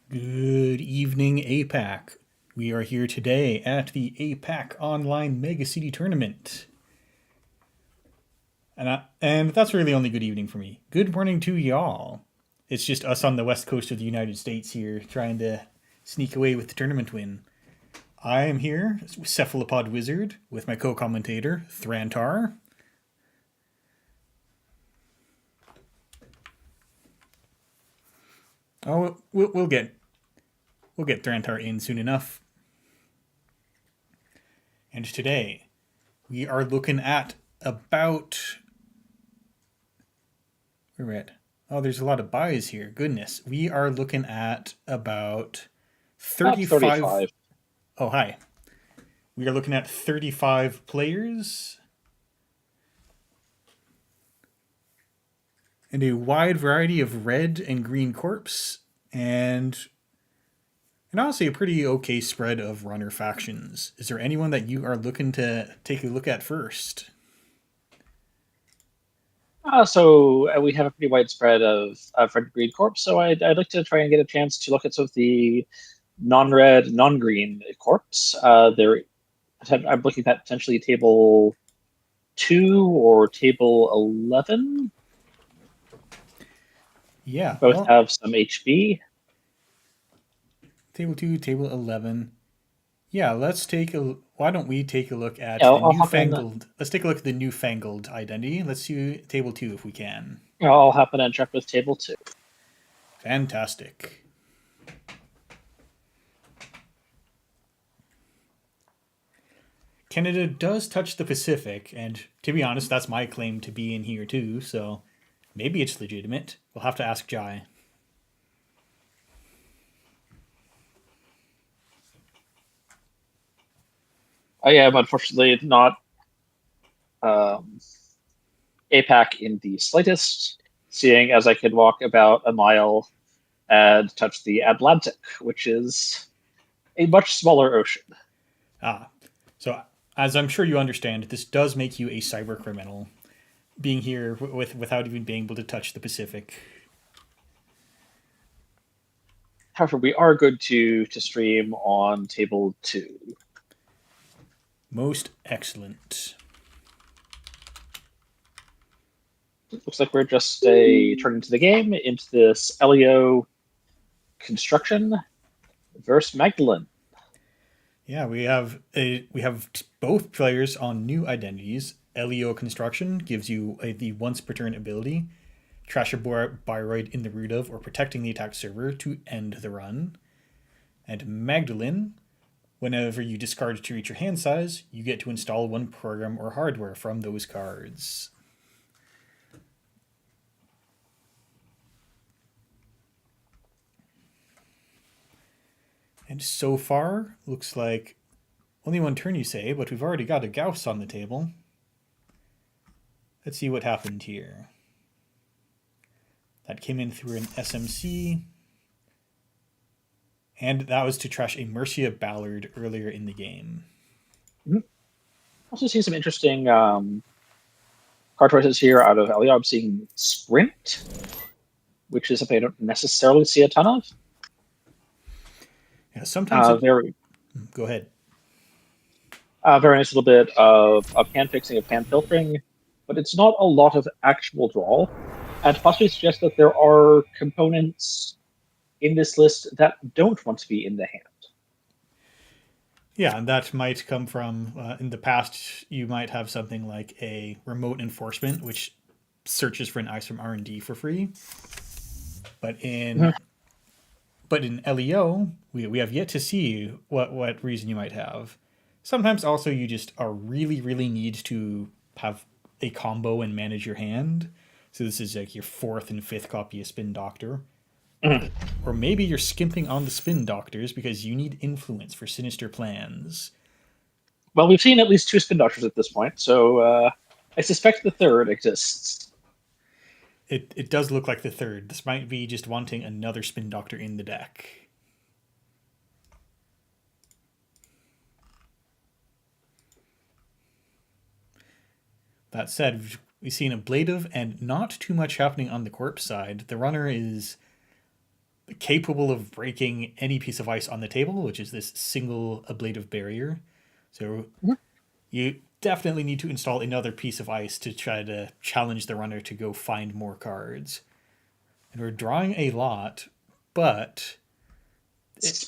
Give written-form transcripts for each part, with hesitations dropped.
Good evening, APAC. We are here today at the APAC Online Megacity Tournament. And that's really only good evening for me. Good morning to y'all. It's just us on the west coast of the United States here trying to sneak away with the tournament win. I am here, Cephalopod Wizard, with my co-commentator, Thrantar. Oh, we'll get Thrantar in soon enough. And today, we are looking at about... Where we're at? Oh, there's a lot of buys here. Goodness. We are looking at about 35... 35. Oh, hi. We are looking at 35 players and a wide variety of red and green corps, and honestly a pretty okay spread of runner factions. Is there anyone that you are looking to take a look at first? We have a pretty wide spread of red green corps, so I'd like to try and get a chance to look at some of the non-red, non-green corps. I'm looking at potentially table 2 or table 11. Yeah, Both well, have some HB. table 2, table 11. Yeah, why don't we take a look at Yeah, the I'll hop in. let's take a look at the newfangled identity. Let's see table 2 if we can. I'll hop in and check with table 2. Fantastic. Canada does touch the Pacific, and to be honest, that's my claim to be in here too, so maybe it's legitimate. We'll have to ask Jai. I am unfortunately not APAC in the slightest, seeing as I could walk about a mile and touch the Atlantic, which is a much smaller ocean. So as I'm sure you understand, this does make you a cyber criminal, being here without even being able to touch the Pacific. However, we are good to stream on table 2. Most excellent. It looks like we're just turning to the game into this Elio construction versus Magdalene. Yeah, we have both players on new identities. Elio Construction gives you the once per turn ability, trash a Bioroid in the root of or protecting the attack server to end the run. And Magdalene, whenever you discard to reach your hand size, you get to install one program or hardware from those cards. And so far, looks like only one turn you say, but we've already got a Gauss on the table. Let's see what happened here. That came in through an SMC. And that was to trash a Mercia Ballard earlier in the game. Also see some interesting card choices here out of Elio. I'm seeing Sprint, which is something I don't necessarily see a ton of. Yeah, sometimes go ahead. Very nice little bit of pan fixing, of pan filtering, but it's not a lot of actual draw, and possibly suggests that there are components in this list that don't want to be in the hand. Yeah, and that might come from, in the past, you might have something like a remote enforcement, which searches for an ice from R&D for free. But in LEO, we have yet to see what reason you might have. Sometimes also you just are really, really need to have a combo and manage your hand. So this is like your 4th and 5th copy of Spin Doctor. Or maybe you're skimping on the Spin Doctors because you need influence for sinister plans. Well, we've seen at least 2 Spin Doctors at this point, so I suspect the 3rd exists. It does look like the 3rd. This might be just wanting another Spin Doctor in the deck. That said, we've seen ablative and not too much happening on the corpse side. The runner is capable of breaking any piece of ice on the table, which is this single ablative barrier. So Mhm. you definitely need to install another piece of ice to try to challenge the runner to go find more cards. And we're drawing a lot, but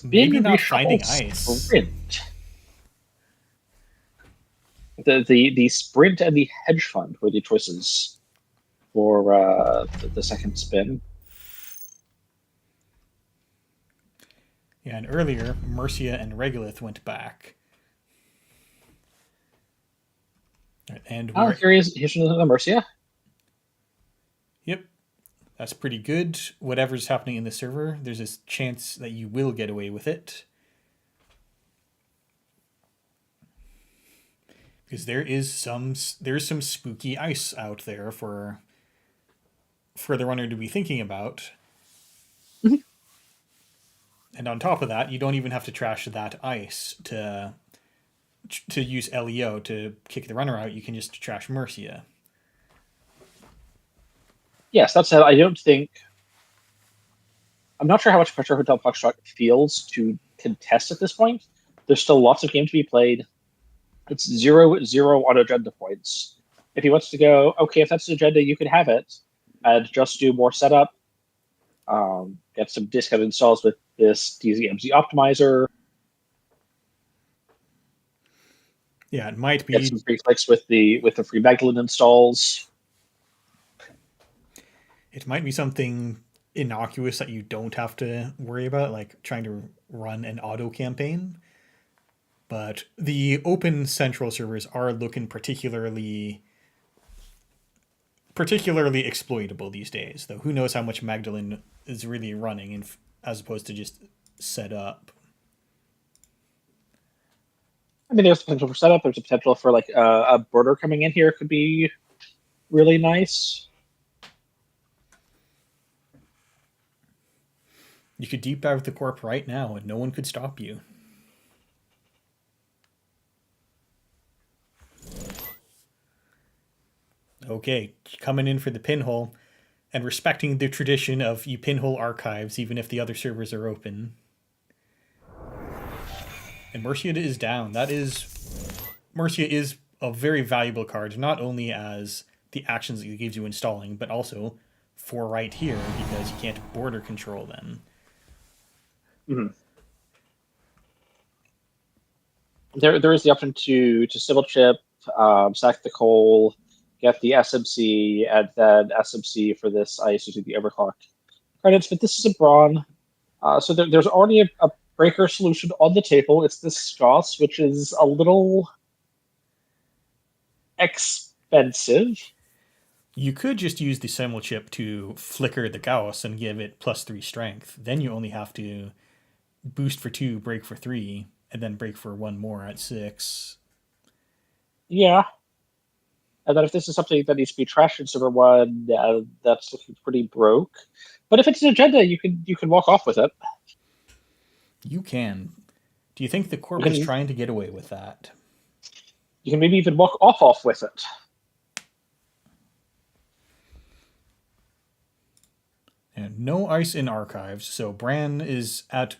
maybe Spin, not reshuffle, finding ice. sprint. The sprint and the hedge fund were the choices for the second spin. Yeah, and earlier, Mercia and Regolith went back. And Oh, we're, here's another Mercia. yep, that's pretty good. Whatever's happening in the server, there's a chance that you will get away with it. Because there's some spooky ice out there for the runner to be thinking about. Mhm. And on top of that, you don't even have to trash that ice to use LEO to kick the runner out. You can just trash Mercia. Yes, that said, I'm not sure how much pressure Hotel Foxtrot feels to contest at this point. There's still lots of game to be played. It's 0-0 on agenda points. If he wants to go, okay, if that's the agenda, you can have it, and just do more setup, get some discount installs with this DZMZ optimizer, Yeah, it might get be some free clicks with the free Magdalene installs. something innocuous that you don't have to worry about, like trying to run an auto campaign. But the open central servers are looking particularly exploitable these days. Though who knows how much Magdalene is really running, as opposed to just set up. I mean, there's potential for setup. There's a potential for like a border coming in here could be really nice. You could deep dive the corp right now, and no one could stop you. Okay, coming in for the pinhole, and respecting the tradition of you pinhole archives even if the other servers are open. And Mercia is down. Mercia is a very valuable card, not only as the actions it gives you installing, but also for right here, because you can't border control them. Mm-hmm. There is the option to civil chip, sack the coal, get the SMC, and then SMC for this ice using the overclock credits. But this is a brawn, so there's already a breaker solution on the table. It's this Strauss, which is a little expensive. You could just use the simul chip to flicker the Gauss and give it +3 strength. Then you only have to boost for 2, break for 3, and then break for 1 more at 6. Yeah. And then if this is something that needs to be trashed in server one, that's looking pretty broke. But if it's an agenda, you can walk off with it. You can. Do you think the You corp is can trying to get away with that? you can maybe even walk off with it. And no ice in archives, so Bran is at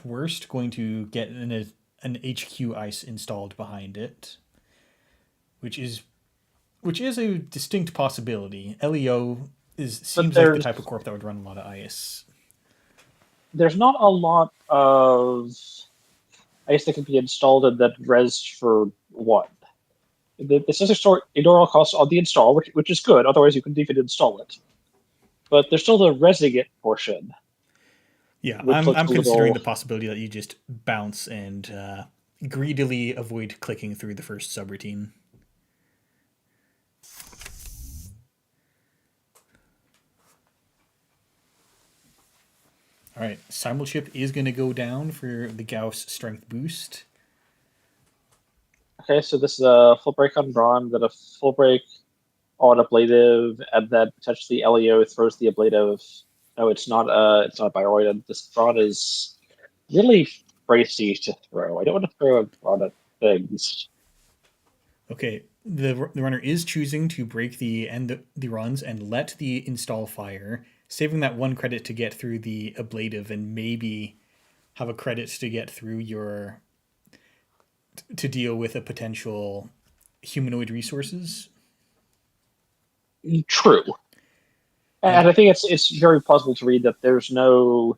worst going to get an HQ ice installed behind it, which is a distinct possibility. LEO But seems like the type of corp that would run a lot of ice. there's not a lot of ice that can be installed and then res for one. This is a sort indoor cost on the install, which is good. Otherwise, you couldn't even install it. But there's still the resing it portion, Yeah, which looks I'm a considering the little. possibility that you just bounce and greedily avoid clicking through the first subroutine. All right, Simulchip is going to go down for the Gauss strength boost. Okay, so this is a full break on Brawn, then a full break on ablative, and then potentially LEO throws the ablative. No, it's not. It's not a Bioroid. This Brawn is really pricey to throw. I don't want to throw a Brawn at things. Okay, the runner is choosing to break the runs and let the install fire saving that one credit to get through the ablative and maybe have a credit to get through your to deal with a potential humanoid resources. True. And And I think it's very plausible to read that there's no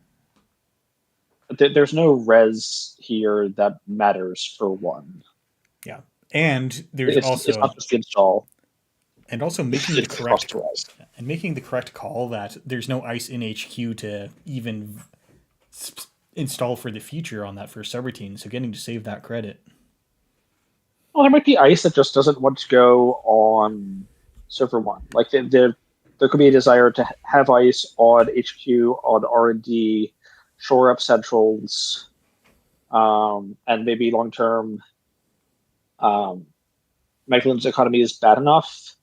res here that matters for one. yeah, and there's It's also not just the install. making the It's the cost correct to res. and making the correct call that there's no ice in HQ to even install for the future on that first subroutine. So getting to save that credit. Well, there might be ice that just doesn't want to go on server one. Like there could be a desire to have ice on HQ, on R&D, shore up centrals, and maybe long term. Megalin's economy is bad enough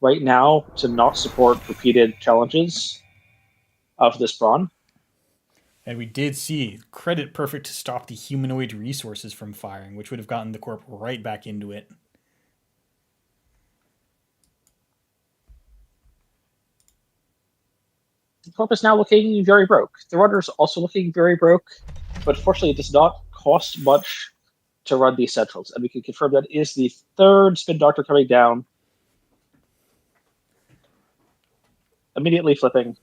right now to not support repeated challenges of this brawn. And we did see credit perfect to stop the humanoid resources from firing, which would have gotten the corp right back into it. The corp is now looking very broke. The runner is also looking very broke, but fortunately it does not cost much to run these centrals. And we can confirm that is the third spin doctor coming down. Immediately flipping.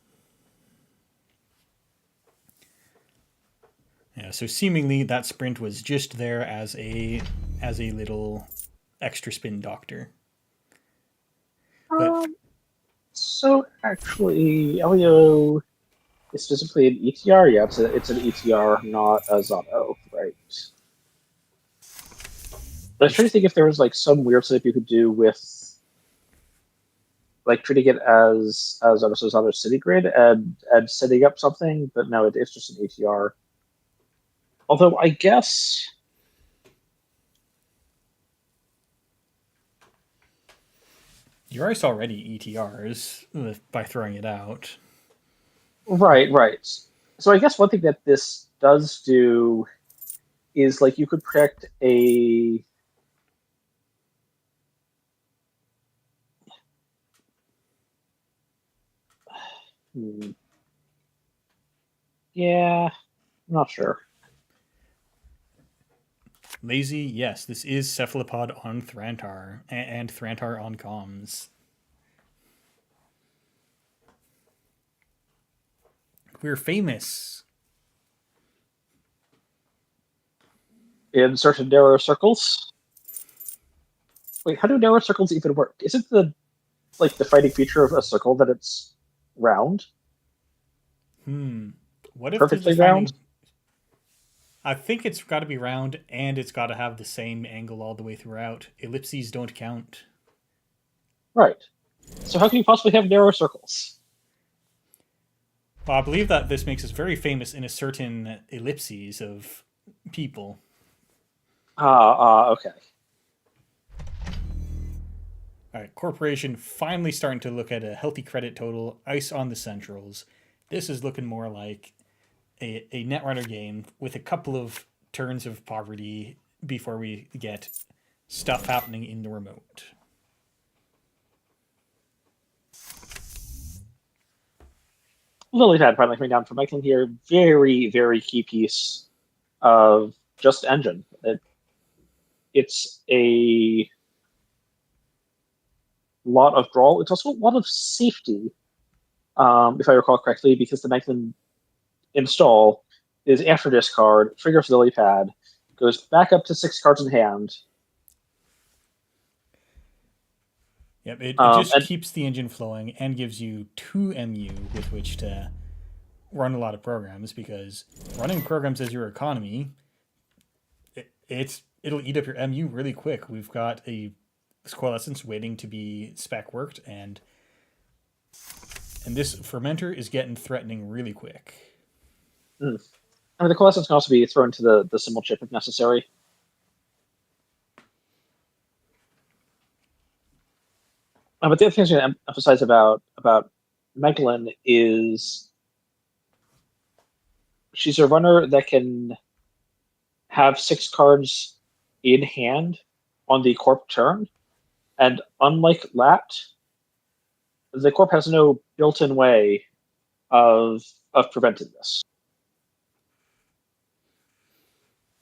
Yeah, so seemingly that sprint was just there as a little extra spin doctor. But So actually, Elio is specifically an ETR. Yeah, it's an ETR, not a Zato, right? But I was trying to think if there was like some weird setup you could do with like treating it as another city grid and setting up something, but no, it's just an ATR. Although I guess your ice already ETRs by throwing it out. right. So I guess one thing that this does do is like you could predict a yeah, I'm not sure. Lazy, yes, this is Cephalopod on Thrantar and Thrantar on comms. We're famous. In certain narrow circles. Wait, how do narrow circles even work? Isn't the defining feature of a circle that it's round? What if the Perfectly defining? round? I think it's got to be round and it's got to have the same angle all the way throughout. Ellipses don't count. Right. So how can you possibly have narrow circles? Well, I believe that this makes us very famous in a certain ellipses of people. Okay. All right, corporation finally starting to look at a healthy credit total, ice on the centrals. This is looking more like a Netrunner game with a couple of turns of poverty before we get stuff happening in the remote. Lilypad finally coming down from Michael here. Very, very key piece of just engine. It's a lot of draw. It's also a lot of safety, if I recall correctly, because the Megalyn install is after discard, triggers Lilypad, goes back up to 6 cards in hand. Yep, it just keeps the engine flowing and gives you 2 MU with which to run a lot of programs, because running programs as your economy, it'll eat up your MU really quick. We've got a coalescence waiting to be spec worked, and this fermenter is getting threatening really quick. I mean, the coalescence can also be thrown to the symbol chip if necessary. But the other thing I was going to emphasize about Megalyn is she's a runner that can have 6 cards in hand on the corp turn, and unlike Lat, the corp has no built-in way of preventing this.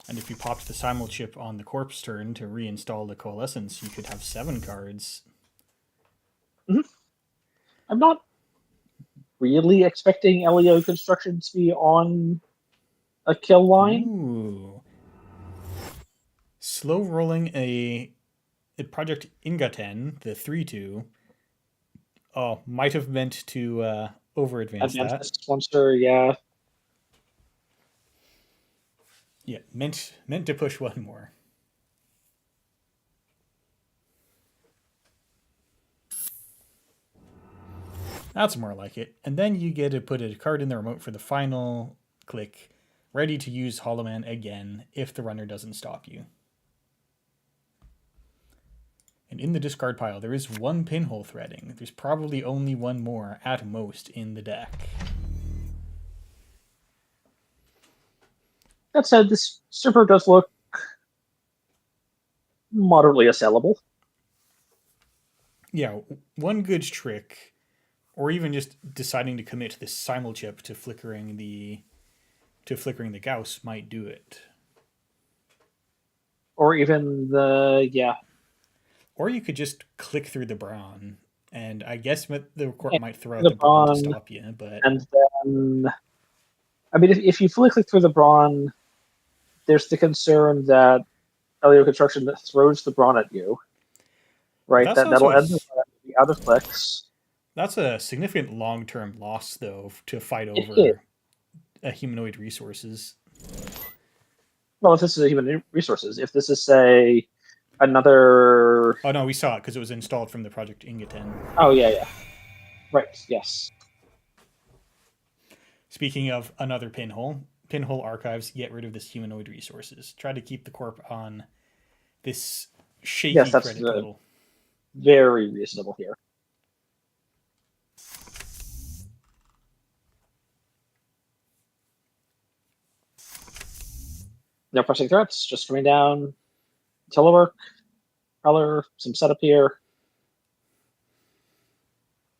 And if you popped the simul chip on the corpse turn to reinstall the coalescence, you could have 7 cards. Mm-hmm. I'm not really expecting LEO construction to be on a kill line. Ooh. Slow rolling a Project Ingaten, the 3/2. Oh, might have meant to over advance Advanced that. sponsor, yeah. Yeah, meant to push one more. That's more like it. And then you get to put a card in the remote for the final click, ready to use Hollow Man again if the runner doesn't stop you. And in the discard pile, there is 1 Pinhole Threading. There's probably only 1 more at most in the deck. That said, this server does look moderately assailable. Yeah, one good trick, or even just deciding to commit this simul chip to flickering the Gauss might do it. Or even the Or you could just click through the Brawn, and I guess the court might throw out the the Brawn to Brawn, stop you. But and then, I mean, if you fully click through the Brawn, there's the concern that LEO construction throws the Brawn at you, right? that's also That'll end the other clicks. that's a significant long-term loss, though, to fight It is. over a humanoid resources. Well, if this is a human resources, if this is, say, another... Oh no, we saw it because it was installed from the Project Ingaten. Oh, yeah. Right, yes. Speaking of another Pinhole Archives, get rid of this humanoid resources. Try to keep the corp on this shaky Yes, that's credit total. Very reasonable here. No pressing threats, just coming down. Telework, Prowler, some setup here.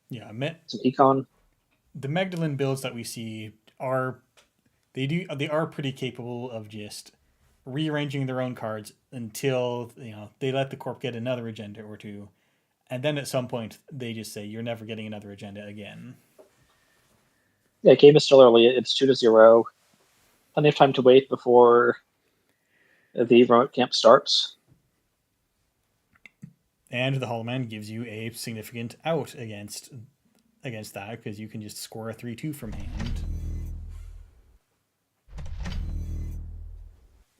Yeah, some econ. The Magdalene builds that we see are pretty capable of just rearranging their own cards until they let the corp get another agenda or two, and then at some point they just say you're never getting another agenda again. Yeah, game is still early. It's 2-0. Plenty of time to wait before the remote camp starts. And the Hollow Man gives you a significant out against that because you can just score a 3/2 from hand.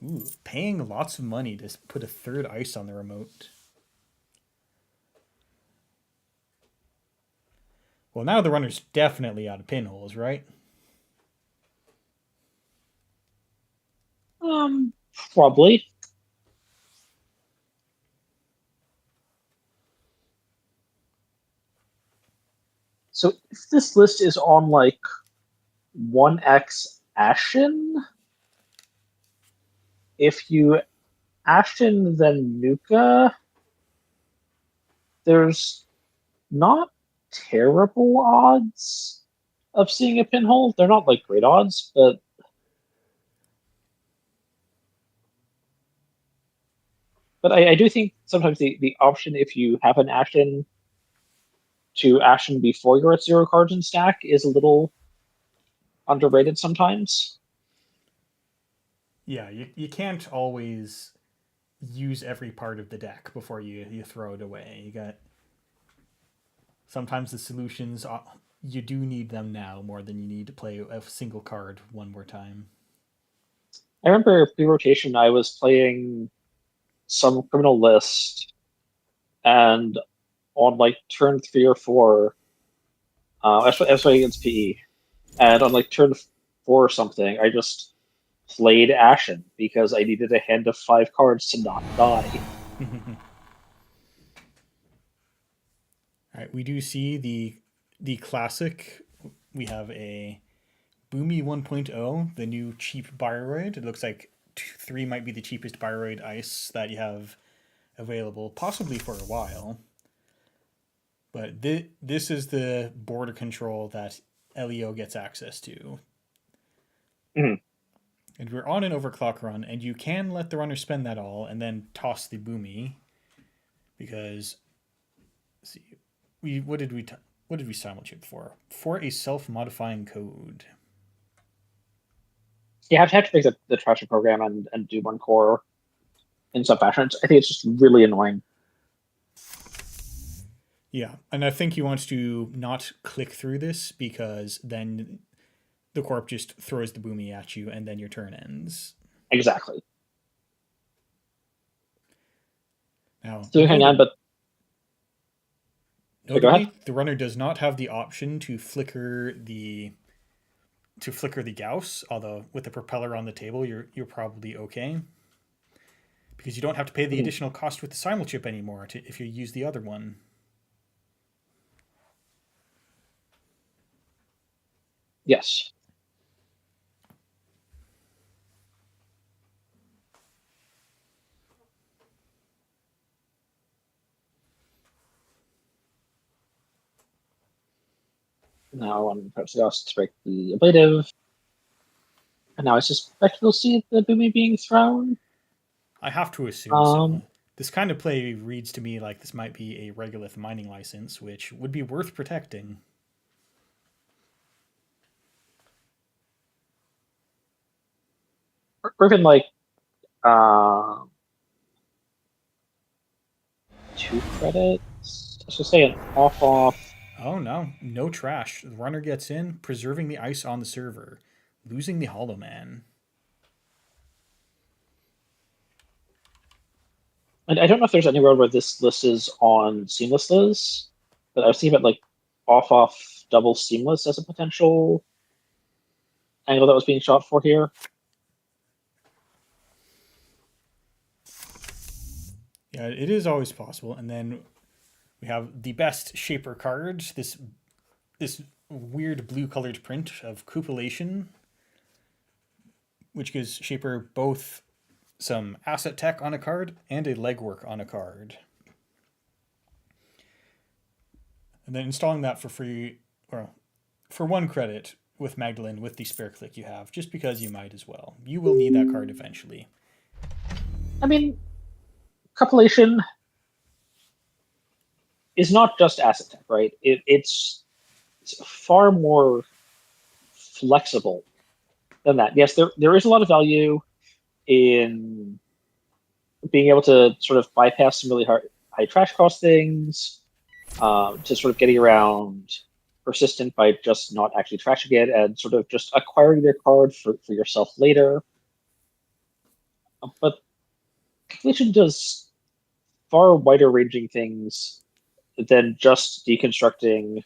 Ooh, paying lots of money to put a 3rd ice on the remote. Well, now the runner's definitely out of pinholes, right? Probably. So if this list is on like 1x Ashen, if you Ashen then Nuka, there's not terrible odds of seeing a pinhole. They're not like great odds, but I do think sometimes the option, if you have an Ashen, to Ashen before you're at 0 cards in stack is a little underrated sometimes. Yeah, you can't always use every part of the deck before you throw it away. You got sometimes the solutions you do need them now more than you need to play a single card one more time. I remember pre-rotation I was playing some criminal list, and on like turn 3 or 4, I was playing against PE, and on like turn 4 or something, I just played Ashen because I needed a hand of 5 cards to not die. All right, we do see the classic. We have a Boomy 1.0, the new cheap Bioroid. It looks like 3 might be the cheapest Bioroid ice that you have available, possibly for a while. But this is the border control that Leo gets access to. Mhm. And we're on an overclock run, and you can let the runner spend that all and then toss the boomy because let's see, what did we simulchip for? For a self-modifying code. You have to make the traction program and do one core in some fashion. I think it's just really annoying. Yeah, and I think you want to not click through this because then the corp just throws the boomy at you and then your turn ends. Exactly. Now, So hang on, but go ahead. notably, the runner does not have the option to flicker the Gauss, although with the propeller on the table, you're probably okay because you don't have to pay the Mhm. additional cost with the simul chip anymore if you use the other one. Yes. Now I'm perhaps lost to break the ablative. And now I suspect we'll see the boomy being thrown. I have to assume so. Um, This kind of play reads to me like this might be a regolith mining license, which would be worth protecting. or even like uh, 2 credits. I should say an off. Oh no, no trash. The runner gets in, preserving the ice on the server, losing the Hollow Man. And I don't know if there's anywhere where this list is on seamless lists, but I've seen it like off double seamless as a potential angle that was being shot for here. Yeah, it is always possible. And then we have the best Shaper card, this weird blue colored print of Cupulation, which gives Shaper both some asset tech on a card and a legwork on a card. And then installing that for free, or for 1 credit with Magdalene with the spare click you have, just because you might as well. You will need that card eventually. I mean, copulation is not just asset tech, right? It's far more flexible than that. Yes, there is a lot of value in being able to sort of bypass some really high trash cost things, to sort of getting around persistent by just not actually trashing it and sort of just acquiring their card for yourself later. But Collision does far wider ranging things than just deconstructing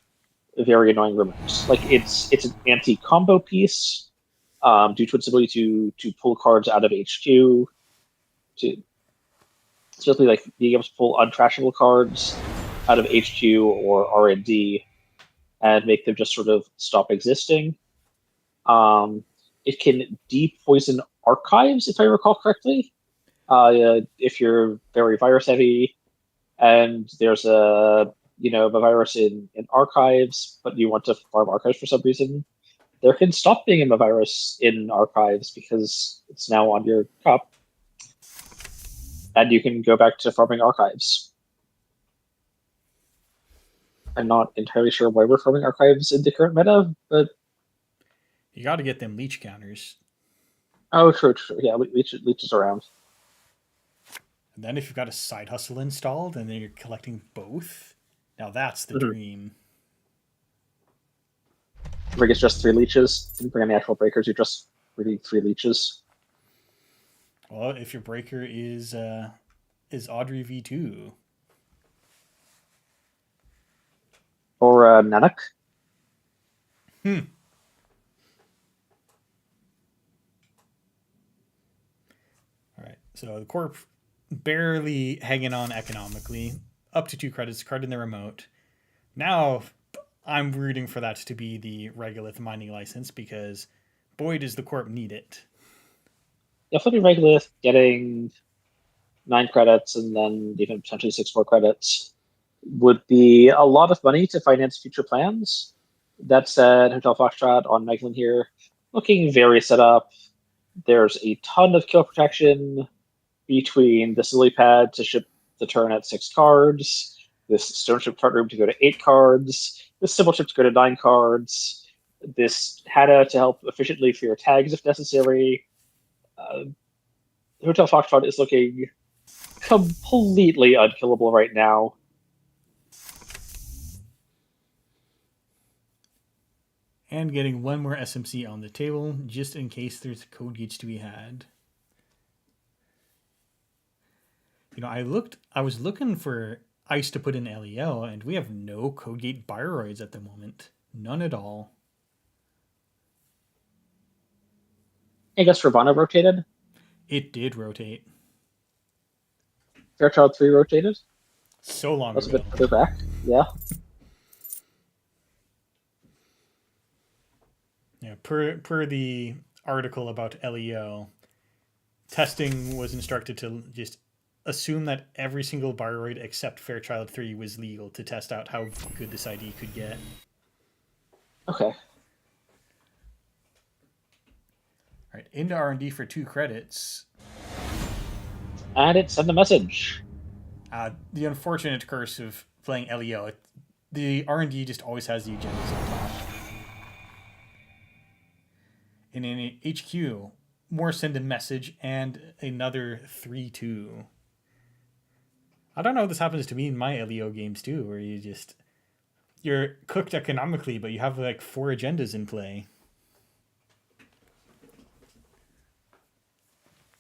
very annoying remotes. Like it's an anti combo piece, due to its ability to pull cards out of HQ, to especially like being able to pull untrashable cards out of HQ or R&D and make them just sort of stop existing. It can depoison archives, if I recall correctly. If you're very virus heavy and there's a virus in archives, but you want to farm archives for some reason, there can stop being a virus in archives because it's now on your cup, and you can go back to farming archives. I'm not entirely sure why we're farming archives in the current meta, but You got to get them leech counters. oh, true. Yeah, leeches around. And then if you've got a side hustle installed and then you're collecting both, now that's the Mm-hmm. dream. Rig is just 3 leeches. Didn't bring any actual breakers. You just really 3 leeches. Well, if your breaker is Audrey V2. Or Nanak. Hmm. All right. So the corp barely hanging on economically, up to 2 credits, card in the remote. Now I'm rooting for that to be the regolith mining license because boy does the corp need it. Yeah, flipping Regolith, getting 9 credits, and then even potentially 6 more credits would be a lot of money to finance future plans. That said, Hotel Foxtrot on Megalyn here, looking very set up. There's a ton of kill protection between this lily pad to ship the turn at 6 cards, this stone ship chart room to go to 8 cards, this symbol ship to go to 9 cards, this Hada to help efficiently clear tags if necessary. Hotel Foxtrot is looking completely unkillable right now. And getting one more SMC on the table, just in case there's code gates to be had. I was looking for ice to put in LEO, and we have no code gate Bioroids at the moment. None at all. I guess Ravana rotated. It did rotate. Fairchild 3 rotated. So long That's a ago. bit further back. Yeah. Yeah, per the article about LEO, testing was instructed to just assume that every single Bioroid except Fairchild 3 was legal to test out how good this ID could get. Okay. All right, into R&D for 2 credits. And it sent a message. The unfortunate curse of playing LEO, the R&D just always has the agendas on top. And in HQ, more send a message and another 3-2. I don't know if this happens to me in my LEO games too, where you're cooked economically, but you have like 4 agendas in play.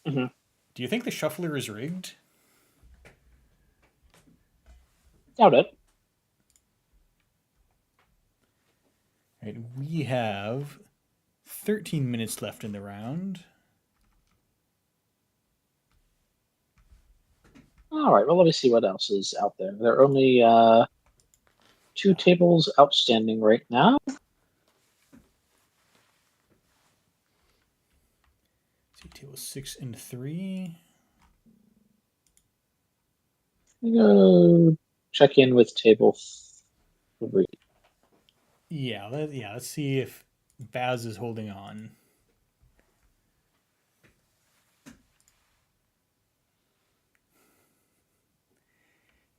Mm-hmm. Do you think the shuffler is rigged? Doubt it. Right, we have 13 minutes left in the round. All right, well, let me see what else is out there. There are only 2 tables outstanding right now. See, table 6 and 3. Go check in with table 3. Yeah, let's see if Baz is holding on.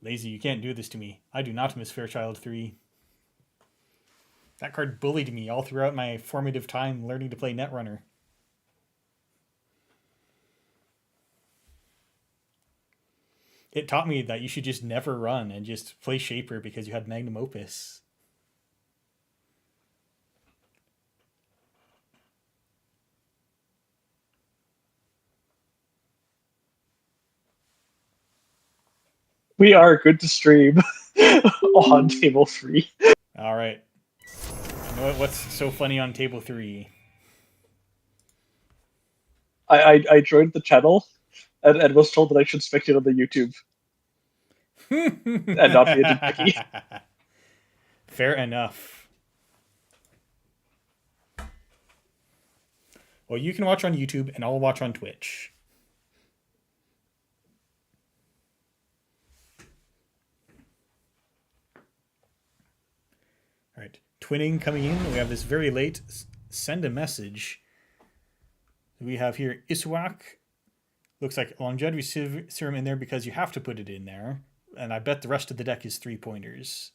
Lazy, you can't do this to me. I do not miss Fairchild 3. That card bullied me all throughout my formative time learning to play Netrunner. It taught me that you should just never run and just play Shaper because you had Magnum Opus. We are good to stream on table 3. All right. You know what's so funny on table 3? I joined the channel and was told that I should spectate on the YouTube and not be a debickie. Fair enough. Well, you can watch on YouTube and I'll watch on Twitch. All right, twinning coming in. We have this very late send a message. We have here Iswak. Looks like longevity serum in there because you have to put it in there. And I bet the rest of the deck is 3-pointers.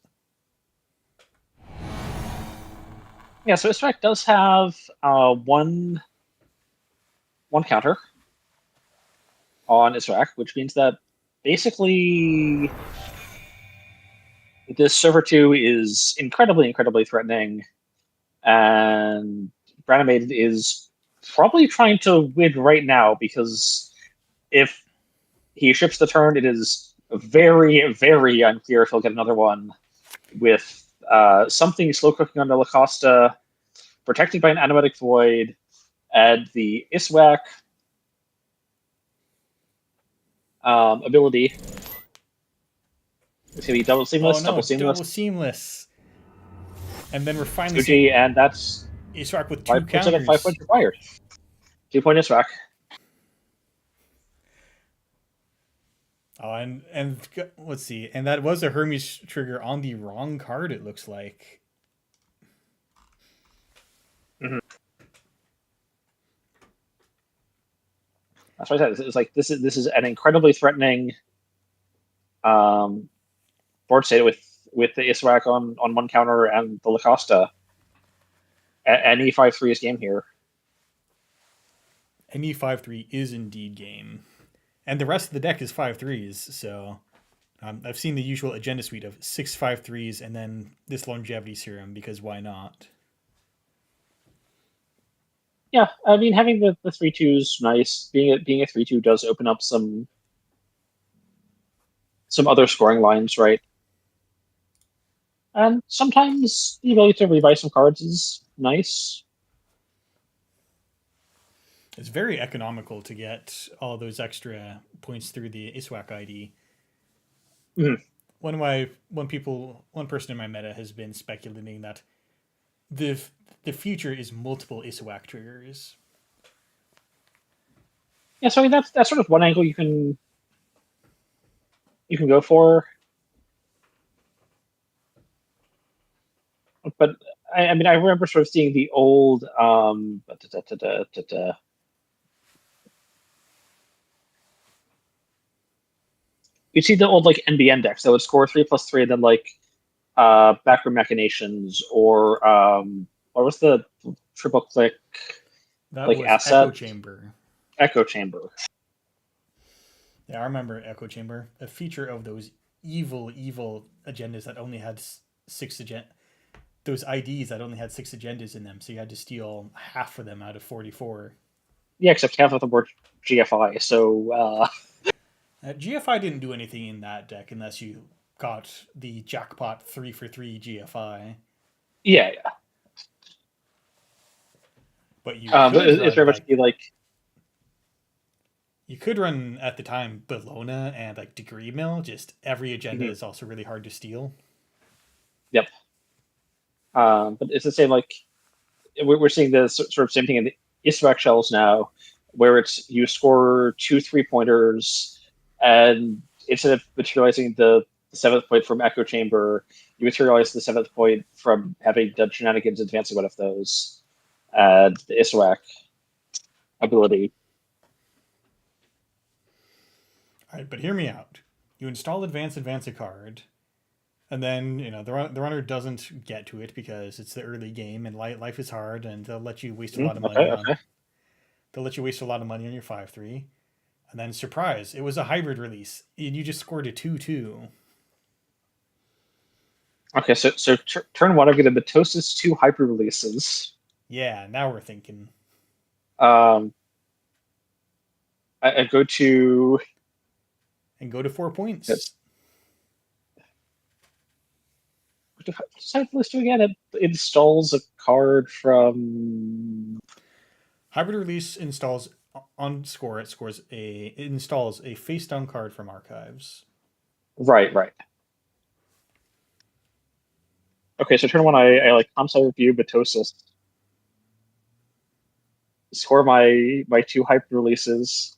Yeah, so Israk does have one counter on Israk, which means that basically this server 2 is incredibly, incredibly threatening, and Branimated is probably trying to win right now because if he ships the turn, it is very, very unclear if he'll get another one with something slow cooking on La Costa, protected by an animatic void, and the Iswak ability. It's going to be double seamless, Oh no, double seamless, double seamless. And then we're finally Fuji, and that's Iswak with 2 5 points counters. 5 points required. 2-point Iswak. Oh, and let's see. And that was a Hermes trigger on the wrong card, it looks like. That's what I said. It's like this is an incredibly threatening board state with the Iswak on one counter and the Lacosta. Any 5-3 is game here. Any 5-3 is indeed game. And the rest of the deck is 5-3s, so I've seen the usual agenda suite of 6 5-3s and then this longevity serum, because why not? Yeah, I mean having the 3-2 is nice. Being a 3-2 does open up some other scoring lines, right? And sometimes the ability to rebuy some cards is nice. It's very economical to get all those extra points through the ISWAC ID. Mhm. One person in my meta has been speculating that the the future is multiple ISWAC triggers. Yeah, so I mean that's sort of one angle you can go for. But I mean I remember sort of seeing the old you see the old like NBN decks that would score 3+3 and then like backroom machinations or what was the triple click That like was Echo asset Chamber. echo chamber. Yeah, I remember Echo Chamber, a feature of those evil agendas that only had six those IDs that only had 6 agendas in them, so you had to steal half of them out of 44. Yeah, except half of them were GFI. So GFI didn't do anything in that deck unless you got the jackpot 3-for-3 GFI. yeah, But you but could it's run very much like be like you could run at the time Bologna and like Degree Mill. Just every agenda mhm, is also really hard to steal. yep. But it's the same like we're seeing the sort of same thing in the Isvac shells now, where it's you score 2 3-pointers, and instead of materializing the seventh point from Echo Chamber, you materialize the seventh point from having done shenanigans advancing one of those. The Iswac ability. All right, but hear me out. You install advance a card, and then the runner doesn't get to it because it's the early game and life is hard, and they'll let you waste a lot of money Okay, on okay. your 5-3. And then surprise, it was a hybrid release, and you just scored a 2-2. Okay, so turn one, I get a Mitosis 2 hyper releases. Yeah, now we're thinking. Um, I go to And go to 4 points. it's what does list do again? It installs a card from Hybrid release installs on score. It installs a face down card from archives. right. Okay, so turn one, I like console review Mitosis, score my 2 hyper releases.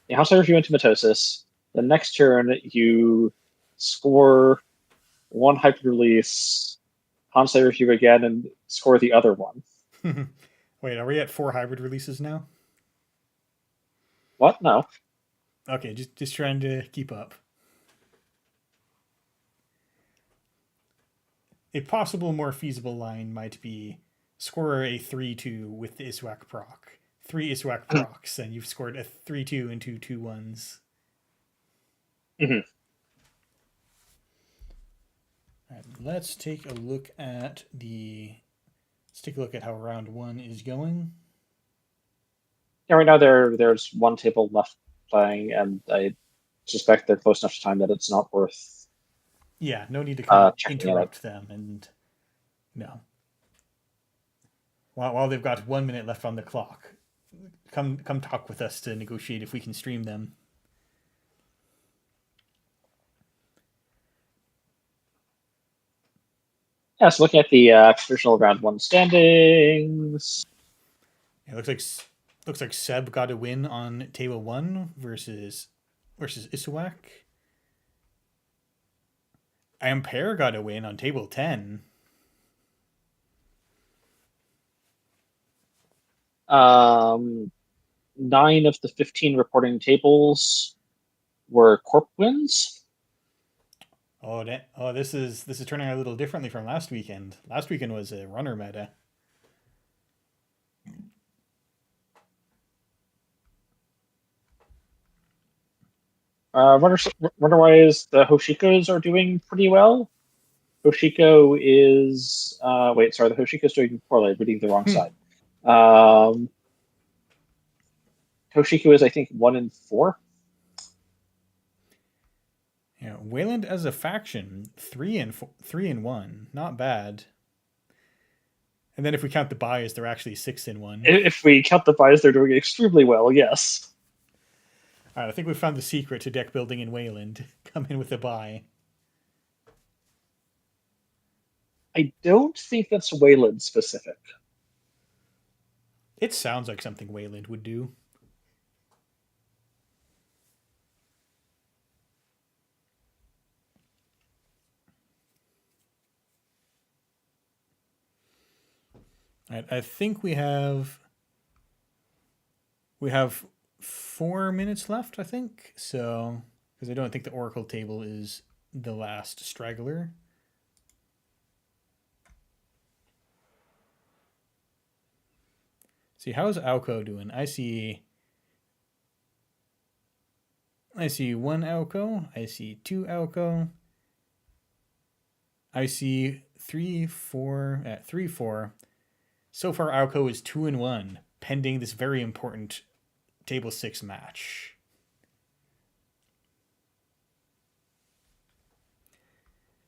Yeah, console review into Mitosis. The next turn you score 1 hyper release, console review again, and score the other one. Wait, are we at 4 hybrid releases now? What? No. Okay, just trying to keep up. A possible more feasible line might be score a 3-2 with the Iswak proc. 3 Iswak procs, and you've scored a 3-2 and 2-2-1s. Mhm. All right, let's take a look at how round one is going. Yeah, right now there's one table left playing, and I suspect they're close enough to time that it's not worth Yeah, no need to kind of checking it out. interrupt them, and no. While they've got 1 minute left on the clock, come talk with us to negotiate if we can stream them. Yeah, so looking at the traditional round one standings. It looks like Seb got a win on table one versus Isuak. Ampere got a win on table 10. Um, 9 of the 15 reporting tables were corp wins. This is turning out a little differently from last weekend. Last weekend was a runner meta. Runner-wise, the Hoshikos are doing pretty well. Hoshiko is wait, sorry, the Hoshiko's doing poorly. I'm reading the wrong side. Um, Hoshiko is, I think, 1-4. Yeah, Wayland as a faction, 3-1, not bad. And then if we count the buys, they're actually 6-1. If we count the buys, they're doing extremely well. Yes. All right, I think we found the secret to deck building in Wayland. Come in with a buy. I don't think that's Wayland specific. It sounds like something Wayland would do. All right, I think we have 4 minutes left, I think. So, because I don't think the Oracle table is the last straggler. See, how's Alco doing? I see 1 Alco. I see 2 Alco. I see 3, 4, 3, 4. So far, Alco is 2-1, pending this very important table 6 match.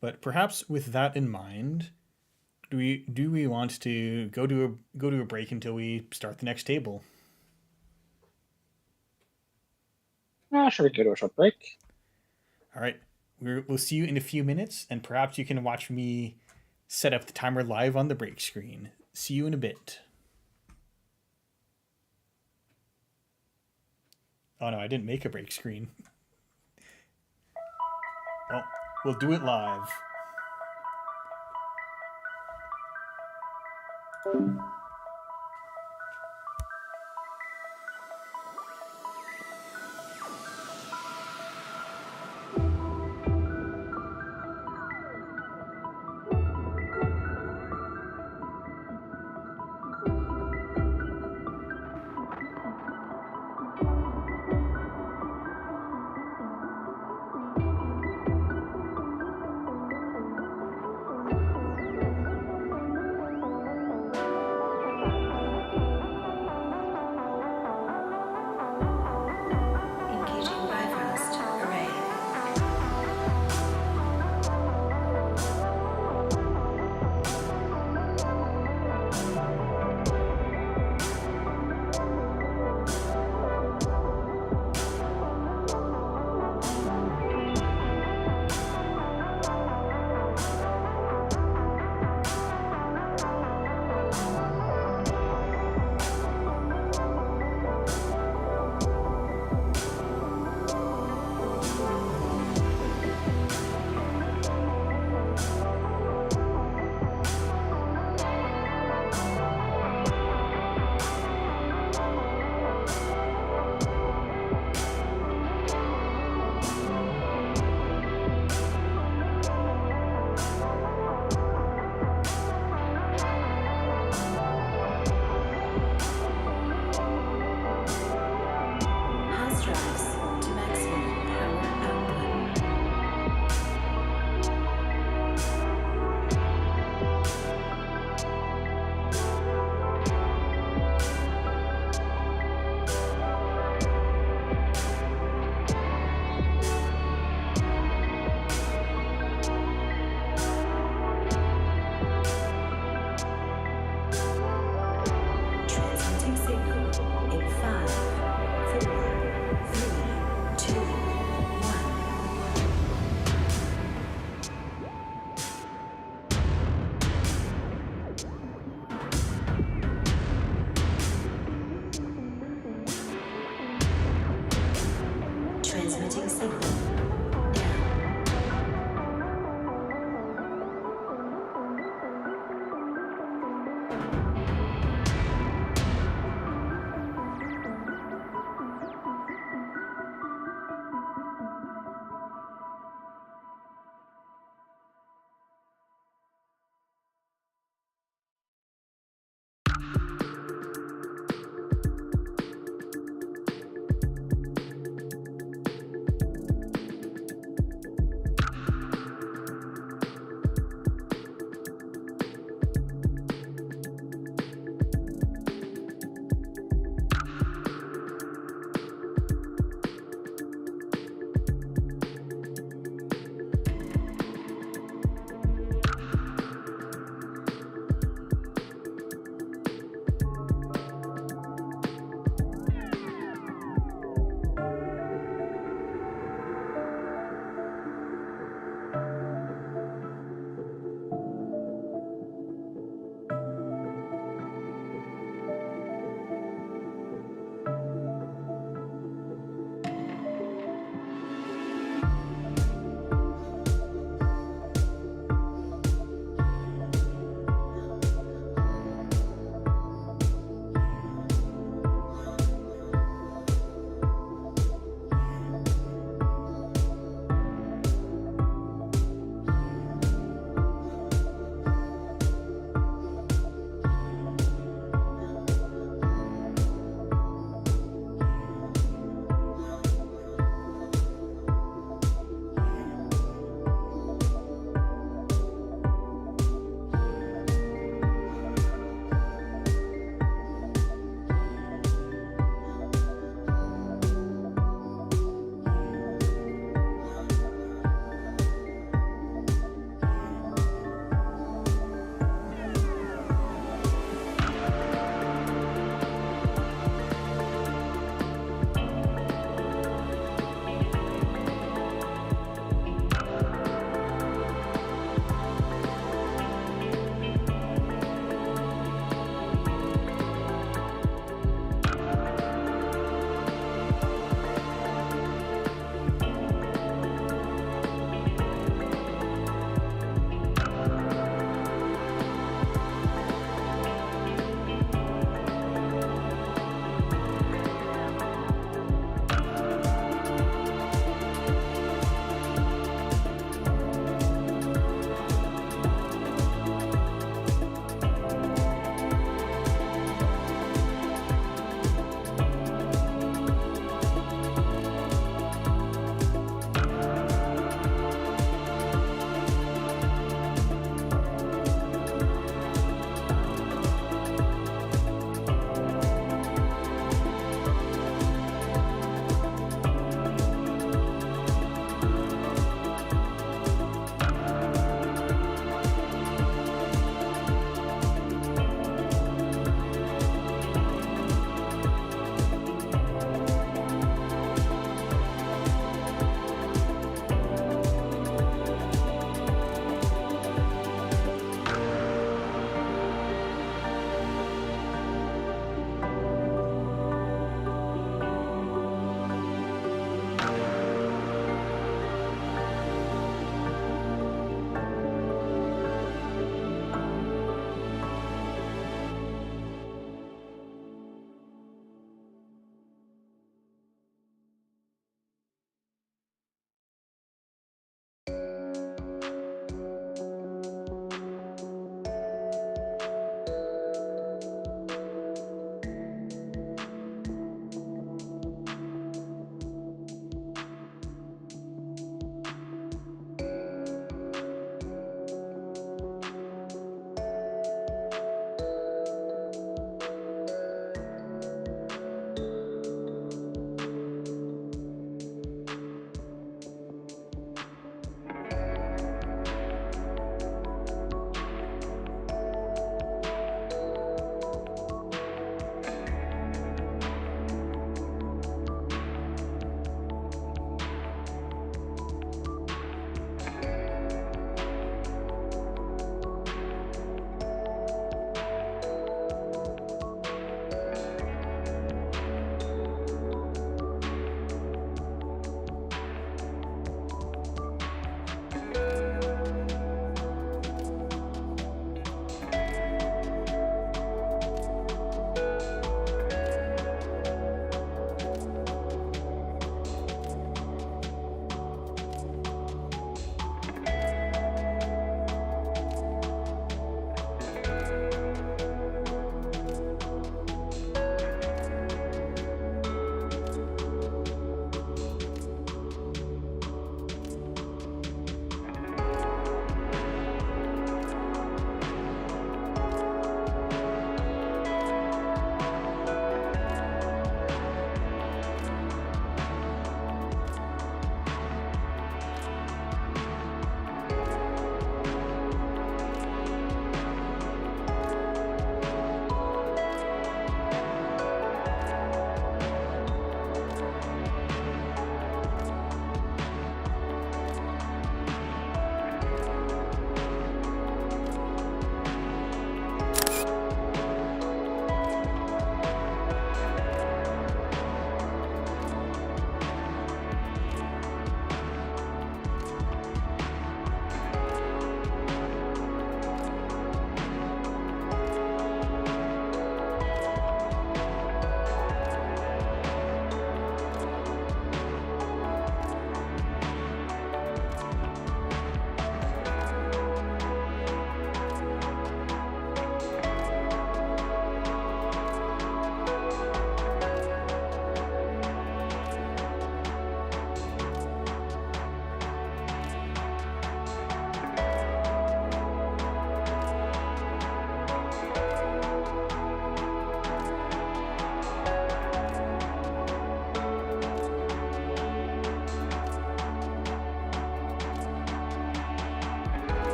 But perhaps with that in mind, do we want to go to a break until we start the next table? Sure, we can go to a short break. All right, we'll see you in a few minutes, and perhaps you can watch me set up the timer live on the break screen. See you in a bit. Oh no, I didn't make a break screen. Well, we'll do it live.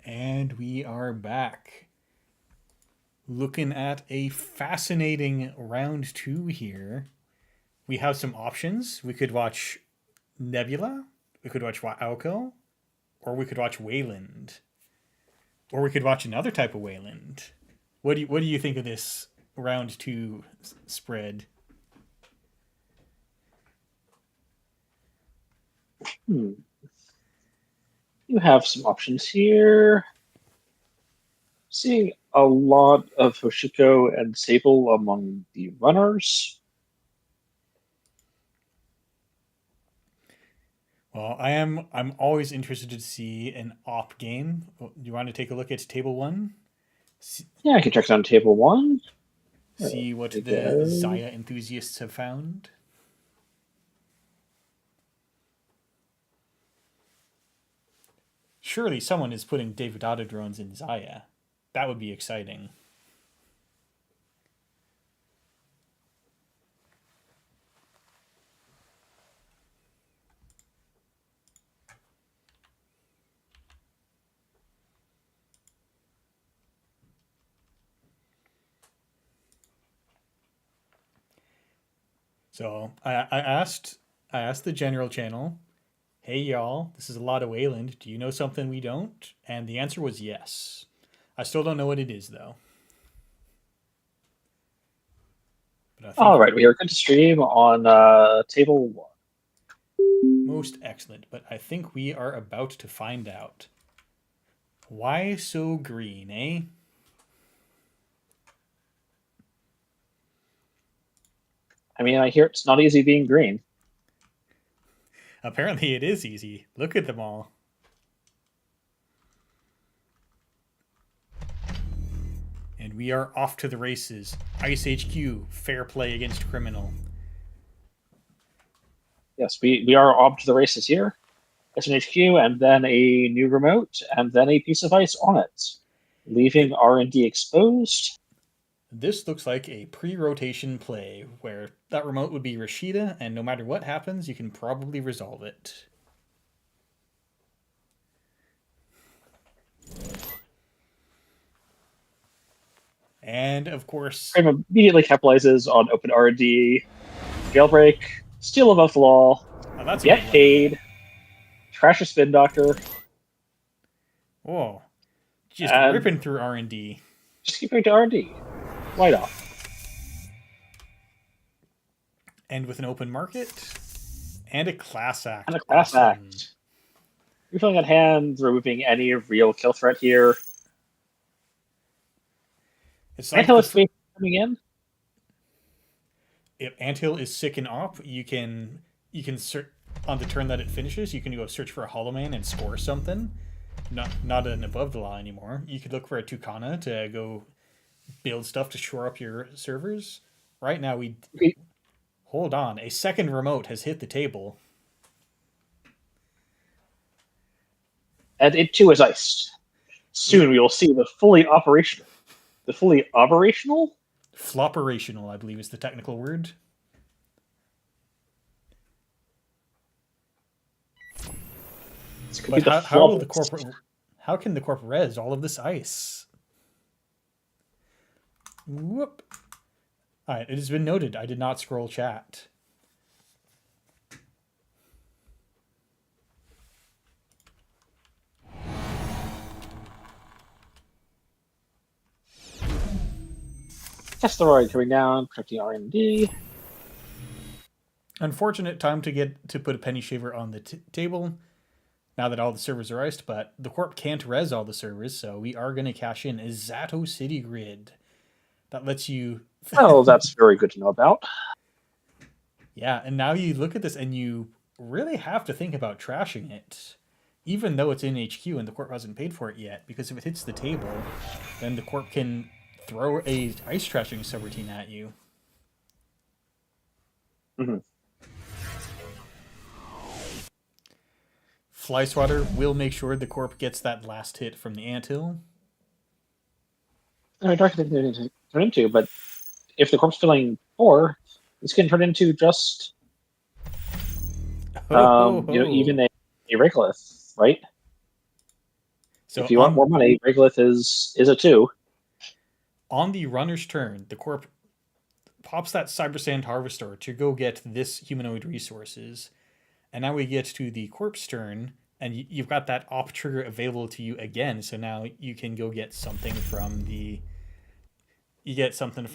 And we are back. Looking at a fascinating round 2 here. We have some options. We could watch Nebula, we could watch Aoko, or we could watch Wayland. Or we could watch another type of Wayland. What do you think of this round 2 spread? Hmm. You have some options here. Seeing a lot of Hoshiko and Sable among the runners. Well, I'm always interested to see an op game. Do you want to take a look at table 1? Yeah, I can check it on table 1. See what There we the go. Zaya enthusiasts have found. Surely someone is putting David Data drones in Zaya. That would be exciting. So I asked the general channel, hey y'all, this is a lot of Wayland. Do you know something we don't? And the answer was yes. I still don't know what it is though. But I think All right, we are going to stream on table 1. most excellent. But I think we are about to find out. Why so green, eh? I mean, I hear it's not easy being green. Apparently it is easy. Look at them all. And we are off to the races. Ice HQ, fair play against criminal. Yes, we are off to the races here. SNHQ, and then a new remote, and then a piece of ice on it, leaving R&D exposed. This looks like a pre-rotation play where that remote would be Rashida, and no matter what happens, you can probably resolve it. And of course, Frame immediately capitalizes on open R&D, jailbreak, steal above the law, oh, that's a get good one. paid, trash a spin doctor, Whoa, just and ripping through R&D. just keep going to R&D. Why not? And with an open market and a class act. And a class Awesome. act. Refilling at hand, removing any real kill threat here. It's like Anthill is coming in. if Anthill is sick and op, you can search on the turn that it finishes. You can go search for a Hollow Man and score something. Not an above the law anymore. You could look for a Tucana to go build stuff to shore up your servers. Right now we hold on. A second remote has hit the table. And it too is iced. Soon we will see the fully operational. Floperational, I believe is the technical word. But how can the corp res all of this ice? Whoop. Alright, it has been noted. I did not scroll chat. Asteroid coming down, protecting R&D. Unfortunate time to put a penny shaver on the table now that all the servers are iced, but the corp can't res all the servers, so we are going to cash in a Zato City Grid. That lets you... Oh, that's very good to know about. Yeah, and now you look at this and you really have to think about trashing it, even though it's in HQ and the corp hasn't paid for it yet, because if it hits the table, then the corp can throw a ice trashing subroutine at you. Mm-hmm. Fly Swatter will make sure the corp gets that last hit from the anthill. I mean, dark thing to turn into, but if the corp's feeling poor, this can turn into just even a Regolith. right? If So you want more money, Regolith is a 2. on the runner's turn, the corp pops that Cyber Sand Harvester to go get this humanoid resources. And now we get to the corpse turn, and you've got that op trigger available to you again. So now you can go get something from the anthill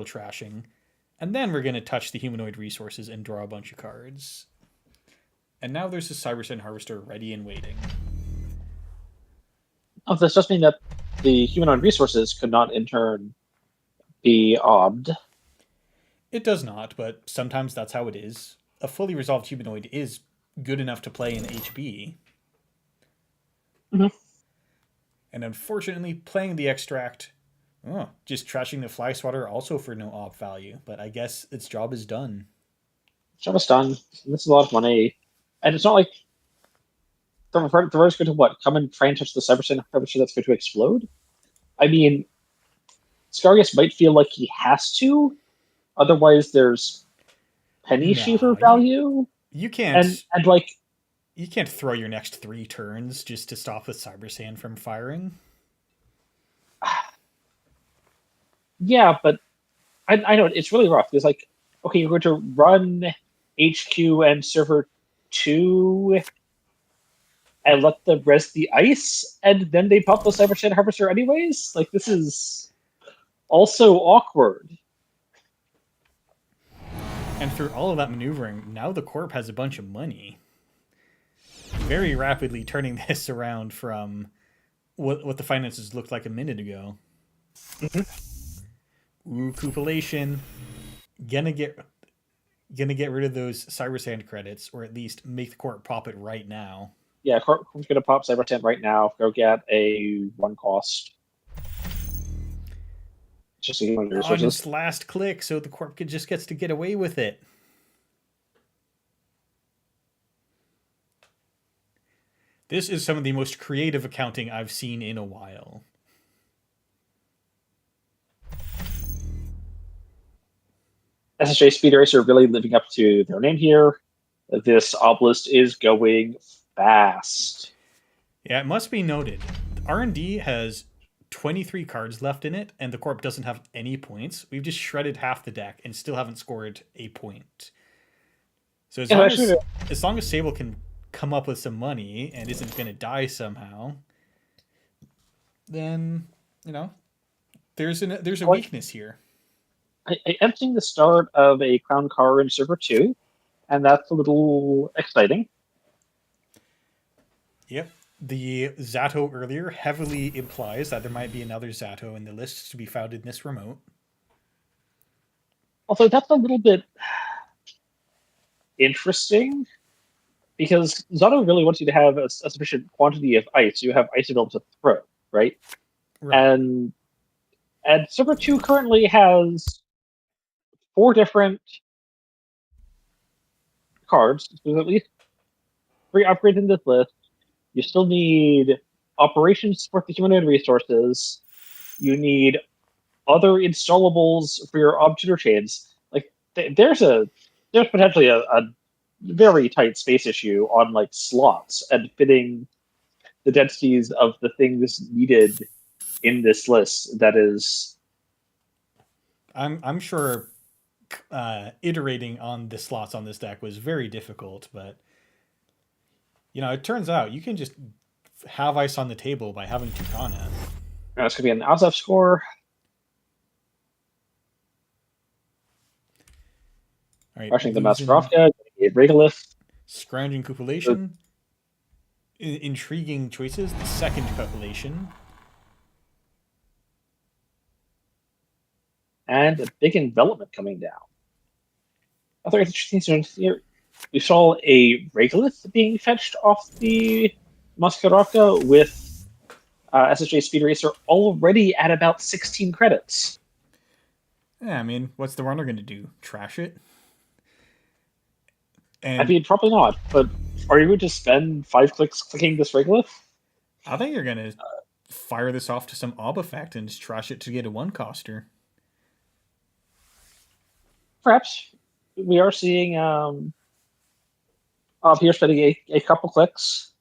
trashing, and then we're gonna touch the humanoid resources and draw a bunch of cards. And now there's a Cyber Sand Harvester ready and waiting. Oh, this does mean that the humanoid resources could not in turn be obbed. It does not, but sometimes that's how it is. A fully resolved humanoid is good enough to play in HB. Mm-hmm. And unfortunately, playing the extract, just trashing the fly swatter also for no op value. But I guess its job is done. Job is done. This is a lot of money. And it's not like the reverse going to what? Come and try and touch the Cyber Sand Harvester that's going to explode? I mean, Scarius might feel like he has to, otherwise there's penny sheaver value. You can't and like you can't throw your next 3 turns just to stop the Cyber Sand from firing. Yeah, but I know it's really rough. It's like, okay, you're going to run HQ and server 2 and let them rest the ice, and then they pop the Cyber Sand Harvester anyways? Like, this is also awkward. And through all of that maneuvering, now the Corp has a bunch of money. Very rapidly turning this around from what the finances looked like a minute ago. Mm-hmm. Ooh, Coopulation. Gonna get rid of those Cyber Sand credits, or at least make the Corp pop it right now. Yeah, Corp's going to pop Cyber Sand right now. Go get a 1 cost. Just on its last click, so the Corp just gets to get away with it. This is some of the most creative accounting I've seen in a while. SSJ Speed Racer really living up to their name here. This obelisk is going fast. Yeah, it must be noted. R&D has 23 cards left in it, and the Corp doesn't have any points. We've just shredded half the deck and still haven't scored a point. So as long as Sable can come up with some money and isn't going to die somehow, then, there's a weakness here. I am seeing the start of a Crown car in server 2, and that's a little exciting. Yep. The Zato earlier heavily implies that there might be another Zato in the list to be found in this remote. Although that's a little bit interesting, because Zato really wants you to have a sufficient quantity of ice. You have ice available to throw, right? And server 2 currently has 4 different cards. There's at least 3 upgrades in this list. You still need operations for the humanoid resources. You need other installables for your object chains. Like, there's potentially a very tight space issue on like slots and fitting the densities of the things needed in this list. That is, I'm sure iterating on the slots on this deck was very difficult, but it turns out you can just have ice on the table by having Tucana. It's going to be an Azov score. All right, Rushing the Maskarovka, Regolith. Scrounging Copulation. Intriguing choices. The second Copulation. And a big envelopment coming down. Other interesting things here. We saw a Regolith being fetched off the Maskarovka with SSJ Speed Racer already at about 16 credits. Yeah, I mean, what's the runner going to do? Trash it? And I mean, probably not. But are you going to spend 5 clicks clicking this Regolith? I think you're going to fire this off to some Ob effect and just trash it to get a 1-coster. Perhaps. We are seeing Here spending a couple clicks.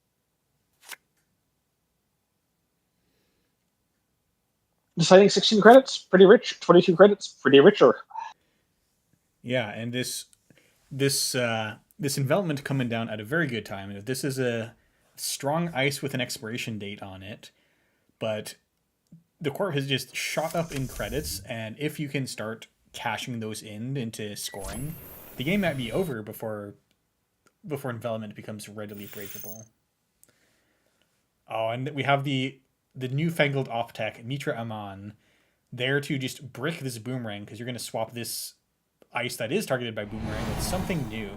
Deciding 16 credits, pretty rich. 22 credits, pretty richer. Yeah, and this envelopment coming down at a very good time. This is a strong ice with an expiration date on it, but the corp has just shot up in credits, and if you can start cashing those into scoring, the game might be over before envelopment becomes readily breakable. Oh, and we have the newfangled Optech Mitra Aman there to just brick this boomerang because you're going to swap this ice that is targeted by boomerang with something new.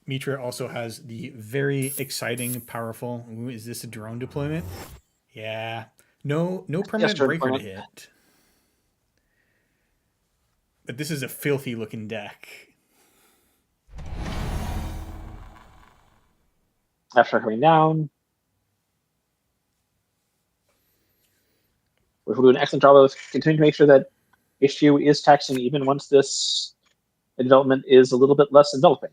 Mitra also has the very exciting, powerful. Ooh, is this a drone deployment? Yeah. No permanent breaker to hit. But this is a filthy looking deck. After coming down. We're doing an excellent job of continuing to make sure that HQ is taxing even once this development is a little bit less enveloping.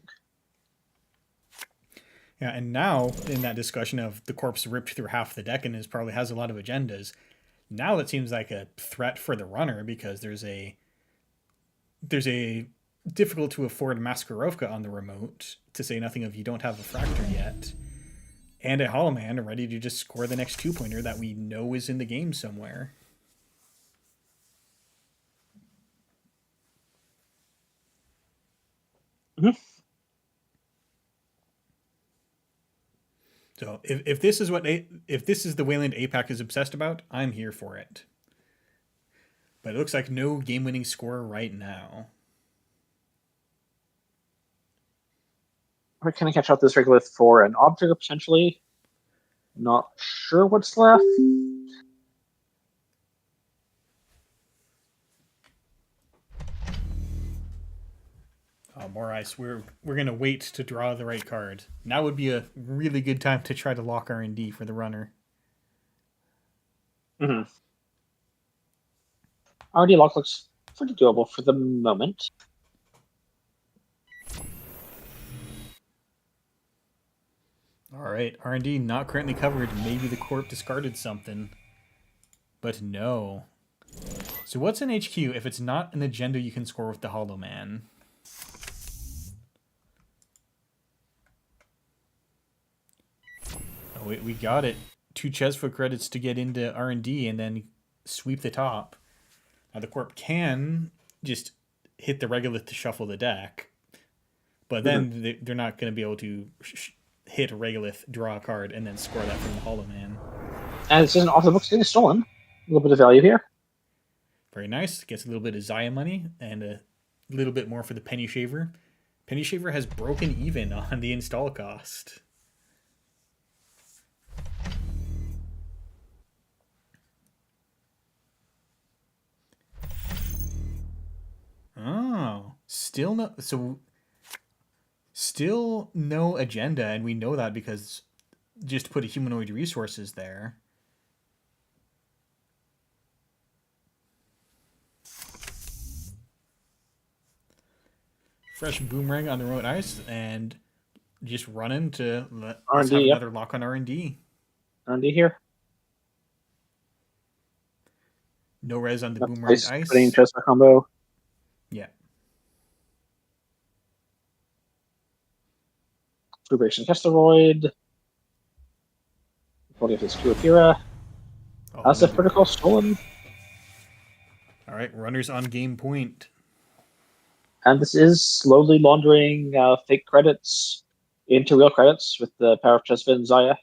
Yeah, and now in that discussion of the corpse ripped through half the deck and probably has a lot of agendas, now that seems like a threat for the runner because there's a difficult to afford Maskarovka on the remote, to say nothing of you don't have a Fractor yet, and a Hollow Man ready to just score the next 2-pointer that we know is in the game somewhere. Mm-hmm. So if this is the Wayland APAC is obsessed about, I'm here for it. But it looks like no game-winning score right now. Can I catch out this regolith for an object potentially? Not sure what's left. Oh, more ice. We're gonna wait to draw the right card. Now would be a really good time to try to lock R&D for the runner. Mm-hmm. R&D lock looks pretty doable for the moment. All right, R&D not currently covered. Maybe the corp discarded something, but no. So what's an HQ if it's not an agenda you can score with the Hollow Man? Oh, we got it. 2 Chesfa credits to get into R&D and then sweep the top. Now the corp can just hit the regolith to shuffle the deck, but then they're not going to be able to hit a regolith, draw a card, and then score that from the Hollow Man. And this isn't off the books getting stolen. A little bit of value here. Very nice. Gets a little bit of Zaya money and a little bit more for the Penny Shaver. Penny Shaver has broken even on the install cost. Oh, still no. So, still no agenda, and we know that because just put a humanoid resources there. Fresh boomerang on the remote ice, and just running to let's have another lock on R&D. R&D here. No res on the boomerang ice. Putting Chesma combo. Yeah. Vibration Kesteroid. Pulling up his Kuapira. Passive Critical stolen. All right, runners on game point. And this is slowly laundering fake credits into real credits with the power of Chesva and Zaya.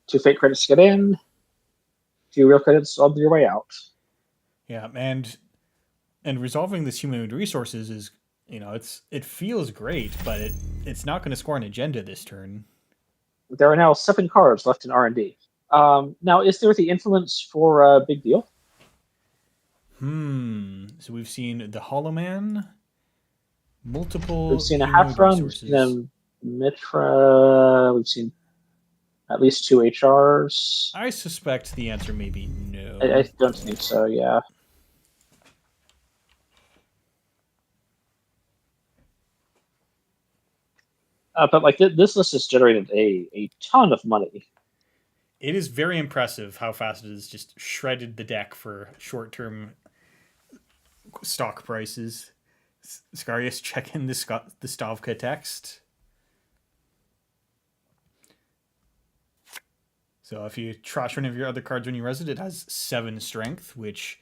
2 fake credits to get in. 2 real credits on your way out. Yeah, and resolving this humanoid resources is, it feels great, but it's not going to score an agenda this turn. There are now 7 cards left in R&D. Now, is there the influence for Big Deal? So we've seen the Hollow Man, multiple. We've seen a half run. We've seen Mitra. We've seen At least 2 HRs. I suspect the answer may be no. I don't think so. Yeah. But like this list has generated a ton of money. It is very impressive how fast it has just shredded the deck for short-term stock prices. Scarius, check in the Stavka text. So if you trash one of your other cards when you res it, it has 7 strength, which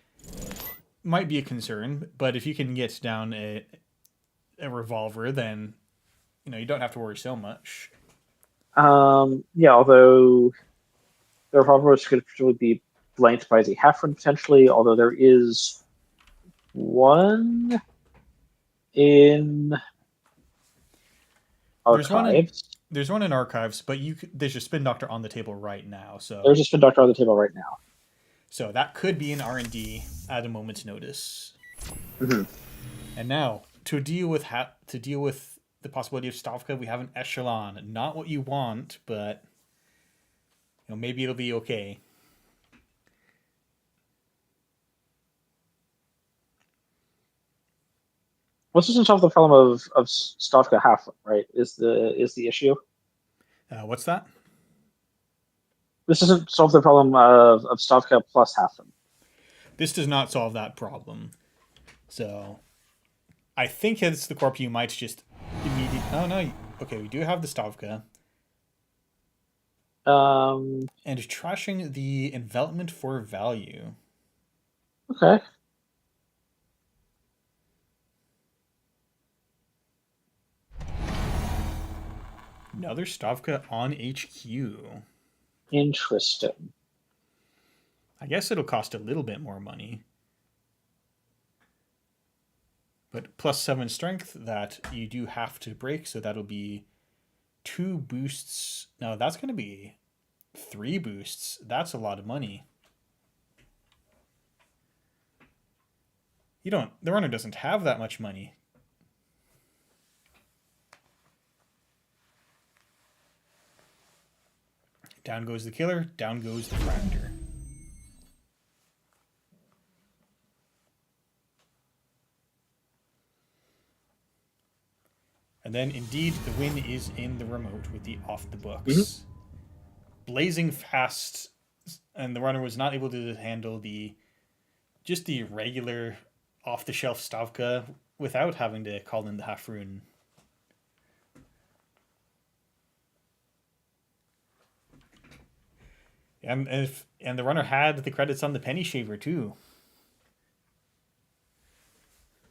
might be a concern. But if you can get down a revolver, then you don't have to worry so much. Yeah, although the revolvers could presumably be blanked by the Halfren potentially, although there is one in Archives. There's one in Archives, but there's your Spin Doctor on the table right now. So there's a Spin Doctor on the table right now. So that could be an R&D at a moment's notice. Mm-hmm. And now to deal with the possibility of Stavka, we have an Echelon. Not what you want, but maybe it'll be okay. This doesn't solve the problem of Stavka half, right? Is the issue? What's that? This doesn't solve the problem of Stavka plus half. This does not solve that problem. So I think it's the corp you might just immediately. Oh no! Okay, we do have the Stavka. And trashing the envelopment for value. Okay. Another Stavka on HQ. Interesting. I guess it'll cost a little bit more money. But plus 7 strength that you do have to break, so that'll be 2 boosts. No, that's going to be 3 boosts. That's a lot of money. The runner doesn't have that much money. Down goes the killer, down goes the fractor. And then, indeed, the win is in the remote with the off the books. Mm-hmm. Blazing fast, and the runner was not able to handle the regular off-the-shelf Stavka without having to call in the half rune. And the runner had the credits on the Penny Shaver too.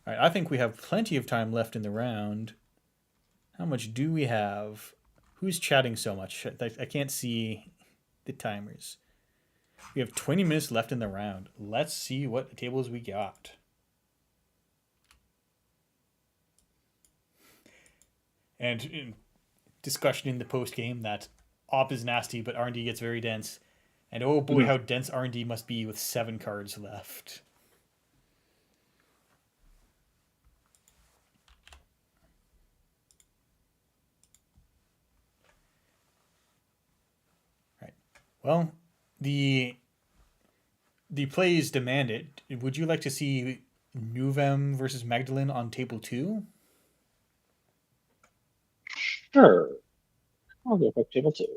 All right, I think we have plenty of time left in the round. How much do we have? Who's chatting so much? I can't see the timers. We have 20 minutes left in the round. Let's see what tables we got. And discussion in the post game that op is nasty, but R&D gets very dense. And oh boy, how dense R&D must be with 7 cards left. Right. Well, the plays demand it. Would you like to see Nuvem versus Magdalene on table 2? Sure. I'll go back to table 2.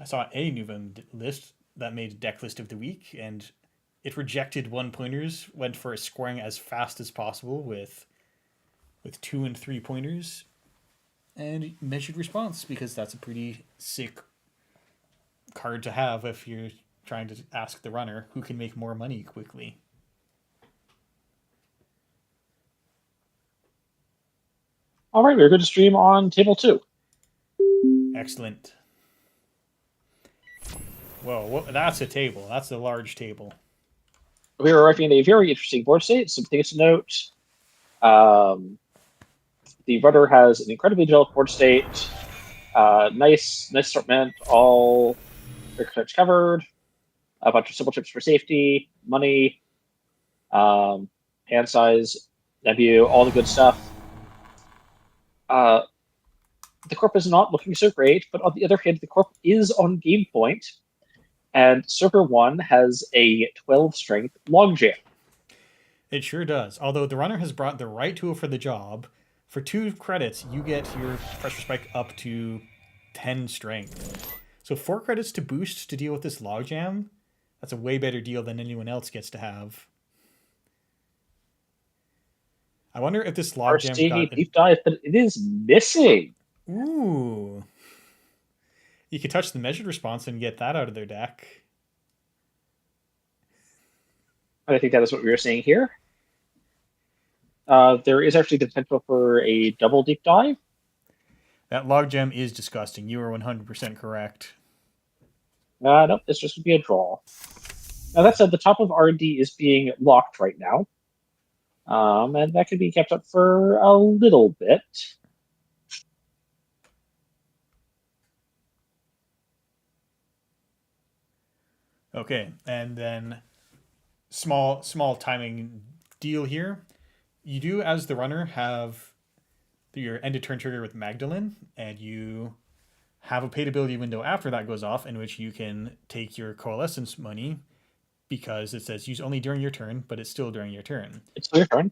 I saw a Nuvem list that made a deck list of the week, and it rejected 1-pointers, went for scoring as fast as possible with 2 and 3 pointers, and measured response, because that's a pretty sick card to have if you're trying to ask the runner who can make more money quickly. All right, we're going to stream on table 2. Excellent. Whoa, that's a table. That's a large table. We are working a very interesting board state. Some things to note. The rudder has an incredibly developed board state. Nice assortment, all archetypes covered. A bunch of simple chips for safety, money, hand size, debut, all the good stuff. the corp is not looking so great, but on the other hand, the corp is on game point, and server 1 has a 12 strength logjam. It sure does. Although the runner has brought the right tool for the job, for 2 credits, you get your pressure spike up to 10 strength. So 4 credits to boost to deal with this logjam, that's a way better deal than anyone else gets to have. I wonder if this logjam RC got... deep dive, but it is missing. Ooh. You could touch the measured response and get that out of their deck. And I think that is what we were seeing here. There is actually the potential for a double deep dive. That logjam is disgusting. You are 100% correct. Nope, this just would be a draw. Now that said, the top of R&D is being locked right now. And that could be kept up for a little bit. Okay, and then small timing deal here. You do, as the runner, have your end of turn trigger with Magdalene, and you have a paid ability window after that goes off in which you can take your coalescence money because it says use only during your turn, but it's still during your turn. It's your turn.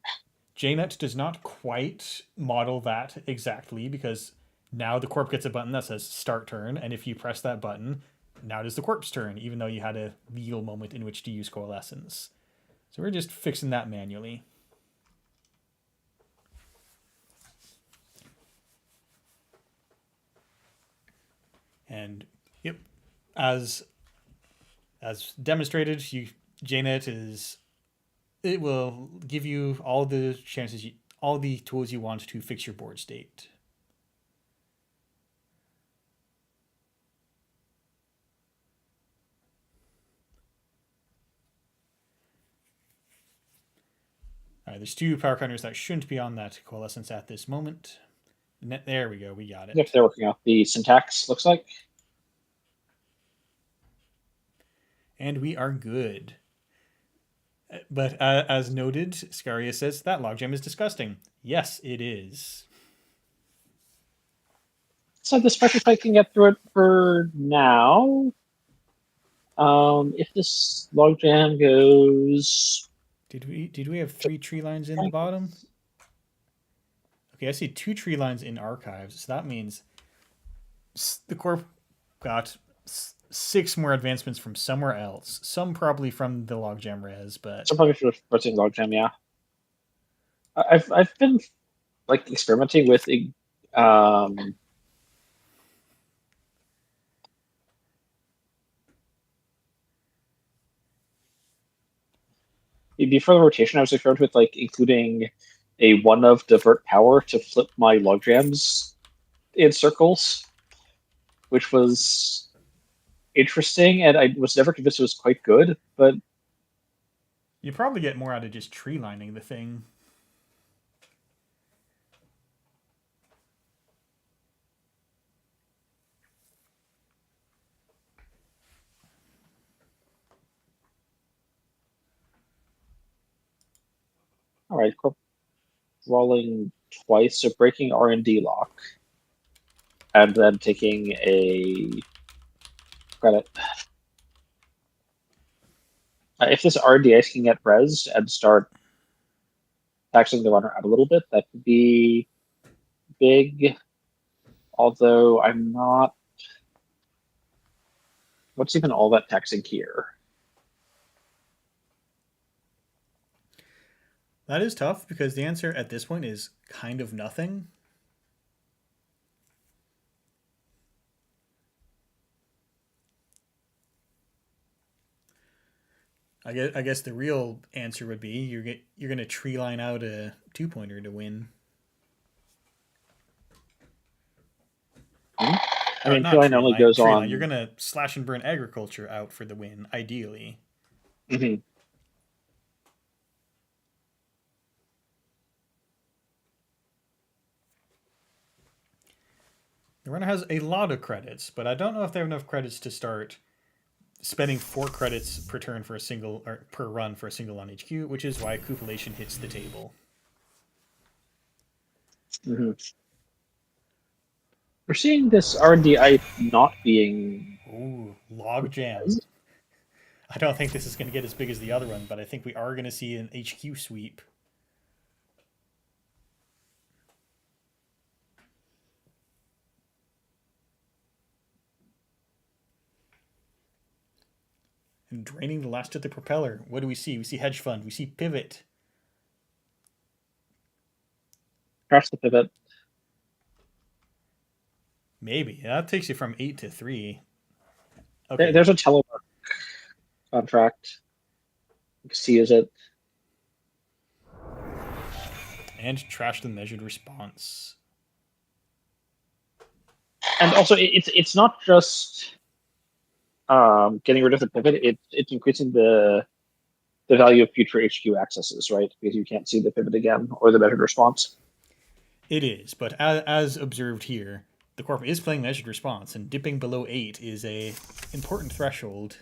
JNet does not quite model that exactly because now the corp gets a button that says start turn, and if you press that button, now it is the corp's turn, even though you had a legal moment in which to use coalescence. So we're just fixing that manually. And yep, as demonstrated, JNet is, it will give you all the chances, all the tools you want to fix your board state. All right, there's 2 power counters that shouldn't be on that coalescence at this moment. There we go, we got it. If they're working out the syntax, looks like. And we are good. But as noted, Scaria says that logjam is disgusting. Yes, it is. So the special fight can get through it for now. If this logjam goes... Did we have 3 tree lines in the bottom? Okay, I see 2 tree lines in archives, so that means the corp got 6 more advancements from somewhere else. Some probably from the logjam res, but Some probably for logjam, yeah. I've been like experimenting with before the rotation, I was experimenting with like including a 1 of divert power to flip my logjams in circles, which was interesting, and I was never convinced it was quite good, but you probably get more out of just tree lining the thing. all right, corp rolling twice, so breaking R&D lock, and then taking a credit. If this RDS can get res and start taxing the runner out a little bit, that could be big. Although I'm not... What's even all that taxing here? That is tough because the answer at this point is kind of nothing. I guess the real answer would be you're going to tree line out a 2-pointer to win. I mean, tree line only goes on. You're going to slash and burn agriculture out for the win, ideally. Mm-hmm. The runner has a lot of credits, but I don't know if they have enough credits to start spending 4 credits per turn for a single, or per run for a single on HQ, which is why Cupulation hits the table. Mm-hmm. We're seeing this R&D hype not being Ooh, log jam. as I don't think this is going to get as big as the other one, but I think we are going to see an HQ sweep. And draining the last of the propeller. What do we see? We see hedge fund. We see pivot. crash the pivot. Maybe. That takes you from 8 to 3. Okay. There's a telework contract. You can see is it. And trash the measured response. And also, it's not just getting rid of the pivot. It's increasing the value of future HQ accesses, right? Because you can't see the pivot again or the measured response. It is, but as observed here, the corp is playing measured response, and dipping below 8 is a important threshold.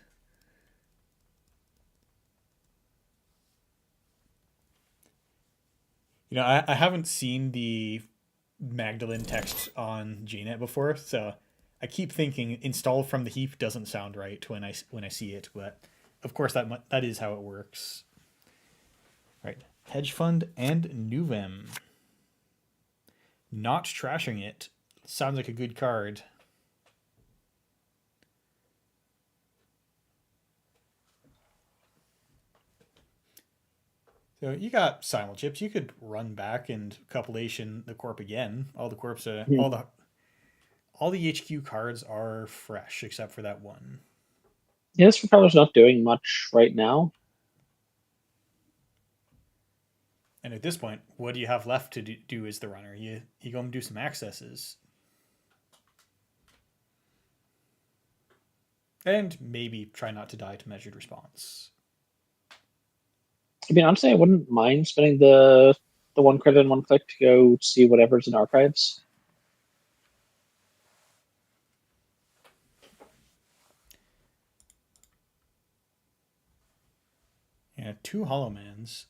You know, I haven't seen the Magdalene text on JNet before, so I keep thinking install from the heap doesn't sound right when I see it, but of course that is how it works. Right, hedge fund and Nuvem. Not trashing it sounds like a good card. So you got simul chips. You could run back and coupulation the corp again. All the corps, all the HQ cards are fresh except for that one. Yeah, this propeller's not doing much right now. And at this point, what do you have left to do as the runner? You go and do some accesses. And maybe try not to die to measured response. I mean, honestly, I wouldn't mind spending the 1 credit and 1 click to go see whatever's in archives. Yeah, 2 Hollowmans.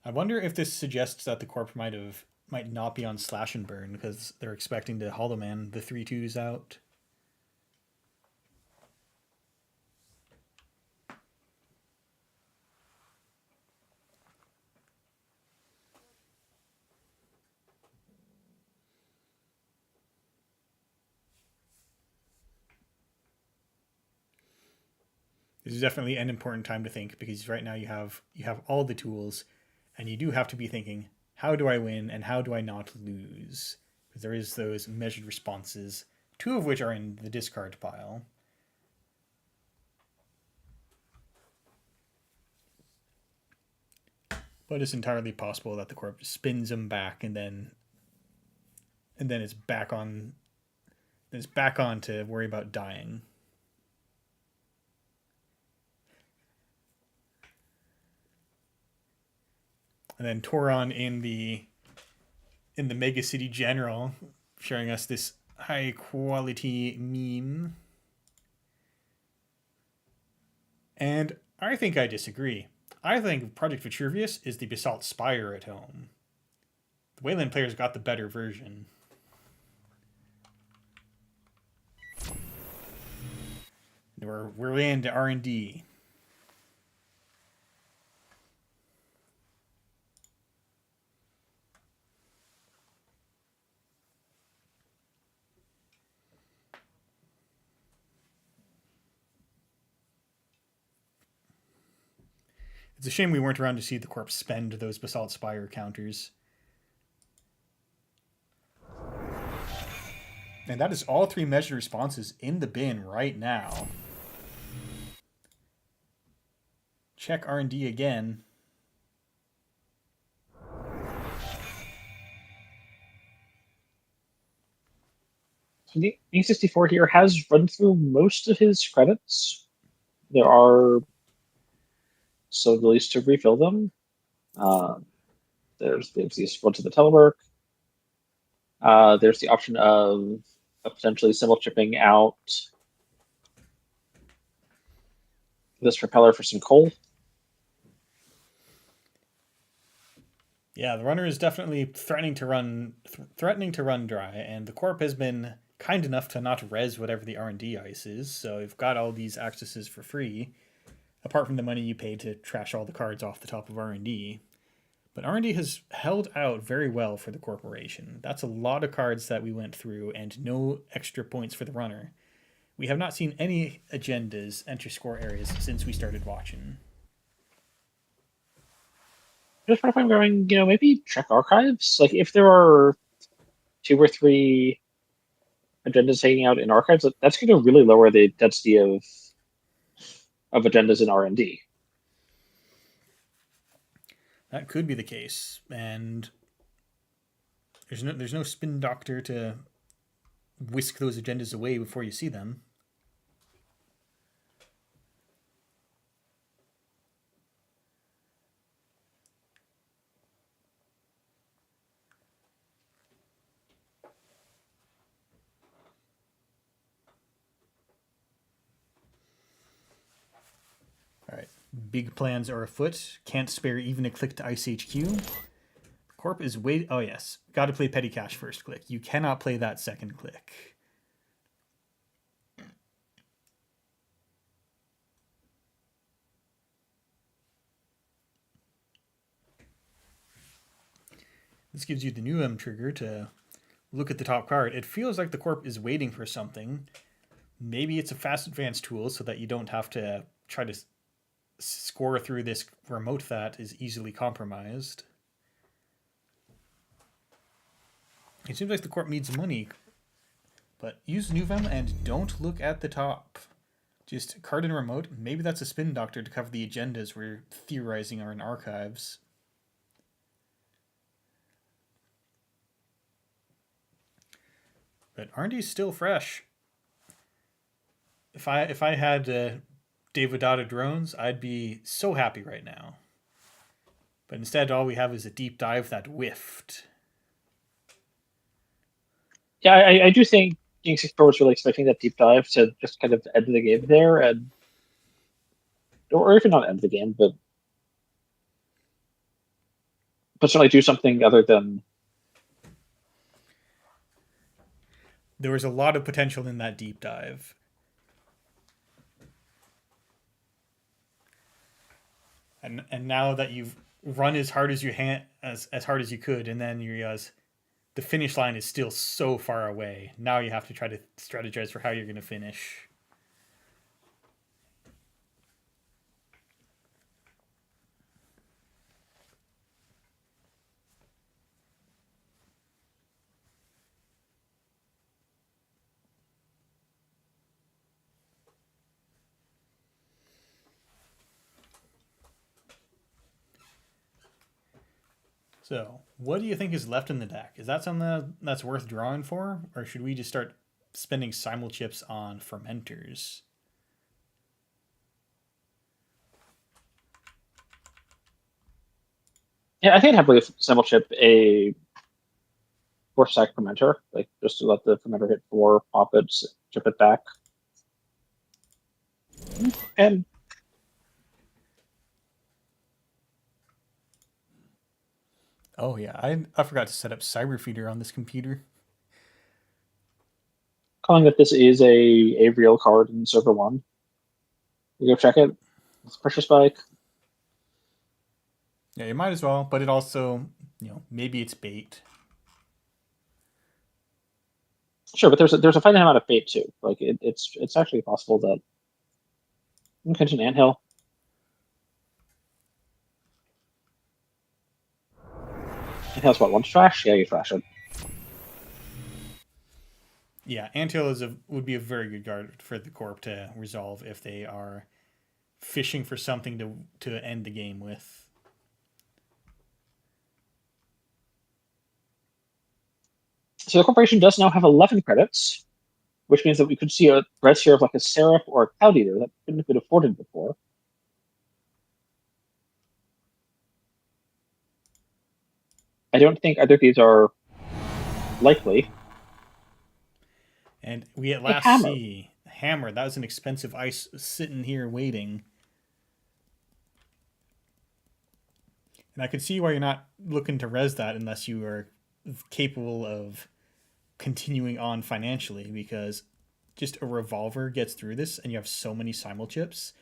I wonder if this suggests that the corp might not be on slash and burn because they're expecting to Hollowman the 3/2s out. This is definitely an important time to think because right now you have all the tools, and you do have to be thinking, how do I win and how do I not lose? Because there is those measured responses, 2 of which are in the discard pile. But it's entirely possible that the corp spins them back and then it's back on to worry about dying. And then Toron in the Megacity General showing us this high quality meme. And I think I disagree. I think Project Vitruvius is the Basalt Spire at home. The Wayland players got the better version. We're into R&D. It's a shame we weren't around to see the corp spend those Basalt Spire counters. And that is all 3 measured responses in the bin right now. Check R&D again. So the E64 here has run through most of his credits. There are still ways to refill them. There's the one to the telework. There's the option of potentially symbol chipping out this propeller for some coal. Yeah, the runner is definitely threatening to run dry, and the corp has been kind enough to not res whatever the R&D ice is. So you've got all these accesses for free, apart from the money you pay to trash all the cards off the top of R&D. But R&D has held out very well for the corporation. That's a lot of cards that we went through, and no extra points for the runner. We have not seen any agendas enter score areas since we started watching. Just wonder if I'm going, maybe check archives. Like if there are two or three agendas hanging out in archives, that's going to really lower the density of agendas in R&D. That could be the case, and there's no spin doctor to whisk those agendas away before you see them. All right, big plans are afoot. Can't spare even a click to Ice HQ. Corp is wait. Oh yes, got to play petty cash first click. You cannot play that second click. This gives you the new M trigger to look at the top card. It feels like the corp is waiting for something. Maybe it's a fast advance tool so that you don't have to try to score through this remote that is easily compromised. It seems like the corp needs money, but use Nuvem and don't look at the top. Just card and remote. Maybe that's a spin doctor to cover the agendas we're theorizing are in archives. But R&D's still fresh. If I had David Dada drones, I'd be so happy right now. But instead, all we have is a deep dive that whiffed. Yeah, I do think King 6 Pro was really expecting that deep dive to just kind of end the game there, and or even not end the game, but certainly do something other than. There was a lot of potential in that deep dive. And now that you've run as hard as as hard as you could, and then you realize the finish line is still so far away. Now you have to try to strategize for how you're going to finish. So, what do you think is left in the deck? Is that something that's worth drawing for, or should we just start spending simul chips on fermenters? Yeah, I think I'd happily symbol chip a 4-stack fermenter, like just to let the fermenter hit 4, pop it, chip it back. And Oh yeah, I forgot to set up Cyberfeeder on this computer. calling that this is a real card in server 1. You go check it. It's pressure spike. Yeah, you might as well, but it also, maybe it's bait. Sure, but there's a finite amount of bait too. Like it's actually possible that you can catch an anthill. Anthill's what, one trash? Yeah, you trash it. Yeah, Anthill would be a very good card for the corp to resolve if they are fishing for something to end the game with. So the corporation does now have 11 credits, which means that we could see a res here of like a Seraph or a Cloud Eater that couldn't have been afforded before. I don't think either of these are likely. And we at A last hammer. see Hammer. That was an expensive ice sitting here waiting. And I could see why you're not looking to res that unless you are capable of continuing on financially, because just a revolver gets through this and you have so many simul chips.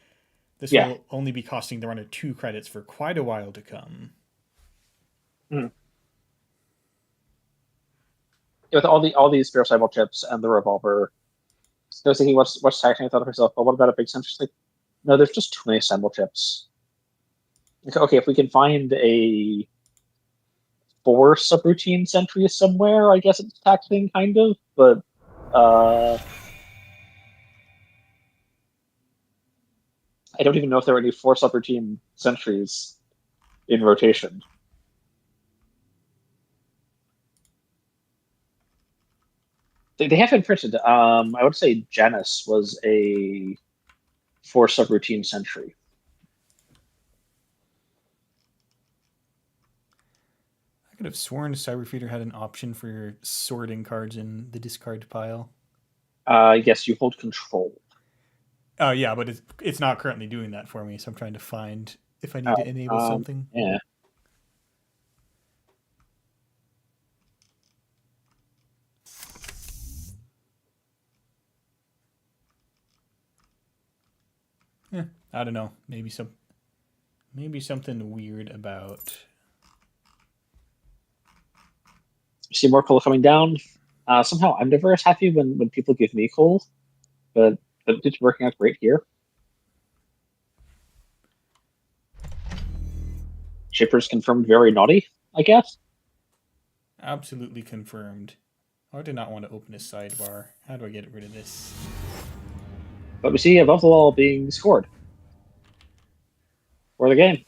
This Yeah. will only be costing the runner 2 credits for quite a while to come. Mm. With all these spare cyber chips and the revolver, I was thinking, what's taxing? I thought to myself, well, what about a big sensor? Like, no, there's just too many cyber chips. Like, okay, if we can find a 4 subroutine sentry somewhere, I guess it's taxing, kind of. But I don't even know if there are any 4 subroutine sentries in rotation. They have been printed. I would say Janus was a 4 subroutine sentry. I could have sworn Cyberfeeder had an option for sorting cards in the discard pile. Yes, you hold control. Oh yeah, but it's not currently doing that for me, so I'm trying to find if I need to enable something. Yeah. I don't know. Maybe something weird about. See more coal coming down. Somehow I'm never as happy when people give me coal, but it's working out great here. Shippers confirmed very naughty, I guess. Absolutely confirmed. I did not want to open a sidebar. How do I get rid of this? But we see above the wall being scored for the game.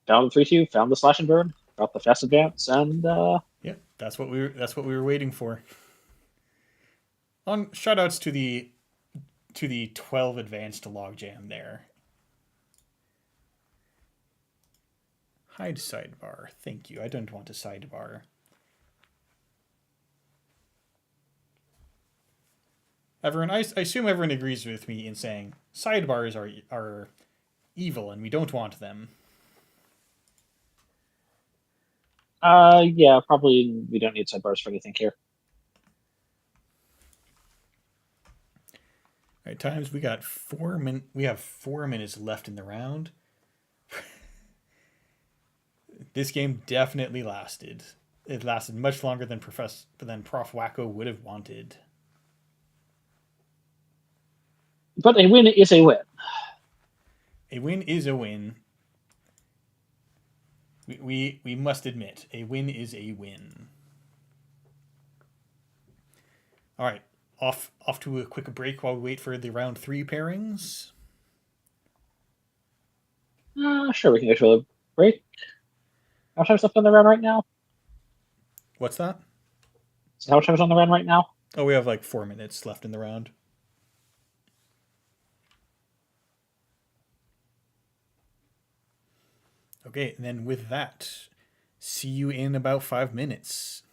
Found the 3-2, found the slash and burn, got the fast advance, and Yeah, that's what we were waiting for. On shoutouts to the 12 advanced logjam there. Hide sidebar. Thank you. I don't want a sidebar. Everyone, I assume everyone agrees with me in saying sidebars are evil and we don't want them. yeah, probably we don't need sidebars for anything here. All right, times we got 4 min. We have 4 minutes left in the round. This game definitely lasted. It lasted much longer than Prof Wacko would have wanted. But a win is a win. A win is a win. We must admit, a win is a win. All right, off to a quick break while we wait for the round 3 pairings. Sure, we can go to a break. How much time's left on the round right now? What's that? So how much time is on the round right now? Oh, we have like 4 minutes left in the round. Okay, and then with that, see you in about 5 minutes.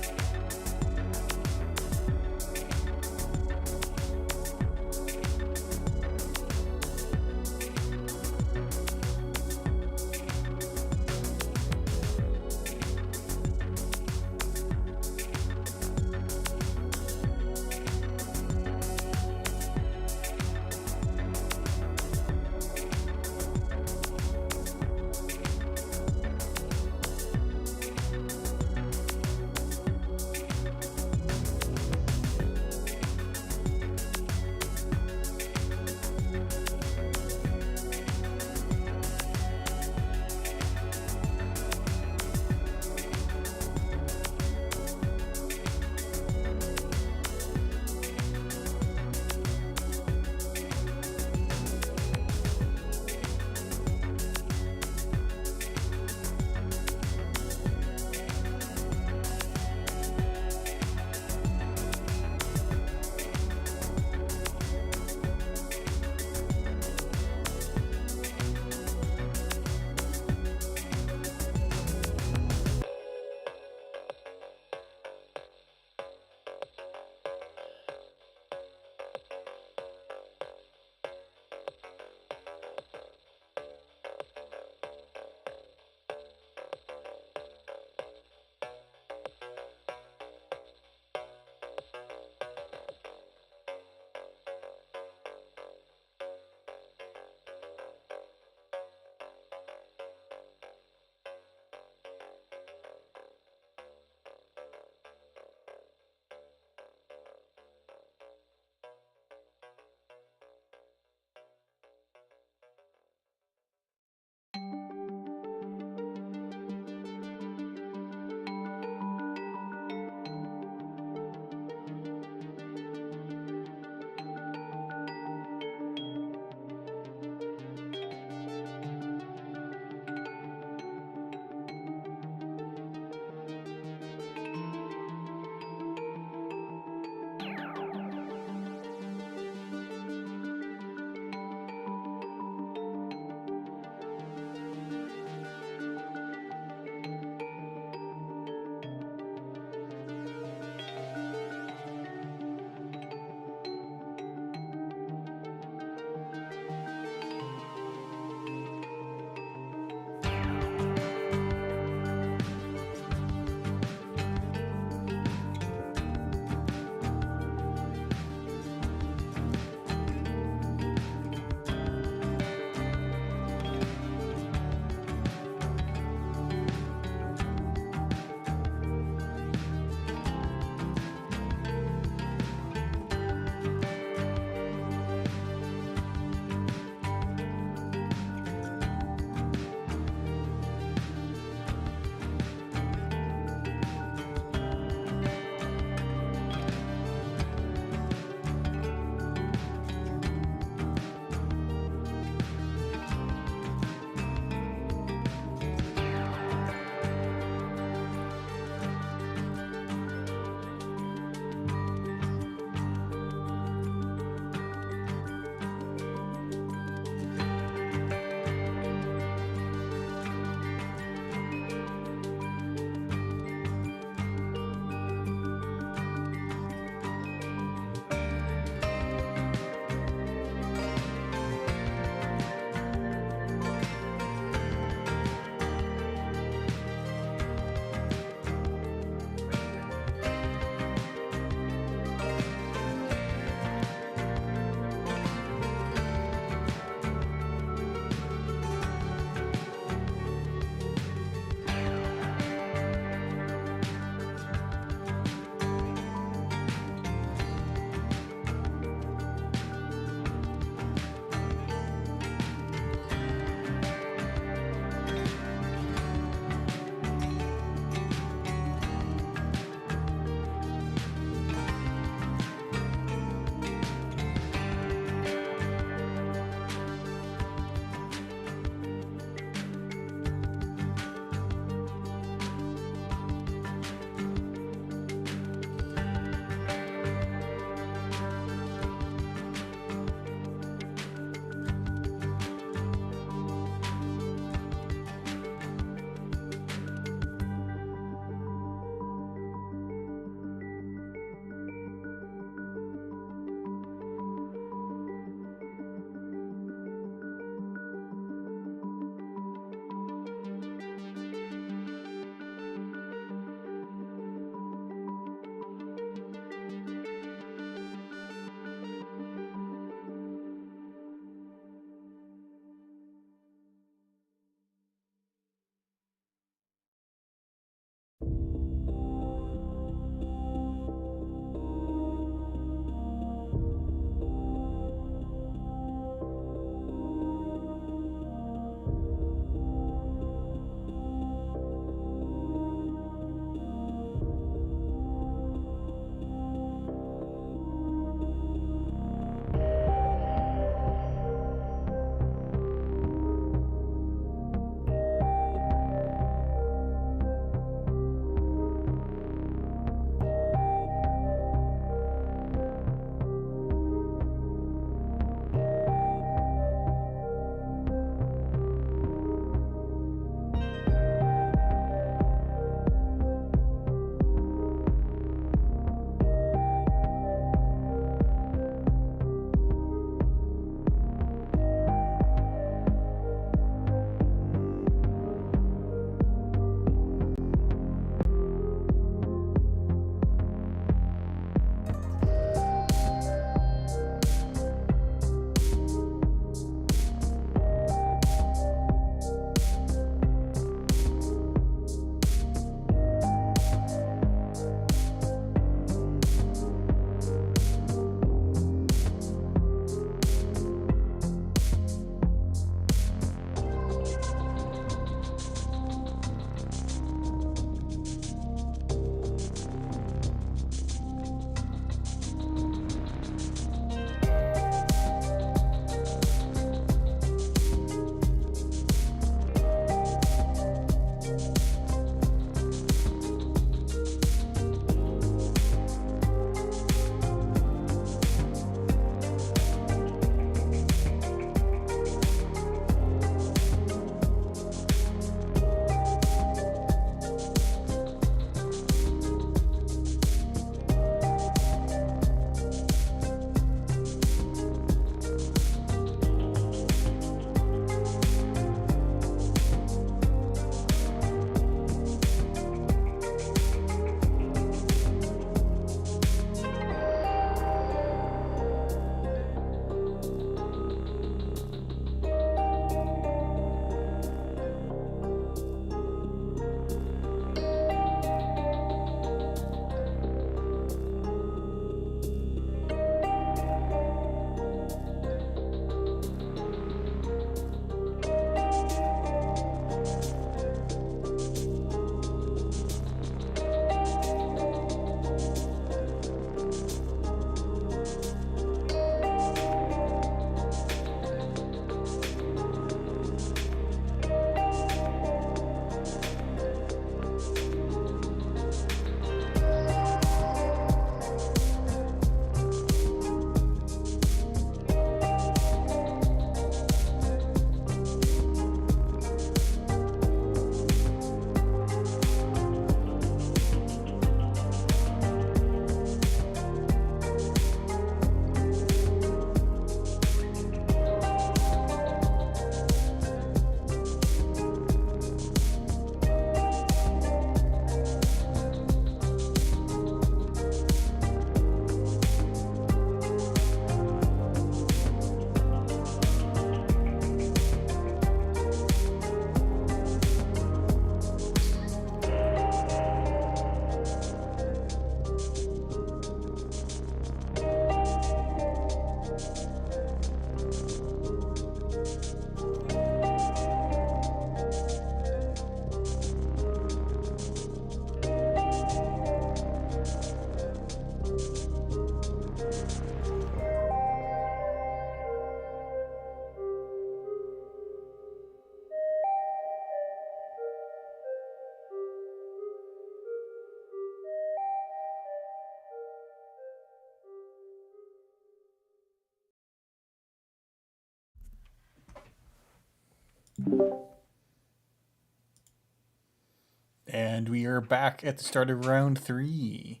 And we are back at the start of round 3.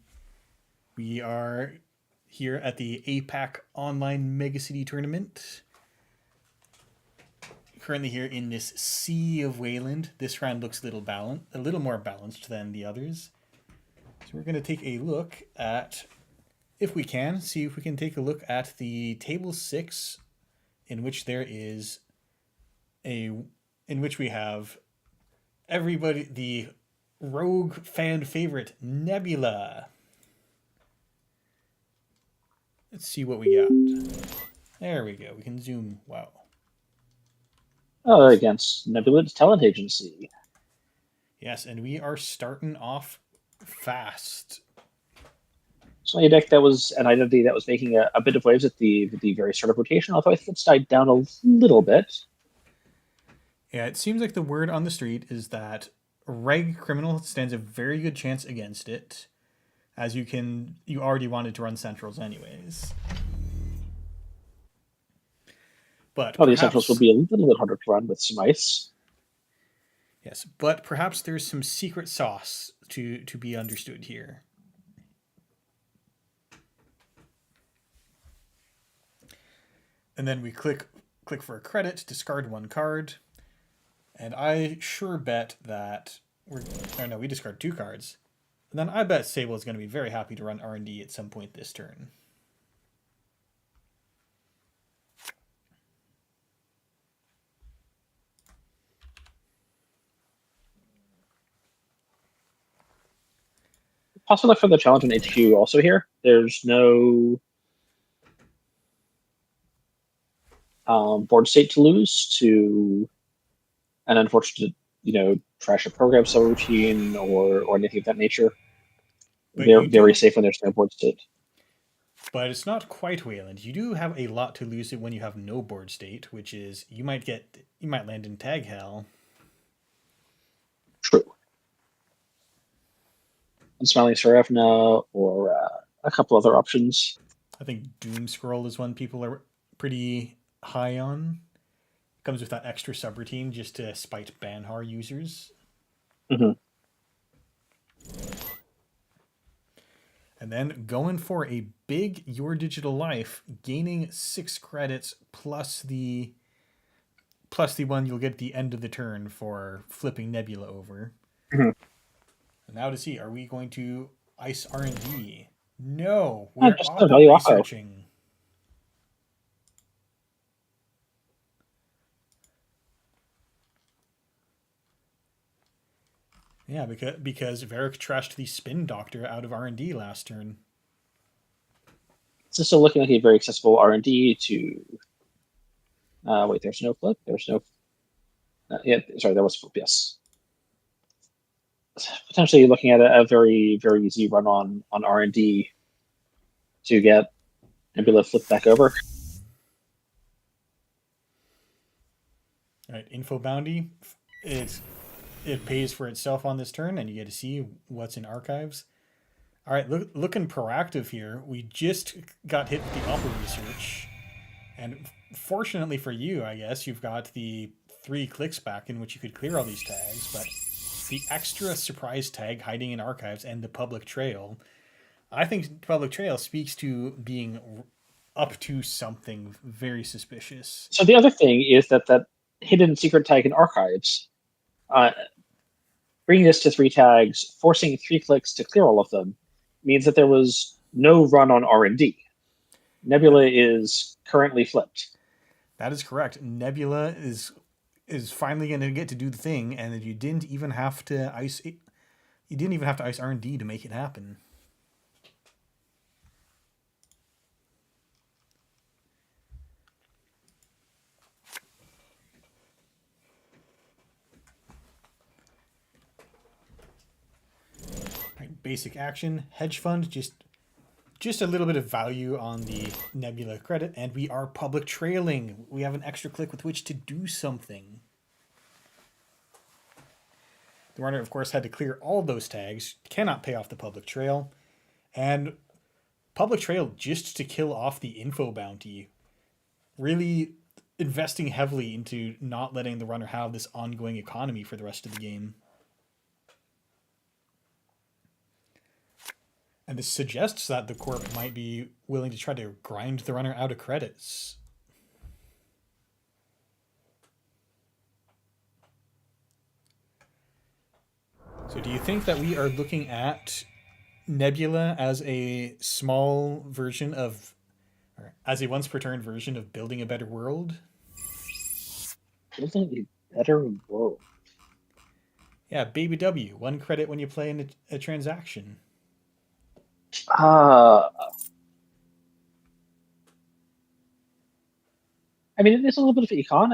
We are here at the APAC Online Megacity Tournament. Currently here in this sea of Wayland. This round looks a little more balanced than the others. So we're going to take a look at, if we can, see if we can take a look at the table 6, in which there is in which we have everybody, the rogue fan favorite Nebula. Let's see what we got. There we go. We can zoom. Wow. Against Nebula's talent agency. Yes, and we are starting off fast. So a deck that was an identity that was making a bit of waves at the very start of rotation, although I think it's died down a little bit. Yeah, it seems like the word on the street is that Reg Criminal stands a very good chance against it, as you already wanted to run Centrals anyways. But these Centrals will be a little bit harder to run with some ice. Yes, but perhaps there's some secret sauce to be understood here. And then we click for a credit, discard 1 card. And I sure bet that we discard 2 cards. And then I bet Sable is going to be very happy to run R&D at some point this turn. Possibly for the challenge on HQ also here. There's no board state to lose to an unfortunate, trash a program subroutine or anything of that nature. But they're very safe when there's no board state. But it's not quite Wayland. You do have a lot to lose when you have no board state, which is you might land in tag hell. True. And Smiling Serafna or a couple other options. I think Doom Scroll is one people are pretty high on. It comes with that extra subroutine just to spite Banhar users. Mm-hmm. And then going for a big Your Digital Life, gaining 6 credits plus the one you'll get at the end of the turn for flipping Nebula over. Mm-hmm. And now to see, are we going to ice R&D? No, we're ice searching. Yeah, because Varric trashed the Spin Doctor out of R&D last turn. It's still looking like a very accessible R&D to... wait, there's no flip? There's no... sorry, there was flip, yes. Potentially looking at a very, very easy run on R&D to get Nebula flipped back over. All right, Info Bounty. It pays for itself on this turn, and you get to see what's in archives. All right, looking proactive here. We just got hit with the Opera Research, and fortunately for you, I guess, you've got the 3 clicks back in which you could clear all these tags, but the extra surprise tag hiding in archives and the Public Trail, I think Public Trail speaks to being up to something very suspicious. So the other thing is that hidden secret tag in archives, bringing this to 3 tags, forcing 3 clicks to clear all of them, means that there was no run on R&D. Nebula is currently flipped. That is correct. Nebula is finally going to get to do the thing, and you didn't even have to ice it. You didn't even have to ice R&D to make it happen. Right, basic action, hedge fund, just a little bit of value on the Nebula credit, and we are public trailing. We have an extra click with which to do something. The runner, of course, had to clear all those tags, cannot pay off the public trail, and public trail just to kill off the info bounty. Really investing heavily into not letting the runner have this ongoing economy for the rest of the game. And this suggests that the corp might be willing to try to grind the runner out of credits. So do you think that we are looking at Nebula as a small version of, or as a once per turn version of building a better world? Building a better world. Yeah, Baby W, 1 credit when you play in a transaction. Uh, I mean, it is a little bit of econ,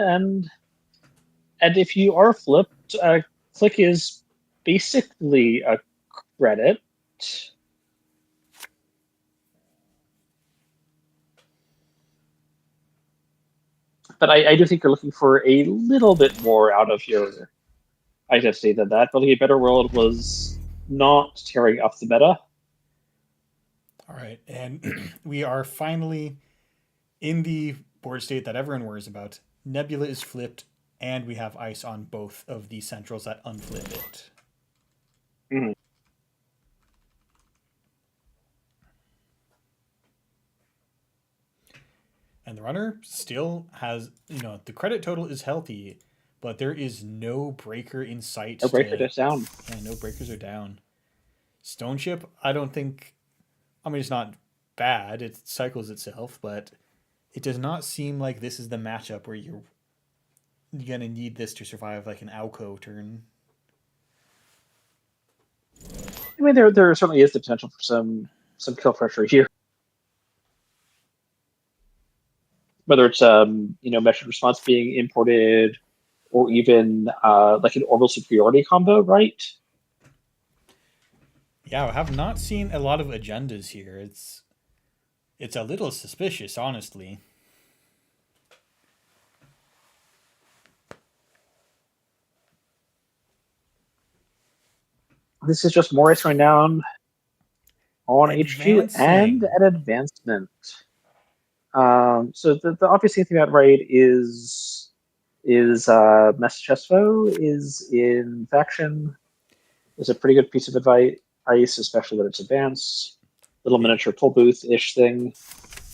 and if you are flipped, click is basically a credit. But I do think you're looking for a little bit more out of your identity than that. Building a better world was not tearing up the meta. All right, and we are finally in the board state that everyone worries about. Nebula is flipped, and we have ice on both of the centrals that unflip it. Mhm. And the runner still has, the credit total is healthy, but there is no breaker in sight A breaker to, that's down. yeah, no breakers are down. Stone Ship, I don't think, I mean, it's not bad, it cycles itself, but it does not seem like this is the matchup where you're gonna need this to survive like an Alco turn. I mean, there certainly is the potential for some kill pressure here. Whether it's measured response being imported, or even like an orbital superiority combo, right? Yeah, I have not seen a lot of agendas here. It's a little suspicious, honestly. This is just Morris going down on HQ and Advancing. an advancement. So the obvious thing about right is Massachesto is in faction. Is a pretty good piece of advice, especially when it's advanced. Little It miniature toll booth ish thing.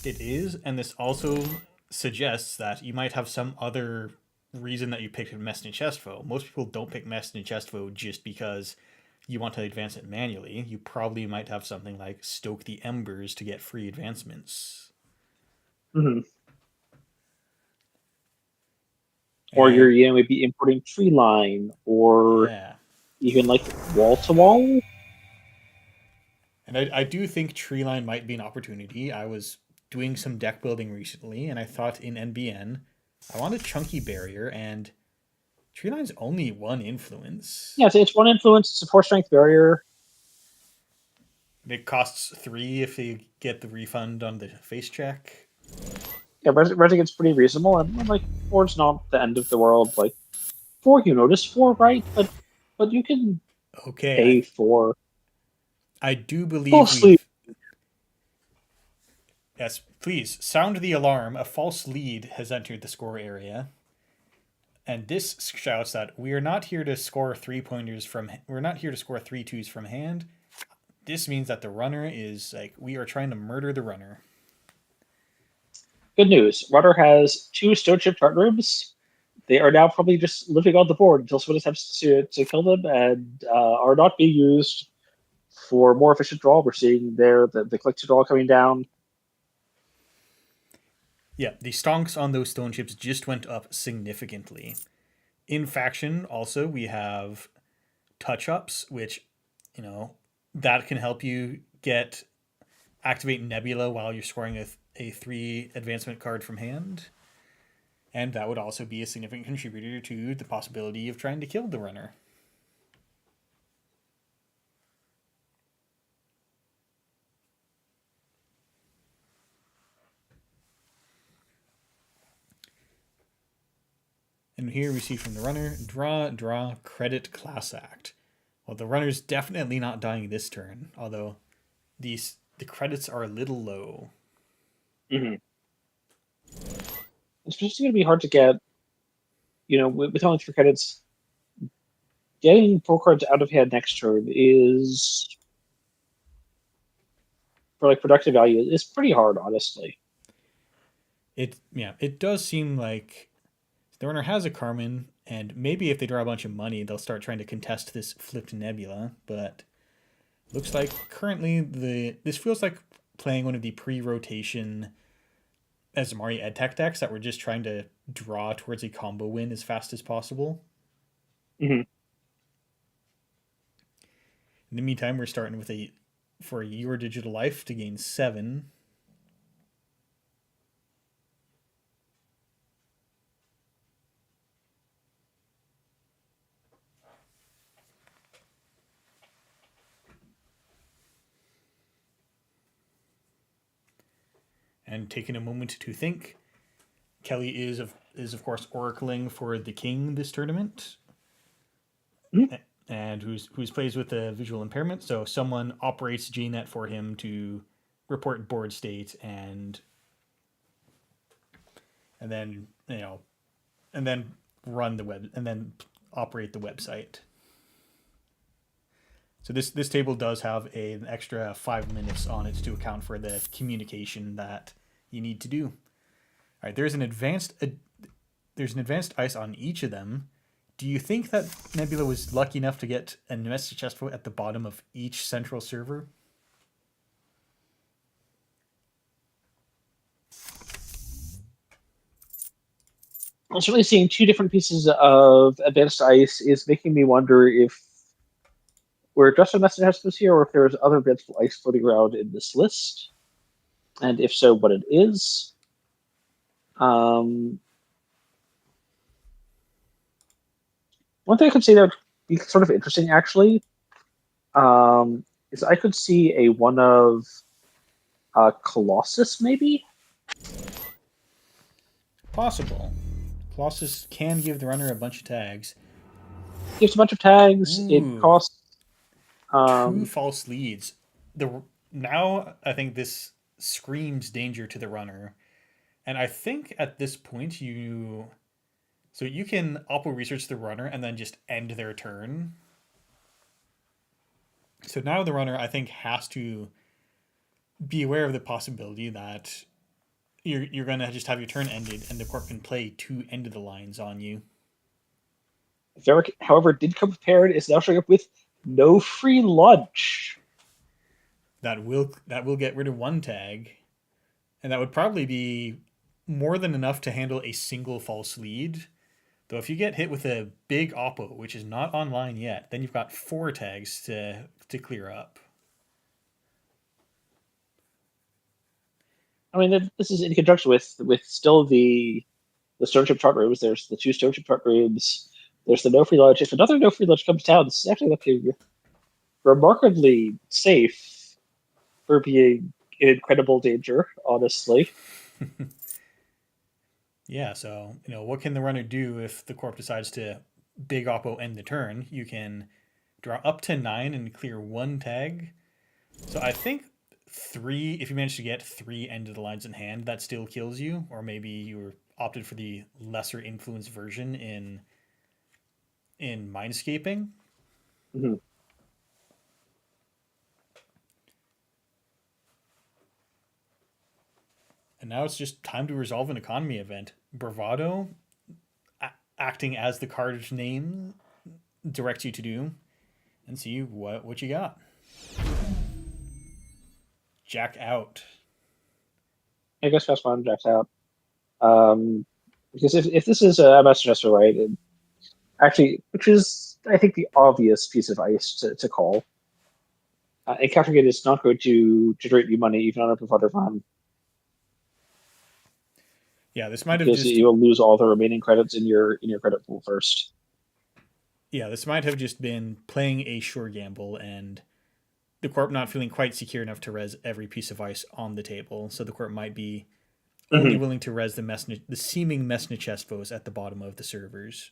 it is, and this also suggests that you might have some other reason that you picked Mesnichestvo. Most people don't pick Mesnichestvo just because you want to advance it manually. You probably might have something like Stoke the Embers to get free advancements. Mm-hmm. Or And you're maybe importing tree line or yeah, even like wall to wall. and I do think Treeline might be an opportunity. I was doing some deck building recently, and I thought in NBN, I want a chunky barrier, and Treeline's only 1 influence. Yeah, it's one influence, it's a 4 strength barrier. It costs 3 if they get the refund on the face check. Yeah, Resigant's pretty reasonable, and like 4's not the end of the world. Like 4, you notice 4, right? But you can Okay, pay for I do full believe sleep. we've. Yes, please sound the alarm. A false lead has entered the score area. And this shouts that we are not here to score 3 pointers from. We're not here to score 3 twos from hand. This means that the runner is like we are trying to murder the runner. Good news. Rudder has 2 stone chip chart rooms. They are now probably just living on the board until someone attempts to kill them, and are not being used for more efficient draw. We're seeing there the click to draw coming down. Yeah, the stonks on those stone chips just went up significantly. In faction, also we have touch ups, which that can help you get activate Nebula while you're scoring a 3 advancement card from hand. And that would also be a significant contributor to the possibility of trying to kill the runner. And here we see from the runner, draw, credit, class act. Well, the runner's definitely not dying this turn, although the credits are a little low. Mm-hmm. It's just going to be hard to get, with only 3 credits. Getting 4 cards out of hand next turn is for like productive value is pretty hard, honestly. It does seem like the runner has a Carmen, and maybe if they draw a bunch of money, they'll start trying to contest this flipped Nebula. But looks like currently this feels like playing one of the pre-rotation Azamari EdTech decks that were just trying to draw towards a combo win as fast as possible. Hmm. In the meantime, we're starting with a for your digital life to gain 7. And taking a moment to think, Kelly is of course oracling for the king this tournament, and who's plays with a visual impairment. So someone operates GNet for him to report board state and then and then run the web and then operate the website. So this table does have an extra 5 minutes on it to account for the communication that you need to do. All right, there's an advanced ice on each of them. Do you think that Nebula was lucky enough to get a message chest at the bottom of each central server? I'm certainly seeing two different pieces of advanced ice is making me wonder if we're just a message house here, or if there's other advanced ice floating around in this list, and if so, what it is. Um, One thing I could say that would be sort of interesting, actually, is I could see a one of Colossus, maybe. Possible. Colossus can give the runner a bunch of tags. Gives a bunch of tags. It Ooh, costs. two Um, false leads. The Now I think this screams danger to the runner, and I think at this point you can Oppo research the runner and then just end their turn. So now the runner I think has to be aware of the possibility that you're gonna just have your turn ended and the corp can play two end of the lines on you. Varric, however, did come prepared. Is now showing up with no free lunch. That will get rid of one tag, and that would probably be more than enough to handle a single false lead. Though if you get hit with a big Oppo, which is not online yet, then you've got 4 tags to clear up. I mean, this is in conjunction with still the Stone chart rooms. There's the two Stone chart rooms. There's the no free lunch. If another no free lunch comes down, this is actually looking remarkably safe for being in incredible danger, honestly. Yeah, so what can the runner do if the corp decides to big Oppo end the turn? You can draw up to 9 and clear 1 tag. So I think 3. If you manage to get 3 end of the lines in hand, that still kills you, or maybe you were opted for the lesser influence version in Mindscaping. Mm-hmm. And now it's just time to resolve an economy event. Bravado, acting as the card's name, directs you to do, and see what you got. Jack out. I guess fast one jacks out. Because if this is a Master Jester, right, and actually, which is I think the obvious piece of ice to call. And countering it is not going to generate you money even on a provider farm Yeah, this might have because just you will lose all the remaining credits in your credit pool first. yeah, this might have just been playing a sure gamble and the corp not feeling quite secure enough to res every piece of ice on the table. So the corp might be only Mm-hmm. willing to res the seeming Messna Chestvos at the bottom of the servers.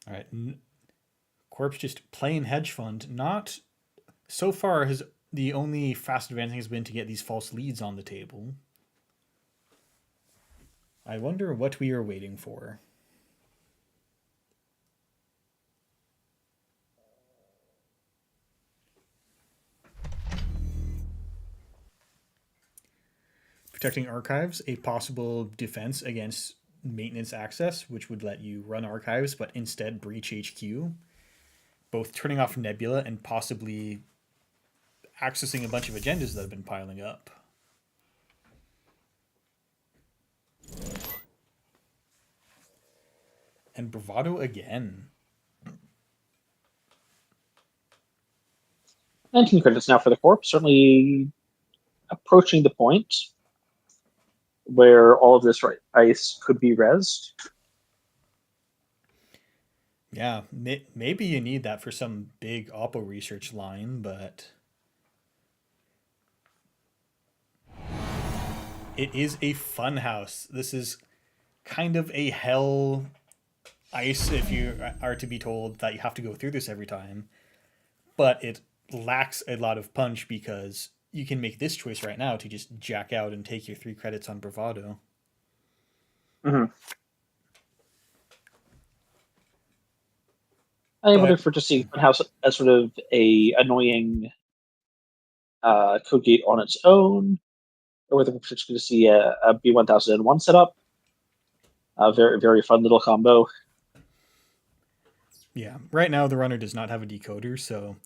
All right, corp's just playing hedge fund. Not so far has The only fast advancing has been to get these false leads on the table. I wonder what we are waiting for. Protecting archives, a possible defense against maintenance access, which would let you run archives but instead breach HQ. Both turning off Nebula and possibly accessing a bunch of agendas that have been piling up. And Bravado again. 19 credits now for the Corp. Certainly approaching the point where all of this ice could be rezzed. Yeah, maybe you need that for some big Oppo research line, but it is a fun house. This is kind of a hell ice if you are to be told that you have to go through this every time, but it lacks a lot of punch because you can make this choice right now to just jack out and take your 3 credits on Bravado. Mm-hmm. I wonder if we're just seeing Funhouse as sort of a annoying code gate on its own, or whether we're just going to see a B1001 setup. A very, very fun little combo. Yeah, right now the runner does not have a decoder, so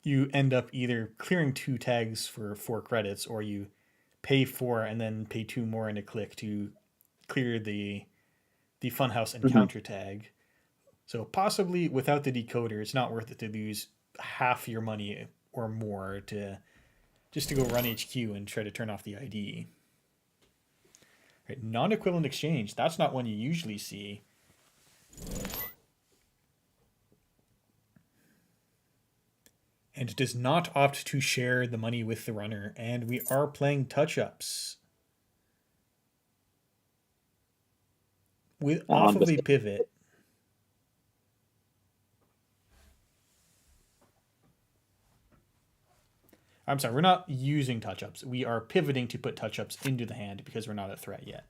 you end up either clearing 2 tags for 4 credits, or you pay 4 and then pay 2 more in a click to clear the Funhouse encounter tag. So possibly without the decoder, it's not worth it to lose half your money or more to just to go run HQ and try to turn off the ID. Right, non-equivalent exchange, that's not one you usually see. And does not opt to share the money with the runner, and we are playing touch-ups. Off of a pivot. I'm sorry, we're not using touch-ups. We are pivoting to put touch-ups into the hand because we're not a threat yet.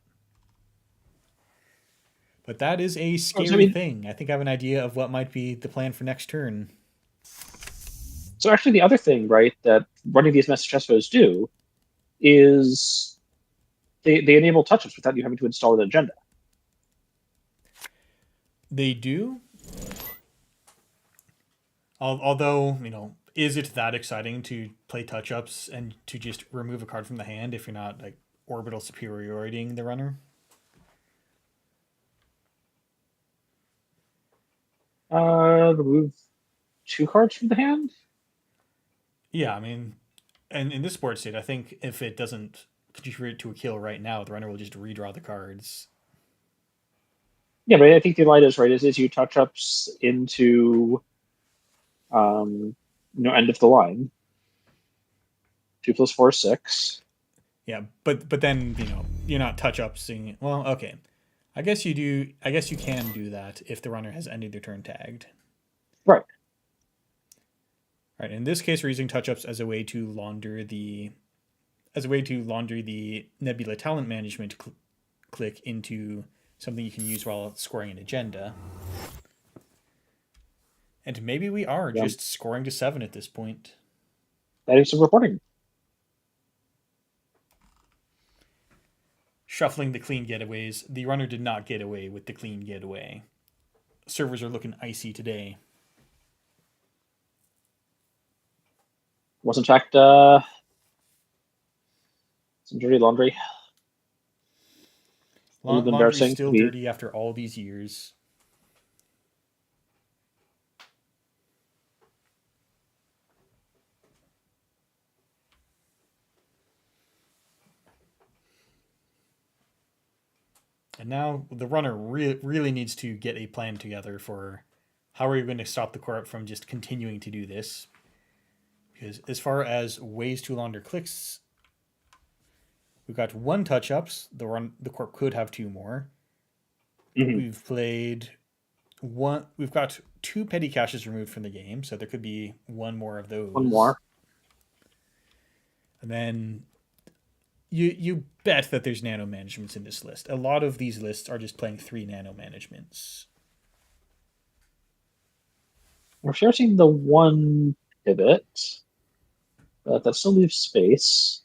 But that is a scary thing. I think I have an idea of what might be the plan for next turn. So actually the other thing, right, that running these message transfers do is they enable touch-ups without you having to install an agenda. They do. Although, is it that exciting to play touch-ups and to just remove a card from the hand if you're not like orbital superioritying the runner? Remove 2 cards from the hand? Yeah, and in this board state, I think if it doesn't contribute to a kill right now, the runner will just redraw the cards. Yeah, but I think the line is right. Is you touch-ups into end of the line. 2 + 4 is 6. Yeah, but then you're not touch-upsing. Well, okay, I guess you do. I guess you can do that if the runner has ended their turn tagged. Right. Right. In this case, we're using touch-ups as a way to launder the Nebula talent management click into something you can use while scoring an agenda. And maybe we are just scoring to 7 at this point. That is some reporting. Shuffling the clean getaways. The runner did not get away with the clean getaway. Servers are looking icy today. Was in fact some dirty laundry. Laundry's still dirty after all these years. And now the runner really needs to get a plan together for how are you going to stop the corp from just continuing to do this. Because as far as ways to launder clicks, we've got 1 touch-ups. The corp could have 2 more. Mm-hmm. We've played 1. We've got 2 petty caches removed from the game, so there could be 1 more of those. 1 more. And then you bet that there's nano managements in this list. A lot of these lists are just playing 3 nano managements. We're forcing the one pivot, but that still leaves space.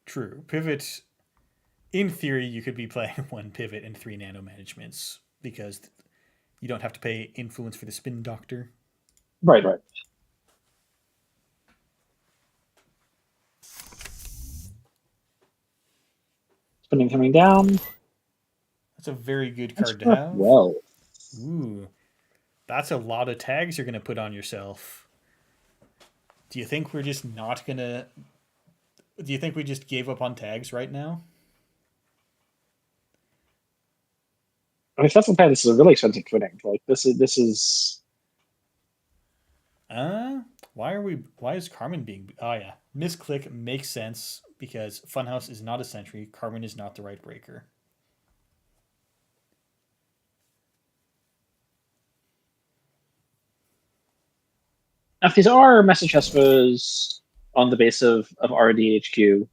True. Pivot, in theory, you could be playing 1 pivot and 3 nano managements because you don't have to pay influence for the spin doctor. Right, right. Spinning coming down. That's a very good That's card to for have. well. Ooh, that's a lot of tags you're going to put on yourself. Do you think we're just not going to. Do you think we just gave up on tags right now? I mean, if that's the plan, this is a really expensive twinning. Like this is Uh, why are we? Why is Carmen being? Oh yeah, misclick makes sense because Funhouse is not a sentry. Carmen is not the right breaker. now if these are message Hespers on the base of RDHQ,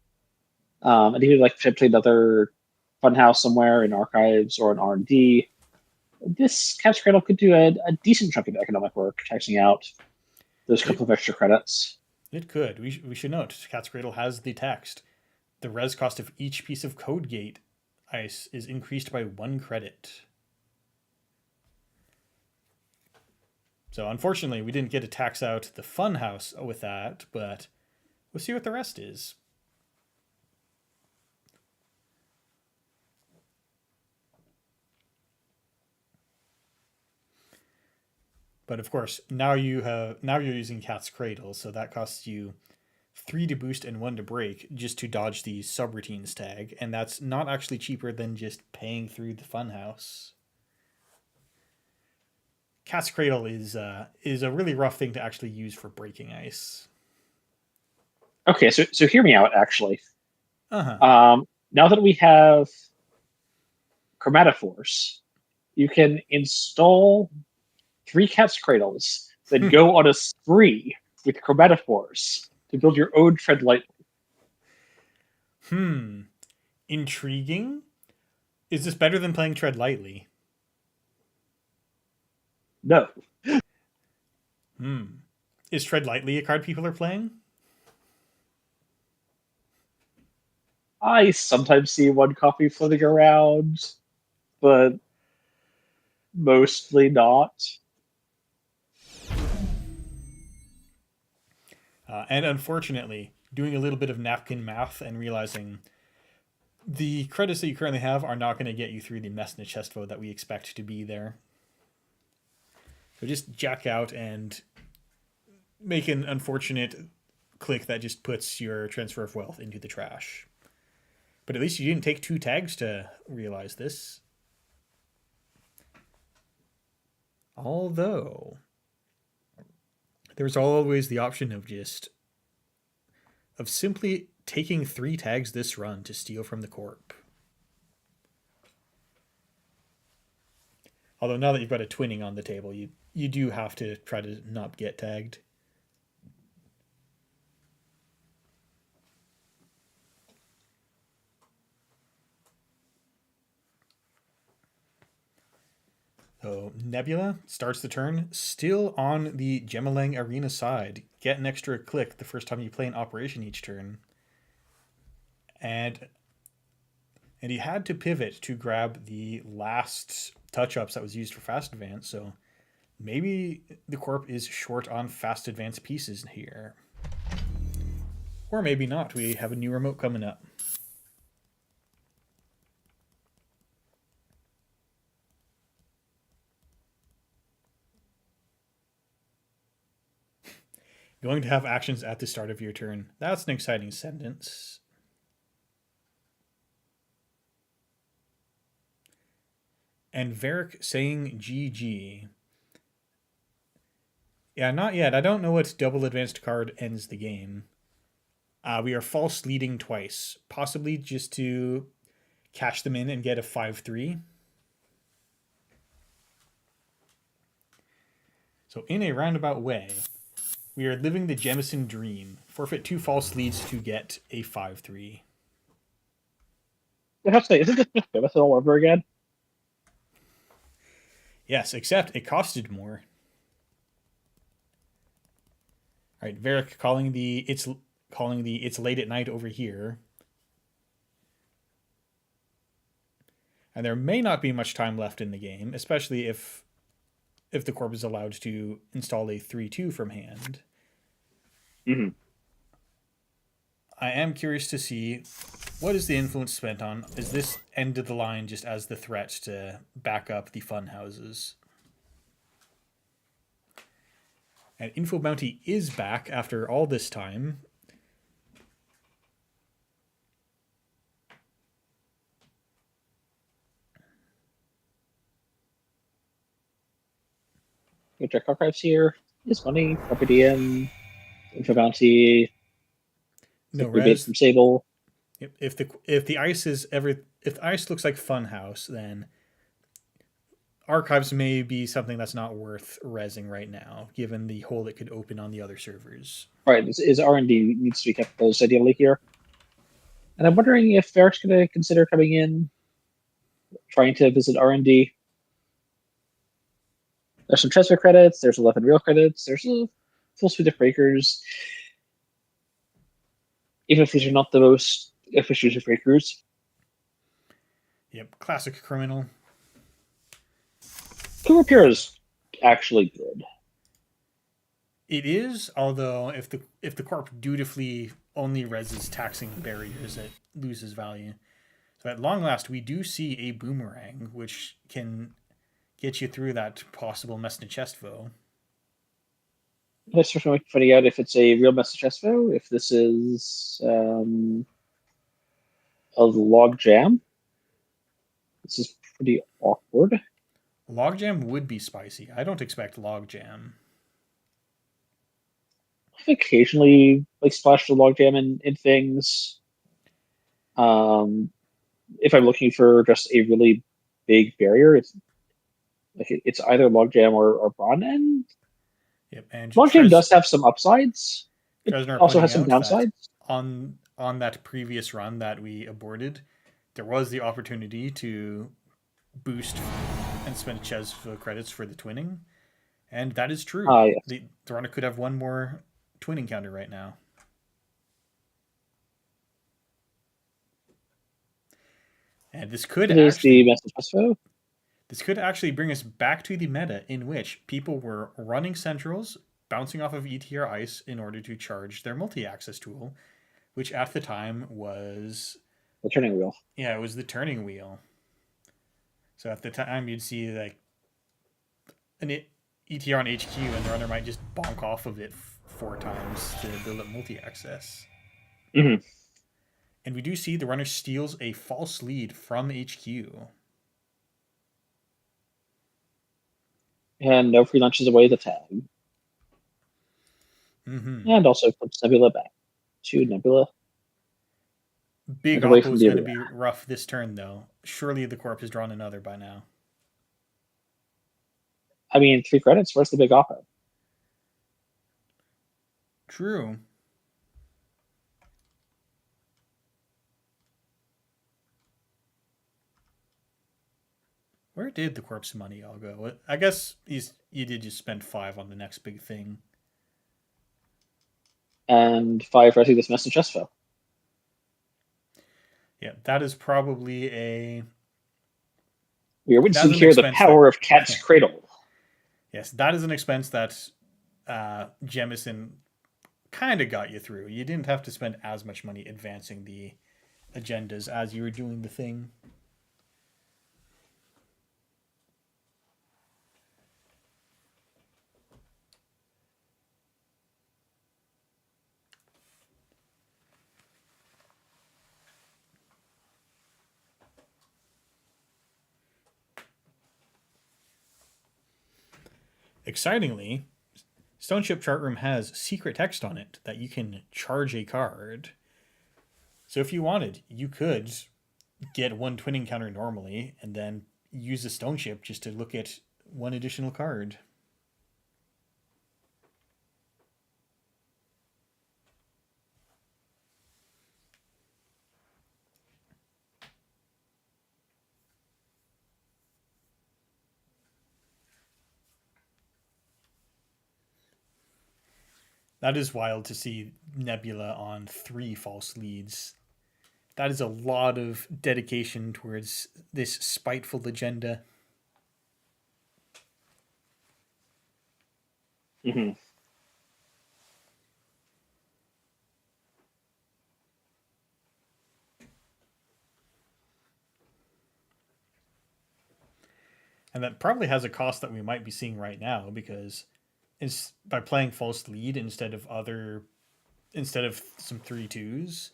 and even like potentially another funhouse somewhere in archives or in R&D, this Catch Cradle could do a decent chunk of economic work, taxing out those couple It of extra credits. it could. We should note Cat's Cradle has the text. The res cost of each piece of code gate ice is increased by 1 credit. So unfortunately, we didn't get to tax out the Funhouse with that, but we'll see what the rest is. But of course, now you're using Cat's Cradle, so that costs you 3 to boost and 1 to break just to dodge the subroutines tag, and that's not actually cheaper than just paying through the Funhouse. Cat's Cradle is a really rough thing to actually use for breaking ice. Okay, so hear me out. Actually, Uh huh. now that we have Chromatophores, you can install 3 Cat's Cradles, then go on a spree with Chromatophores to build your own Tread Lightly. Hmm. Intriguing. Is this better than playing Tread Lightly? No, Hmm. Is Tread Lightly a card people are playing? I sometimes see one copy floating around, but mostly not. And unfortunately, doing a little bit of napkin math and realizing the credits that you currently have are not going to get you through the mess in the chest vote that we expect to be there. So just jack out and make an unfortunate click that just puts your transfer of wealth into the trash. But at least you didn't take 2 tags to realize this. Although, there's always the option of simply taking 3 tags this run to steal from the corp. Although now that you've got a twinning on the table, you do have to try to not get tagged. So Nebula starts the turn still on the Gemalang Arena side. Get an extra click the first time you play an operation each turn. And he had to pivot to grab the last touch-ups that was used for fast advance, so maybe the corp is short on fast advance pieces here. Or maybe not. We have a new remote coming up. Going to have actions at the start of your turn. That's an exciting sentence. And Varric saying GG. Yeah, not yet. I don't know what double advanced card ends the game. We are false leading twice, possibly just to catch them in and get a 5-3. So in a roundabout way, we are living the Jemison dream. Forfeit 2 false leads to get a 5/3. I have to say, isn't this just Plymouth all over again? Yes, except it costed more. All right, Varric calling the it's late at night over here. And there may not be much time left in the game, especially if the corp is allowed to install a 3/2 from hand. Mm-hmm. I am curious to see what is the influence spent on. Is this end of the line just as the threat to back up the fun houses? And Info Bounty is back after all this time. Get Jack Archives here. Is money, property in, Info Bounty, No rebate res. from Sable. If the ice looks like Funhouse, then Archives may be something that's not worth resing right now, given the hole it could open on the other servers. Right, is R&D needs to be kept closed ideally here. And I'm wondering if Eric's going to consider coming in, trying to visit R&D. There's some transfer credits, there's 11 real credits, there's a full suite of breakers. Even if these are not the most efficient of breakers. Yep, classic criminal. Coup repair is actually good. It is, although if the corp dutifully only reses taxing barriers, it loses value. So at long last, we do see a boomerang, which can get you through that possible mess in chest foe. Let's start finding out if it's a real message SFO, if this is a log jam. This is pretty awkward. Logjam would be spicy. I don't expect logjam. I've occasionally splashed the log jam in things. If I'm looking for just a really big barrier, it's either log jam or Brawn, and Yep, and log jam does have some upsides. It Tresnar also has pointing some out that downsides. on that previous run that we aborted, there was the opportunity to boost and spend Chesva credits for the twinning, and that is true. Yes. The runner could have one more twinning counter right now. And this could actually bring us back to the meta in which people were running centrals, bouncing off of ETR ice in order to charge their multi-access tool, which at the time was the turning wheel. Yeah, it was the turning wheel. So at the time, you'd see like an ETR on HQ, and the runner might just bonk off of it 4 times to build up multi-access. Mm-hmm. And we do see the runner steals a false lead from HQ. And no free lunches away the tag. Mm-hmm. And also flips Nebula back to Nebula. Big Oppo is going to be rough this turn, though. Surely the corp has drawn another by now. I mean, 3 credits. Where's the big Oppo? True. Where did the corpse money all go? I guess you did just spend 5 on the next big thing. And 5 resing this message Chesvo. Yeah, that is probably a... We are witnessing here the power of Cat's Cradle. Yes, that is an expense that Jemison kind of got you through. You didn't have to spend as much money advancing the agendas as you were doing the thing. Excitingly, Stoneship Chart Room has secret text on it that you can charge a card. So if you wanted, you could get 1 twinning counter normally and then use the Stoneship just to look at 1 additional card. That is wild to see Nebula on 3 false leads. That is a lot of dedication towards this spiteful agenda. Hmm. And that probably has a cost that we might be seeing right now because is by playing false lead instead of some 3-2s,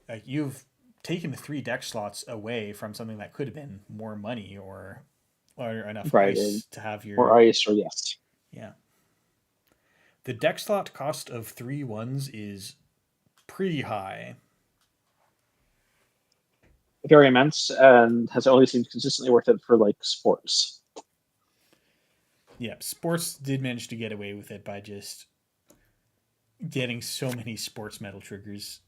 like you've taken the 3 deck slots away from something that could have been more money or enough Right, ice to have or your ice, or yes. yeah. The deck slot cost of 3 1s is pretty high. Very immense, and has only seemed consistently worth it for like sports. Yeah, sports did manage to get away with it by just getting so many sports metal triggers.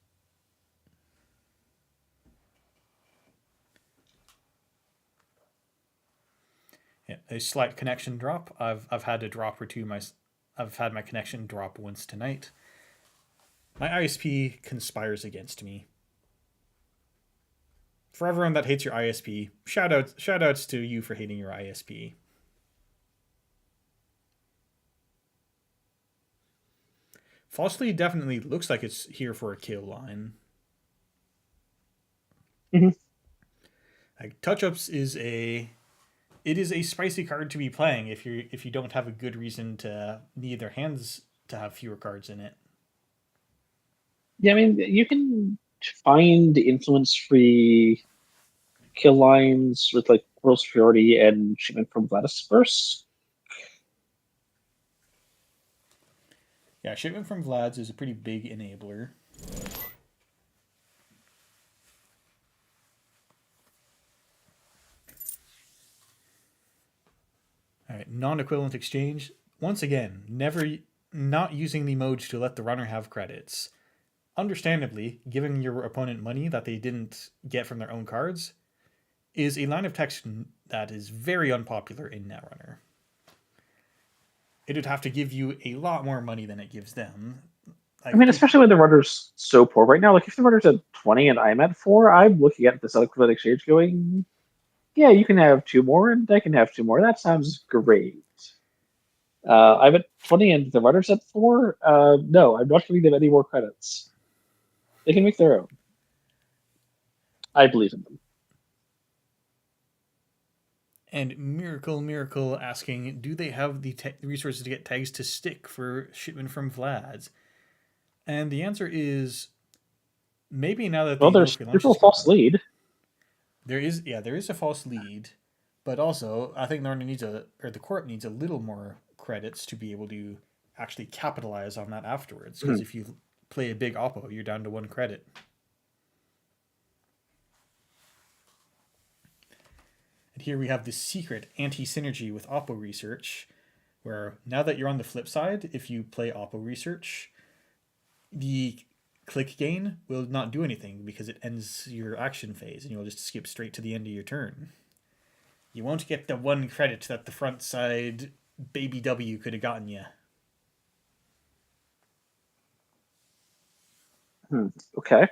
Yeah, a slight connection drop. I've had a drop or two. I've had my connection drop once tonight. My ISP conspires against me. For everyone that hates your ISP, shout outs to you for hating your ISP. Falsely definitely looks like it's here for a kill line. Hmm. Like touch ups is a spicy card to be playing if you don't have a good reason to need their hands to have fewer cards in it. Yeah, I mean, you can find influence-free kill lines with like World Superiority and Shipment from Vladisverse. Yeah, shipment from Vlad's is a pretty big enabler. All right, non-equivalent exchange. Once again, never not using the mode to let the runner have credits. Understandably, giving your opponent money that they didn't get from their own cards is a line of text that is very unpopular in Netrunner. It would have to give you a lot more money than it gives them. I Like mean, especially when the runner's so poor right now. Like, if the runner's at 20 and I'm at 4, I'm looking at this equivalent exchange going, yeah, you can have 2 more and I can have 2 more. That sounds great. I'm at 20 and the runner's at 4. No, I'm not giving them any more credits. They can make their own. I believe in them. and Miracle asking, do they have the resources to get tags to stick for shipment from Vlad's? And the answer is maybe now that Well, the no free there's lunch no is false gone. lead. There is a false lead, but also I think the court needs a little more credits to be able to actually capitalize on that afterwards. Because Mhm. if you play a big oppo, you're down to 1 credit. And here we have this secret anti-synergy with oppo research, where now that you're on the flip side, if you play oppo research, the click gain will not do anything because it ends your action phase and you'll just skip straight to the end of your turn. You won't get the 1 credit that the front side baby W could have gotten you. Okay.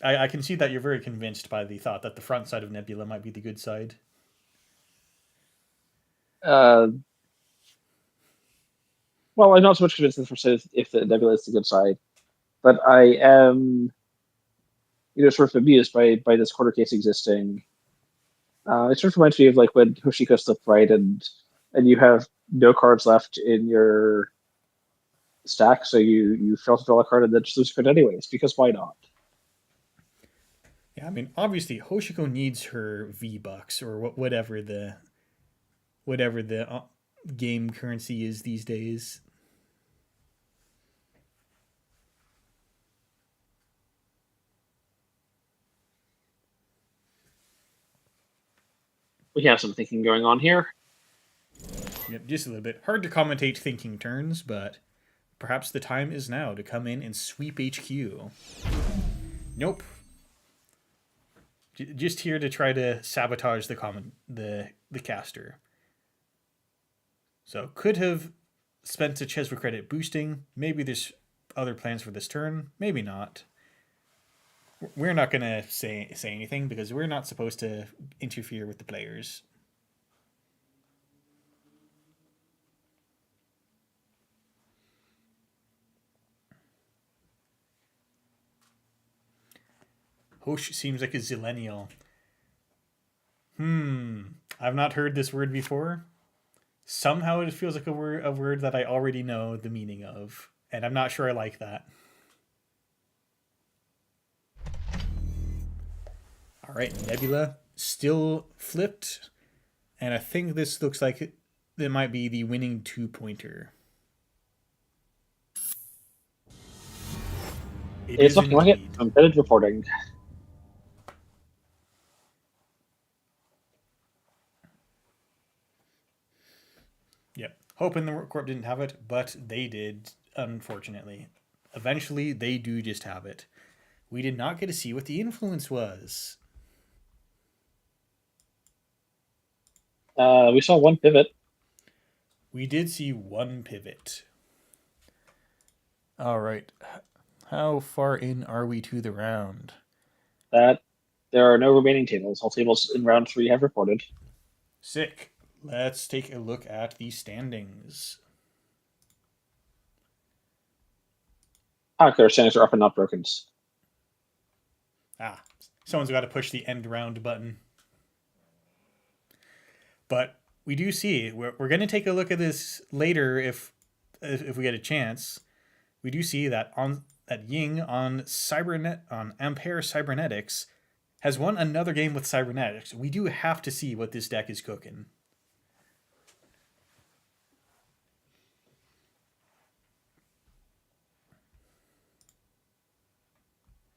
I can see that you're very convinced by the thought that the front side of Nebula might be the good side. Uh, well, I'm not so much convinced that if the Nebula is the good side, but I am, sort of amused by this quarter case existing. It sort of reminds me of like when Hoshiko slipped right and you have no cards left in your stack, so you fail to draw a card and then just lose a card anyways, because why not? Yeah, I mean, obviously Hoshiko needs her V bucks or whatever the game currency is these days. We have some thinking going on here. Yep, just a little bit hard to commentate thinking turns, but perhaps the time is now to come in and sweep HQ. Nope. Just here to try to sabotage the caster. So could have spent a Cheswa credit boosting. Maybe there's other plans for this turn. Maybe not. We're not gonna say anything because we're not supposed to interfere with the players. Hosh seems like a zillennial. I've not heard this word before. Somehow it feels like a word that I already know the meaning of, and I'm not sure I like that. All right, Nebula still flipped, and I think this looks like it might be the winning 2-pointer. It It's is looking like it. indeed. Embedded reporting. Yep. Hoping the Corp didn't have it, but they did, unfortunately. Eventually, they do just have it. We did not get to see what the influence was. We saw one pivot. We did see one pivot. All right. How far in are we to the round? That there are no remaining tables. All tables in round 3 have reported. Sick. Let's take a look at the standings. Okay, our standings are up and not broken. Someone's got to push the end round button. But we do see we're going to take a look at this later if we get a chance. We do see that Ying on Ampere Cybernetics has won another game with Cybernetics. We do have to see what this deck is cooking.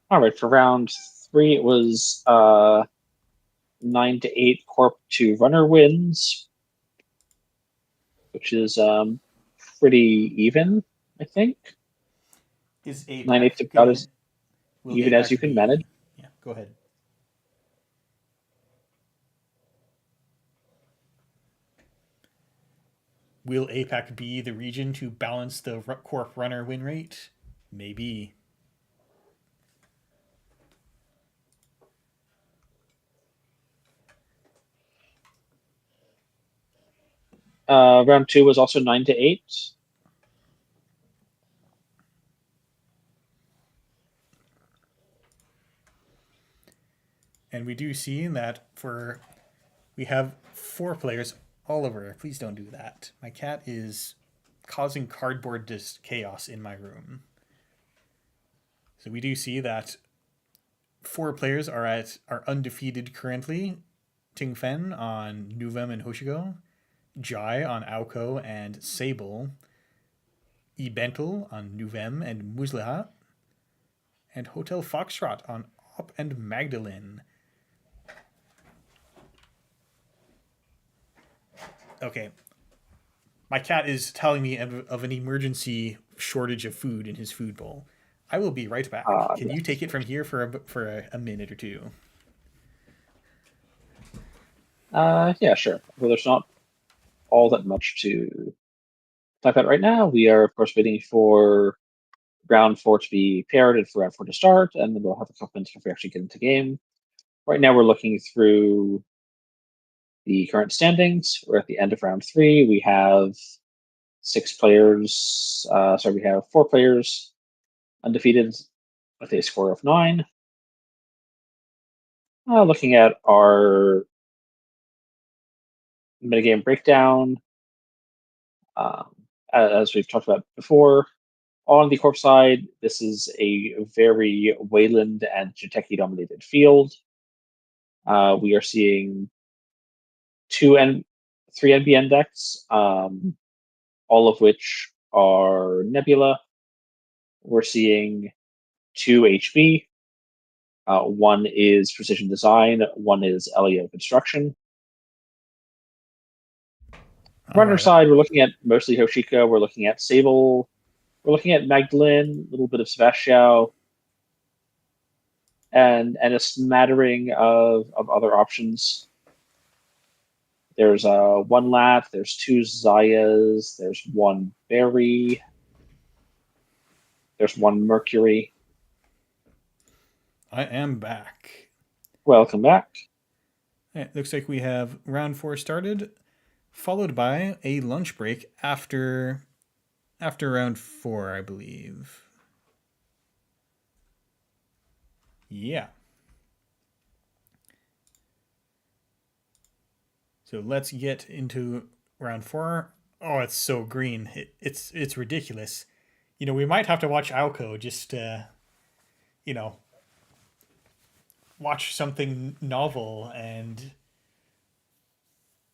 All right, for round 3, it was 9-8 Corp to Runner wins, which is pretty even, I think. Is APAC 9-8 to about gonna? as Will even as you APAC can be? manage. Yeah, go ahead. Will APAC be the region to balance the Corp runner win rate? Maybe. Round 2 was also 9-8. And we do see that we have 4 players. Oliver, please don't do that. My cat is causing cardboard chaos in my room. So we do see that 4 players are undefeated currently. Ting Fen on Nuvem and Hoshigo, Jai on Aoko and Sable, Ibentel on Nuvem and Musliha, and Hotel Foxtrot on Op and Magdalene. Okay. My cat is telling me of an emergency shortage of food in his food bowl. I will be right back. Can you take it from here for a minute or two? Yeah, sure. Well, there's not all that much to talk about right now. We are, of course, waiting for round 4 to be paired and for round 4 to start, and then we'll have a couple minutes before we actually get into game. Right now, we're looking through the current standings. We're at the end of round 3. We have 6 players. We have 4 players undefeated with a score of 9. Looking at our metagame breakdown, as we've talked about before, on the Corp side, this is a very Wayland and Jateki dominated field. We are seeing 3 NBN decks, all of which are Nebula. We're seeing 2 HB. One is Precision Design, one is LEO Construction. Runner side, we're looking at mostly Hoshika, we're looking at Sable, we're looking at Magdalene, a little bit of Sebastiao, and a smattering of other options. There's one Lat, there's two Zayas, there's one Berry, there's one Mercury. I am back. Welcome back. It looks like we have round 4 started, followed by a lunch break after round 4, I believe. Yeah. So let's get into round 4. Oh, it's so green. It's ridiculous. We might have to watch Alco just you know, watch something novel and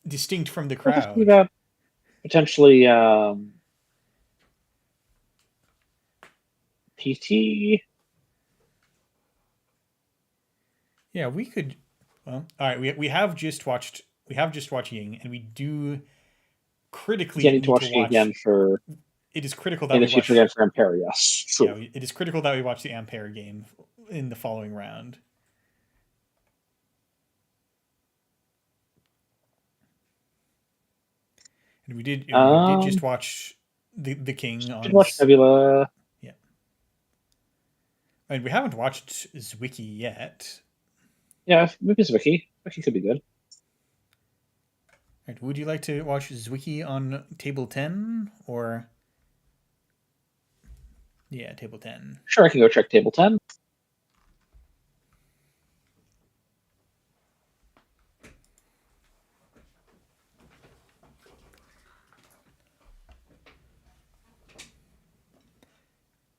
distinct from the I just see crowd. that potentially PT. Yeah, we could. Well, all right. We have just watched Ying, and we do Yeah, I critically need to need to watch it again watch. for It is critical that in we the future watch. again for Ampere. Yes, Yeah, true. it is critical that we watch the Ampere game in the following round. And we did just watch the King Did on. watch Nebula. Yeah, and we haven't watched Zwicky yet. Yeah, maybe Vicky. Vicky could be good. Right, would you like to watch Zwicky on table 10 or? Yeah, table 10. Sure, I can go check table 10.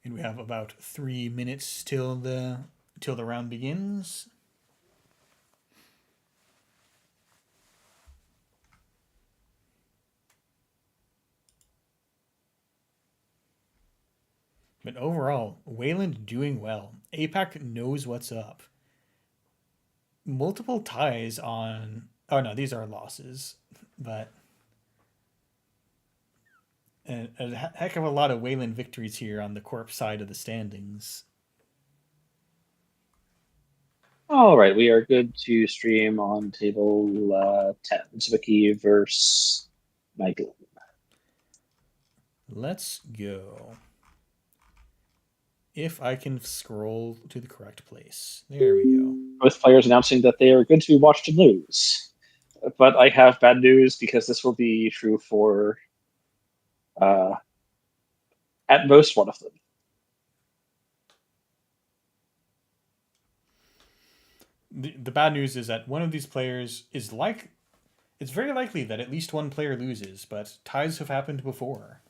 And we have about 3 minutes till the round begins. But overall, Wayland doing well. APAC knows what's up. Multiple ties on. Oh no, these are losses, but a heck of a lot of Wayland victories here on the Corp side of the standings. All right, we are good to stream on table 10. Vicky versus Michael. Let's go. If I can scroll to the correct place. There we go. Both players announcing that they are good to be watched and lose. But I have bad news because this will be true for uh, at most one of them. The bad news is that one of these players is like. It's very likely that at least one player loses, but ties have happened before.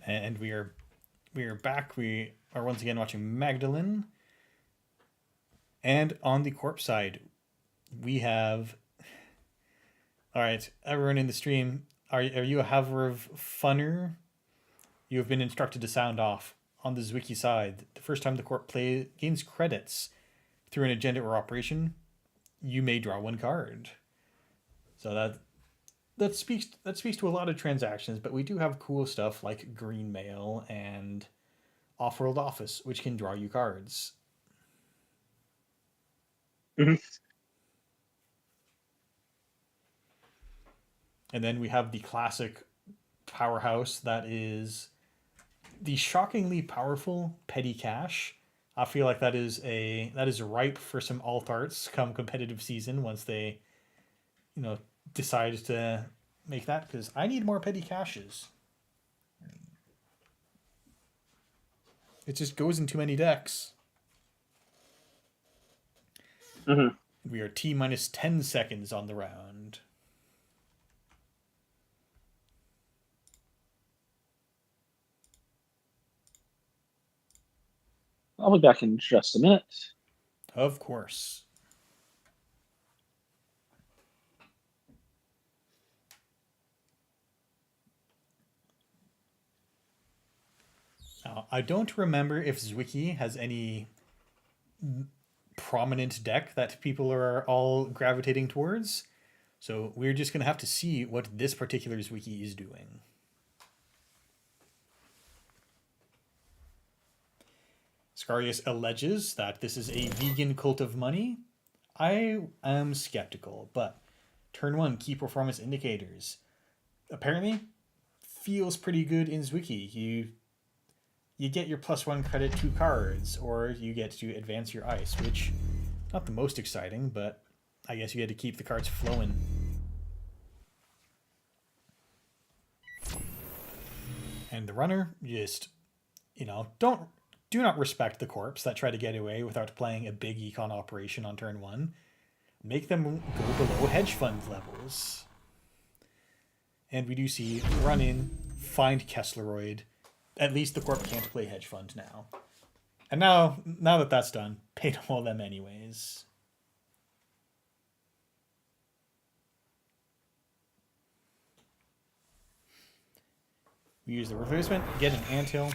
And we are back. We are once again watching Magdalene. And on the corpse side, we have. All right, everyone in the stream, are you a haver of funner? You have been instructed to sound off. On the Zwicky side, the first time the corp play gains credits through an agenda or operation, you may draw one card. So that speaks to a lot of transactions, but we do have cool stuff like Green Mail and Off-World Office, which can draw you cards. Mm-hmm. And then we have the classic powerhouse that is the shockingly powerful Petty Cash. I feel like that is ripe for some alt arts come competitive season once they, decide to make that, because I need more Petty Cashes. It just goes in too many decks. Mm-hmm. We are T minus 10 seconds on the round. I'll be back in just a minute. Of course. Now, I don't remember if Zwicky has any prominent deck that people are all gravitating towards, So we're just going to have to see what this particular wiki is doing. Scarius alleges that this is a vegan cult of money. I am skeptical, but turn 1 key performance indicators. Apparently, feels pretty good in Zwicky. You get your +1 credit to cards, or you get to advance your ice, which not the most exciting, but I guess you had to keep the cards flowing. And the runner just, do not respect the corpse that try to get away without playing a big econ operation on turn 1. Make them go below hedge fund levels. And we do see run in, find Kessleroid. At least the corp can't play hedge fund now. And now that that's done, pay to all them anyways. We use the replacement, get an anthill,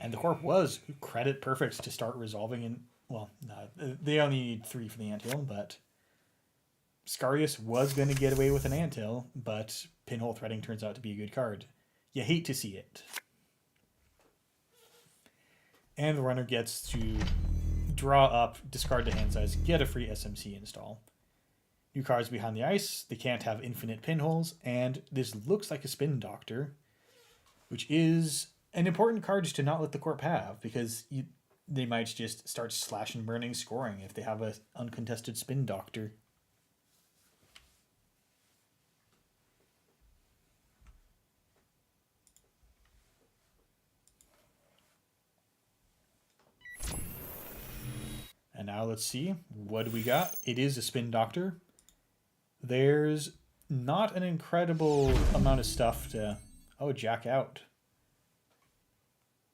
and the corp was credit perfect to start resolving in. Well, they only need 3 for the anthill, but Scarius was going to get away with an anthill, but Pinhole Threading turns out to be a good card. You hate to see it. And the runner gets to draw up, discard the hand size, get a free SMC install. New cards behind the ice, they can't have infinite pinholes, and this looks like a Spin Doctor, which is an important card to not let the corp have, because they might just start slash and burning scoring if they have an uncontested Spin Doctor. And now let's see, what do we got? It is a Spin Doctor. There's not an incredible amount of stuff to... Oh, jack out.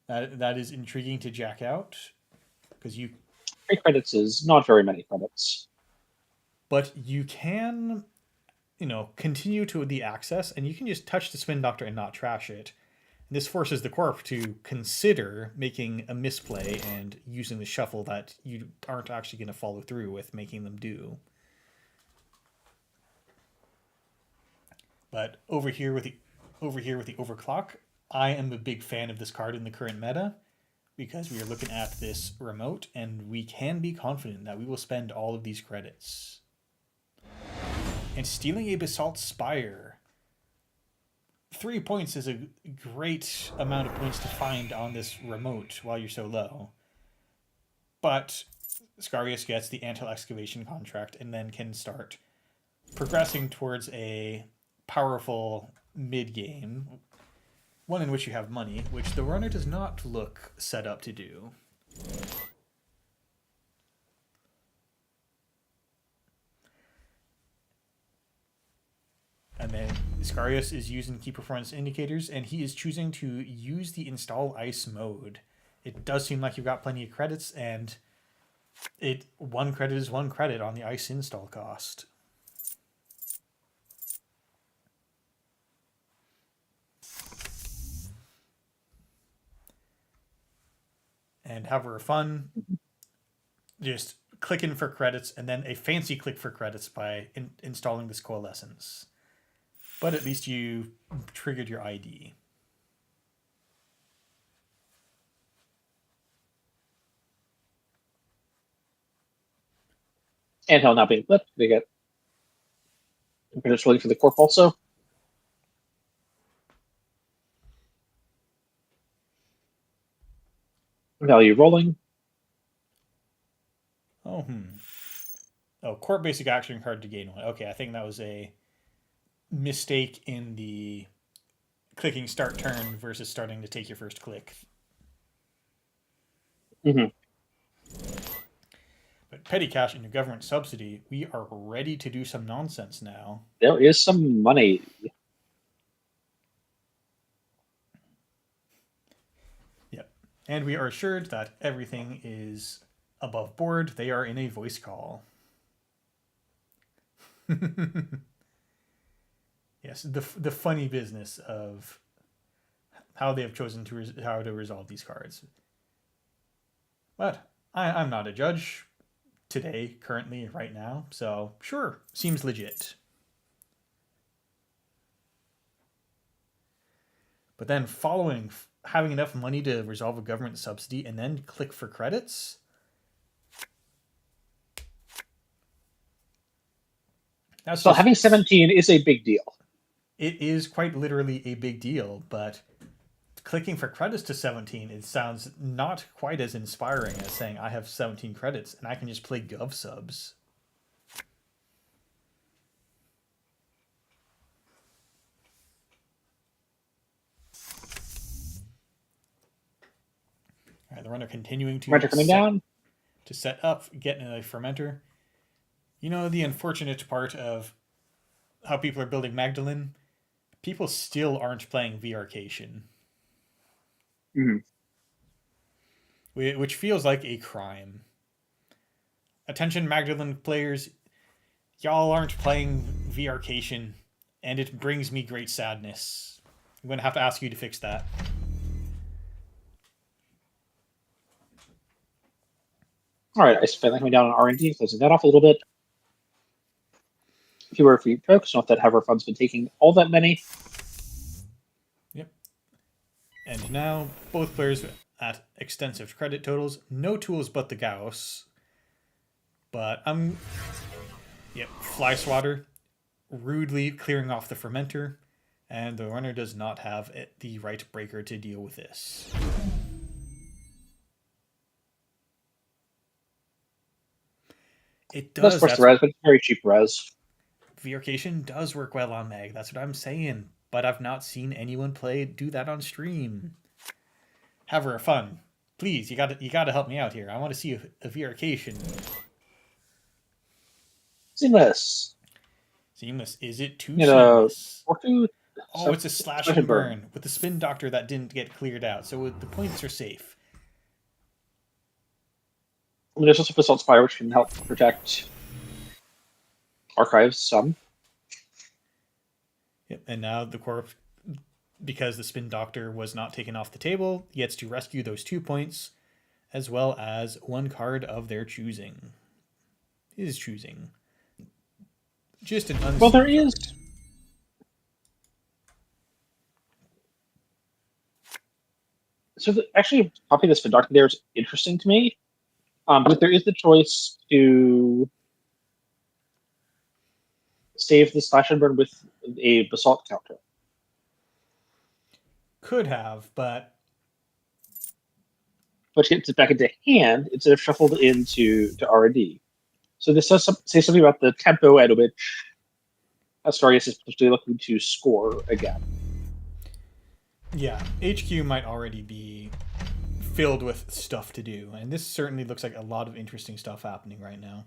That is intriguing to jack out, because 3 credits is not very many credits. But you can, continue to the access, and you can just touch the Spin Doctor and not trash it. This forces the corp to consider making a misplay and using the shuffle that you aren't actually going to follow through with making them do. But over here with the overclock, I am a big fan of this card in the current meta, because we are looking at this remote and we can be confident that we will spend all of these credits. And stealing a Basalt Spire. 3 points is a great amount of points to find on this remote while you're so low. But Scarius gets the Antil Excavation contract and then can start progressing towards a powerful mid-game, one in which you have money, which the runner does not look set up to do. And then Scarius is using key performance indicators, and he is choosing to use the install ice mode. It does seem like you've got plenty of credits, and 1 credit is 1 credit on the ice install cost. And have her fun, just clicking for credits, and then a fancy click for credits by installing this Coalescence. But at least you triggered your ID. Anthill not being flipped. They get credits rolling for the corp also. Value rolling. Oh, corp basic action card to gain 1. Okay, I think that was a mistake in the clicking start turn versus starting to take your first click. Mm-hmm. But petty cash and your government subsidy, we are ready to do some nonsense now. There is some money. Yep. And we are assured that everything is above board. They are in a voice call. Yes, the funny business of how they have chosen how to resolve these cards. But I'm not a judge today, currently, right now, so sure, seems legit. But then having enough money to resolve a government subsidy and then click for credits. That's So just having 17 is a big deal. It is quite literally a big deal, but clicking for credits to 17, it sounds not quite as inspiring as saying I have 17 credits and I can just play gov subs. All right, the runner continuing Renter coming down. to set up, getting a fermenter. You know, the unfortunate part of how people are building Magdalene, people still aren't playing VRcation. Mm-hmm. Which feels like a crime. Attention, Magdalene players, y'all aren't playing VRcation, and it brings me great sadness. I'm going to have to ask you to fix that. All right, I spent coming down on R&D, closing that off a little bit. Fewer free folks. Not that Hover Fund's been taking all that many. Yep. And now, both players at extensive credit totals. No tools but the Gauss. But Yep, Fly Swatter. Rudely clearing off the fermenter. And the runner does not have the right breaker to deal with this. It does. That's forced the res, but it's very cheap res. VRcation does work well on Mag. That's what I'm saying. But I've not seen anyone do that on stream. However, fun. Please, you gotta help me out here. I want to see a VRcation. Seamless. Seamless. Is it too seamless? Oh, it's a slash and burn with the spin doctor that didn't get cleared out. So the points are safe. I mean, there's also Basalt Spire, which can help protect archives some. Yep, and now the corpse, because the spin doctor was not taken off the table, gets to rescue those 2 points, as well as one card of their choosing. His choosing. Just an unseen Well, there is. So actually, popping this spin doctor there is interesting to me. But there is the choice to save the slash and burn with a basalt counter. Could have, but gets it back into hand instead of shuffled into R&D. So this says say something about the tempo at which Astarius is potentially looking to score again. Yeah, HQ might already be filled with stuff to do, and this certainly looks like a lot of interesting stuff happening right now.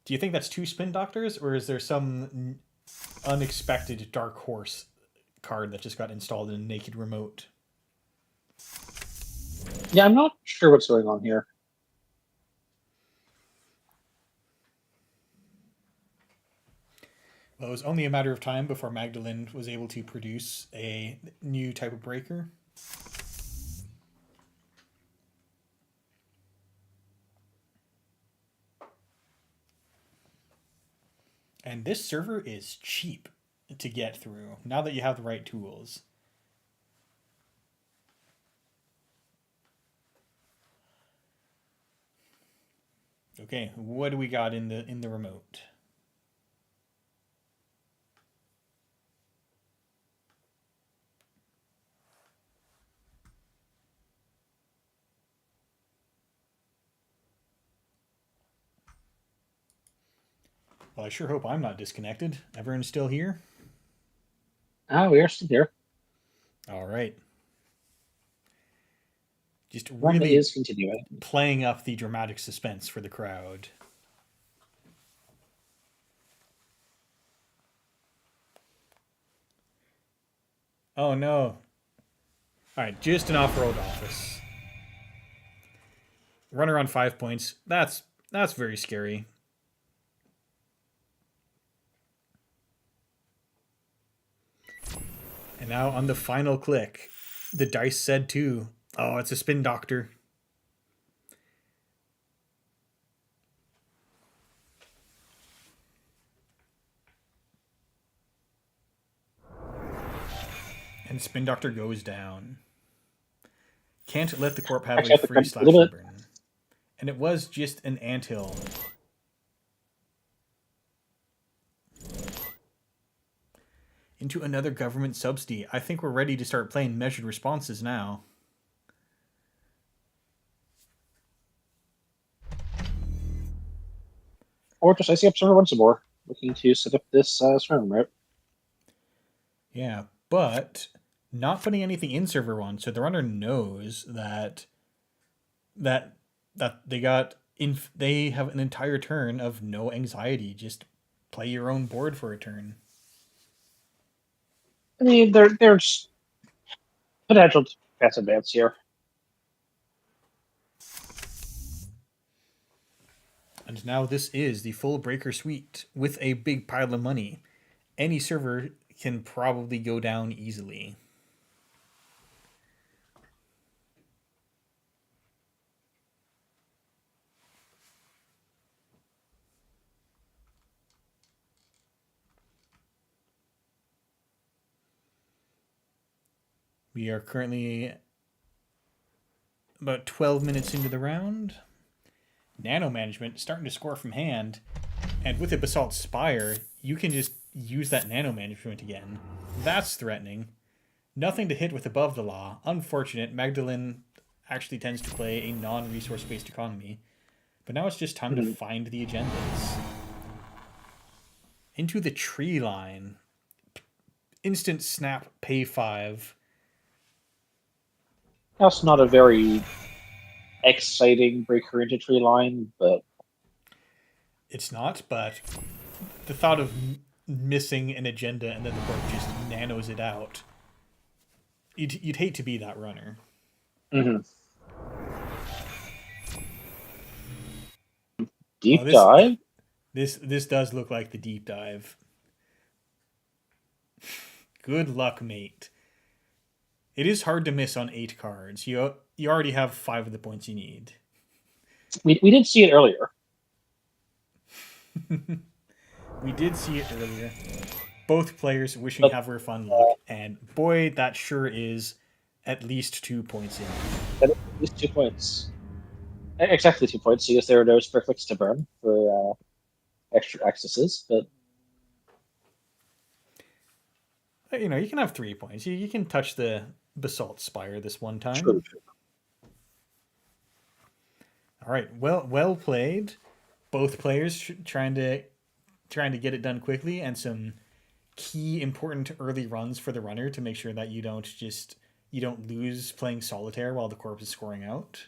Do you think that's 2 spin doctors, or is there some unexpected dark horse card that just got installed in a naked remote? Yeah, I'm not sure what's going on here. Well, it was only a matter of time before Magdalene was able to produce a new type of breaker. And this server is cheap to get through, now that you have the right tools. Okay, what do we got in the remote? Well, I sure hope I'm not disconnected. Everyone's still here? We are still here. All right. Just One really is continuing. playing up the dramatic suspense for the crowd. Oh no. All right, just an off-road office. Runner on 5 points. That's very scary. And now on the final click, the dice said too. Oh, it's a spin doctor. And Spin Doctor goes down. Can't let the Corp have Actually, a I have to free credit a slash little and bit. burn. And it was just an anthill. Into another government subsidy. I think we're ready to start playing measured responses now. Or just IC Observer once more, looking to set up this room, right? Yeah, but not putting anything in server one, so the runner knows that that they have an entire turn of no anxiety. Just play your own board for a turn. I mean, there's potential to pass advance here. And now this is the full breaker suite with a big pile of money. Any server can probably go down easily. We are currently about 12 minutes into the round. Nano Management starting to score from hand. And with a Basalt Spire, you can just use that Nano Management again. That's threatening. Nothing to hit with above the law. Unfortunate. Magdalene actually tends to play a non-resource based economy. But now it's just time to find the agendas. Into the tree line. Instant snap, pay 5. That's not a very exciting breaker into tree line, but It's not, but the thought of missing an agenda and then the board just nanos it out. You'd hate to be that runner. Deep dive. This does look like the deep dive. Good luck, mate. It is hard to miss on 8 cards. You already have 5 of the points you need. We did see it earlier. We did see it earlier. Both players wishing Havre fun luck, and boy, that sure is at least 2 points in. At least 2 points. Exactly 2 points, because there are no spare clicks to burn for extra accesses, but You know, you can have 3 points. You can touch the Basalt Spire this one time. true. All right, well played. Both players trying to get it done quickly, and some key important early runs for the runner to make sure that you don't lose playing solitaire while the corpse is scoring out.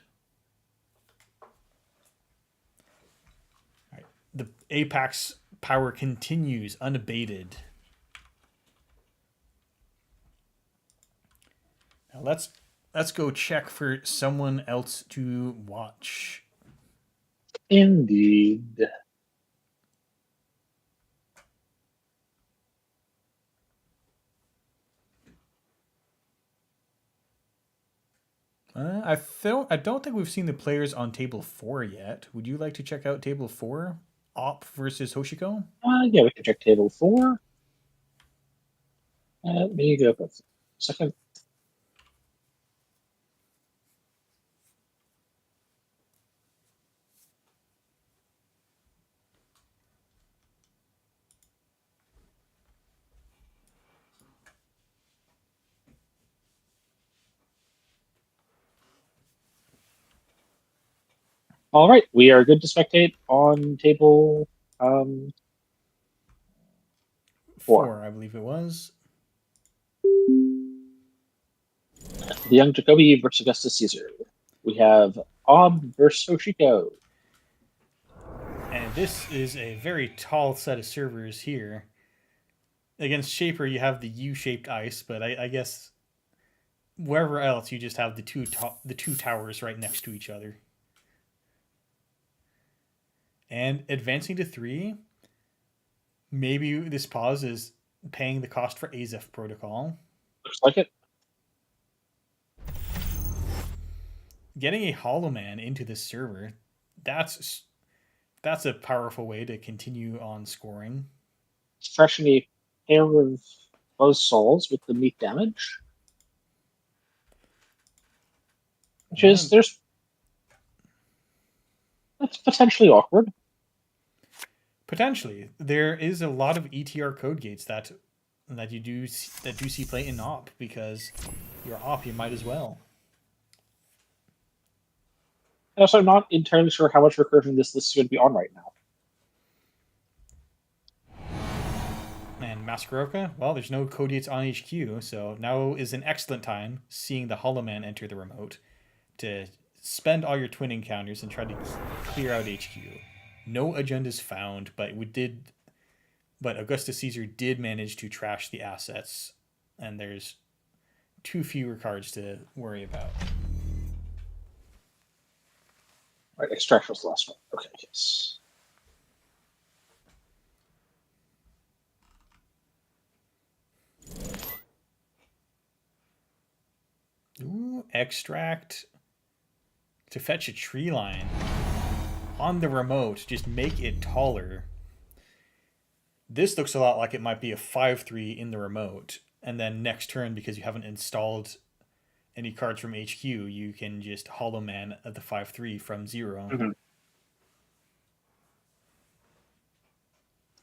All right, the APAC's power continues unabated. Now let's go check for someone else to watch. Indeed. I don't think we've seen the players on table 4 yet. Would you like to check out table 4? Op versus Hoshiko? Yeah, we can check table 4. Let me go for a second. All right, we are good to spectate on table 4. I believe it was. The Young Jacoby versus Augustus Caesar. We have Ob versus Oshiko. And this is a very tall set of servers here. Against Shaper, you have the U-shaped ice, but I guess wherever else you just have the two towers right next to each other. And advancing to 3, maybe this pause is paying the cost for AZEF protocol. Looks like it. Getting a Hollow Man into this server, that's a powerful way to continue on scoring. It's fresh in a pair of Buzz Souls with the meat damage. which is Well, that's potentially awkward. potentially, there is a lot of ETR code gates that you do see play in op because you're op, you might as well. And also, I'm not entirely sure how much recursion this list is going to be on right now. And Maskarovka, well, there's no code gates on HQ, so now is an excellent time, seeing the Hollow Man enter the remote, to spend all your twin encounters and try to clear out HQ. No agendas found, but Augustus Caesar did manage to trash the assets, and there's too fewer cards to worry about. Right, extract was the last one. Okay, yes. Ooh, extract to fetch a tree line on the remote. Just make it taller. This looks a lot like it might be a 5/3 in the remote, and then next turn, because you haven't installed any cards from HQ, you can just Hollow Man at the 5/3 from 0. Mm-hmm.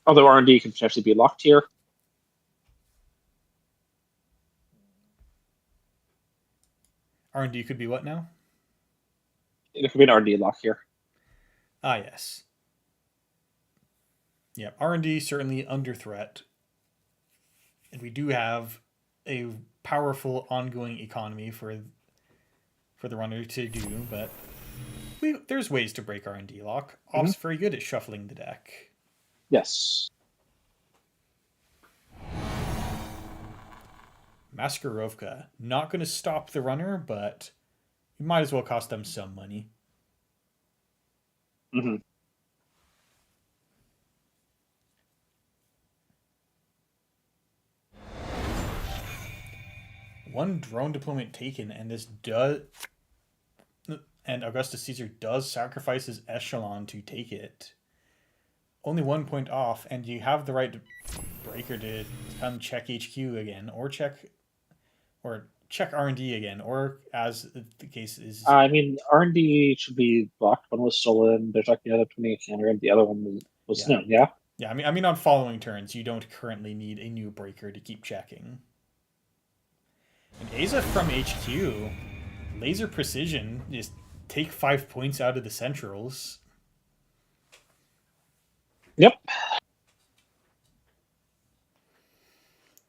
Although R&D can potentially be locked here. R&D could be what now? It could be an R&D lock here. Ah, yes. Yeah, R&D certainly under threat. And we do have a powerful ongoing economy for the runner to do, but there's ways to break R&D lock. Op's very good at shuffling the deck. Yes. Maskarovka, not going to stop the runner, but you might as well cost them some money. Mm-hmm. One drone deployment taken, and Augustus Caesar does sacrifice his echelon to take it. Only 1 point off, and you have the right breaker to come check HQ again, or check R&D again, or as the case is. I mean, R&D should be blocked. One was stolen. There's like the other 20 counter, and the other one was no. Yeah. Yeah, I mean, on following turns, you don't currently need a new breaker to keep checking. And Aza from HQ, laser precision, just take 5 points out of the centrals. Yep.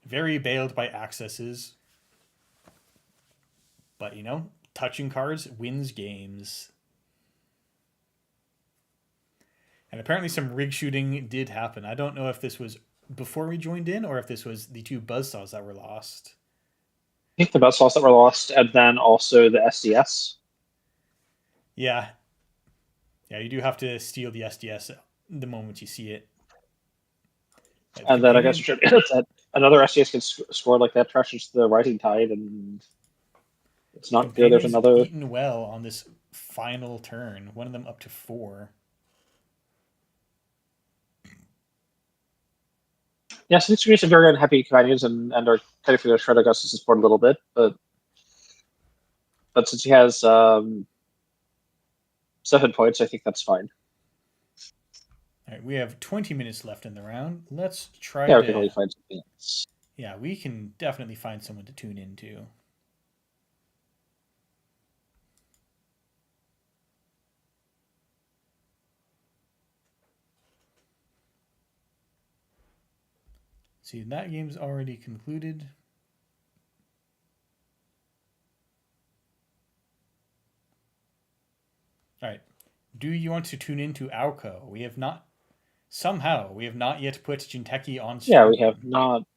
Very bailed by accesses. But, touching cards wins games. And apparently some rig shooting did happen. I don't know if this was before we joined in or if this was the 2 buzzsaws that were lost. I think the buzzsaws that were lost, and then also the SDS. Yeah. Yeah, you do have to steal the SDS the moment you see it. And then I guess that another SDS can score like that, trashes the Rising Tide, and it's not good. There's another. Eaten well on this final turn. One of them up to 4. Yes, it seems to be some very unhappy companions and are kind of going to shred Augustus' board a little bit, but since he has 7 points, I think that's fine. All right, we have 20 minutes left in the round. Let's try we can really find something else. Yeah, we can definitely find someone to tune into. See, that game's already concluded. All right. Do you want to tune into Aoko? We have not yet put Jinteki on stream. Yeah, we have not.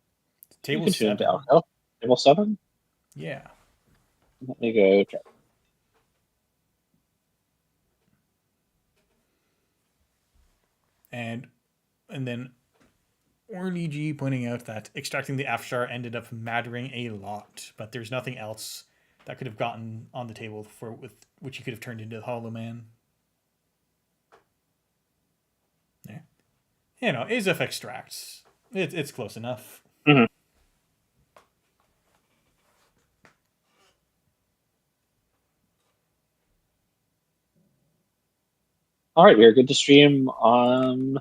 Table 7. Aoko. Table 7? Yeah. Let me go check. And then Orly G pointing out that extracting the Afshar ended up mattering a lot, but there's nothing else that could have gotten on the table with which you could have turned into the Hollow Man. Yeah. Azef extracts. It's close enough. Mm-hmm. All right, we are good to stream on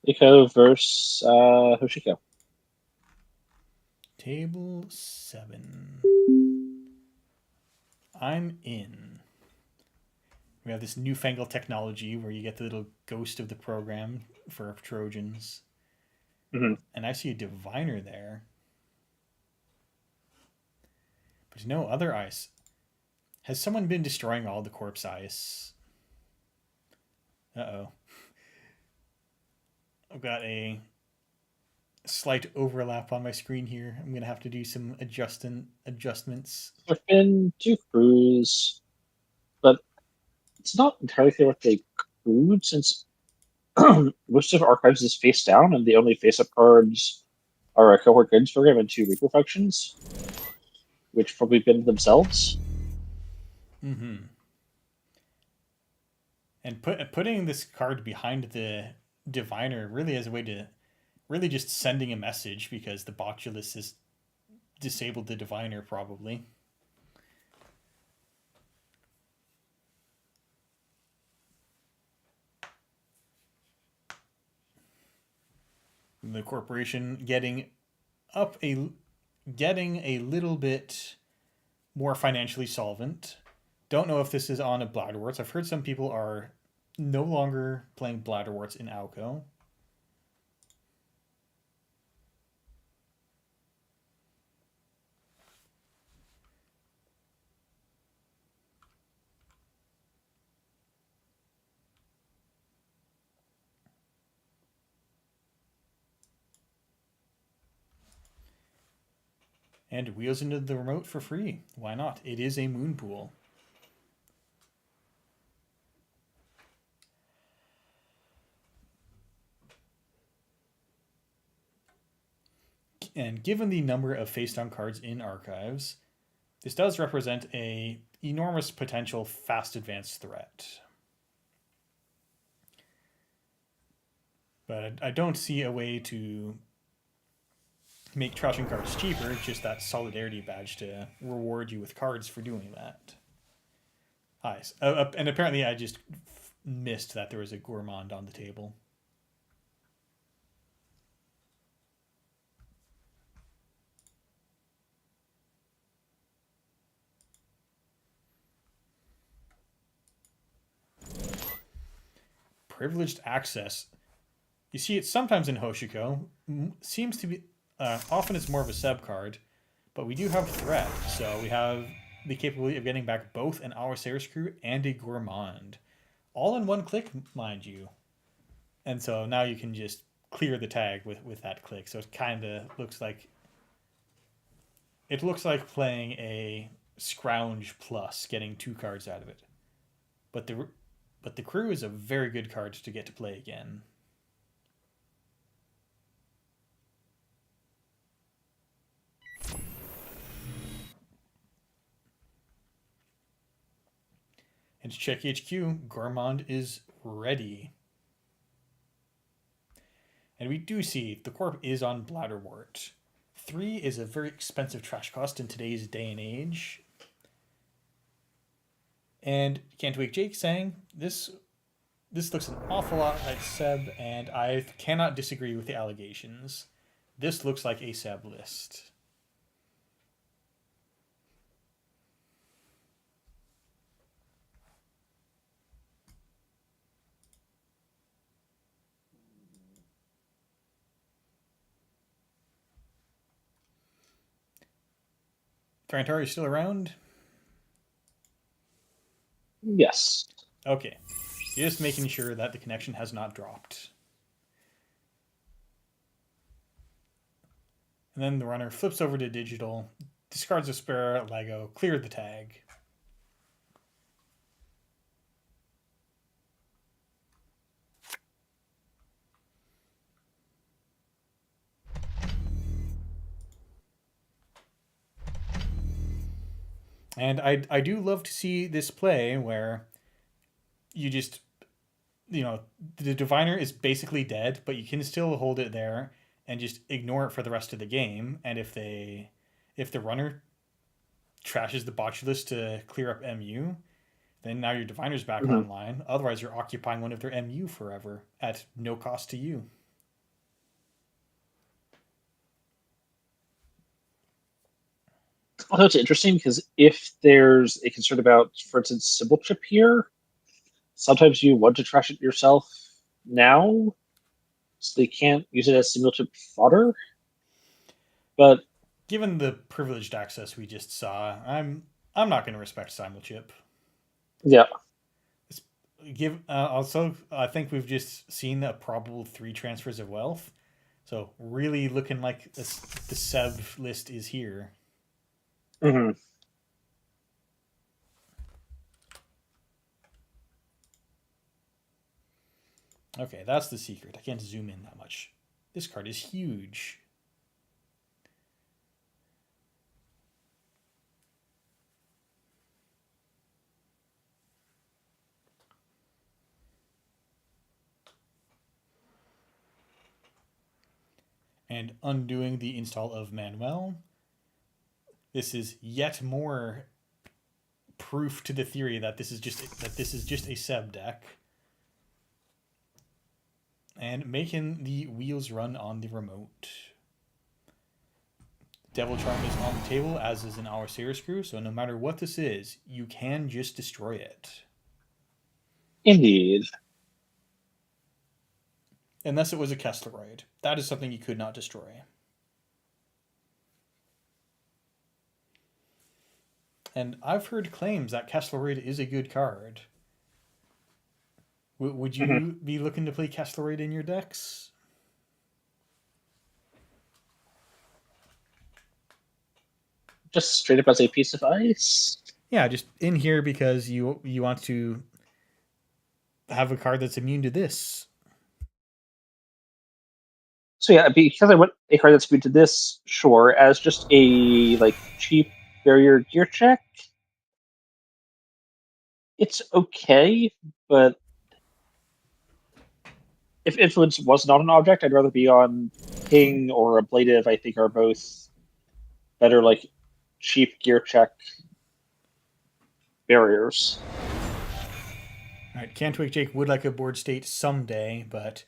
Iko versus Hoshiko. Table 7. I'm in. We have this newfangled technology where you get the little ghost of the program for Trojans. Mhm. And I see a diviner there. But no other ice. Has someone been destroying all the corpse ice? Uh-oh. I've got a slight overlap on my screen here. I'm going to have to do some adjustments. There've been two crews, but it's not entirely clear what they crewed since most of Archives is face down, and the only face up cards are a cohort goods program and two Reaper functions, which probably been themselves. Mm-hmm. And putting this card behind the diviner really as a way to really just sending a message because the Botulus has disabled the diviner probably. The corporation getting a little bit more financially solvent. Don't know if this is on a Bladderworts. I've heard some people are no longer playing Bladderworts in Alco. And wheels into the remote for free. Why not? It is a moon pool. And given the number of face down cards in archives, this does represent a enormous potential fast advance threat. But I don't see a way to make trashing cards cheaper, just that solidarity badge to reward you with cards for doing that. Nice. And apparently I just missed that there was a gourmand on the table. Privileged access. You see it sometimes in Hoshiko. Seems to be often it's more of a sub card, but we do have threat, so we have the capability of getting back both an Awasair's crew and a gourmand, all in one click, mind you. And so now you can just clear the tag with that click. So it kind of looks like playing a scrounge plus, getting two cards out of it. But the crew is a very good card to get to play again. And to check HQ, Gourmand is ready. And we do see the Corp is on Bladderwort. 3 is a very expensive trash cost in today's day and age. And Can't Wake Jake saying this looks an awful lot like Seb, and I cannot disagree with the allegations. This looks like a Seb list. Tarantar, are you still around? Yes. Okay. Just making sure that the connection has not dropped. And then the runner flips over to digital, discards a spare Lego, cleared the tag. And I do love to see this play where you just, the diviner is basically dead, but you can still hold it there and just ignore it for the rest of the game. And if the runner trashes the botulus to clear up MU, Then now your diviner's back Mhm. online. Otherwise, you're occupying one of their MU forever at no cost to you. Although it's interesting because if there's a concern about, for instance, symbol chip here, sometimes you want to trash it yourself now, so they can't use it as symbol chip fodder. But Given the privileged access we just saw, I'm not going to respect Simulchip. yeah, Give also, I think we've just seen a probable 3 transfers of wealth, so really looking like the Seb list is here. hmm Okay, that's the secret. I can't zoom in that much. This card is huge. And undoing the install of Manuel. This is yet more proof to the theory that this is just a Seb deck. And making the wheels run on the remote. Devil Charm is on the table, as is an Our Sayer Screw, so no matter what this is, you can just destroy it. indeed. Unless it was a Kessleroid. That is something you could not destroy. And I've heard claims that Kessleroid is a good card. Would hmm you be looking to play Kessleroid in your decks? Just straight up as a piece of ice. Yeah, just in here because you want to have a card that's immune to this. So yeah, because I want a card that's good to this, sure, as just a like cheap barrier gear check, it's okay, but if influence was not an object, I'd rather be on ping or ablative. I think are both better, like cheap gear check barriers. All right, Cantwick Jake would like a board state someday, but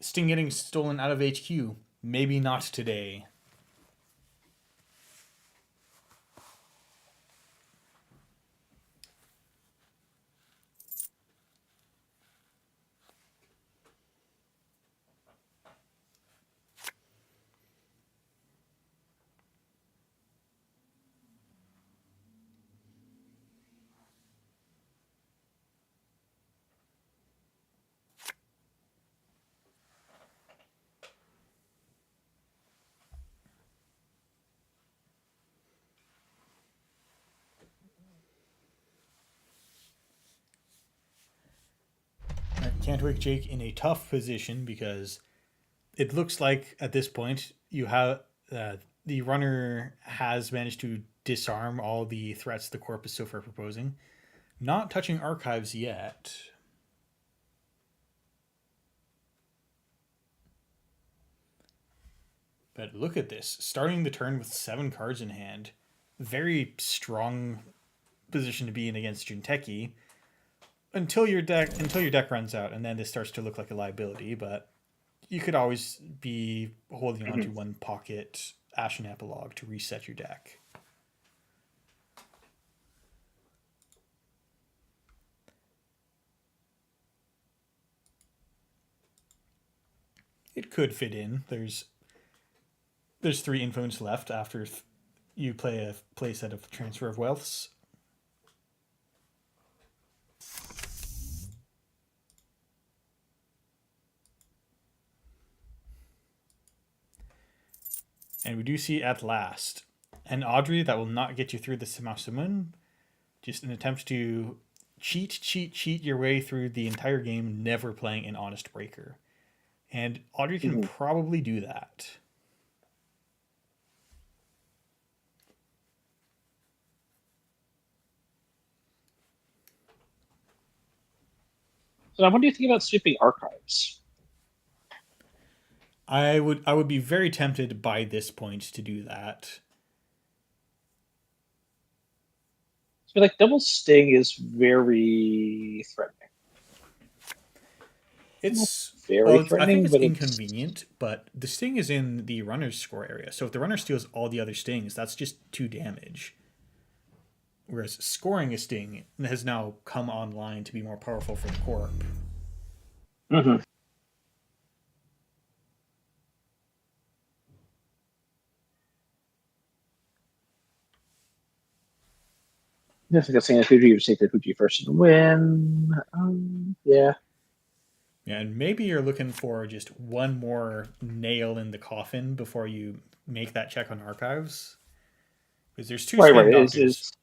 Sting getting stolen out of HQ, maybe not today. All right, Cantwick Jake in a tough position because it looks like at this point you have the runner has managed to disarm all the threats the corp is so far proposing. Not touching archives yet. But look at this. Starting the turn with 7 cards in hand. Very strong position to be in against Jinteki until your deck runs out, and then this starts to look like a liability, but you could always be holding on Mhm. to one pocket Ashen Epilogue to reset your deck. It could fit in. There's 3 influence left after you play a play set of Transfer of Wealths. And we do see at last an Audrey that will not get you through the Samasamun. Just an attempt to cheat your way through the entire game, never playing an Honest Breaker. And Audrey can Mhm. probably do that. So now, what do you think about sweeping archives? I would be very tempted by this point to do that. feel like double sting is very threatening. Not It's very well, I think threatening, it's but it's inconvenient, but the sting is in the runner's score area. So if the runner steals all the other stings, that's just 2 damage. Whereas scoring a sting has now come online to be more powerful for the corp. Mhm. I think that's saying that Fuji would take the Fuji first and win. Yeah. Yeah, and maybe you're looking for just one more nail in the coffin before you make that check on archives. Because there's two Right, spin right. doctors.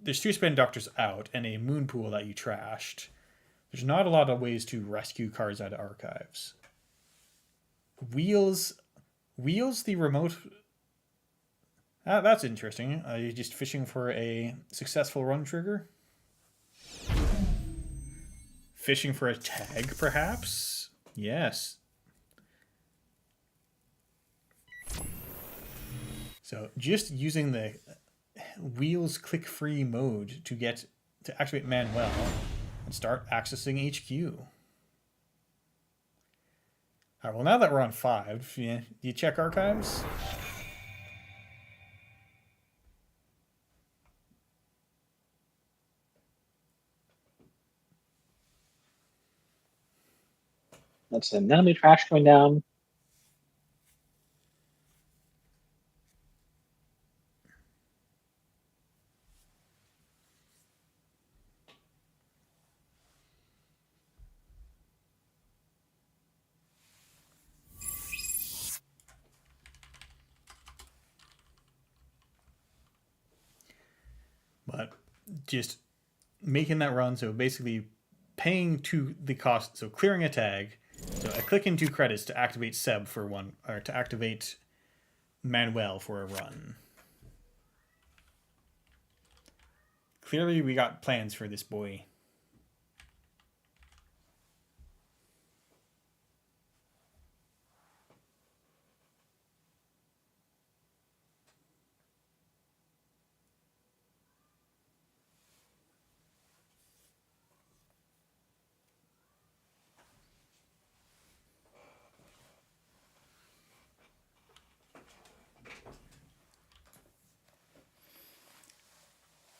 There's two spin doctors out and a moon pool that you trashed. There's not a lot of ways to rescue cards out of archives. Wheels, wheels the remote. That's interesting. Are you just fishing for a successful run trigger? Fishing for a tag, perhaps? Yes. So just using the wheels click free mode to activate Manuel and start accessing HQ. All right, well, now that we're on 5, do you check archives? That's an enemy trash going down. But just making that run, so basically paying to the cost, so clearing a tag, so I click in 2 credits to activate Seb for one, or to activate Manuel for a run. Clearly, we got plans for this boy.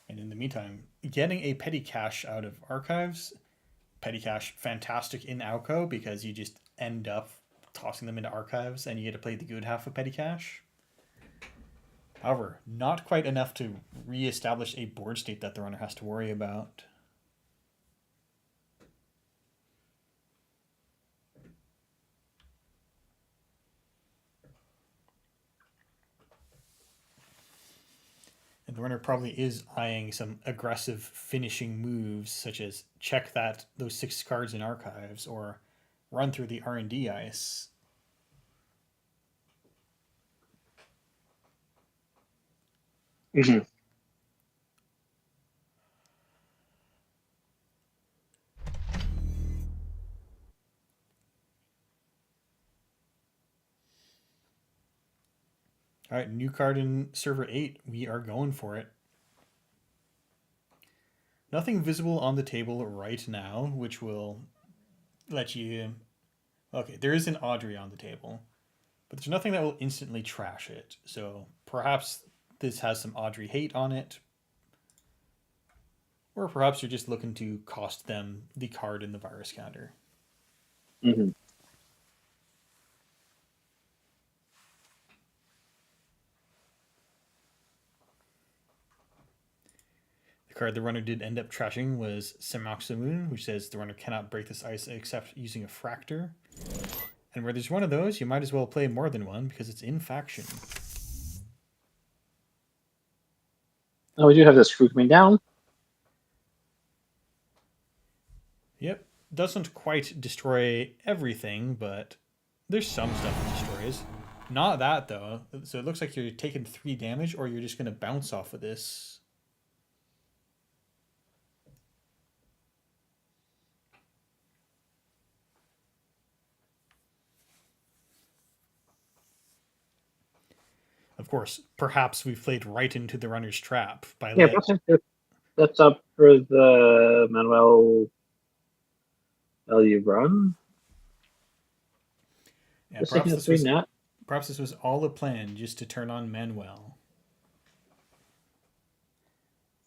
And in the meantime, getting a petty cache out of archives, petty cache fantastic in Alco because you just end up tossing them into archives and you get to play the good half of petty cache. However, not quite enough to re-establish a board state that the runner has to worry about. And the runner probably is eyeing some aggressive finishing moves, such as check those 6 cards in archives or run through the R&D ice. Mhm. All right, new card in server 8. We are going for it. Nothing visible on the table right now, which will let you. Okay, there is an Audrey on the table, but there's nothing that will instantly trash it. So perhaps this has some Audrey hate on it, or perhaps you're just looking to cost them the card in the virus counter. Mhm. The card the runner did end up trashing was Semaxamoon, which says the runner cannot break this ice except using a Fractor. And where there's one of those, you might as well play more than one because it's in faction. Oh, we do have this crew coming down. Yep, doesn't quite destroy everything, but there's some stuff it destroys. Not that though. So it looks like you're taking 3 damage, or you're just gonna bounce off of this. Of course, perhaps we've played right into the runner's trap by Yeah, that's it. That's up for the Manuel value run. Yeah, Just taking a 3 net. perhaps this was all a plan just to turn on Manuel.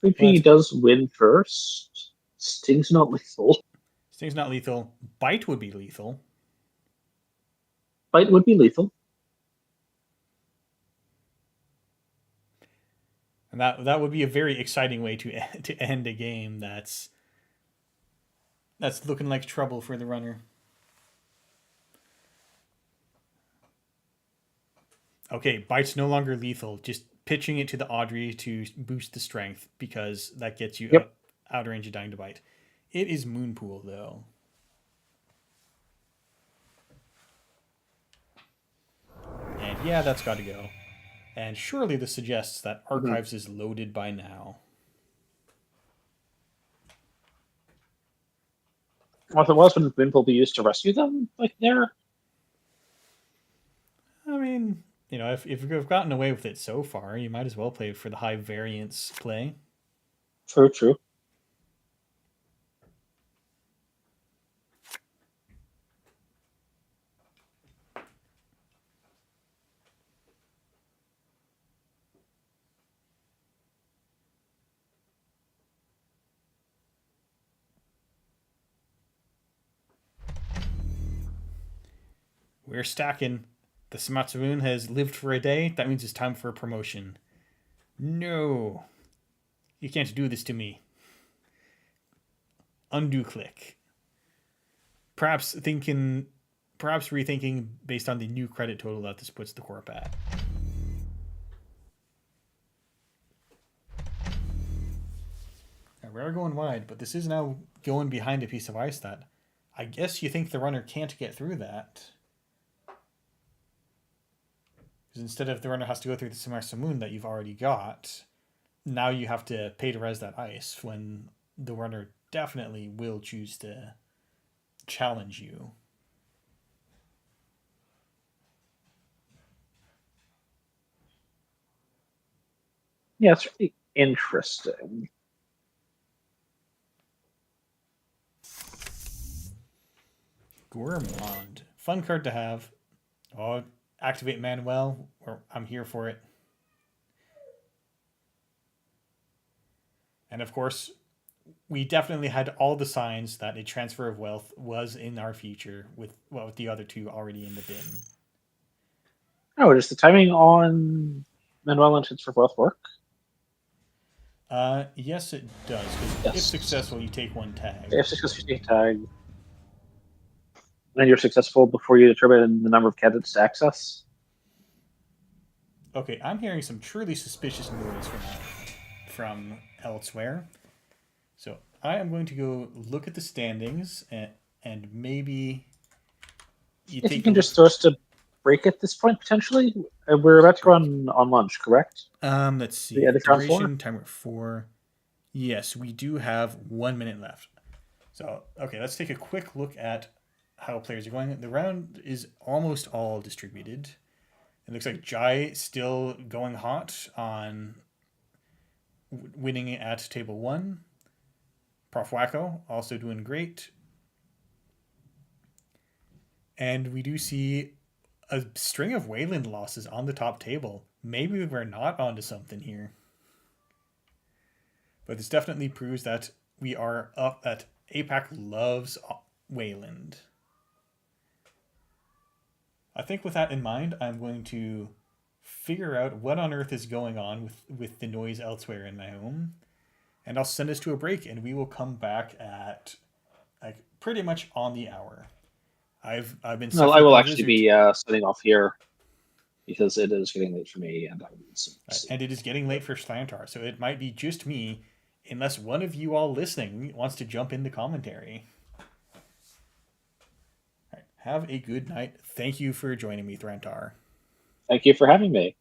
3P But does win first. Sting's not lethal. Sting's not lethal. Bite would be lethal. Bite would be lethal. And that would be a very exciting way to end a game that's looking like trouble for the runner. Okay, Bite's no longer lethal. Just pitching it to the Audrey to boost the strength because that gets you Yep. out of range of dying to Bite. It is Moonpool though. And yeah, that's got to go. And surely this suggests that Archives is loaded by now. Well, if it was, wouldn't Moonpool be used to rescue them? Like there? I mean, if you've gotten away with it so far, you might as well play for the high variance play. True. We're stacking. The Smatsuun has lived for a day. That means it's time for a promotion. No. You can't do this to me. Undo click. Perhaps rethinking based on the new credit total that this puts the corp at. Now, we are going wide, but this is now going behind a piece of ice that I guess you think the runner can't get through that. Because instead of the runner has to go through the Samasamun that you've already got, now you have to pay to res that ice when the runner definitely will choose to challenge you. Yeah, it's really interesting. Gourmand. Fun card to have. Oh, activate Manuel, or I'm here for it. And of course, we definitely had all the signs that a transfer of wealth was in our future with the other two already in the bin. Oh, does the timing on Manuel and Transfer of Wealth work? Yes, it does. Because Yes. if successful, you take one tag. If successful, you take a tag. And you're successful before you determine the number of candidates to access. Okay, I'm hearing some truly suspicious noise from elsewhere. So I am going to go look at the standings and maybe If you can just throw us to break at this point potentially, we're about to go on lunch, correct? Let's see. The Duration timer 4. Yes, we do have 1 minute left. So okay, let's take a quick look at how players are going. The round is almost all distributed. It looks like Jai still going hot on winning at table 1. Prof Wacko also doing great. And we do see a string of Wayland losses on the top table. Maybe we're not onto something here. But this definitely proves that we are up, that APAC loves Wayland. I think with that in mind, I'm going to figure out what on earth is going on with the noise elsewhere in my home. And I'll send us to a break and we will come back at like pretty much on the hour. I've been No, I will actually be setting off here because it is getting late for me and and it is getting late for Slantar, so it might be just me unless one of you all listening wants to jump into commentary. All right, have a good night. Thank you for joining me, Thrantar. Thank you for having me.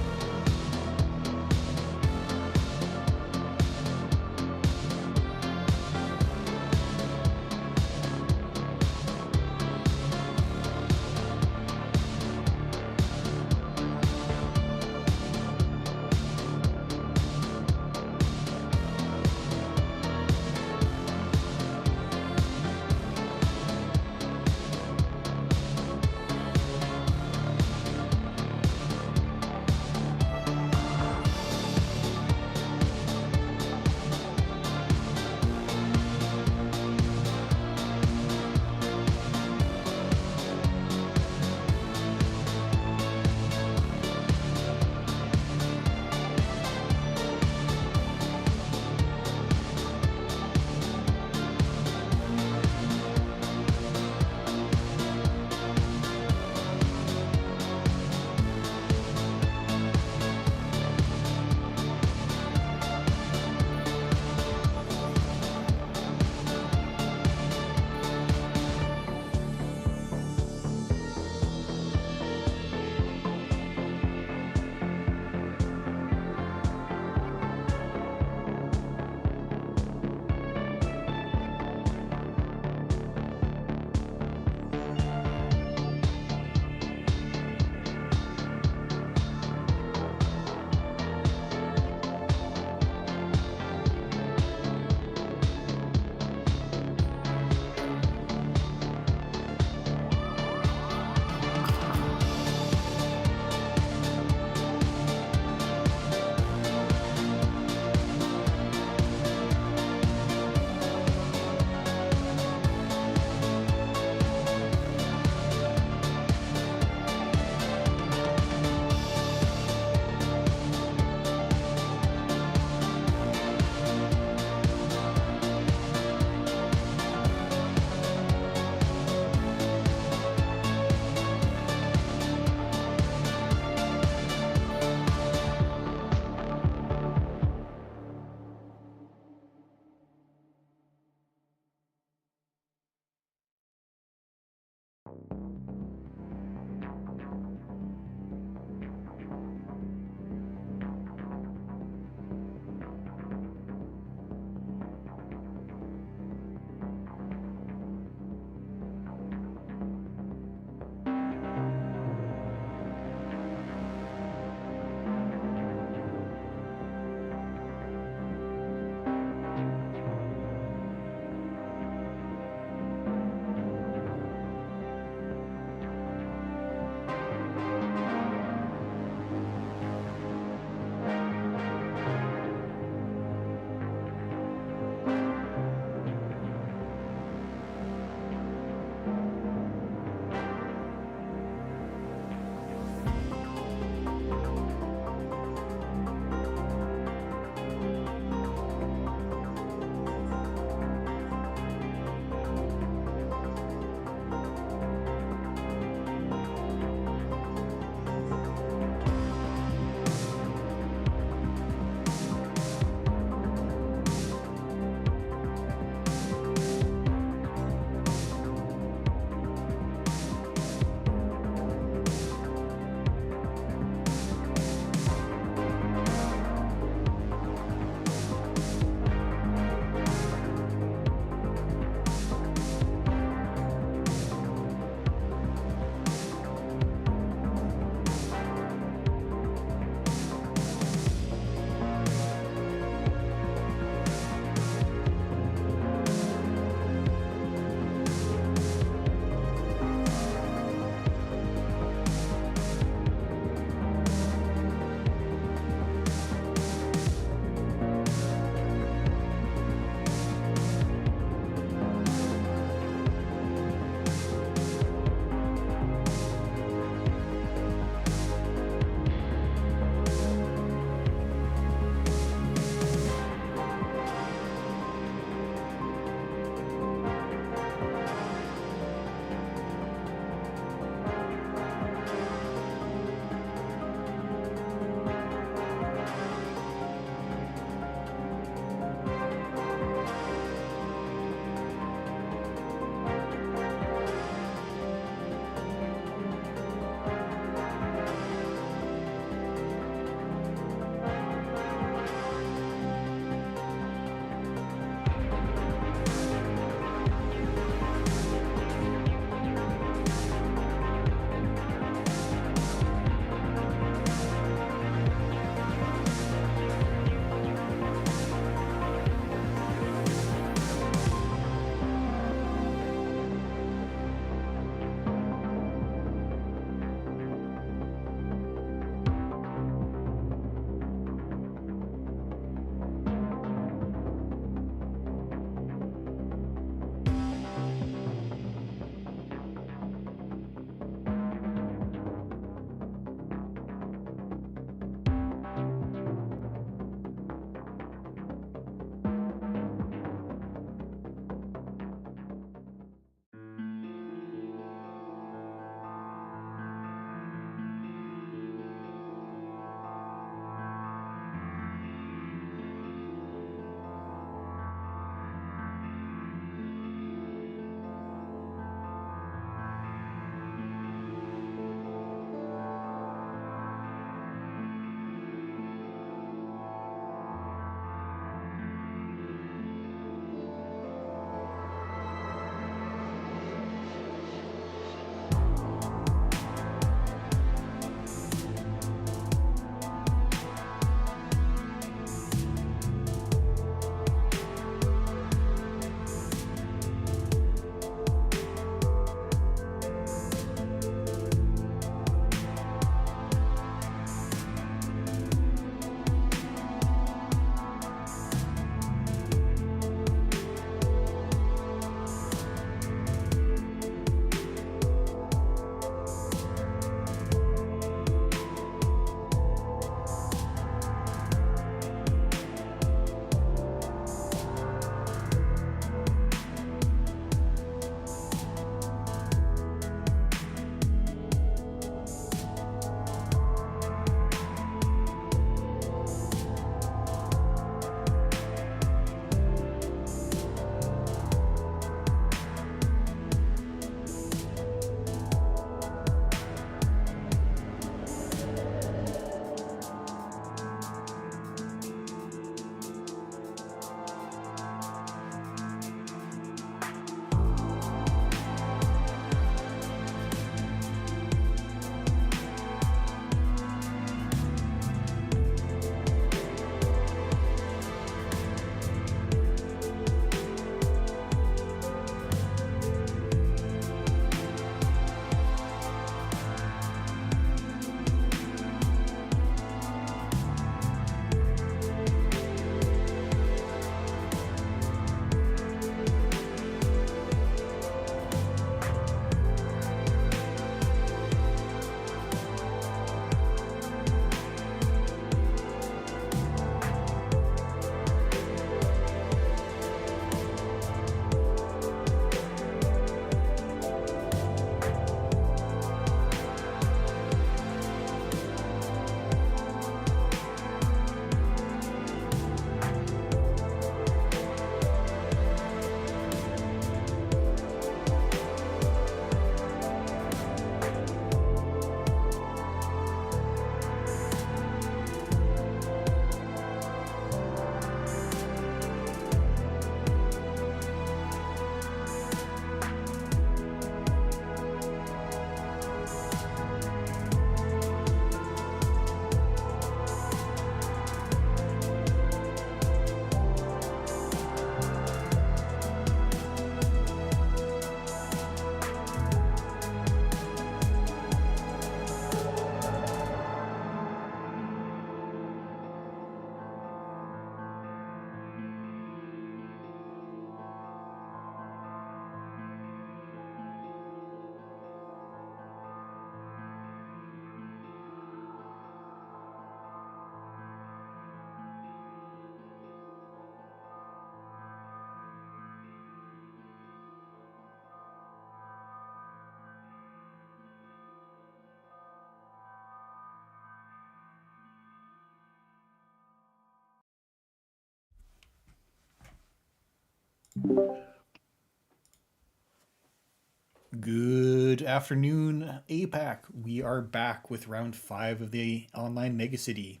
Good afternoon, APAC. We are back with round 5 of the Online Megacity.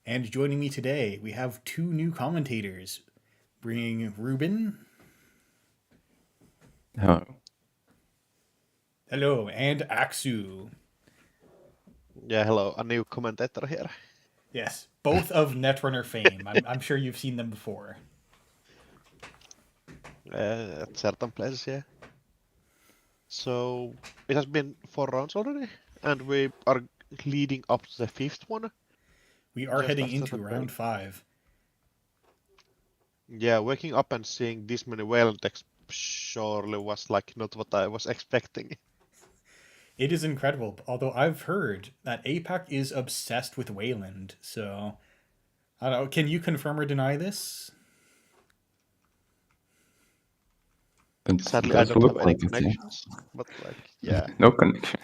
And joining me today, we have two new commentators, bringing Ruben, Hello. hello, and Aksu. Yeah, hello, a new commentator here. Yes, both of Netrunner fame. I'm sure you've seen them before. At certain places, yeah. So it has been 4 rounds already, and we are leading up to the 5th one. We are Just heading after into the round break. 5. Yeah, waking up and seeing this many whale decks surely was like not what I was expecting. It is incredible, although I've heard that APAC is obsessed with Wayland, so I don't know. Can you confirm or deny this? It Sadly, I does don't have look any like it, yeah. connections, but like, yeah. No connection.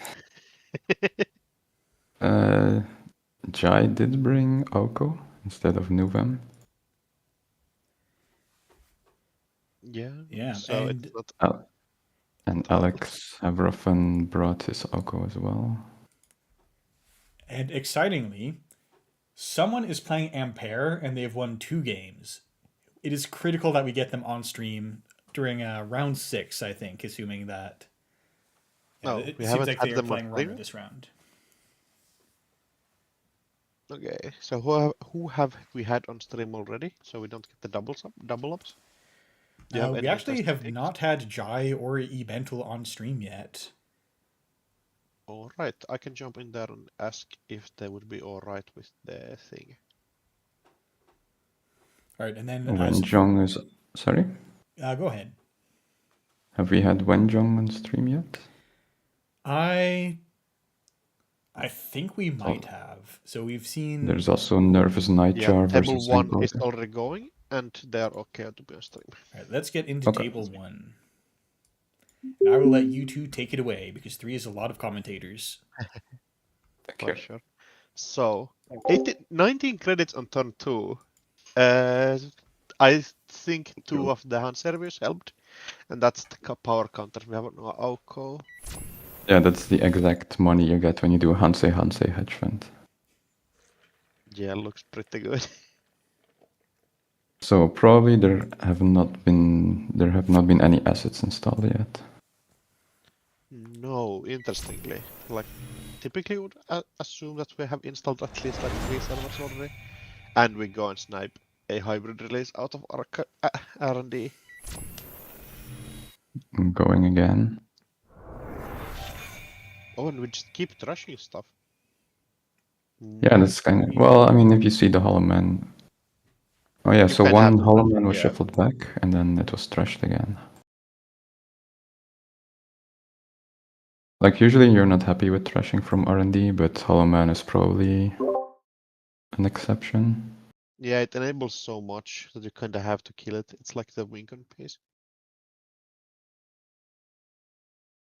Jai did bring Oko instead of Nuvam. Yeah, Yeah, so and it's not And hard. Alex Avrofen brought his Oko as well. and excitingly, someone is playing Ampere and they've won 2 games. It is critical that we get them on stream during round 6, I think, assuming that. Yeah, No, it we seems haven't like they had are them on playing runner stream. this round. Okay, so who have we had on stream already? So we don't get the double ups. Do you have We any actually interesting have picks? not had Jai or Ebentul on stream yet. All right, I can jump in there and ask if they would be all right with the thing. All right, and then Wenjong is... Sorry? go ahead. Have we had Wenjong on stream yet? I think we might have. So we've seen. There's also Nervous Yeah, Nightjar table versus 1 is Sengoku. already going, and they are okay to be on stream. All right, let's get into Okay. table 1. And I will let you two take it away because 3 is a lot of commentators. Thank For you. sure. So, 19 credits on turn 2. I think 2 of the hand service helped, and that's the power counter. We have no Aoko. Yeah, that's the exact money you get when you do a Hansei hedge fund. Yeah, looks pretty good. So probably there have not been any assets installed yet. No, interestingly, like typically would assume that we have installed at least like 3 servers already, and we go and snipe a hybrid release out of our R&D. I'm going again. Oh, and we just keep trashing stuff. Yeah, that's kind of... Well, I mean, if you see the Hollow Man... Oh yeah, You so can one have Hollow Man was yeah. shuffled back, and then it was trashed again. Like, usually you're not happy with trashing from R&D, but Hollow Man is probably an exception. Yeah, it enables so much that you kind of have to kill it. It's like the Wincon piece.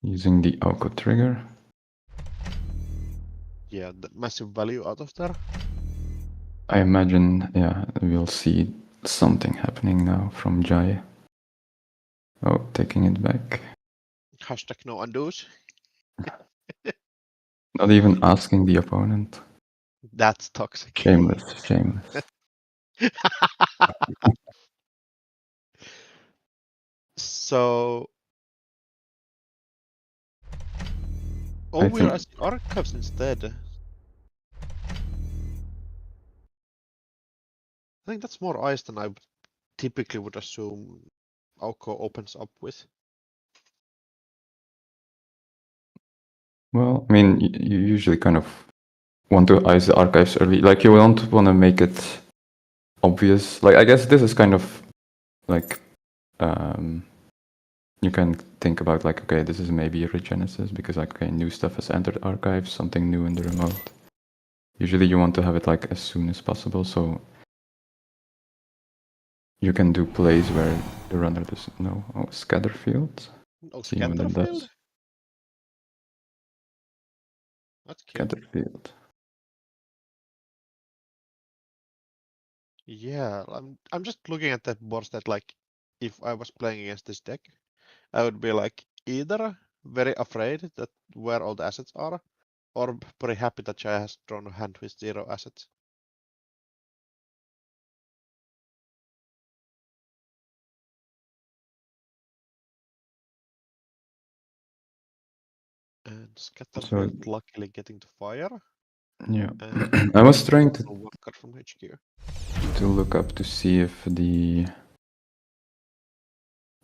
Using the Oko trigger. Yeah, the massive value out of there. I imagine, yeah, we'll see something happening now from Jai. Oh, taking it back. Hashtag no undos. Not even asking the opponent. That's toxic. Shameless, shameless. So, I we're think... asking archives instead. I think that's more ice than I typically would assume Aoko opens up with. Well, I mean, you usually kind of want to ice the archives early. Like, you don't want to make it obvious. Like, I guess this is kind of like... you can think about like, okay, this is maybe a regenesis because like, okay, new stuff has entered archives, something new in the remote. Usually you want to have it like as soon as possible, so you can do plays where the runner doesn't know. Oh, scatter field. Oh, See what it Scatterfield? does. That's cute. Scatter field. Yeah, I'm just looking at that board that like if I was playing against this deck, I would be like either very afraid that where all the assets are, or pretty happy that Jai has drawn a hand with 0 assets. And Scatterfield luckily getting to fire. Yeah. And I was trying to Walker from HQ. look up to see if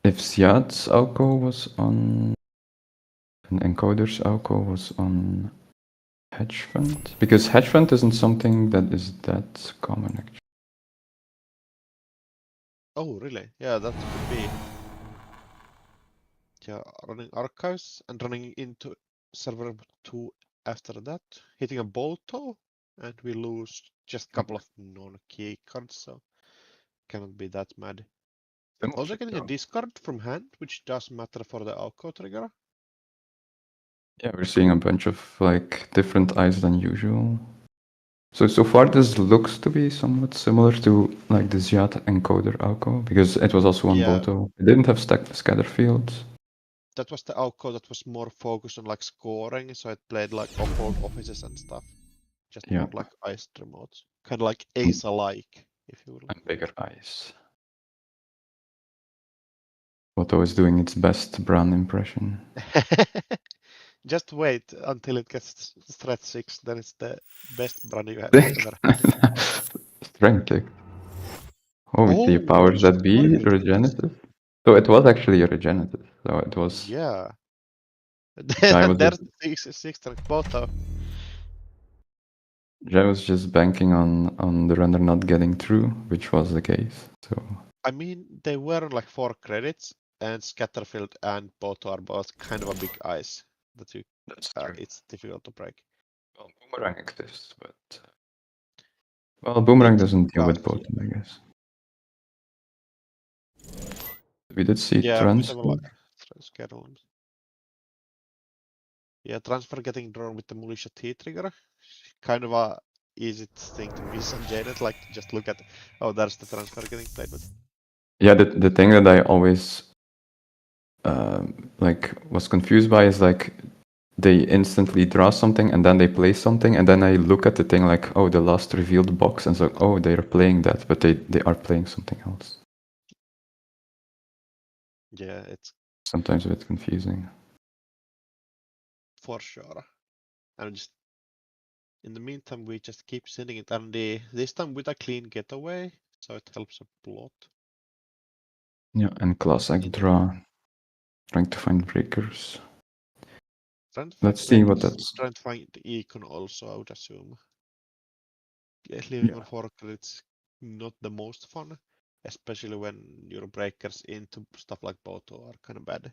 Ziad's Alco was on and Encoder's Alco was on hedge fund, because hedge fund isn't something that is that common actually. Oh, really? Yeah, that could be. Yeah, running archives and running into server 2 after that, hitting a Bolto, and we lose just a couple of non-key cards, so cannot be that mad. Also getting a discard from hand, which does matter for the Alco trigger. Yeah, we're seeing a bunch of like different eyes than usual. So far this looks to be somewhat similar to like the Ziad encoder Alco, because it was also on Yeah. Boto. It didn't have scatter fields. That was the Alco that was more focused on like scoring, so it played like offload offices and stuff. Just Yeah. more like iced remotes. Kind of like Ace-alike, if you will. And bigger eyes. Boto is doing its best Bran impression. Just wait until it gets stretch 6, then it's the best brand you have ever had. Strength tick. Oh, the Oh, powers that be, scoring with regenerative. So it was actually a regenerative. So it was. Yeah. Jai was There's just, 6 strength Boto. Jai was just banking on the runner not getting through, which was the case. So I mean, they were on like 4 credits, and Scatterfield and Boto are both kind of a big ice that you that's true. it's difficult to break. Well, Boomerang exists, but well, Boomerang It doesn't deal does. with both, I guess. We did see Yeah, we have a lot transfer. schedule. Yeah, transfer getting drawn with the militia T trigger. Kind of a easy thing to miss on Janet, like just look at, oh, there's the transfer getting played with. Yeah, the thing that I always like was confused by is like they instantly draw something and then they play something, and then I look at the thing like, oh, the last revealed box, and it's like, oh, they're playing that, but they are playing something else. Yeah, it's Sometimes a bit confusing. for sure. And just in the meantime, we just keep sending it, and this time with a clean getaway, so it helps a lot. Yeah, and classic draw, trying to find breakers. Let's see what that's. Trying to find econ also, I would assume. Yes, living on 4 credits not the most fun, especially when your breakers into stuff like Boto are kind of bad.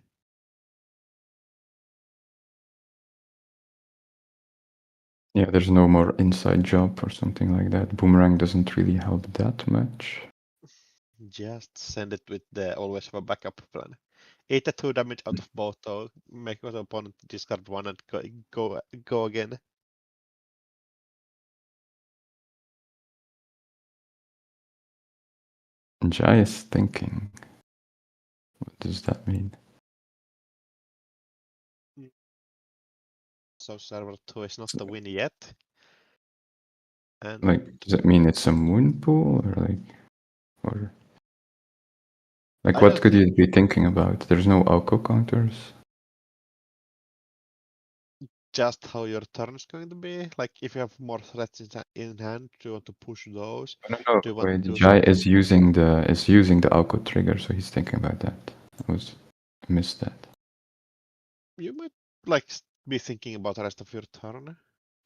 Yeah, there's no more inside job or something like that. Boomerang doesn't really help that much. Just send it with the always have a backup plan. 82 damage out of Boto, make your opponent discard 1 and go again. Jai is thinking. What does that mean? So server 2 is not the win yet. And Like, does it mean it's a moon pool or like I what don't could you think be thinking about? There's no alco counters. just how your turn is going to be. Like if you have more threats in hand, do you want to push those? No, Do you want wait, to do Jai something? is using the alco trigger, so he's thinking about that. I missed that. You might like be thinking about the rest of your turn.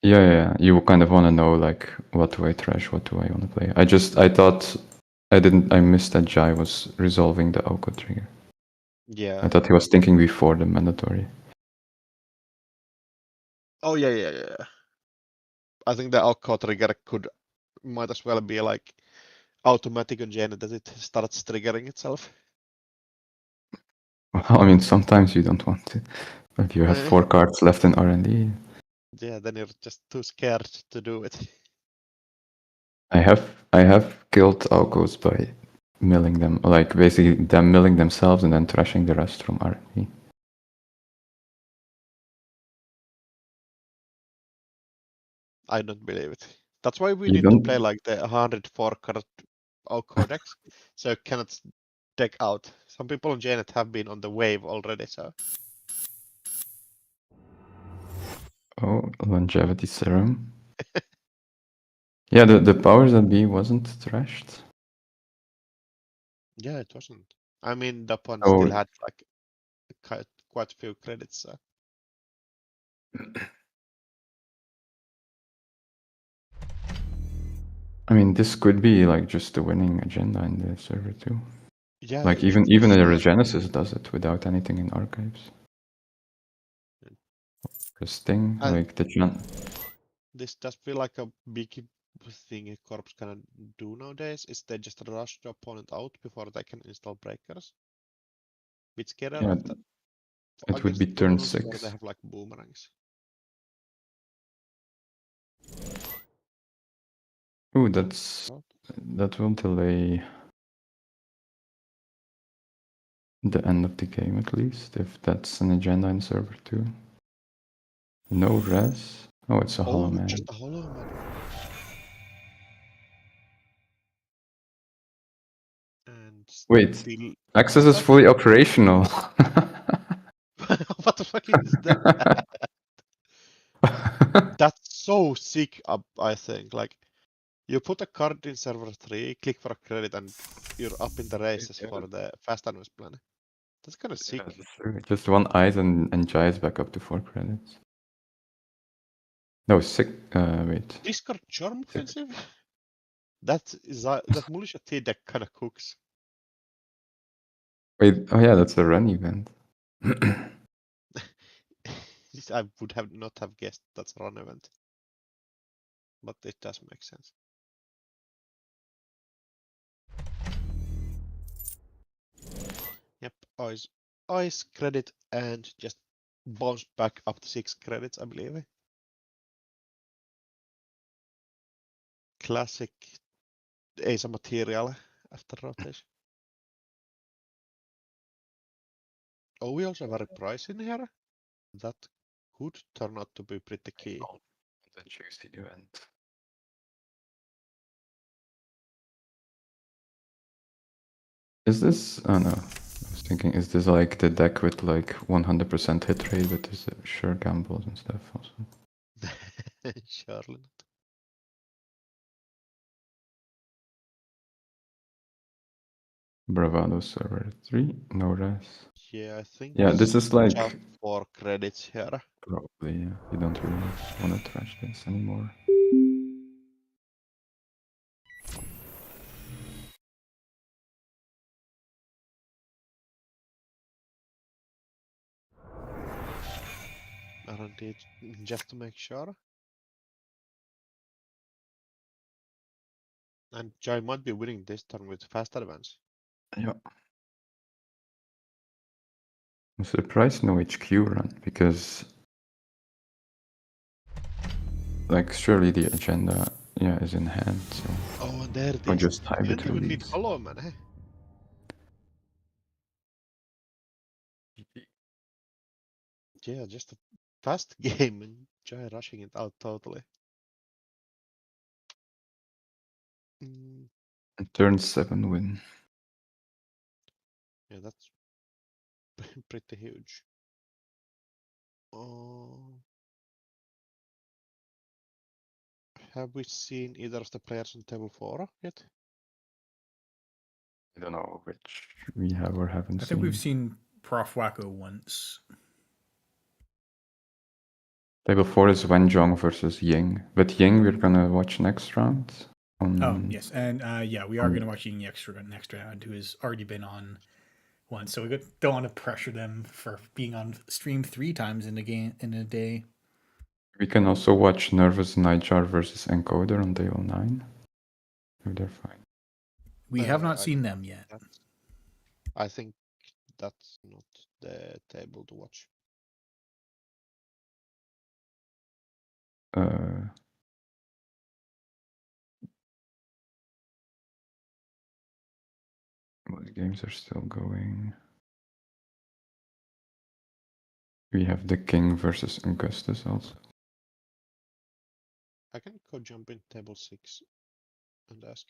Yeah. You kind of want to know like what do I trash, what do I want to play. I thought I missed that Jai was resolving the alco trigger. Yeah. I thought he was thinking before the mandatory. Oh yeah. I think the alco trigger might as well be like automatic on Janet that it starts triggering itself. Well, I mean, sometimes you don't want to. If you have 4 cards left in R&D. Yeah, then you're just too scared to do it. I have killed alcos milling them, like basically them milling themselves and then trashing the rest from R&D. I don't believe it. That's why we You need to don't- play like the 104 card codex, so you cannot deck out. Some people on JNet have been on the wave already, so. Oh, longevity serum. Yeah, the powers that be wasn't trashed. Yeah, it wasn't. I mean, the opponent Oh. still had like quite a few credits. So. I mean, this could be like just the winning agenda in the server too. Yeah, Like it even is, a Regenesis does it without anything in archives. The Sting, And- like the chant. This does feel like a big thing Corps can do nowadays, is they just rush the opponent out before they can install breakers. Bit scared Yeah, of that. it would Against be turn opponents where 6. they have like boomerangs. Ooh, that will delay the end of the game at least, if that's an agenda in server 2. No res. Oh, it's a hollow man. Just a hollow man. And Wait, still... Access is fully operational. What the fuck is that? That's so sick, I think. Like, you put a card in server 3, click for a credit, and you're up in the races for the fast advance plan. That's kind of sick. Just one ice and Jai's back up to 4 credits. No, 6. Wait. Discard Charm Offensive? That Militia T deck kind of cooks. Wait, oh yeah, that's a run event. This I would have not have guessed that's a run event. But it does make sense. Yep, ice credit and just bounced back up to 6 credits, I believe. Classic Ace material after rotation. Oh, we also have a prize in here. That could turn out to be pretty key. The juicy event. Is this? Oh no. I was thinking, is this like the deck with like 100% hit rate, but is sure gambles and stuff also? Surely not. Bravado server 3, no res. Yeah, I think Yeah, this is like just 4 credits here. probably, yeah. You don't really want to trash this anymore. Aren't it? Just to make sure. And Jai might be winning this turn with fast advance. Yeah. I'm surprised no HQ run, because like surely the agenda, yeah, is in hand, so Oh, and there it I'll is. just type You it don't through even need these. hollow man, eh? Yeah, just a fast game and Jai rushing it out totally. Mm, Turn 7 win. yeah, that's pretty huge. Oh, have we seen either of the players on table 4 yet? I don't know which we have or haven't I seen. think we've seen Prof Wacko once. Table 4 is Wenjong versus Ying, but Ying we're gonna watch next round. Oh yes, and yeah, we are on- going to watch Ying next round, who has already been on once. So we don't want to pressure them for being on stream 3 times in a game in a day. We can also watch Nervous Nightjar versus Encoder on table 9. If they're fine. We have not I seen don't them know. yet. I think that's not the table to watch. Uh, What games are still going? We have the King versus Augustus also. I can go jump in table 6 and ask.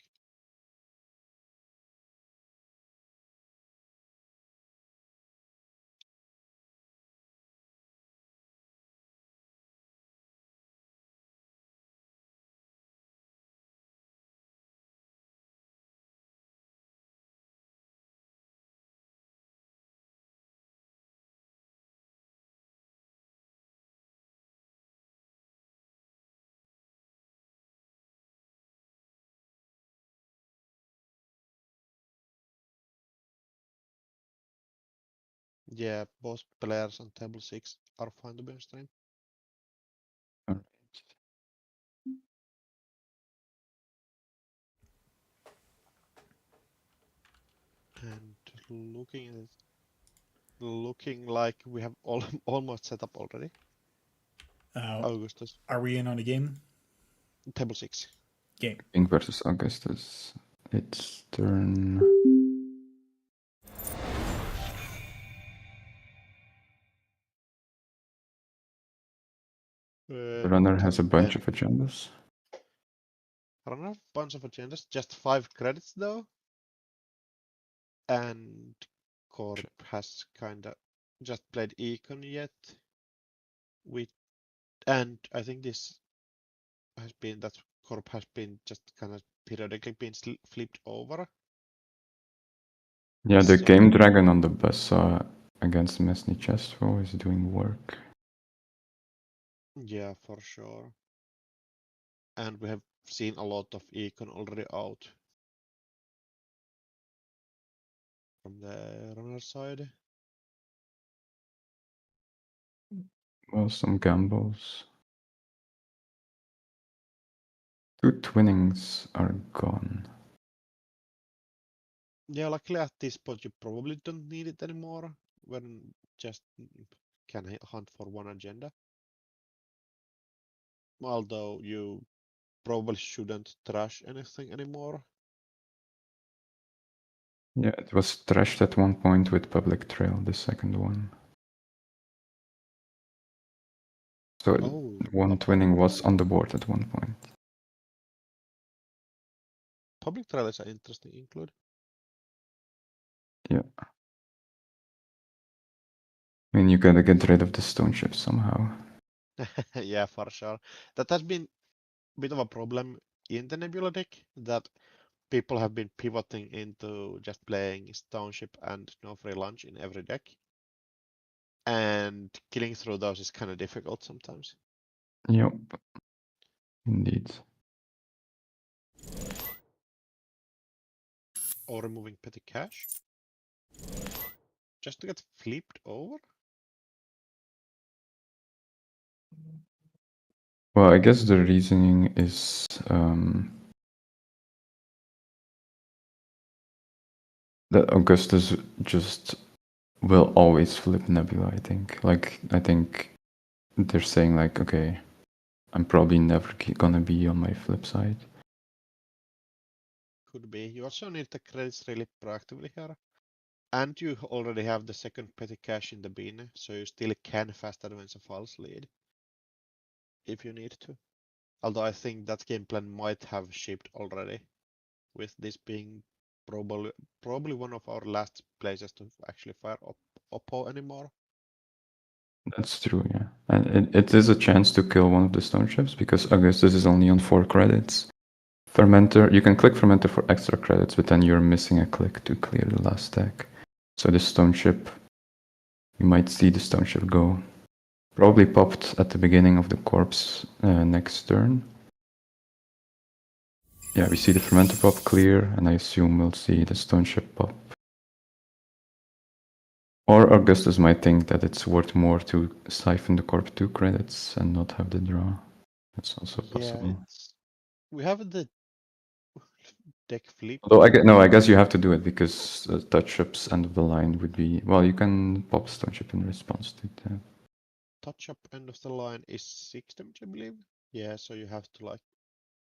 Yeah, both players on table 6 are fine to be on stream. All right. And looking like we have almost set up already. Augustus, Are we in on a game? table 6. Game. King versus Augustus. It's turn. The runner has a bunch of agendas. Runner have a bunch of agendas, just 5 credits though. And Corp has kinda just played Econ yet. And I think this has been that Corp has been just kind of periodically been flipped over. Yeah, the So- Game Dragon on the bus against Mesny Chestvo is doing work. Yeah, for sure. And we have seen a lot of Econ already out from the runner side. Well, some gambles. 2 twinnings are gone. Yeah, luckily at this point you probably don't need it anymore when just can hunt for one agenda. Although you probably shouldn't trash anything anymore. Yeah, it was trashed at one point with Public Trail, the second one. So Oh, one twinning was on the board at one point. Public Trail is an interesting include. Yeah. I mean, you gotta get rid of the stone ship somehow. Yeah, for sure. That has been a bit of a problem in the Nebula deck, that people have been pivoting into just playing Stone Ship and No Free Lunch in every deck. And killing through those is kind of difficult sometimes. Yep. Indeed. Or removing petty cash. Just to get flipped over? Well, I guess the reasoning is that Augustus just will always flip Nebula, I think. Like, I think they're saying, like, okay, I'm probably never gonna be on my flip side. Could be. You also need the credits really proactively here. And you already have the second petty cash in the bin, so you still can fast advance a false lead if you need to. Although I think that game plan might have shipped already, with this being probably one of our last places to actually fire Oppo anymore. That's true, yeah. And it is a chance to kill one of the stone ships because Augustus is only on 4 credits. Fermenter, you can click Fermenter for extra credits, but then you're missing a click to clear the last stack. So the stone ship, you might see the stone ship go. Probably popped at the beginning of the corpse next turn. Yeah, we see the Fermenter pop clear, and I assume we'll see the stone ship pop. Or Augustus might think that it's worth more to siphon the Corp 2 credits and not have the draw. That's also possible. Yeah, we have the deck flip. Although I guess you have to do it because touch-ups end of the line would be... Well, you can pop stone ship in response to that. Touch up end of the line is 6 damage, I believe. Yeah, so you have to like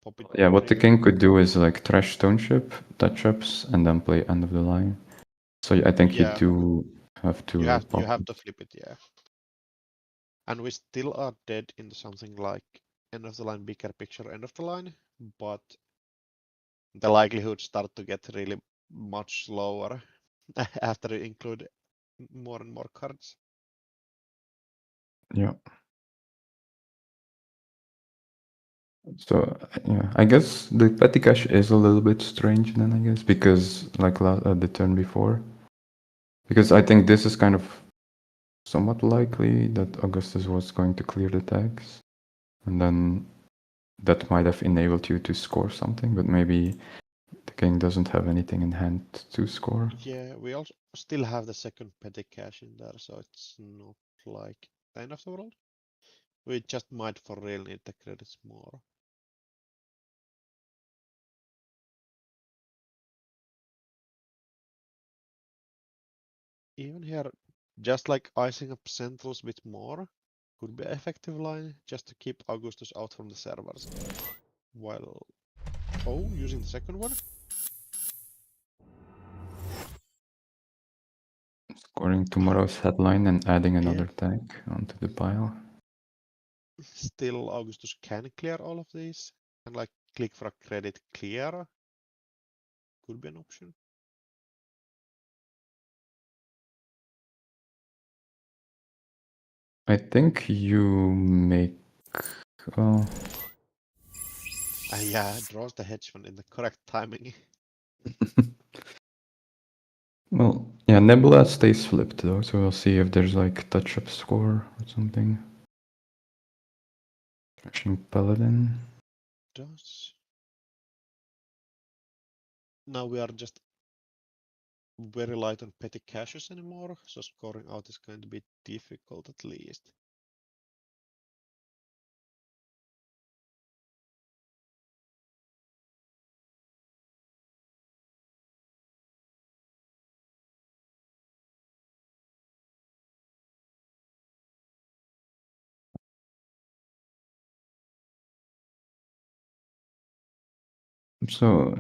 pop it. Yeah, what the briefly. king could do is like trash Stoneship, touch-ups, and then play end of the line. So I think you Yeah. do have to You pop have it. to flip it, yeah. And we still are dead into something like end of the line, bigger picture, end of the line, but the likelihood start to get really much lower after you include more and more cards. Yeah. So yeah, I guess the petty cash is a little bit strange then, I guess, because like the turn before. Because I think this is kind of somewhat likely that Augustus was going to clear the tags. And then that might have enabled you to score something, but maybe the king doesn't have anything in hand to score. Yeah, we also still have the second petty cash in there, so it's not like the end of the world. We just might for real need the credits more. Even here, just like icing up centrals a bit more could be an effective line just to keep Augustus out from the servers. While, oh, using the second one? Scoring tomorrow's headline and adding Yeah. another tag onto the pile. Still, Augustus can clear all of these and like click for a credit clear could be an option. I think you make. Well, Yeah, draws the hedge fund in the correct timing. well, yeah, Nebula stays flipped though, so we'll see if there's like touch-up score or something. Trashing Paladin. Does. Now we are just very light on petty caches anymore, so scoring out is going to be difficult at least. So,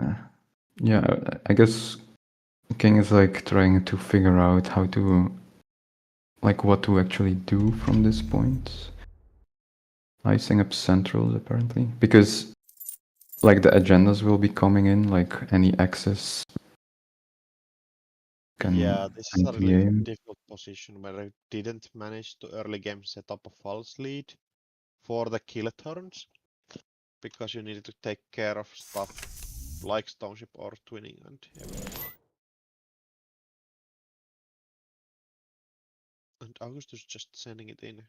yeah, I guess King is like trying to figure out how to, like, what to actually do from this point. Icing up centrals apparently, because like the agendas will be coming in, like any access can Yeah, this is a end the really game. difficult position where I didn't manage to early game set up a false lead for the kill turns because you needed to take care of stuff like Stoneship or Twinning and everything. And Augustus just sending it in.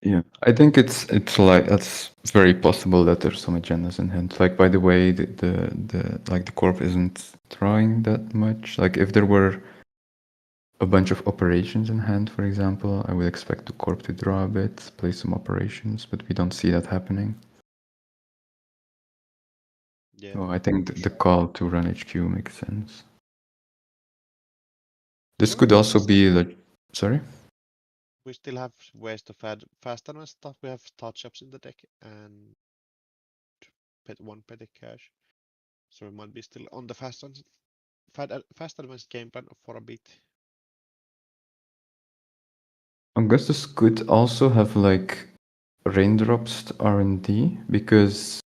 Yeah, I think it's like that's very possible that there's some agendas in hand. Like by the way, the like the corp isn't drawing that much. Like if there were a bunch of operations in hand, for example, I would expect the corp to draw a bit, play some operations, but we don't see that happening. Yeah. So I think the call to run HQ makes sense. This could also be like, sorry? We still have ways to faster and stuff. We have touch-ups in the deck and one petty cash. So we might be still on the fast advanced game plan for a bit. Augustus could also have like raindrops R&D because,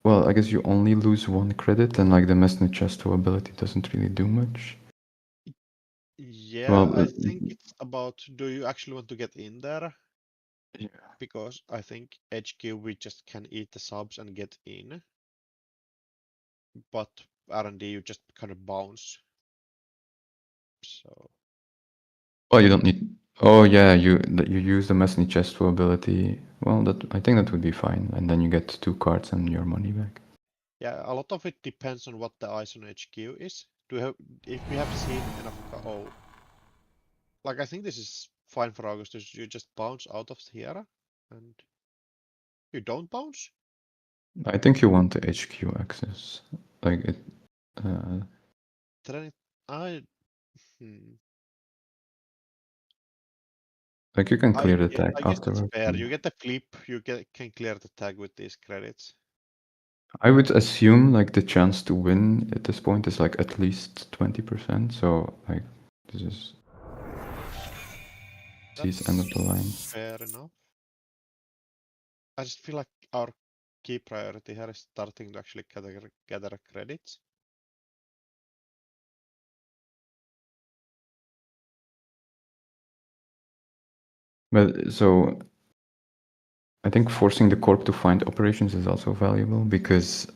well, I guess you only lose one credit and like the Mesne Chesto ability doesn't really do much. Yeah, Well, I think it's about do you actually want to get in there? yeah. Because I think HQ we just can eat the subs and get in. But R&D you just kind of bounce. So Oh, you don't need. Oh, yeah, you use the Mesne Chesto ability. Well, that I think that would be fine, and then you get 2 cards and your money back. yeah, a lot of it depends on what the ice on HQ is. Do we have if we have seen enough like I think this is fine for Augustus. You just bounce out of here and you don't bounce. I think you want the HQ access, like it. Then I hmm. Like you can clear the I tag guess that's afterwards. fair. You get the flip, can clear the tag with these credits. I would assume like the chance to win at this point is like at least 20%. So like this is That's end of the line. fair enough. I just feel like our key priority here is starting to actually gather credits. But so I think forcing the corp to find operations is also valuable because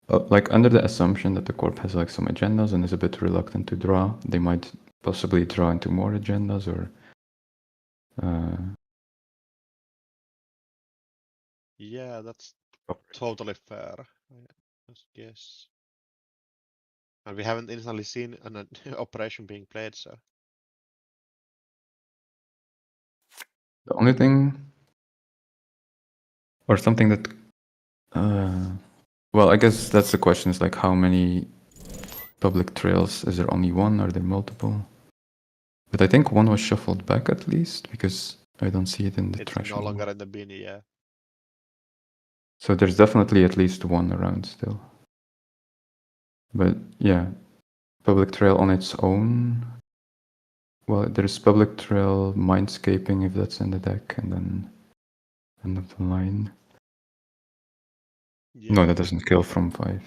like under the assumption that the corp has like some agendas and is a bit reluctant to draw, they might possibly draw into more agendas or Yeah, that's totally fair, I guess. And we haven't instantly seen an operation being played, so. The only thing, or something that, well, I guess that's the question is like how many public trails? Is there only one? Are there multiple? But I think one was shuffled back at least because I don't see it in the trash. It's no longer in the bin, yeah. So there's definitely at least one around still. But yeah, public trail on its own. Well, there's public trail mindscaping if that's in the deck, and then end of the line. Yeah. No, that doesn't kill from 5.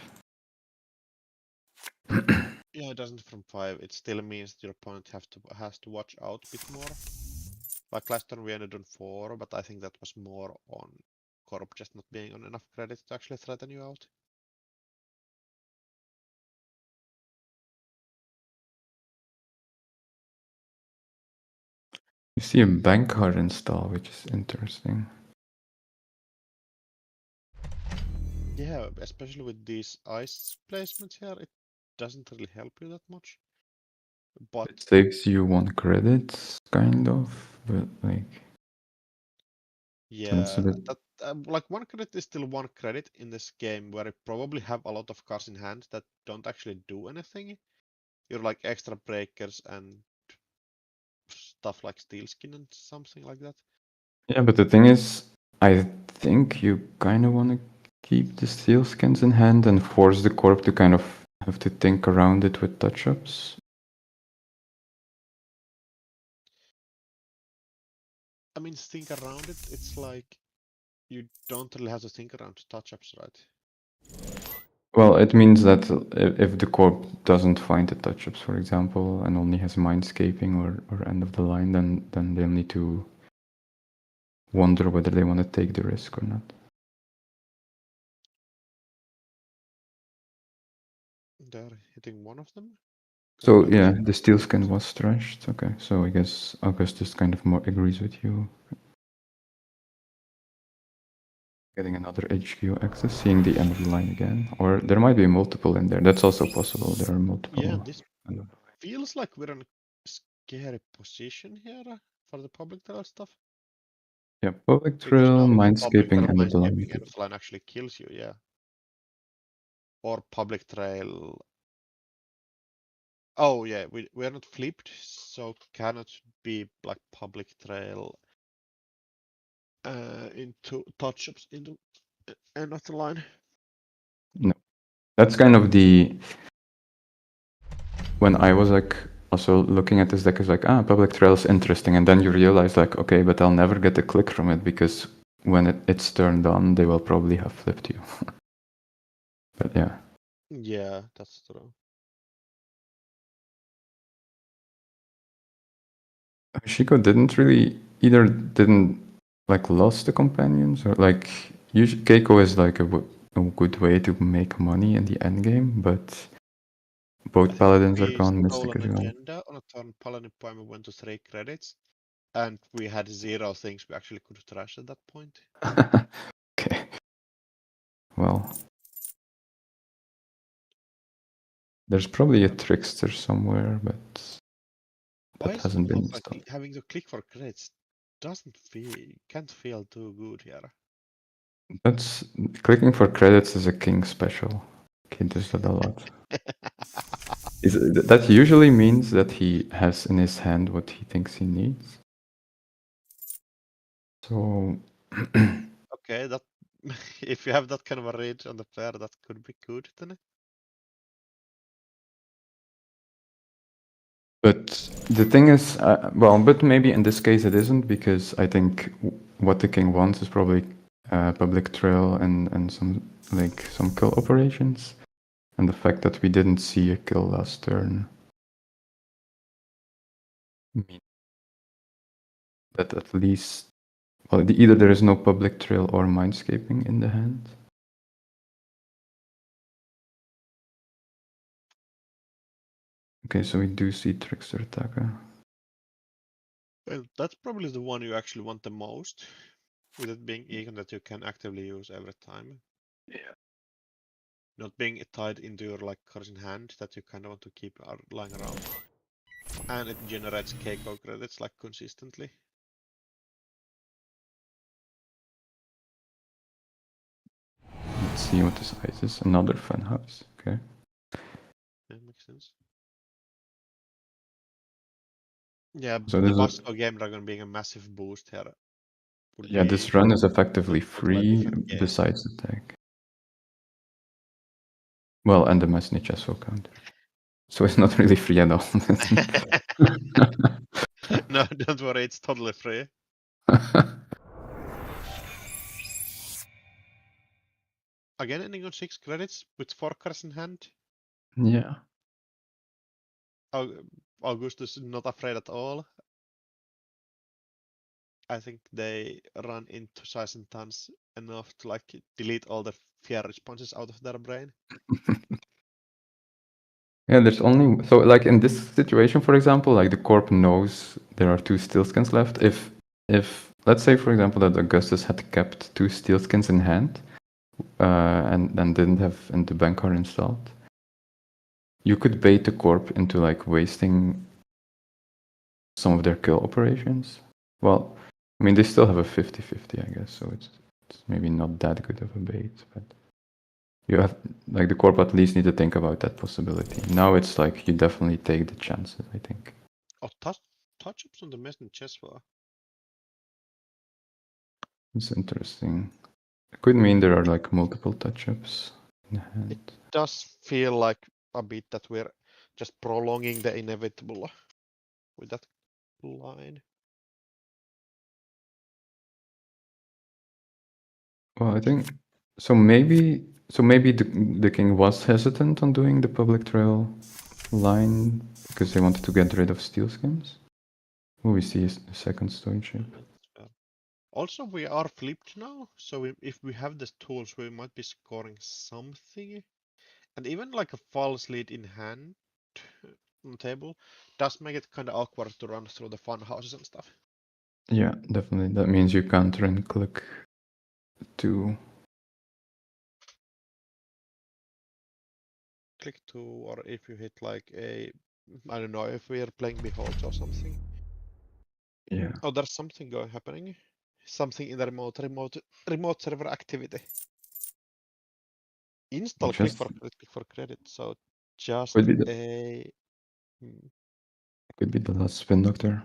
Yeah, it doesn't from 5. It still means your opponent has to watch out a bit more. Like last turn we ended on 4, but I think that was more on Corp just not being on enough credit to actually threaten you out. You see a bank card install, which is interesting. Yeah, especially with these ice placements here, it doesn't really help you that much. But it saves you 1 credit, kind of, but like. yeah, So bit... that like 1 credit is still 1 credit in this game where you probably have a lot of cards in hand that don't actually do anything. You're like extra breakers and stuff like steel skin and something like that. Yeah, but the thing is, I think you kind of want to keep the steel skins in hand and force the corp to kind of have to think around it with touch-ups. I mean, think around it, it's like you don't really have to think around touch-ups, right? Well, it means that if the corp doesn't find the touch-ups, for example, and only has mindscaping or end of the line, then they'll need to wonder whether they want to take the risk or not. They're hitting one of them. So yeah, the steel skin was trashed. Okay, so I guess Augustus kind of more agrees with you. Getting another HQ access, seeing the end of the line again, or there might be multiple in there. That's also possible. There are multiple. Yeah, this feels like we're in a scary position here for the public trail stuff. Yeah, public trail, mindscaping, and end of the line. end of the line actually kills you, yeah. Or public trail. Oh yeah, we're not flipped, so cannot be like public trail into touch-ups into end of the line. No, that's kind of the. When I was like also looking at this deck, is like, public trail is interesting, and then you realize like, okay, but I'll never get a click from it because when it's turned on, they will probably have flipped you. But yeah. Yeah, that's true. Shiko didn't like lost the companions or like usually Keiko is like a good way to make money in the end game, but both paladins are gone, Mystic is gone. Agenda on a turn paladin poem went to 3 credits, and we had 0 things we actually could trash at that point. Okay. Well, there's probably a trickster somewhere, but that hasn't been installed. Like, having to click for credits can't feel too good here. That's clicking for credits is a king special. He does that a lot. That usually means that he has in his hand what he thinks he needs. So Okay, that if you have that kind of a read on the player, that could be good then. but the thing is, well, but maybe in this case it isn't, because I think what the king wants is probably public trail and some kill operations, and the fact that we didn't see a kill last turn mean that at least, well, either there is no public trail or mindscaping in the hand. Okay, so we do see trickster attacker. Well, that's probably the one you actually want the most, with it being econ that you can actively use every time. Yeah. Not being tied into your like cards in hand that you kind of want to keep lying around. And it generates Keiko credits like consistently. Let's see what this ice is. Another fun house. Okay. Yeah, makes sense. Yeah, So the there's Vasco Game Dragon being a massive boost here would yeah, be this run is effectively a totally free different game. besides attack. Well, and the Mesni Chesso counter. So it's not really free at all. No, don't worry, it's totally free. Again, ending on 6 credits with 4 cards in hand. Yeah. Augustus is not afraid at all. I think they run into size and tons enough to like delete all the fear responses out of their brain. Yeah, there's only so like in this situation, for example, like the corp knows there are 2 steel skins left. If let's say, for example, that Augustus had kept 2 steel skins in hand, and didn't have the bank card installed, you could bait the corp into like wasting some of their kill operations. Well, I mean, they still have a 50-50, I guess, so it's maybe not that good of a bait, but you have, like, the corp at least need to think about that possibility. Now it's like you definitely take the chances, I think. Oh, touch-ups on the Mesni chess war. It's interesting. It could mean there are like multiple touch-ups in hand. It does feel like a bit that we're just prolonging the inevitable with that line. Well, I think so. Maybe the king was hesitant on doing the public trail line because they wanted to get rid of steel skins. Well, we see a second stone ship. Also, we are flipped now, so if we have the tools, we might be scoring something. And even like a false lead in hand on the table does make it kind of awkward to run through the fun houses and stuff. Yeah, definitely. That means you counter and click to. Click to, or if you hit like a, I don't know, if we are playing Behold or something. Yeah. Oh, there's something happening. Something in the remote server activity. Install click for credit. So just could be could be the last spin doctor.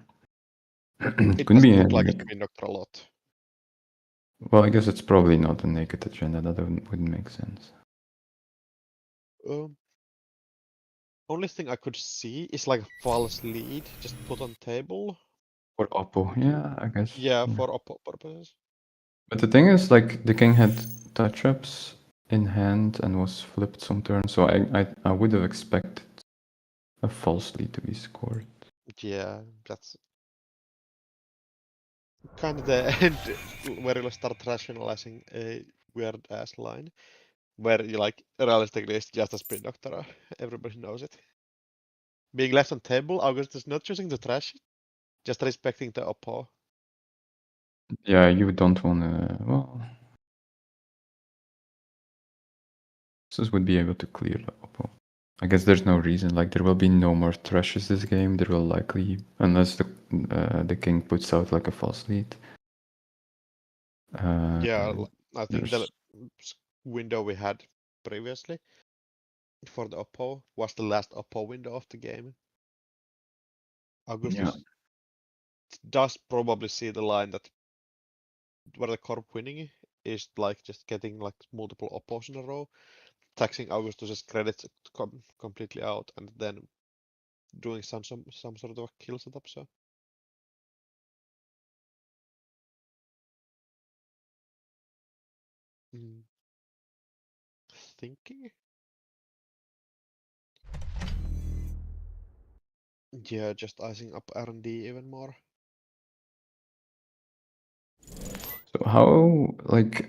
It Could does be look like a spin doctor a lot. Well, I guess it's probably not a naked agenda. That wouldn't make sense. Only thing I could see is like a false lead, just put on table. For Oppo, yeah, I guess. Yeah, for Oppo purposes. But the thing is, like, the king had touch-ups in hand and was flipped some turns, so I would have expected a false lead to be scored. Yeah, that's kind of the end where you'll start rationalizing a weird ass line, where you like realistically it's just a spin doctor. Everybody knows it. Being left on table, August is not choosing to trash it, just respecting the Oppo. Yeah, you don't want to. Well, this would be able to clear the Oppo. I guess there's no reason. Like, there will be no more thrashes this game. There will likely, unless the king puts out like a false lead. Yeah, I think the window we had previously for the Oppo was the last Oppo window of the game. Augustus does probably see the line that where the corp winning is like just getting like multiple oppos in a row, taxing Augustus's credits completely out, and then doing some sort of a kill setup. So thinking, yeah, just icing up R&D even more. So how like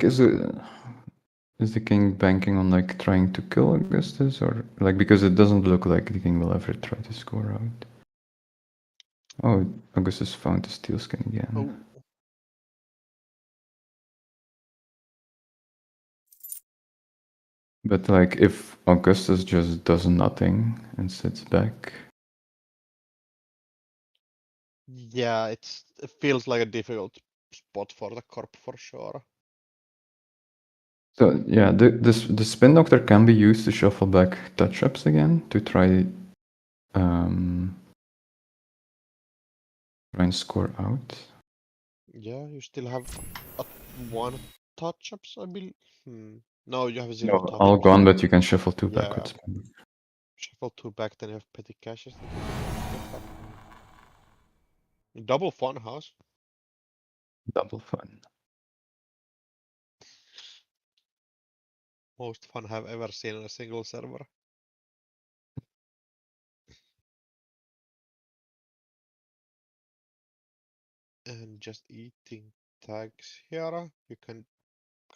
is the king banking on like trying to kill Augustus, or like, because it doesn't look like the king will ever try to score out. Oh, Augustus found the steel skin again. Oh, But like if Augustus just does nothing and sits back. yeah, it feels like a difficult spot for the corp for sure. So yeah, the spin doctor can be used to shuffle back touch-ups again to try and score out. Yeah, you still have one touch-ups, I believe. No, you have zero No, touch-ups. all gone, but you can shuffle two Yeah. backwards. Shuffle two back, then you have petty caches that you can get back. Double fun house. Double fun. Most fun I've ever seen on a single server. And just eating tags here, you kind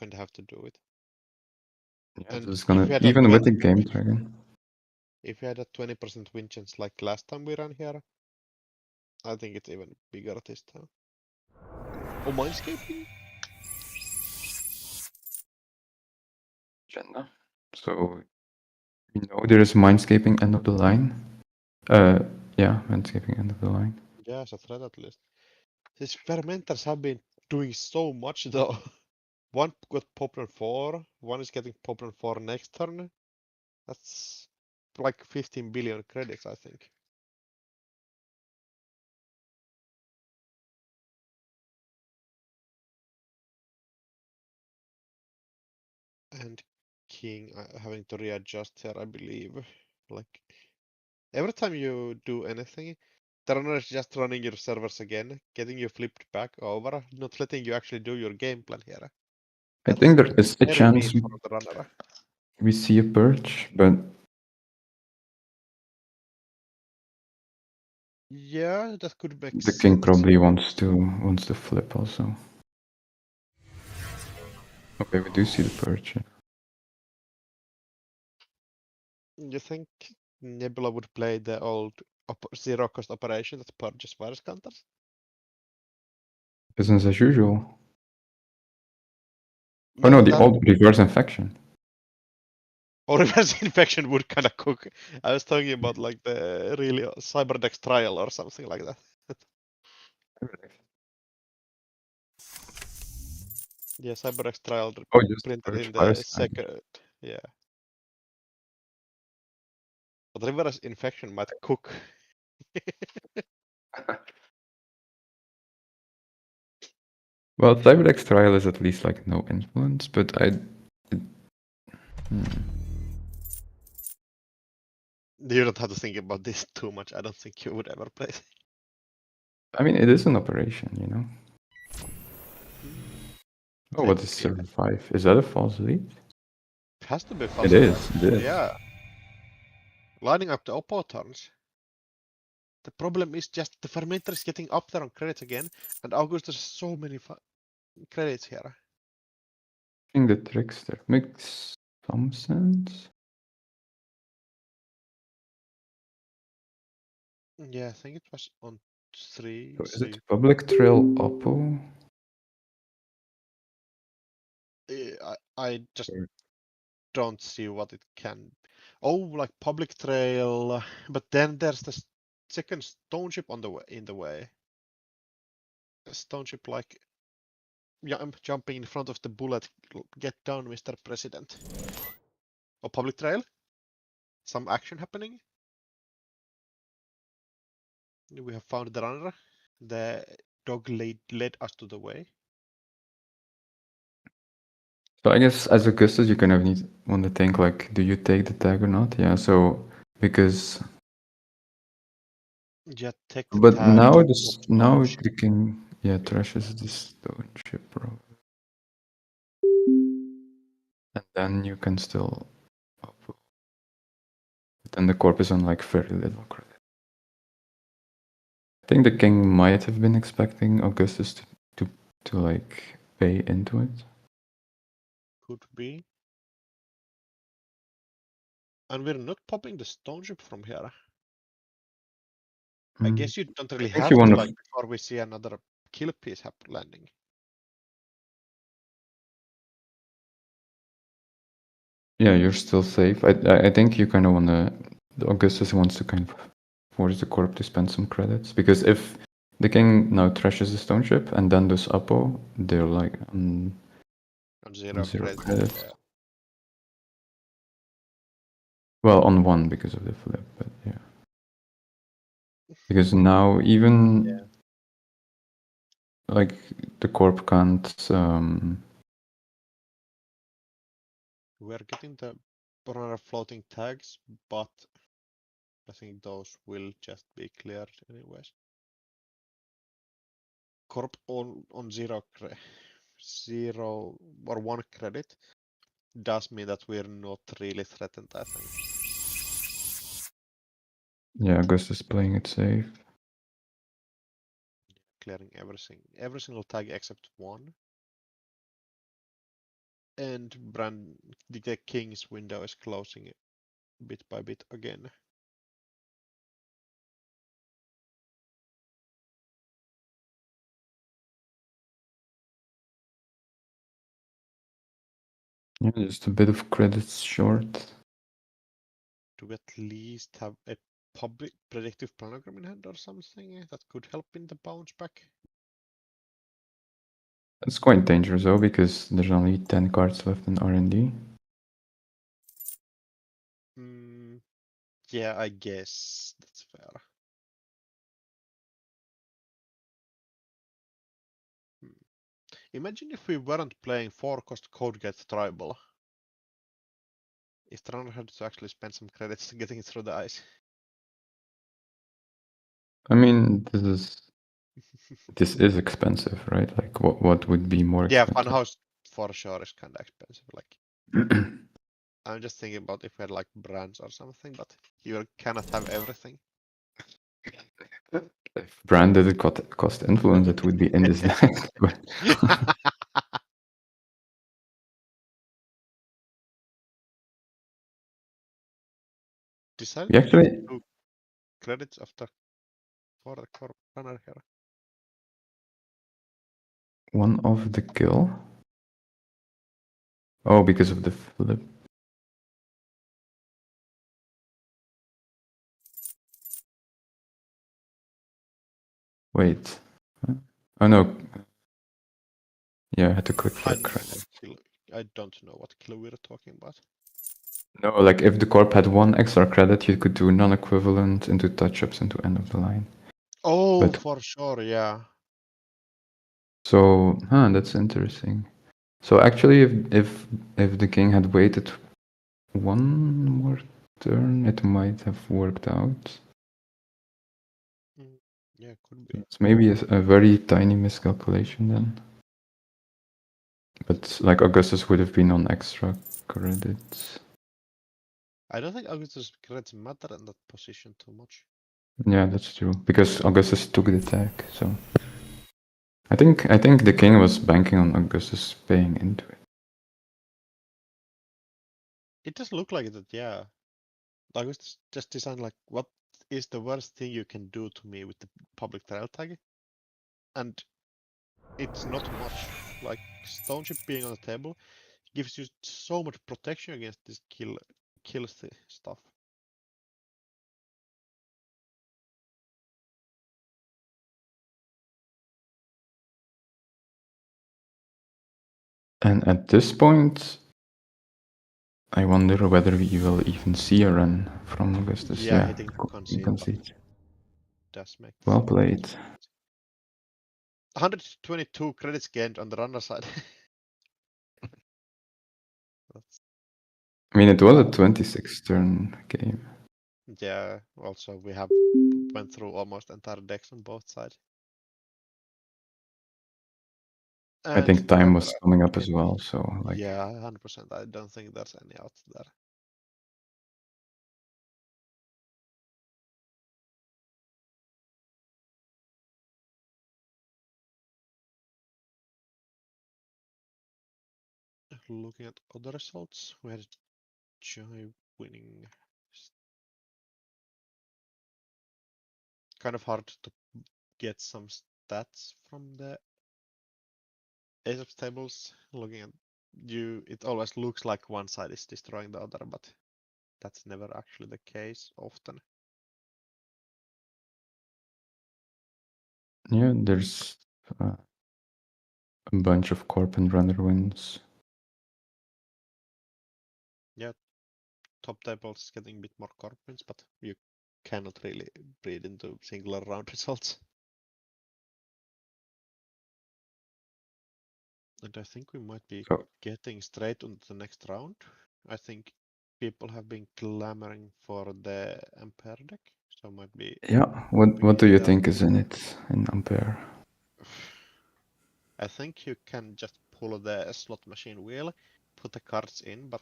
of have to do it. Yeah, And this is if gonna, you had even with the game dragon. if you had a 20% win chance like last time we ran here, I think it's even bigger this time. Oh, minescaping? Agenda. So we know there is minescaping end of the line. Yeah, minescaping end of the line. Yeah, as a threat at least. These fermenters have been doing so much though. One got popped on 4, one is getting popped on 4 next turn. That's like 15 billion credits, I think. And King having to readjust here, I believe. Like every time you do anything, the runner is just running your servers again, getting you flipped back over, not letting you actually do your game plan here. I That's think there is a very mean chance for the runner. we see a purge, but Yeah, that could make the king sense. probably wants to flip also. Okay, we do see the purge. You think Nebula would play the old zero cost operation that purges virus counters? Business as usual. Oh No, no, the that old reverse infection. or reverse infection would kind of cook. I was talking about like the really Cyberdex trial or something like that. Yeah, Cyberdex trial Oh, just printed purge in the virus. second. Yeah, but reverse infection might cook. Well, Cyberdex trial is at least like no influence, but You don't have to think about this too much. I don't think you would ever play. I mean, it is an operation, you know. Oh, what is Technically, 75? Is that a false lead? it has to be It fast. is. It is. Yeah, lining up the oppo turns. The problem is just the fermenter is getting up there on credits again, and Augustus has so many credits here. I think the trickster makes some sense. Yeah, I think it was on 3. So is So it public trail Oppo? I just Or- don't see what it can. Oh, like public trail, but then there's the second stone ship on the way, in the way. A stone ship like jumping in front of the bullet. Get down, Mr. President. Or public trail. Some action happening. We have found the runner. The dog led us to the way. So I guess as Augustus, you kind of want to think like, do you take the tag or not? Yeah. So because, Yeah, take the but tag. now Oh, shit. the king trashes the stone ship, bro. And then you can still. But then the corp is on like very little credit. I think the king might have been expecting Augustus to like pay into it. Could be. And we're not popping the stone ship from here. I guess you don't really If have you to, want like, before we see another kill piece landing. yeah, you're still safe. I think you kind of want to. Augustus wants to kind of force the corp to spend some credits, because if the king now trashes the stone ship and then does Apo, they're like On zero credits. Yeah. Well, on one because of the flip, but yeah. Because now even like the corp can't. We're getting the runner floating tags, but I think those will just be cleared anyways. Corp on zero or one credit does mean that we're not really threatened, I think. Yeah, Augustus playing it safe. Clearing every single tag except one. And the king's window is closing bit by bit again. Yeah, just a bit of credits short. Do we at least have a public predictive planogram in hand or something that could help in the bounce back? It's quite dangerous though, because there's only 10 cards left in R&D. Yeah, I guess that's fair. Imagine if we weren't playing 4-cost Codegate Tribal. If the runner had to actually spend some credits getting it through the ice. I mean, this is expensive, right? Like, what would be more Yeah, expensive? Funhouse for sure is kind of expensive. Like, I'm just thinking about if we had like brands or something, but you cannot have everything. If brand didn't cost influence, it would be in this deck. Decided We actually 2 credits after for the corp runner here. one of the kill. Oh, because of the flip. Wait. Oh no. Yeah, I had to click for I a don't know credit. what kill. I don't know what kill we're talking about. No, like if the corp had one extra credit, you could do non-equivalent into touch-ups into end of the line. Oh, But for sure, yeah. so, that's interesting. So actually, if the king had waited one more turn, it might have worked out. Yeah, could be. It's maybe a very tiny miscalculation then. But like Augustus would have been on extra credits. I don't think Augustus credits matter in that position too much. Yeah, that's true. Because Augustus took the tag, so I think the king was banking on Augustus paying into it. It does look like that, yeah. Augustus just designed like, what is the worst thing you can do to me with the public trail tag? And it's not much. Like, stone ship being on the table gives you so much protection against this kill stuff. And at this point, I wonder whether we will even see a run from Augustus. Yeah, hitting the concede concede. does make Well things played. 122 credits gained on the runner side. I mean, it was a 26 turn game. Yeah, also we have went through almost entire decks on both sides. I think time was coming up as well, so like. Yeah, 100%. I don't think there's any out there. Looking at other results, we had Jai winning. Kind of hard to get some stats from the Ace of Tables. Looking at you, it always looks like one side is destroying the other, but that's never actually the case often. Yeah, there's a bunch of Corp and Runner wins. Yeah, top tables is getting a bit more Corp wins, but you cannot really read into singular round results. And I think we might be getting straight on the next round. I think people have been clamoring for the Ampere deck, so might be. Yeah, what do you think is in it in Ampere? I think you can just pull the slot machine wheel, put the cards in, but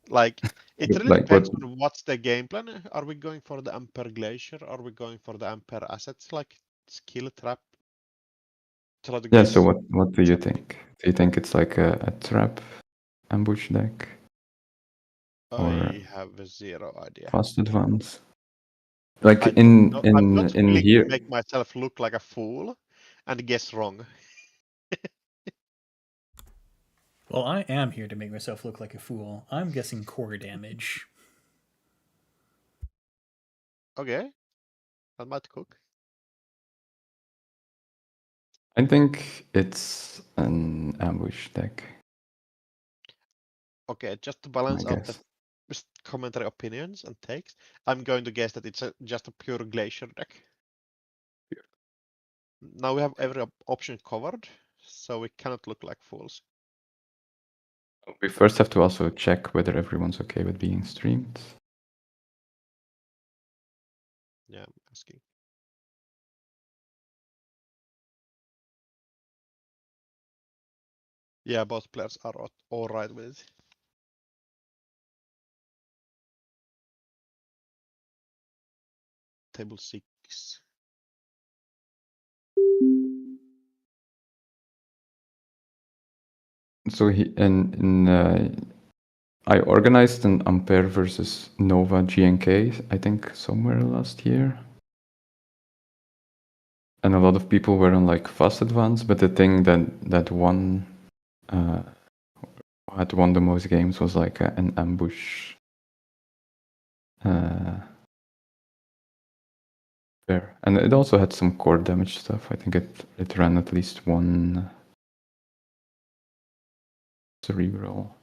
like it really Like depends on what's the game plan. Are we going for the Ampere Glacier? Are we going for the Ampere assets like skill trap? Yeah, so what do you think? Do you think it's like a trap ambush deck? I have zero idea. Fast advance. Like I'm not in willing here. to make myself look like a fool and guess wrong. Well, I am here to make myself look like a fool. I'm guessing core damage. Okay, that might cook. I think it's an ambush deck. Okay, just to balance out the commentary opinions and takes, I'm going to guess that it's just a pure glacier deck. Now we have every option covered, so we cannot look like fools. We first have to also check whether everyone's okay with being streamed. Yeah, I'm asking. Yeah, both players are all right with it. Table 6. So I organized an Ampere versus Nova GNK, I think somewhere last year. And a lot of people were on like fast advance, but the thing that won had won the most games was like an ambush there. And it also had some core damage stuff. I think it ran at least one cerebral.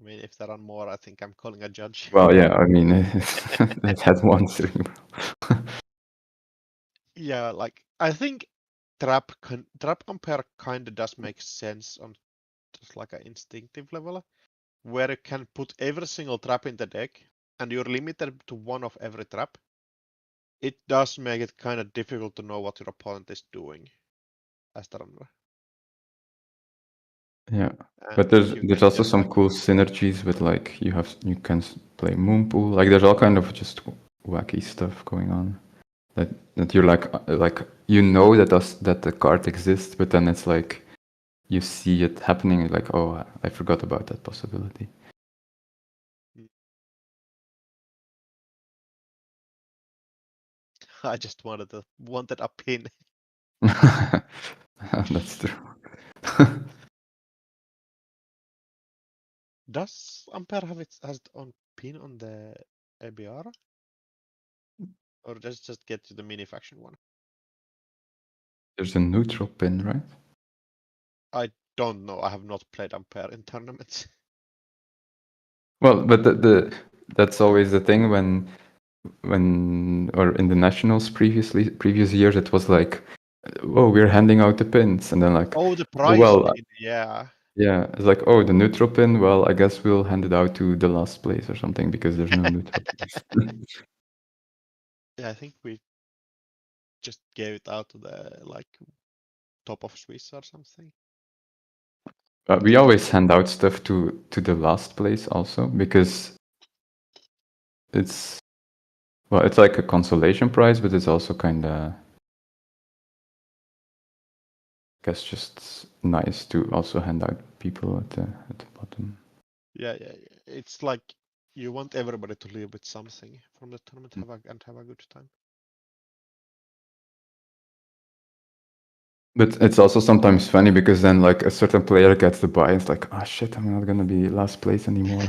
I mean, if there are more, I think I'm calling a judge. Well, yeah, I mean, it had one cerebral. Yeah, like I think trap Ampere kind of does make sense on just like an instinctive level, where you can put every single trap in the deck, and you're limited to one of every trap. It does make it kind of difficult to know what your opponent is doing as the runner. Yeah, And but there's also some like, cool synergies with like you can play Moonpool. Like there's all kind of just wacky stuff going on. That you're like you know that the card exists, but then it's like you see it happening, and like, oh, I forgot about that possibility. I just wanted a pin. That's true. Does Ampere has it on pin on the ABR? Or does it just get to the mini faction one? There's a neutral pin, right? I don't know. I have not played Ampere in tournaments. Well, but that's always the thing when or in the nationals previous years it was like oh, we're handing out the pins, and then like, Oh, the prize well, pin, yeah. yeah, it's like, oh, the neutral pin. Well, I guess we'll hand it out to the last place or something because there's no neutral place. Yeah, I think we just gave it out to the like top of Swiss or something. We always hand out stuff to the last place also because it's it's like a consolation prize, but it's also kind of, I guess, just nice to also hand out people at the bottom. Yeah. It's like you want everybody to leave with something from the tournament, have a good time. But it's also sometimes funny because then like a certain player gets the buy, and it's like, oh shit, I'm not gonna be last place anymore.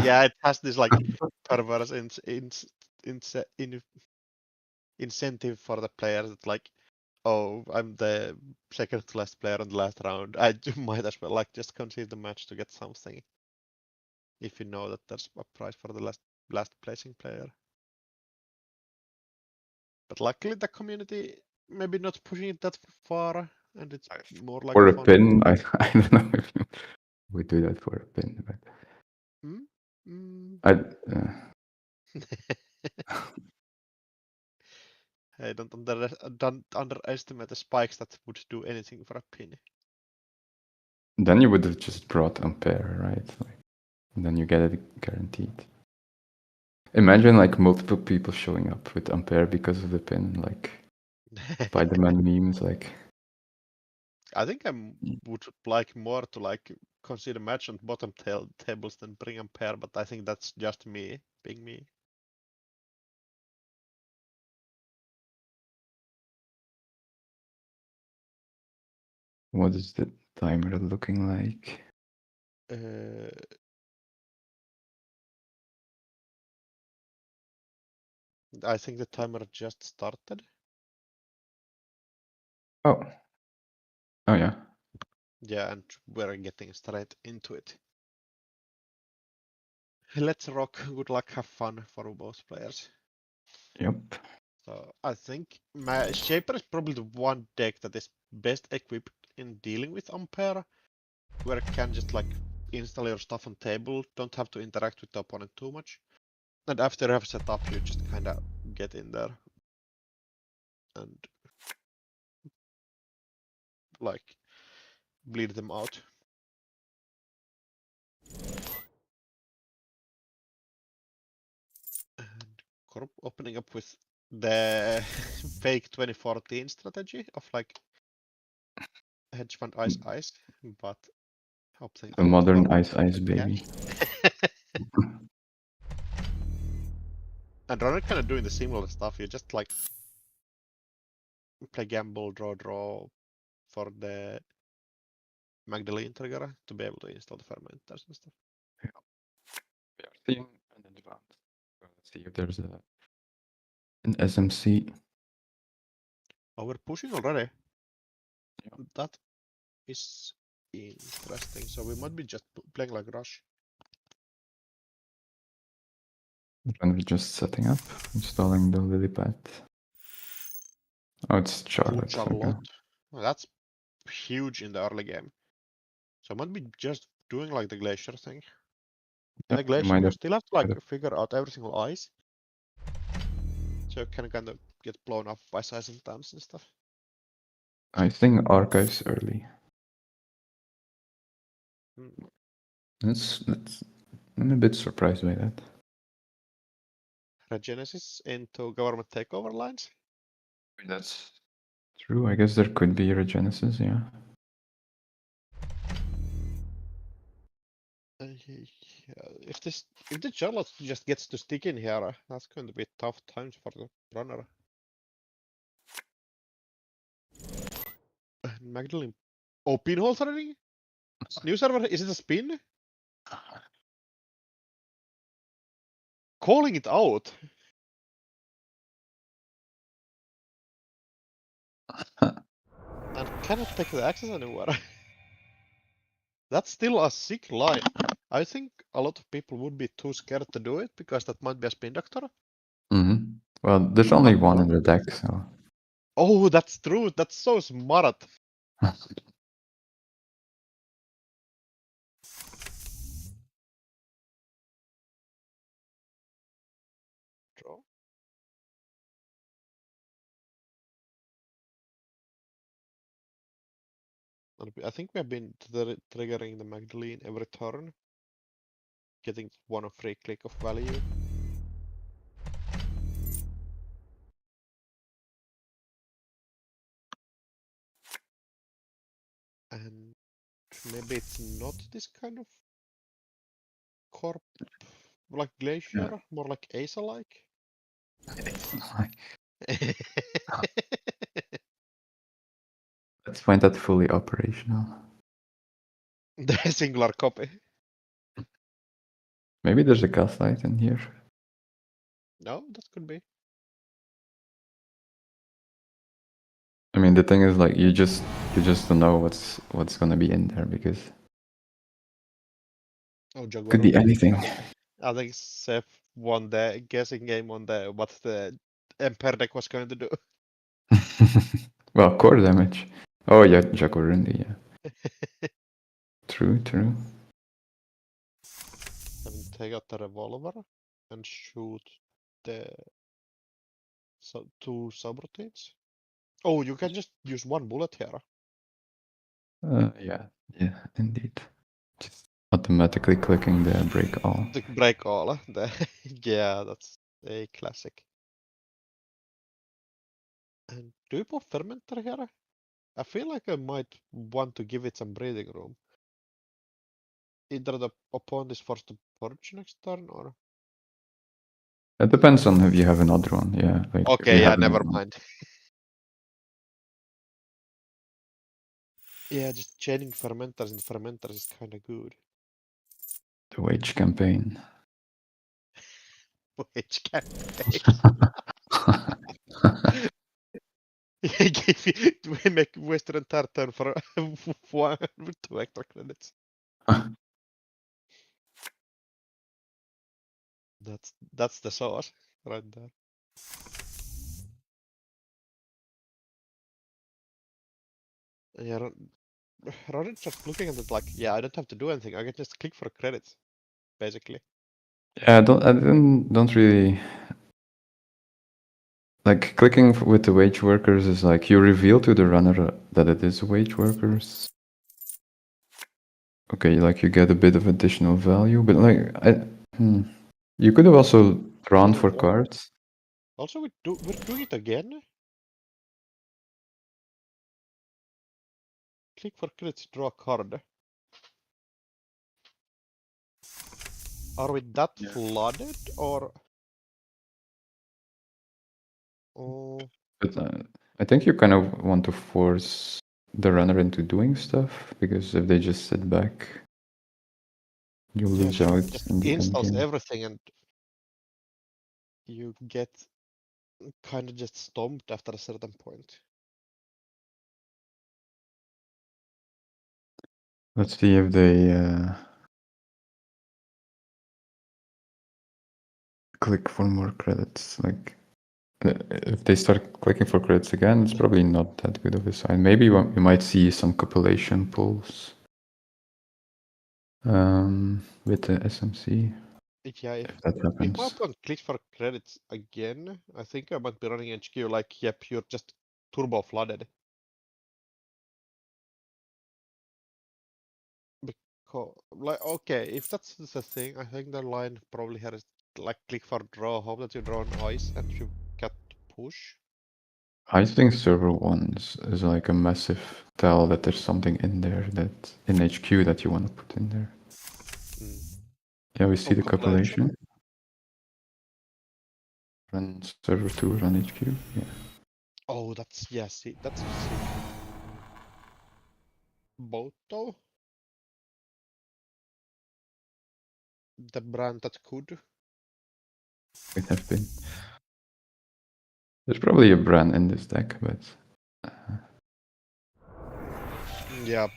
Yeah, it has this like perverse incentive for the players that like, oh, I'm the second to last player on the last round. I might as well like just concede the match to get something. If you know that there's a prize for the last placing player. But luckily the community maybe not pushing it that far, and it's more like For a fun. pin, I don't know if we do that for a pin, but I Hey, don't underestimate the spikes that would do anything for a pin. then you would have just brought Ampere, right? Like, and then you get it guaranteed. Imagine like multiple people showing up with Ampere because of the pin, like Spider-Man memes, like. I think I would like more to like consider match on bottom tables than bring Ampere, but I think that's just me being me. What is the timer looking like? I think the timer just started. Oh yeah. Yeah, and we're getting straight into it. Let's rock. Good luck, have fun for both players. Yep. So I think my Shaper is probably the one deck that is best equipped in dealing with Ampere, where it can just like install your stuff on table, don't have to interact with the opponent too much. And after you have set up, you just kind of get in there and like bleed them out. And Corp opening up with the fake 2014 strategy of like hedge fund ice, but A modern Corp ice baby. And Runner kind of doing the similar stuff. You just like play gamble, draw for the Magdalene trigger to be able to install the fermenters and stuff. Yeah. We are seeing an advance. Let's see if there's an SMC. Oh, we're pushing already. Yeah. That is interesting. So we might be just playing like Rush. And we're just setting up, installing the lily pad. Oh, it's Charlotte. Charlotte. Okay. Well, that's huge in the early game. So I might be just doing like the glacier thing. In the glacier, you still have to like figure out every single ice. So you can kind of get blown up by size and times and stuff. I think archives early. I'm a bit surprised by that. Regenesis into government takeover lines. That's true. I guess there could be Regenesis, yeah. If the Charlotte just gets to stick in here, that's going to be tough times for the runner. Magdalene. Oh, pinhole threading? New server, is it a spin? Calling it out. And cannot take the access anywhere. That's still a sick line. I think a lot of people would be too scared to do it because that might be a spin doctor. Well, there's only one in the deck, so. Oh, that's true. That's so smart. Draw. I think we have been triggering the Magdalene every turn, getting one free click of value. And maybe it's not this kind of corp, like Glacier, more like Asa-like. Let's find that fully operational. The singular copy. Maybe there's a gaslight in here. No, that could be. I mean, the thing is, like, you just don't know what's gonna be in there because Oh, Jaguar. could be anything. I think Seth won the guessing game on the what the Empire deck was going to do. Well, core damage. Oh yeah, Jacorundi, yeah. True. And take out the revolver and shoot the two subroutines. Oh, you can just use one bullet here. Yeah, indeed. Just automatically clicking the break all. The break all. Yeah, that's a classic. And do you put fermenter here? I feel like I might want to give it some breathing room. Either the opponent is forced to purge next turn or. It depends on if you have another one. Yeah. Like, if Okay, you yeah, have never another one. mind. Yeah, just chaining fermenters and fermenters is kind of good. The wage campaign. Which campaign? We make Western tartan for 1 with 2 extra credits. That's the sauce right there. Yeah, rather just looking at it like, yeah, I don't have to do anything. I can just click for credits, basically. Yeah, I don't really like clicking with the wage workers is like you reveal to the runner that it is wage workers. Okay, like you get a bit of additional value, but like you could have also drawn for cards. Also, we're doing it again. Click for credits, draw a card. Are we that flooded or? Oh, But I think you kind of want to force the runner into doing stuff because if they just sit back, you yeah, lose sure. out Just in the end installs game. everything and you get kind of just stomped after a certain point. Let's see if they click for more credits. Like, if they start clicking for credits again, it's probably not that good of a sign. Maybe we might see some compilation pulls with the SMC. Yeah, If that if my happens. opponent clicks for credits again, I think I might be running HQ like, yep, you're just turbo flooded. Because, like, okay, if that's the thing, I think the line probably here is like click for draw, hope that you draw an ice and you get push. I think server 1 is like a massive tell that there's something in there that in HQ that you want to put in there. Yeah, we see the compilation. Run server 2, run HQ. Yeah. Oh, that's, yeah, see, that's both though. The brand that could. It have been. There's probably a brand in this deck, but Yeah,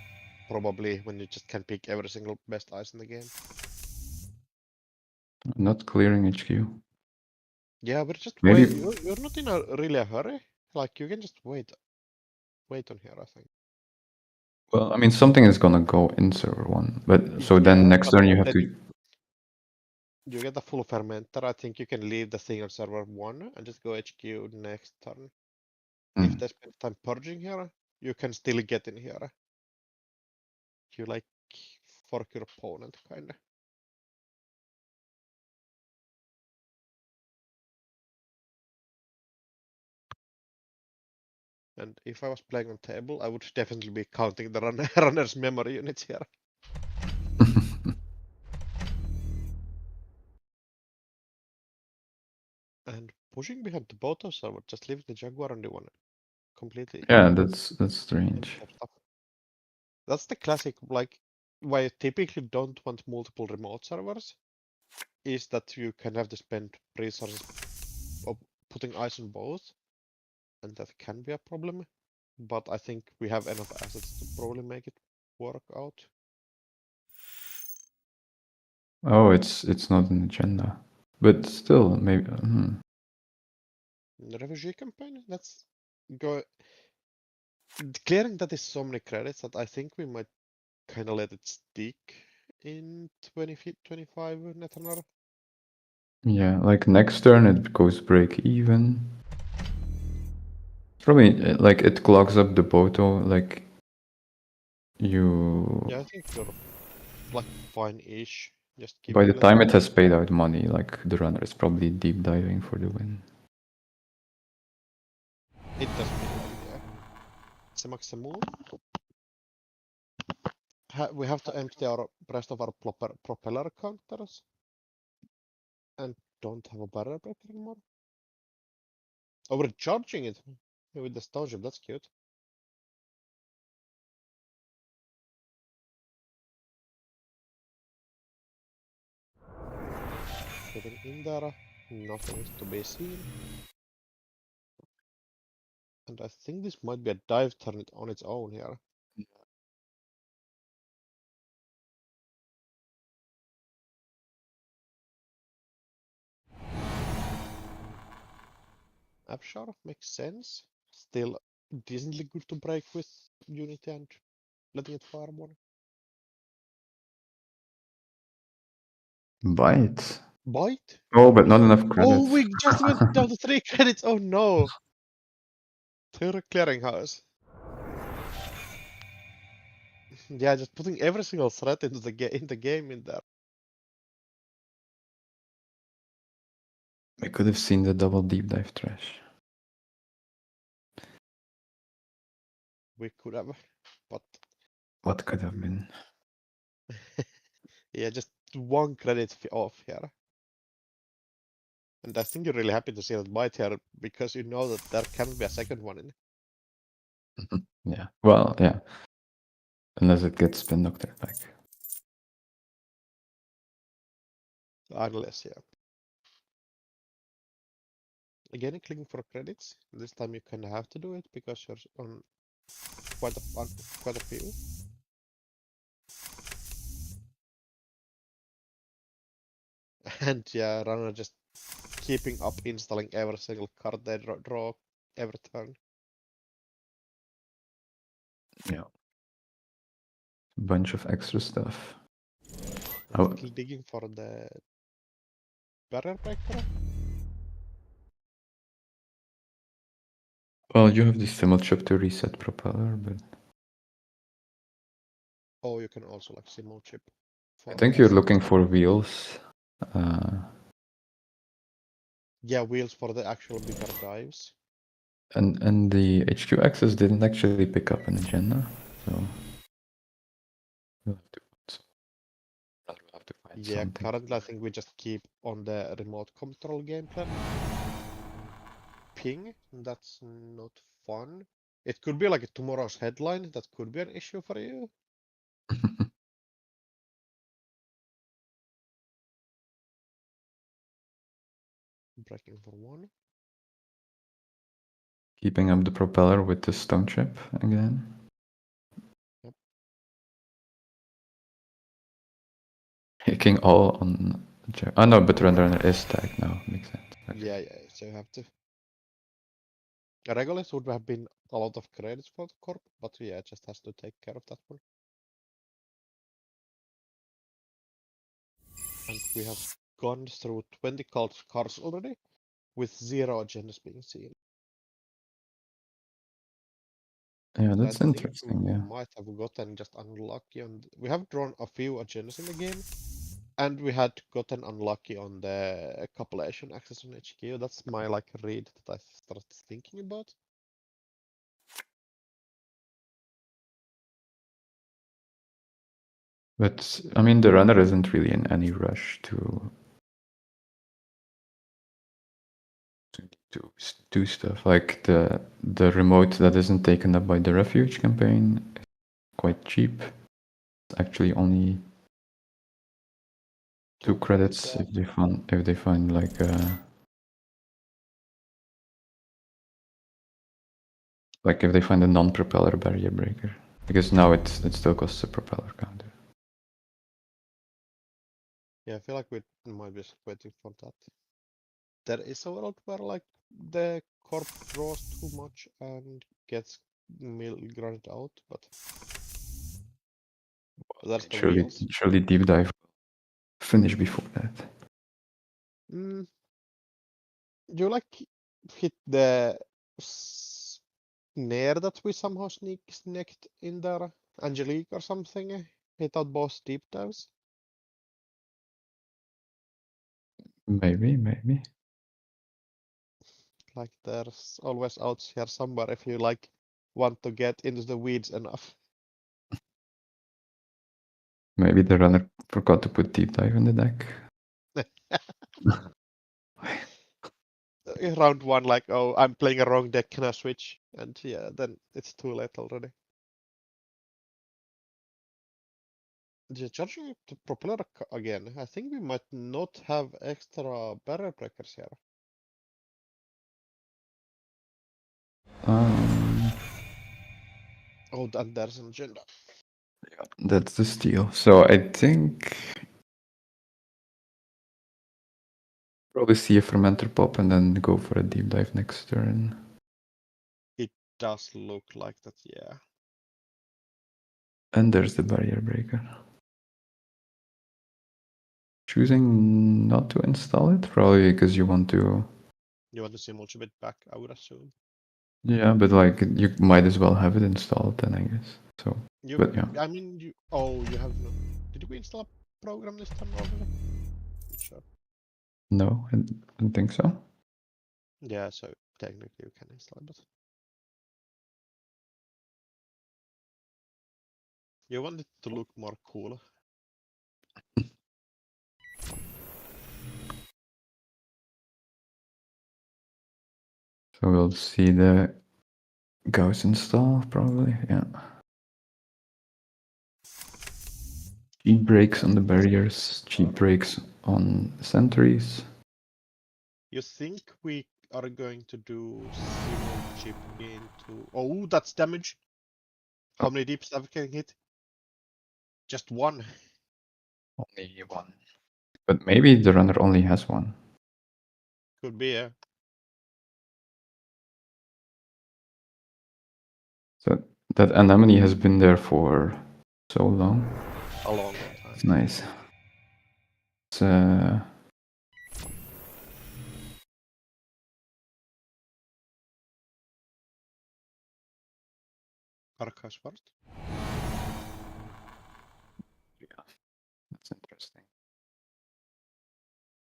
probably when you just can pick every single best ice in the game. not clearing HQ. Yeah, we're just Maybe- waiting. You're not in a really a hurry. Like you can just wait on here, I think. Well, I mean, something is gonna go in server 1, but so then Yeah, next but turn you have then to. you get a full fermenter. I think you can leave the thing on server 1 and just go HQ next turn. If they spend time purging here, you can still get in here. You like fork your opponent, kinda. And if I was playing on table, I would definitely be counting the runner's memory units here. And pushing behind the bottom server, just leave the Jaguar on the one. Completely. Yeah, that's strange. Stuff. That's the classic, like, why you typically don't want multiple remote servers, is that you can have to spend resources of putting eyes on both, and that can be a problem. But I think we have enough assets to probably make it work out. Oh, it's not an agenda, but still maybe. The refugee campaign, let's go. Clearing that is so many credits that I think we might kind of let it stick in 2025 Netrunner. Yeah, like next turn it goes break even. Probably like it clogs up the Boto, like you. Yeah, I think you're like fine-ish. Just keep By the less. time it has paid out money, like the runner is probably deep diving for the win. It does feel like, yeah. It's a maximum. We have to empty our rest of our propeller counters. And don't have a barrier breaker anymore. Oh, we're charging it with the stone ship. That's cute. Getting in there. Nothing is to be seen. And I think this might be a dive turn on its own here. Abshar makes sense. Still decently good to break with Unity and letting it fire more. Bite. Bite? Oh, but not enough Oh, credits. we just went down to 3 credits. Oh no. To the clearinghouse. Yeah, just putting every single threat into the game in there. I could have seen the double deep dive trash. We could have, but What could have been? yeah, just 1 credit off here. And I think you're really happy to see that bite here because you know that there can be a second one in. Yeah. Well, yeah. Unless it gets spin doctor back. Unless, yeah. Again, clicking for credits. This time you kind of have to do it because you're on quite a few. And yeah, runner just keeping up installing every single card they draw every turn. Yeah. A bunch of extra stuff. I'm still digging for the barrier breaker. Well, you have the simul chip to reset propeller, but Oh, you can also like simul chip. I think you're looking for wheels. Yeah, wheels for the actual bigger dives. And the HQ access didn't actually pick up an agenda, so we'll have to find Yeah, something. currently I think we just keep on the remote control game plan. Ping, that's not fun. It could be like a tomorrow's headline, that could be an issue for you. Breaking for 1. Keeping up the propeller with the stone chip again. Yep. Hicking all on. Oh no, but runner is tagged now. Makes sense. Okay. Yeah, so you have to. Regulus would have been a lot of credits for the corp, but yeah, it just has to take care of that one. And we have gone through 20 cards already, with 0 agendas being seen. Yeah, So that's I think interesting. we Yeah. might have gotten just unlucky on. We have drawn a few agendas in the game, and we had gotten unlucky on the compilation access on HQ. That's my like read that I started thinking about. But I mean, the runner isn't really in any rush to do stuff. Like the remote that isn't taken up by the refuge campaign is quite cheap. It's actually only 2 credits yeah. if they find like if they find a non-propeller barrier breaker, because now it still costs a propeller counter. Yeah, I feel like we might be waiting for that. There is a world where like the corp draws too much and gets granted out, but that's the wheels. Surely deep dive finish before that. Mm, you like hit the snare that we somehow sneaked in there, Angelique or something? Hit out boss deep dives? Maybe. Like there's always outs here somewhere if you like want to get into the weeds enough. Maybe the runner forgot to put deep dive in the deck. Round one, like, oh, I'm playing a wrong deck, can I switch? And yeah, then it's too late already. Just charging the propeller again. I think we might not have extra barrier breakers here. Oh, and there's an agenda. Yeah, that's the steal. So I think probably see a fermenter pop and then go for a deep dive next turn. It does look like that, yeah. And there's the barrier breaker. Choosing not to install it, probably because you want to. You want to see much of it back, I would assume. Yeah, but like you might as well have it installed then, I guess. So, You, but yeah, I mean, you. Oh, you have no. Did we install a program this time already? Not sure. no, I don't think so. Yeah, so technically you can install it, but you want it to look more cool. So we'll see the Gauss install probably. Yeah. Cheap breaks on the barriers, cheap breaks on sentries. You think we are going to do simul chip into? Oh, that's damage. How many deep stuff can hit? Just one. Only one. But maybe the runner only has one. Could be, yeah. So that anemone has been there for so long. A long It's time. nice. It's Archives first. yeah, that's interesting.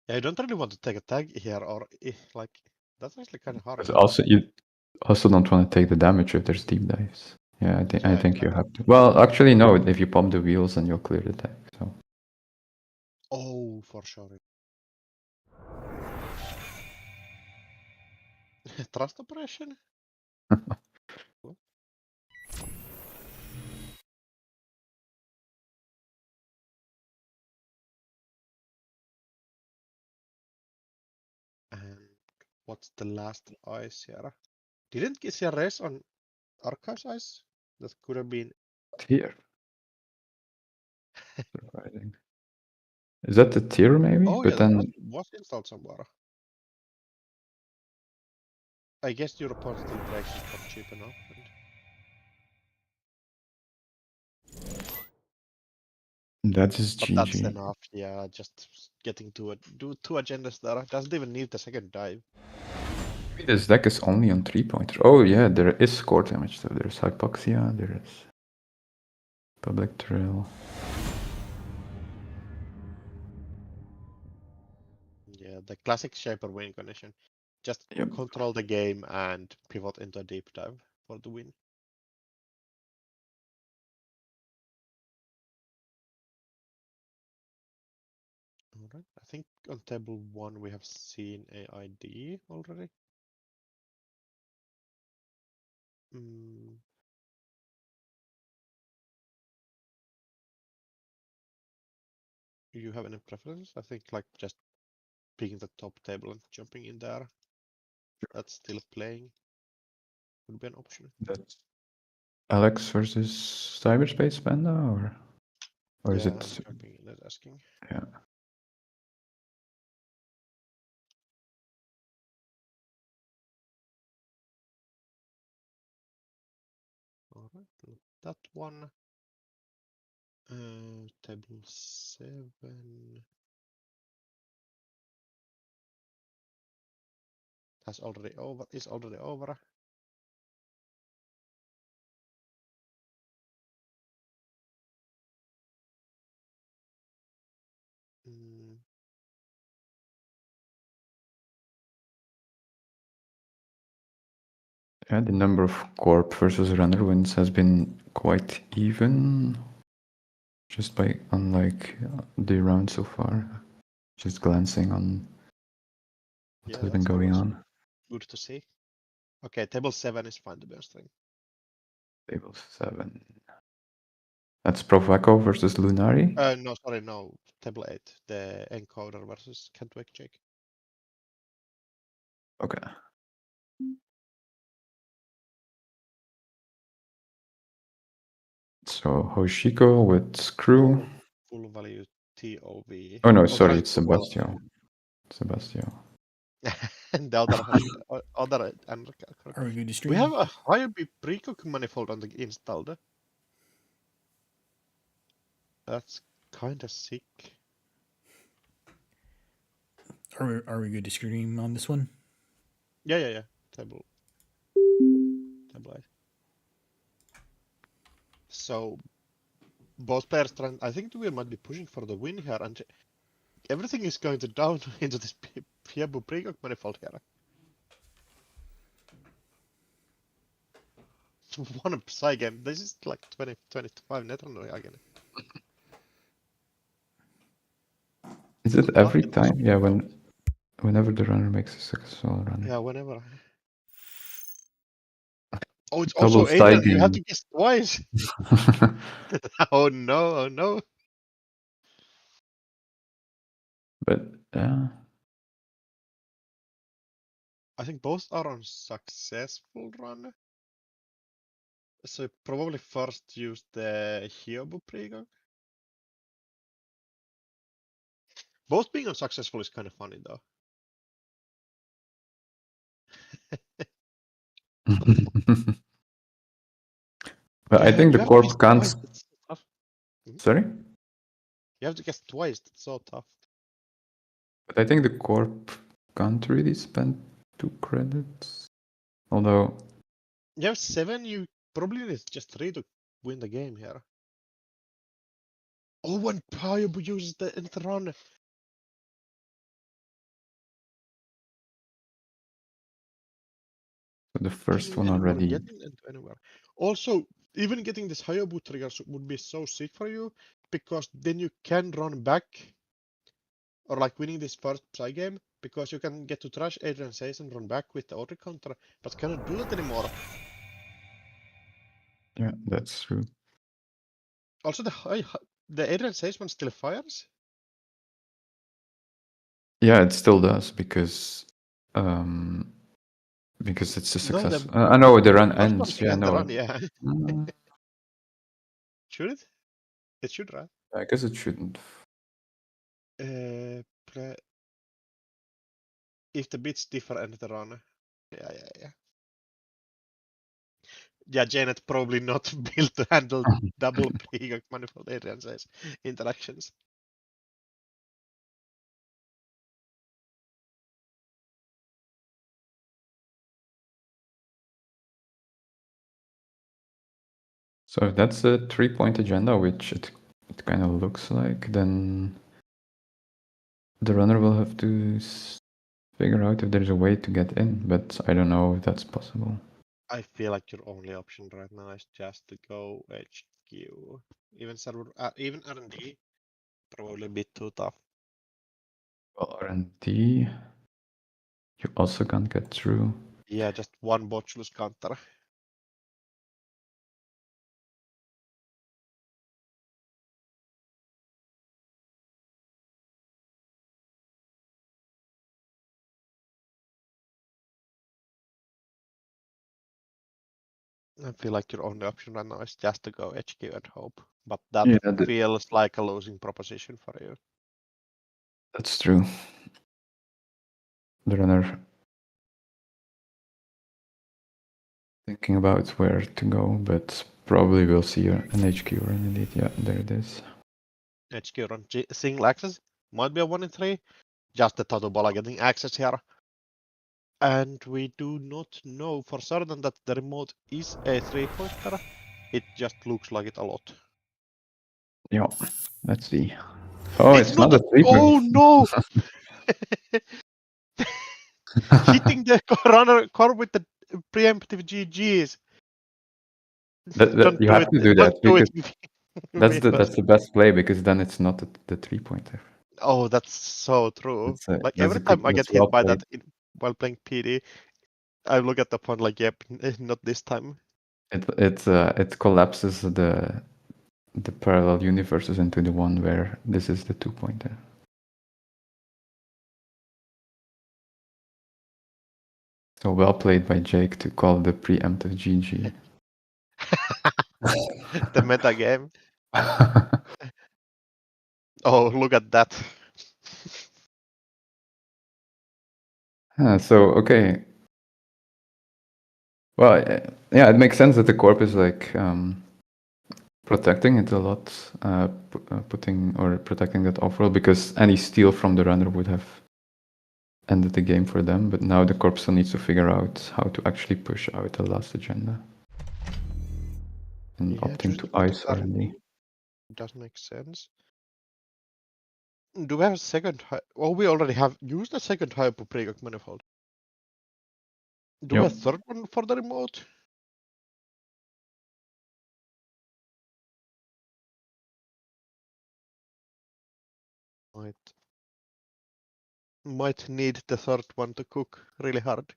Yeah, I don't really want to take a tag here, or like that's actually kind of hard. But also you also don't want to take the damage if there's deep dives. Yeah, I think Yeah, you exactly. have to. Well, actually no, if you pump the wheels then you'll clear the deck. So Oh, for sure. Trust operation? And what's the last ice here? Didn't get a race on Archives ice? That could have been. here. Surprising. Is that the tier maybe? Oh But yeah, that then was installed somewhere. I guess your opponent still breaks his board cheap enough. That is But that's GG. enough. Yeah, just getting to do 2 agendas there. Doesn't even need the second dive. Maybe this deck is only on 3-pointer. Oh yeah, there is score damage though. There's Hypoxia, there is Public Trail. Yeah, the classic shaper win condition. Just Yep. control the game and pivot into a deep dive for the win. Alright, I think on table 1 we have seen AID already. Do you have any preferences? I think like just picking the top table and jumping in there. That's still playing. Would be an option. That's Alex versus Cyberspace Panda, or is Yeah, it? I'm jumping in and asking. Yeah. Alright, that one. Table 7. Is already over. Yeah, the number of Corp versus Runner wins has been quite even. Just by unlike the round so far. Just glancing on what Yeah, has been that's going always on. good to see. Okay, table 7 is fine to be honest. Table 7. That's Provaco versus Lunari. No, sorry, no. Table 8, the encoder versus Can't Wake Jake. Okay. So Hoshiko with Screw. Full value TOV. Oh no, Oh, sorry, trying it's to well. Sebastio. Sebastio. And the other has other and Are we good to we stream? have a higher precook manifold on the installed. That's kinda sick. Are we good to stream on this one? Yeah. Table 8. So both players trying. I think we might be pushing for the win here, and everything is going to down into this Fiebu precook manifold here. One Psy game. This is like 20-25 net on again. Is it every time? Yeah, whenever the runner makes a successful run. Yeah, whenever. Oh, it's Double also Adrian. You have siding. to guess twice. Oh no. But yeah. I think both are on successful run. So probably first use the Hyobu pregog. Both being unsuccessful is kind of funny though. But I think You the have to guess corp can't. twice. That's so tough. Sorry? You have to guess twice. That's so tough. But I think the corp can't really spend 2 credits. Although. You have 7. You probably need just 3 to win the game here. Oh, when Hyobu uses the enter run. The first one Anymore already. getting into anywhere. Also, even getting this Hayabu triggers would be so sick for you because then you can run back or like winning this first Psy game because you can get to trash Adrian Says and run back with the auto counter, but cannot do that anymore. Yeah, that's true. Also, the Adrian Says one still fires. Yeah, it still does because it's a No, success. I know the run first one ends. can Yeah, end the no. run. Yeah, Mm, should it? It should, right? I guess it shouldn't. If the bits differ, end the run. Yeah. Yeah, Janet probably not built to handle double peacock manifold, Adrian says, interactions. So if that's a 3-point agenda, which it kind of looks like, then the runner will have to figure out if there's a way to get in, but I don't know if that's possible. I feel like your only option right now is just to go HQ. Even server, even R&D, probably a bit too tough. Well, R&D, you also can't get through. Yeah, just one botchless counter. I feel like your only option right now is just to go HQ and hope. But that Yeah, feels like a losing proposition for you. that's true. The runner thinking about where to go, but probably we'll see an HQ run indeed. Yeah, there it is. HQ run single access might be a 1 in 3. Just the Tatobola getting access here. And we do not know for certain that the remote is a 3-pointer. It just looks like it a lot. Yeah, let's see. Oh, it's not a 3-point. Oh no! Hitting the runner core with the preemptive GGs. You have to do that because because that's the best play, because then it's not the 3-pointer. Oh, that's so true. Like every time I get hit by that while playing PD, I look at the point like, yep, not this time. It collapses the parallel universes into the one where this is the 2-pointer. So well played by Jake to call the preemptive GG. The meta game. Oh, look at that. So okay. Well, yeah, it makes sense that the corp is like protecting it a lot, protecting that offroad, because any steal from the runner would have ended the game for them. But now the corp still needs to figure out how to actually push out the last agenda. And opting to ice already. Does make sense. Do we have a second high? Well, we already have used a second hypo precock manifold. Do we have a third one for the remote? Might need the third one to cook really hard.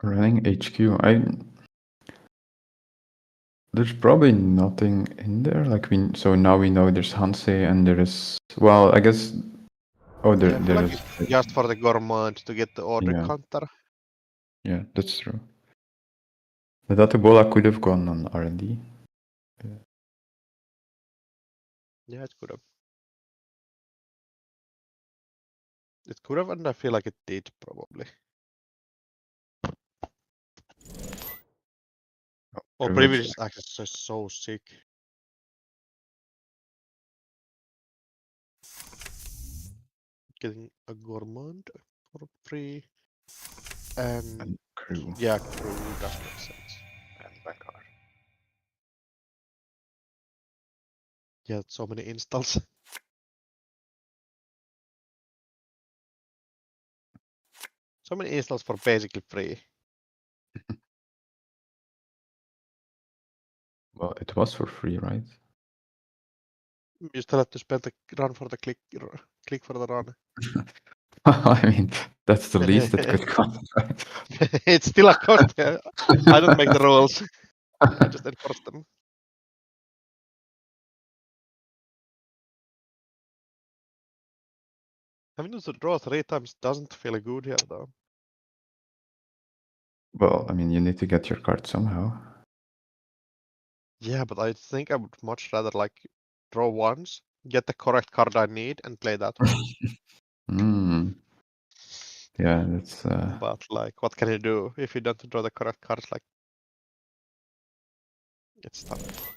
Running HQ, there's probably nothing in there. Like so now we know there's Hansei and there is, well, I guess. Oh, there is just for the gourmand to get the order counter. Yeah, that's true. The Databola could have gone on R&D. Yeah, it could have. It could have, and I feel like it did probably. Oh, previous access is so sick. Getting a gourmand for free. And crew. Yeah, crew does make sense. And backyard. Yeah, so many installs. So many installs for basically free. Well, it was for free, right? You still have to spend the run for the click for the run. I mean, that's the least it could cost, right? It's still a cost. Yeah. I don't make the rules. I just enforce them. Having to draw 3 times doesn't feel good here, though. Well, I mean, you need to get your card somehow. Yeah, but I think I would much rather like draw once, get the correct card I need, and play that way. Yeah, that's But like, what can you do if you don't draw the correct cards? Like, it's tough.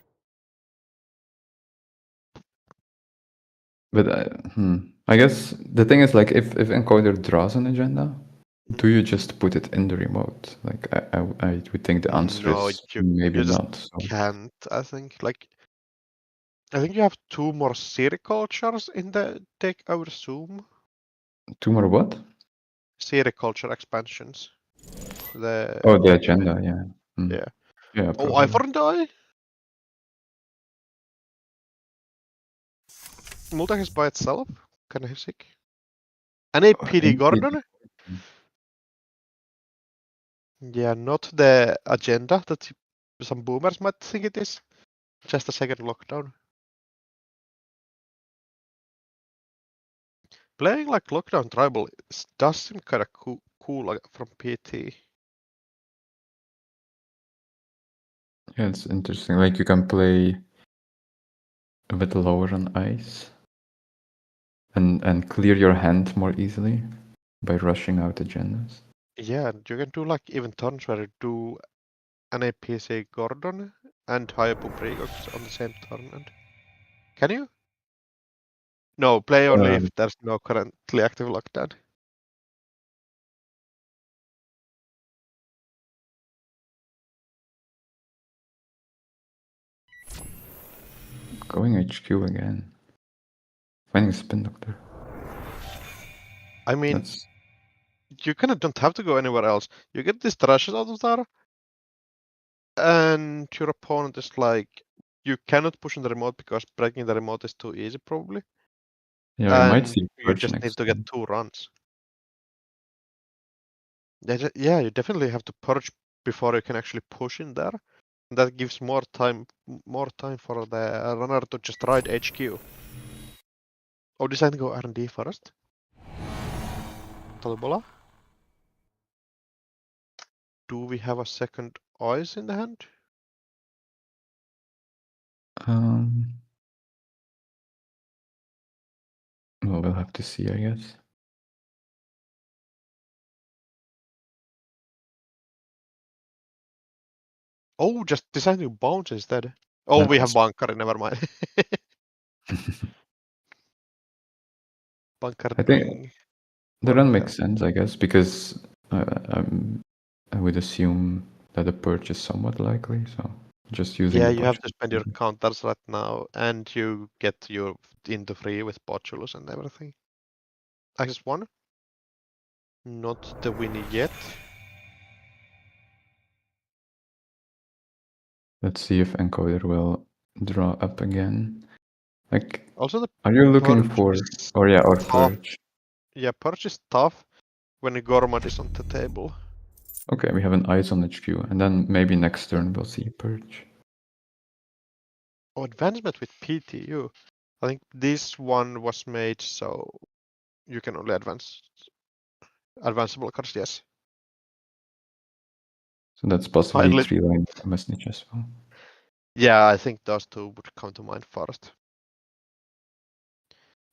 but I guess the thing is like if encoder draws an agenda, do you just put it in the remote? Like I would think the answer No, is you maybe just not. So. can't. I think like I think you have 2 more sericultures in the deck, I would assume. 2 more what? Sericulture expansions. The Oh, the agenda, yeah. yeah. Yeah, Oh, probably. Ivern die? Multihis by itself? Kind of sick. And a PD Gordon? Yeah, not the agenda that some boomers might think it is. Just a second lockdown. Playing like lockdown tribal does seem kind of cool like, from PT. Yeah, it's interesting. Like you can play a bit lower on ice and clear your hand more easily by rushing out agendas. Yeah, you can do like even turns where you do an APC Gordon and Hayabu Brigox on the same turn. And can you? No, play only if there's no currently active lockdown. Going HQ again. Finding a spin doctor. I mean, That's you kind of don't have to go anywhere else. You get these trashes out of there, and your opponent is like, you cannot push in the remote because breaking the remote is too easy, probably. yeah, we might And see you Purge just need next to get time. 2 runs. Yeah, you definitely have to purge before you can actually push in there. And that gives more time for the runner to just ride HQ. Oh, decide to go R&D first. Tolbola. Do we have a second ice in the hand? Well, we'll have to see, I guess. Oh, just decide to bounce instead. Oh, That we have was bunker, never mind. Bunker I think doing the work run there. makes sense, I guess, because I would assume that a purge is somewhat likely, so just using Yeah, the you have botch. to spend your counters right now, and you get your into free with Botulus and everything. Access 1. Not the win yet. Let's see if encoder will draw up again. Like, Also, the are you looking purge for? is Or yeah, or tough. purge. Yeah, purge is tough when Gormad is on the table. Okay, we have an ice on HQ, and then maybe next turn we'll see purge. Oh, advancement with PTU. I think this one was made so you can only advanceable cards, yes. So that's possibly Finally, 3-line message as well. yeah, I think those 2 would come to mind first.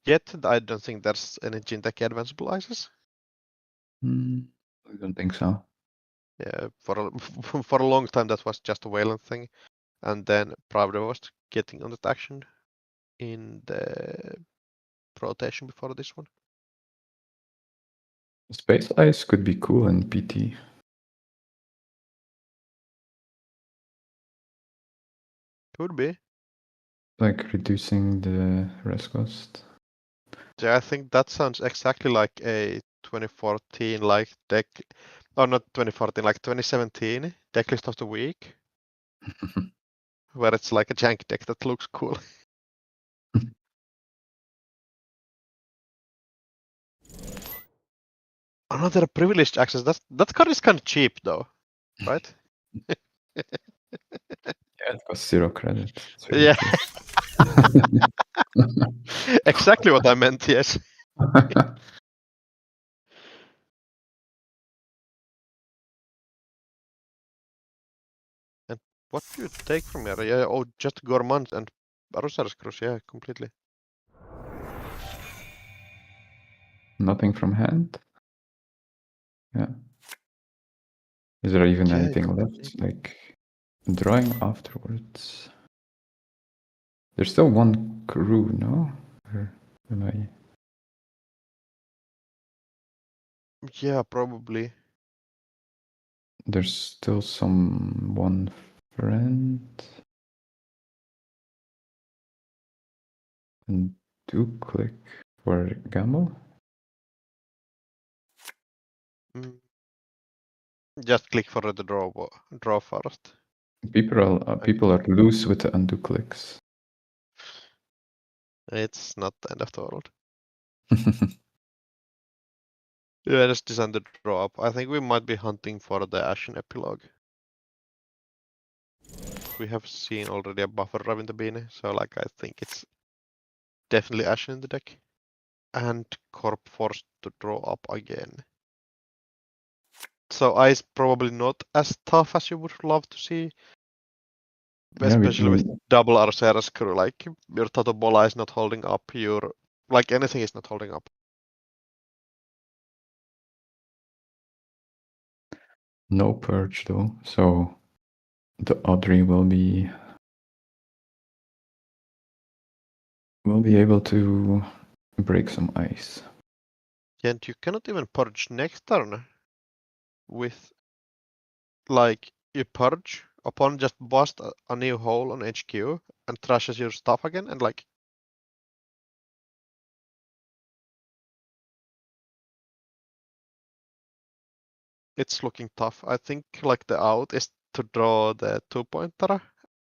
Yet, I don't think there's any Jinteki advanceable ices. I don't think so. Yeah, for a long time that was just a Wayland thing, and then Pravda was getting on that action in the rotation before this one. Space ice could be cool in PT. Could be. Like reducing the rest cost. Yeah, I think that sounds exactly like a 2014 like deck, or not 2014, like 2017 deck list of the week, where it's like a jank deck that looks cool. Another privileged access. That card is kind of cheap though, right? Yeah, it costs 0 credit. It's Yeah, ridiculous. exactly what I meant. Yes. And What do you take from here? Yeah, oh, just Gourmand and Arusar's Cruise, yeah, completely. Nothing from hand? Yeah. Is there even Yeah, anything it's left? Like drawing afterwards? There's still one crew, no? Or am I? Yeah, probably. There's still one friend. And 2-click for gamble. Mm. Just click for the draw first. People are loose with the undo clicks. It's not the end of the world. Yeah, just design the draw up. I think we might be hunting for the Ashen Epilogue. We have seen already a buffer drive in the bin, so like I think it's definitely Ashen in the deck. And Corp forced to draw up again. So Ice probably not as tough as you would love to see. Yeah, Especially with double Arceras crew, like your Totobola is not holding up, your like anything is not holding up. no purge though, so the Audrey will be able to break some ice. And you cannot even purge next turn with like you purge upon just bust a new hole on HQ and trashes your stuff again and like it's looking tough. I think like the out is to draw the 2-pointer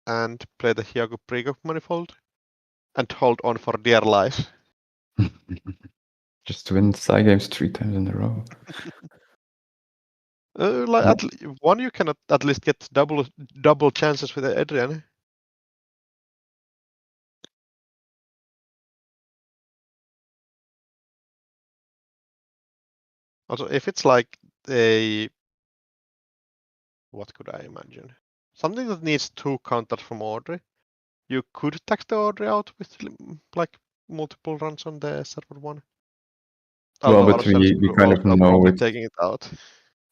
and play the Hyago Pregop manifold and hold on for dear life. Just win side games 3 times in a row. Like one you can at least get double chances with Adrian. Also, if it's like a what could I imagine? Something that needs 2 counters from Audrey. You could tax the Audrey out with like multiple runs on the server one. Well, Although but we kind of also know probably it. taking it out.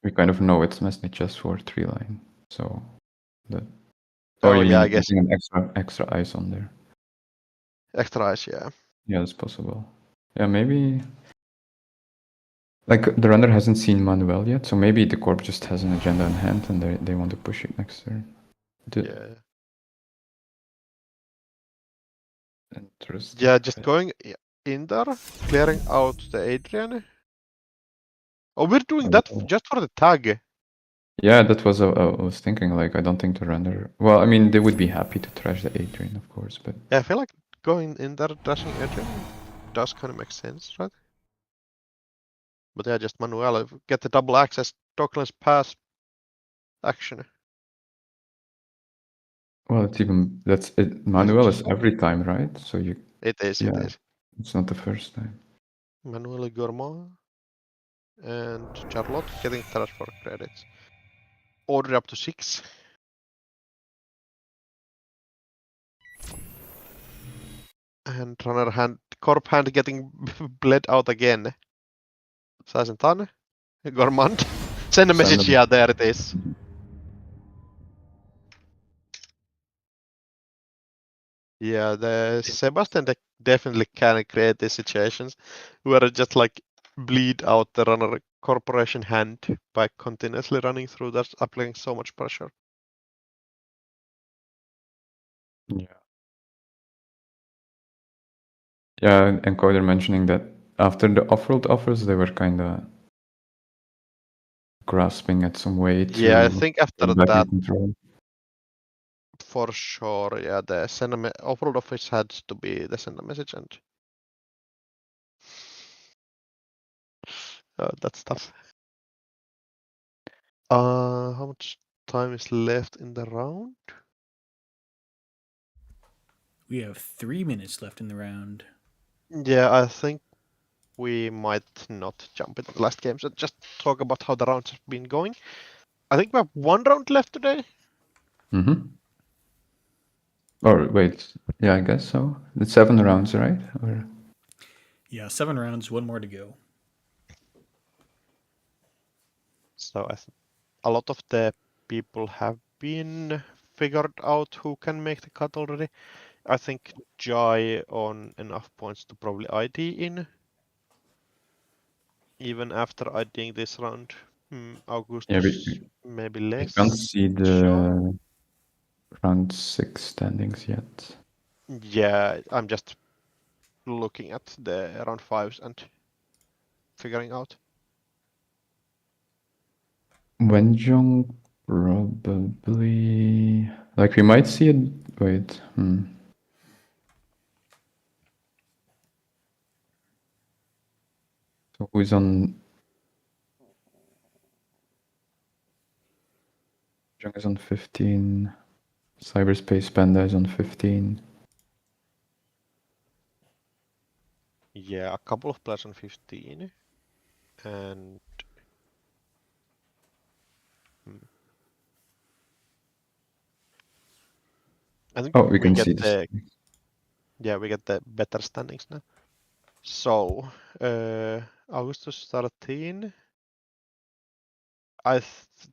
We kind of know it's mostly just for 3-line, so that. Oh you yeah, mean I guess putting an extra ice on there? extra ice, yeah. Yeah, that's possible. Yeah, maybe. Like the runner hasn't seen Manuel yet, so maybe the corp just has an agenda in hand and they want to push it next turn. Yeah. Interesting. Yeah, just going in there, clearing out the Adrian. Oh, we're doing that just for the tag. Yeah, that was I was thinking. Like, I don't think the runner. Well, I mean, they would be happy to trash the Adrian, of course, but Yeah, I feel like going in there, trashing Adrian does kind of make sense, right? But yeah, just Manuel, get the double access, Docklands pass action. well, it's even that's it. Manuel is every time, right? So you. It is, Yeah, it is. it's not the first time. Manuel Gourmand and Charlotte getting transfer credits. Order up to 6. And runner hand, corp hand getting bled out again. Saisentan, Gourmand. Send a message, yeah, there it is. Yeah, the Sebastian deck definitely can create these situations where it just like bleed out the runner corporation hand by continuously running through that, applying so much pressure. Yeah. Yeah, Encoder mentioning that after the off-road offers, they were kind of grasping at some way to. Yeah, I think after get back in that, control. for sure, yeah, the off-road office had to be the send a message and that's tough. How much time is left in the round? We have 3 minutes left in the round. Yeah, I think we might not jump into the last game, so just talk about how the rounds have been going. I think we have 1 round left today. Mm-hmm. Or wait, yeah, I guess so. It's 7 rounds, right? Or Yeah, 7 rounds, one more to go. So a lot of the people have been figured out who can make the cut already. I think Jai on enough points to probably ID in, even after IDing this round. yeah, Augustus maybe we can't less see sure. the round 6 standings yet. Yeah, I'm just looking at the round 5s and figuring out. Wenjong probably, like we might see it. Wait, So who's on? Jung is on 15. Cyberspace Panda is on 15. Yeah, a couple of players on 15. And I think Oh, we we can get see this. we get the better standings now. So, Augustus 13.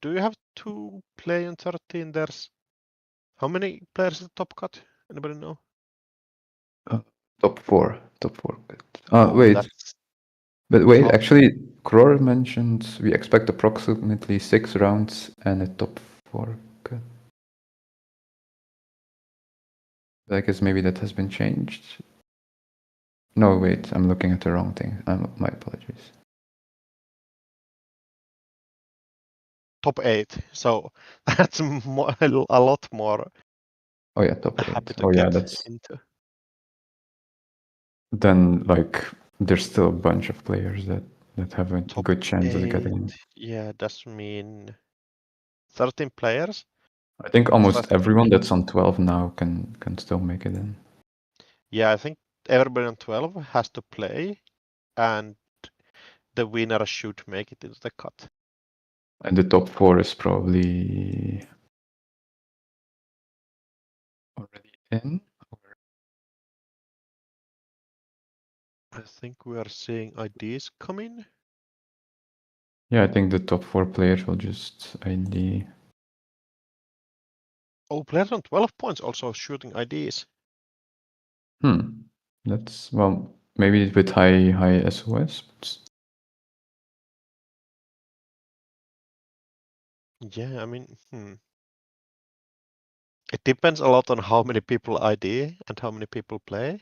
Do you have to play on 13? There's how many players is the top cut? Anybody know? Top 4. Top 4. Oh, Wait. that's But wait, half. actually, Kror mentioned we expect approximately 6 rounds and a top 4 cut. I guess maybe that has been changed. No, wait, I'm looking at the wrong thing. My apologies. Top 8. So that's a lot more Oh yeah, top 8. happy to Oh yeah, get that's into. then like there's still a bunch of players that have a Top good chance of 8. getting in. Yeah, does mean 13 players. I think So I almost think, everyone that's on 12 now can still make it in. yeah, I think everybody on 12 has to play, and the winner should make it into the cut. And the top 4 is probably already in. I think we are seeing IDs come in. Yeah, I think the top 4 players will just ID. Oh, players on 12 points also shooting IDs. That's well, maybe with high SOS. Yeah, I mean, it depends a lot on how many people ID and how many people play.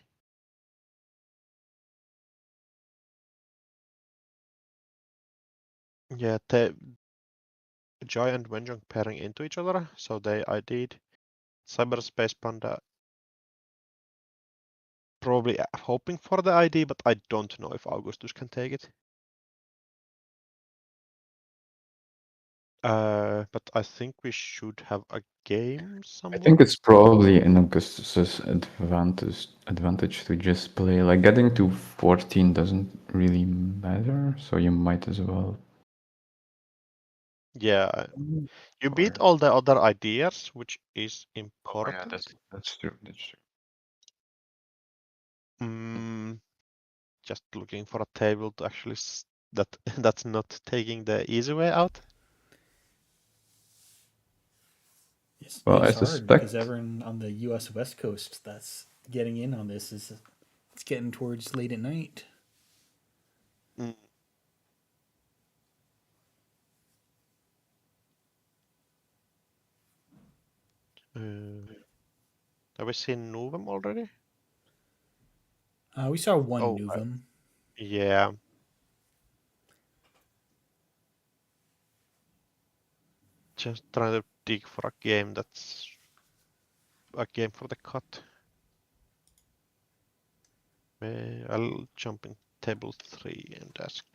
Yeah, Jai and Wenjong pairing into each other, so they ID'd. Cyberspace Panda probably hoping for the ID, but I don't know if Augustus can take it. But I think we should have a game I somewhere. think it's probably in Augustus's advantage to just play. Like getting to 14 doesn't really matter, so you might as well. Yeah, you beat all the other ideas, which is Oh yeah, important. that's true. That's true. Just looking for a table to actually that's not taking the easy way out. Yes, Well, I it's hard because suspect. everyone on the U.S. West Coast that's getting in on this is it's getting towards late at night. Mm. Have we seen Novum already? We saw one Oh, Nuvum. yeah. Just trying to dig for a game that's a game for the cut. I'll jump in table 3 and ask.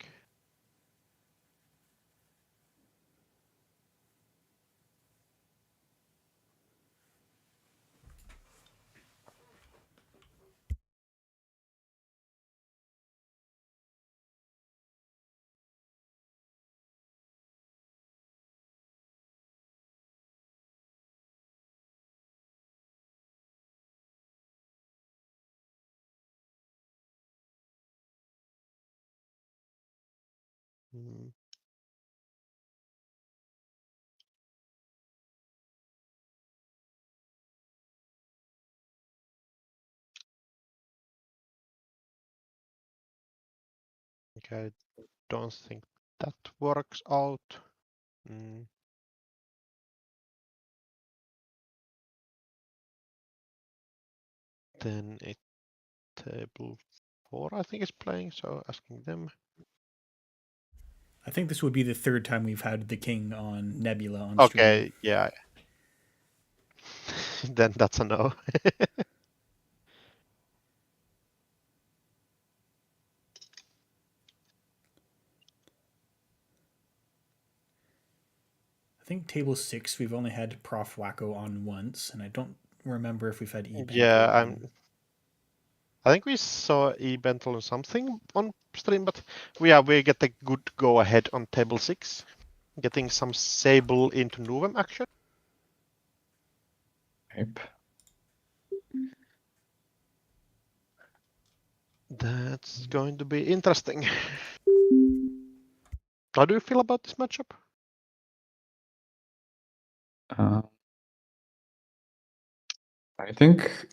Mm. Okay, I don't think that works out. Mm. Then it table 4, I think, is playing, so asking them. I think this would be the third time we've had the king on Nebula on stream. Okay, yeah. Then that's a no. I think table 6 we've only had Prof Wacko on once, and I don't remember if we've had Yeah, on. I think we saw eBental or something on stream, but we get a good go ahead on table 6, getting some Sable into Novem action. Yep. That's going to be interesting. How do you feel about this matchup? I think,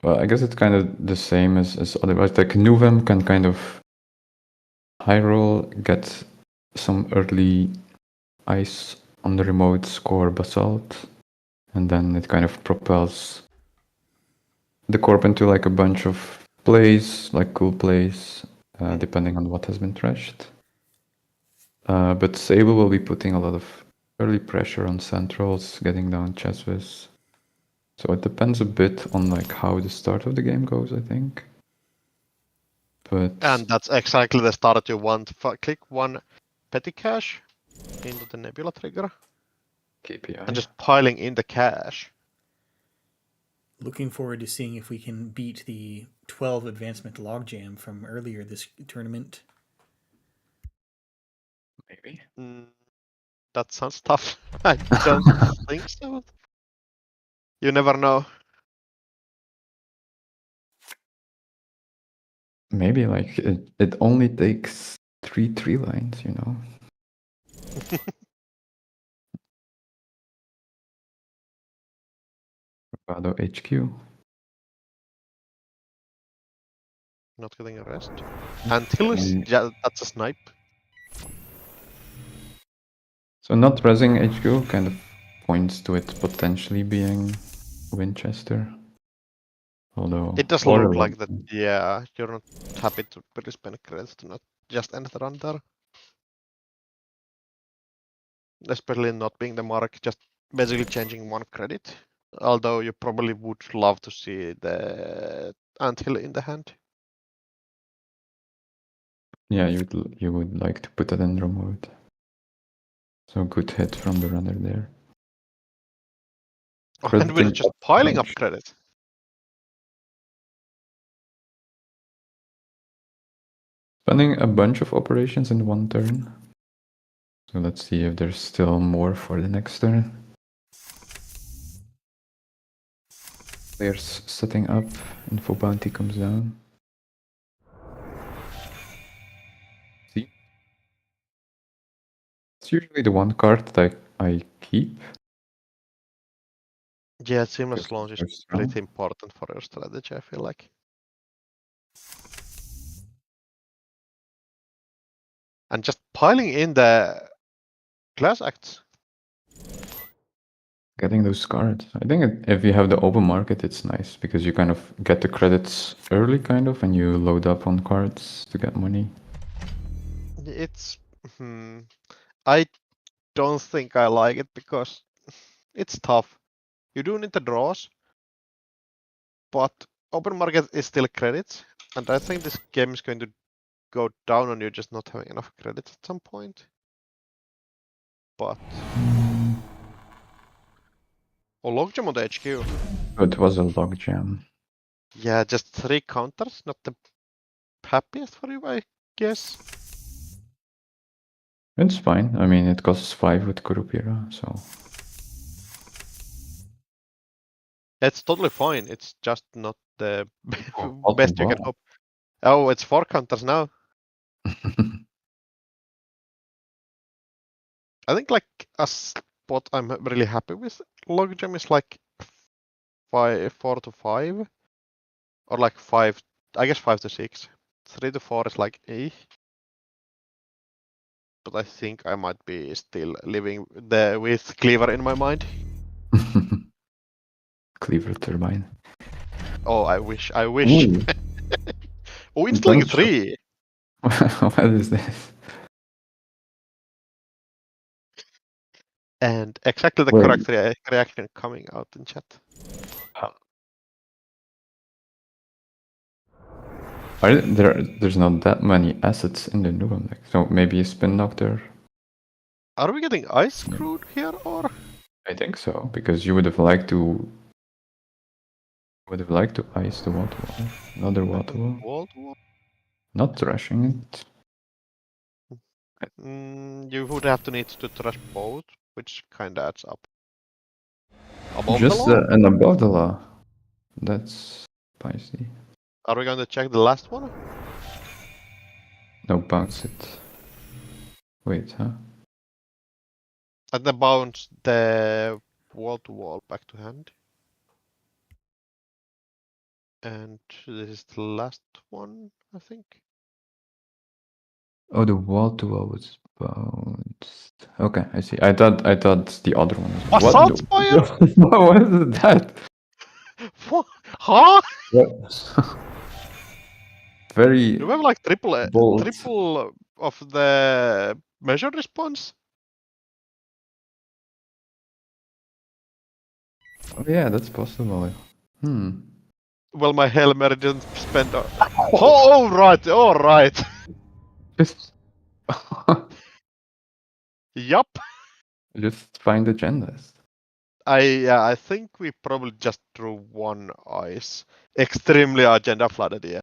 well, I guess it's kind of the same as otherwise. Like Nuvem can kind of high roll, get some early ice on the remote, score Basalt, and then it kind of propels the corp into like a bunch of plays, like cool plays, depending on what has been trashed. But Sable will be putting a lot of early pressure on centrals, getting down Chesvis. So it depends a bit on like how the start of the game goes, I think. But And that's exactly the start you want. Click one petty cash into the Nebula trigger KPI. and just piling in the cash. Looking forward to seeing if we can beat the 12 advancement logjam from earlier this tournament. Maybe. That sounds tough. I don't think so. You never know. Maybe like it only takes 3 tree lines, you know. Bravado HQ. Not getting a rest. Until that's a snipe. So not resing HQ kind of points to it potentially being Winchester. Although It does look like that, yeah, you're not happy to really spend credits to not just end the run there. Especially not being the mark, just basically changing one credit. Although you probably would love to see the anthill in the hand. Yeah, you would like to put that in remote. So good hit from the runner there. And we're just piling up credit. Spending a bunch of operations in one turn. So let's see if there's still more for the next turn. Players setting up, info bounty comes down. See? It's usually the one card that I keep. Yeah, seamless launch is strong. pretty important for your strategy, I feel like. And just piling in the class acts. Getting those cards. I think if you have the open market, it's nice because you kind of get the credits early, kind of, and you load up on cards to get money. It's... I don't think I like it because it's tough. You do need the draws, but open market is still credits, and I think this game is going to go down on you just not having enough credits at some point. But... Oh, logjam on the HQ. It was a logjam. Yeah, just 3 counters, not the happiest for you, I guess. It's fine. I mean, it costs 5 with Kurupira, so... It's totally fine. It's just not the Oh, best you can hope. Oh, it's 4 counters now. I think like a spot I'm really happy with Logjam is like 4 to 5, or like 5. I guess 5 to 6. 3 to 4 is like but I think I might be still living there with Cleaver in my mind. Cleaver turbine. Oh, I wish. Ooh. Oh, installing Bunch of- 3. What is this? And exactly the Wait. correct reaction coming out in chat. There's not that many assets in the Nubam deck, so maybe a spin doctor. Are we getting ice screwed here, or? I think so, because you would have liked to ice the water wall. Another water wall. Wall to wall? Not thrashing it. You would have to need to trash both, which kinda adds up. Above Just the law? an above the law. That's spicy. Are we going to check the last one? No, bounce it. Wait, huh? And then bounce the wall to wall back to hand. And this is the last one, I think. Oh, the wall to wall was bounced. Okay, I see. I thought the other one was. Assault fire? What is that? What? Huh? What? Very Do we have like triple bold. of the measure response? Oh yeah, that's possible. Well, my Hail Mary didn't spend. Oh, right, all right. Just Yup. just find agendas. I think we probably just drew one ice. Extremely agenda flooded, yeah.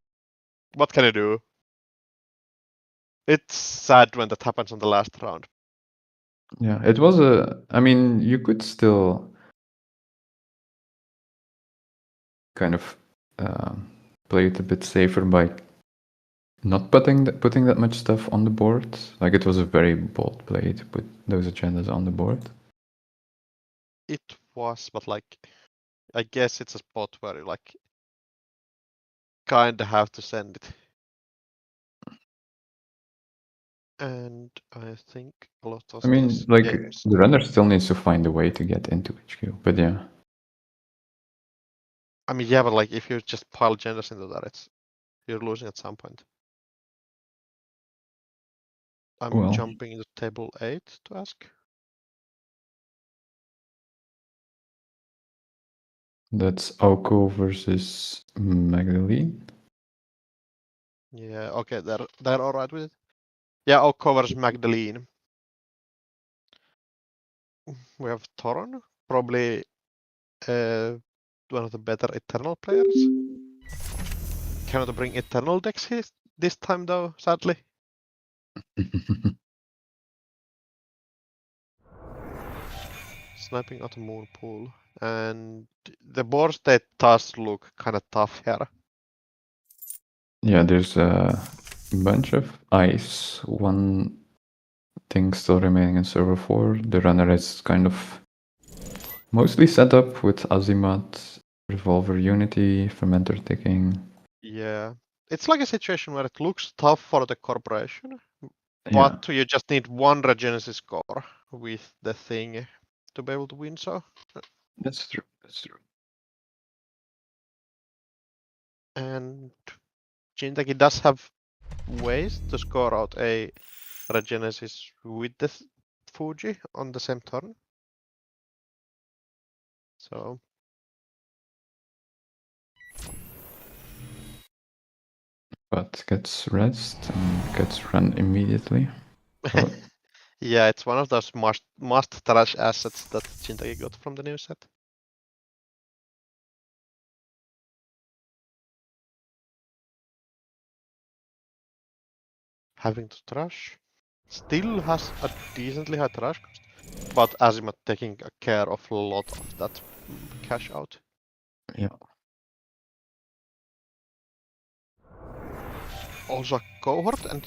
What can you do? It's sad when that happens on the last round. Yeah, it was I mean, you could still kind of play it a bit safer by not putting that much stuff on the board. Like, it was a very bold play to put those agendas on the board. It was, but like, I guess it's a spot where you like kinda have to send it. And I think a lot of I mean, these like, games. the runner still needs to find a way to get into HQ, but yeah. I mean, yeah, but like if you just pile genders into that, you're losing at some point. I'm Well, jumping into table 8 to ask. that's Alco versus Magdalene. Yeah, okay, they're alright with it. Yeah, I'll cover Magdalene. We have Toron, probably one of the better Eternal players. Cannot bring Eternal decks this time though, sadly. Sniping out a moon pool. And the board state does look kind of tough here. Yeah, there's a bunch of ice. One thing still remaining in server 4. The runner is kind of mostly set up with Azimuth, Revolver Unity, Fermentor ticking. Yeah. It's like a situation where it looks tough for the corporation, Yeah, but you just need one Regenesis score with the thing to be able to win, so. that's true. That's true. And Jinteki does have ways to score out a Regenesis with the Fuji on the same turn. So. But gets rest and gets run immediately. So, Yeah, it's one of those must trash assets that Jinteki got from the new set. Having to trash. Still has a decently high trash cost, but Azimuth taking care of a lot of that cash out. yeah. Also a cohort, and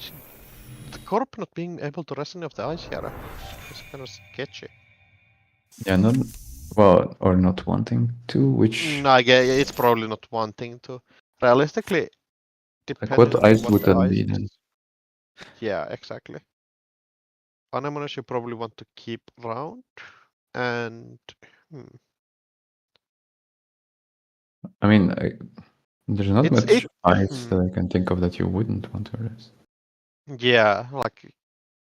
the corp not being able to rest any of the ice here is kind of sketchy. Yeah, not well, or not wanting to, which No, I guess it's probably not wanting to. Realistically, like depending what on ice what would the that ice be then? is. Yeah, exactly. Anemones you probably want to keep around, and I mean, there's not it's much it. ice that I can think of that you wouldn't want to rest. Yeah, like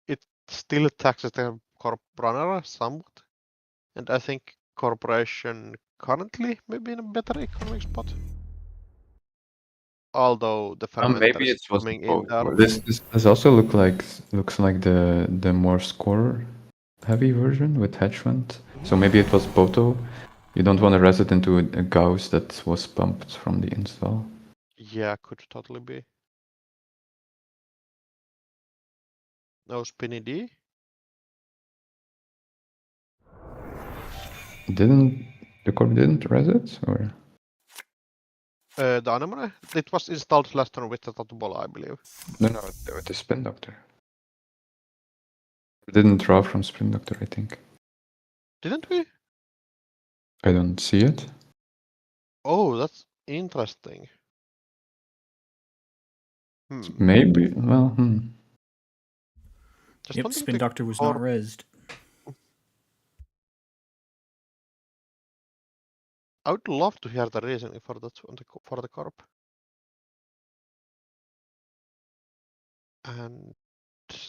it still taxes the corp runner somewhat, and I think corporation currently may be in a better economic spot. Although the fermenter Maybe is it was coming in both. there. This also looks like the more score heavy version with hedge fund. So maybe it was Boto. You don't want to rest it into a Gauss that was pumped from the install. Yeah, could totally be. No Spinny D. Didn't the corp didn't res it or? The Anemone, it was installed last turn with the Totoball, I believe. No, with the spin doctor. It didn't draw from spin doctor, I think. Didn't we? I don't see it. Oh, that's interesting. Maybe. Well, Just Yep, don't think Spin the Doctor was not corp. rezzed. I would love to hear the reasoning for that for the corp. And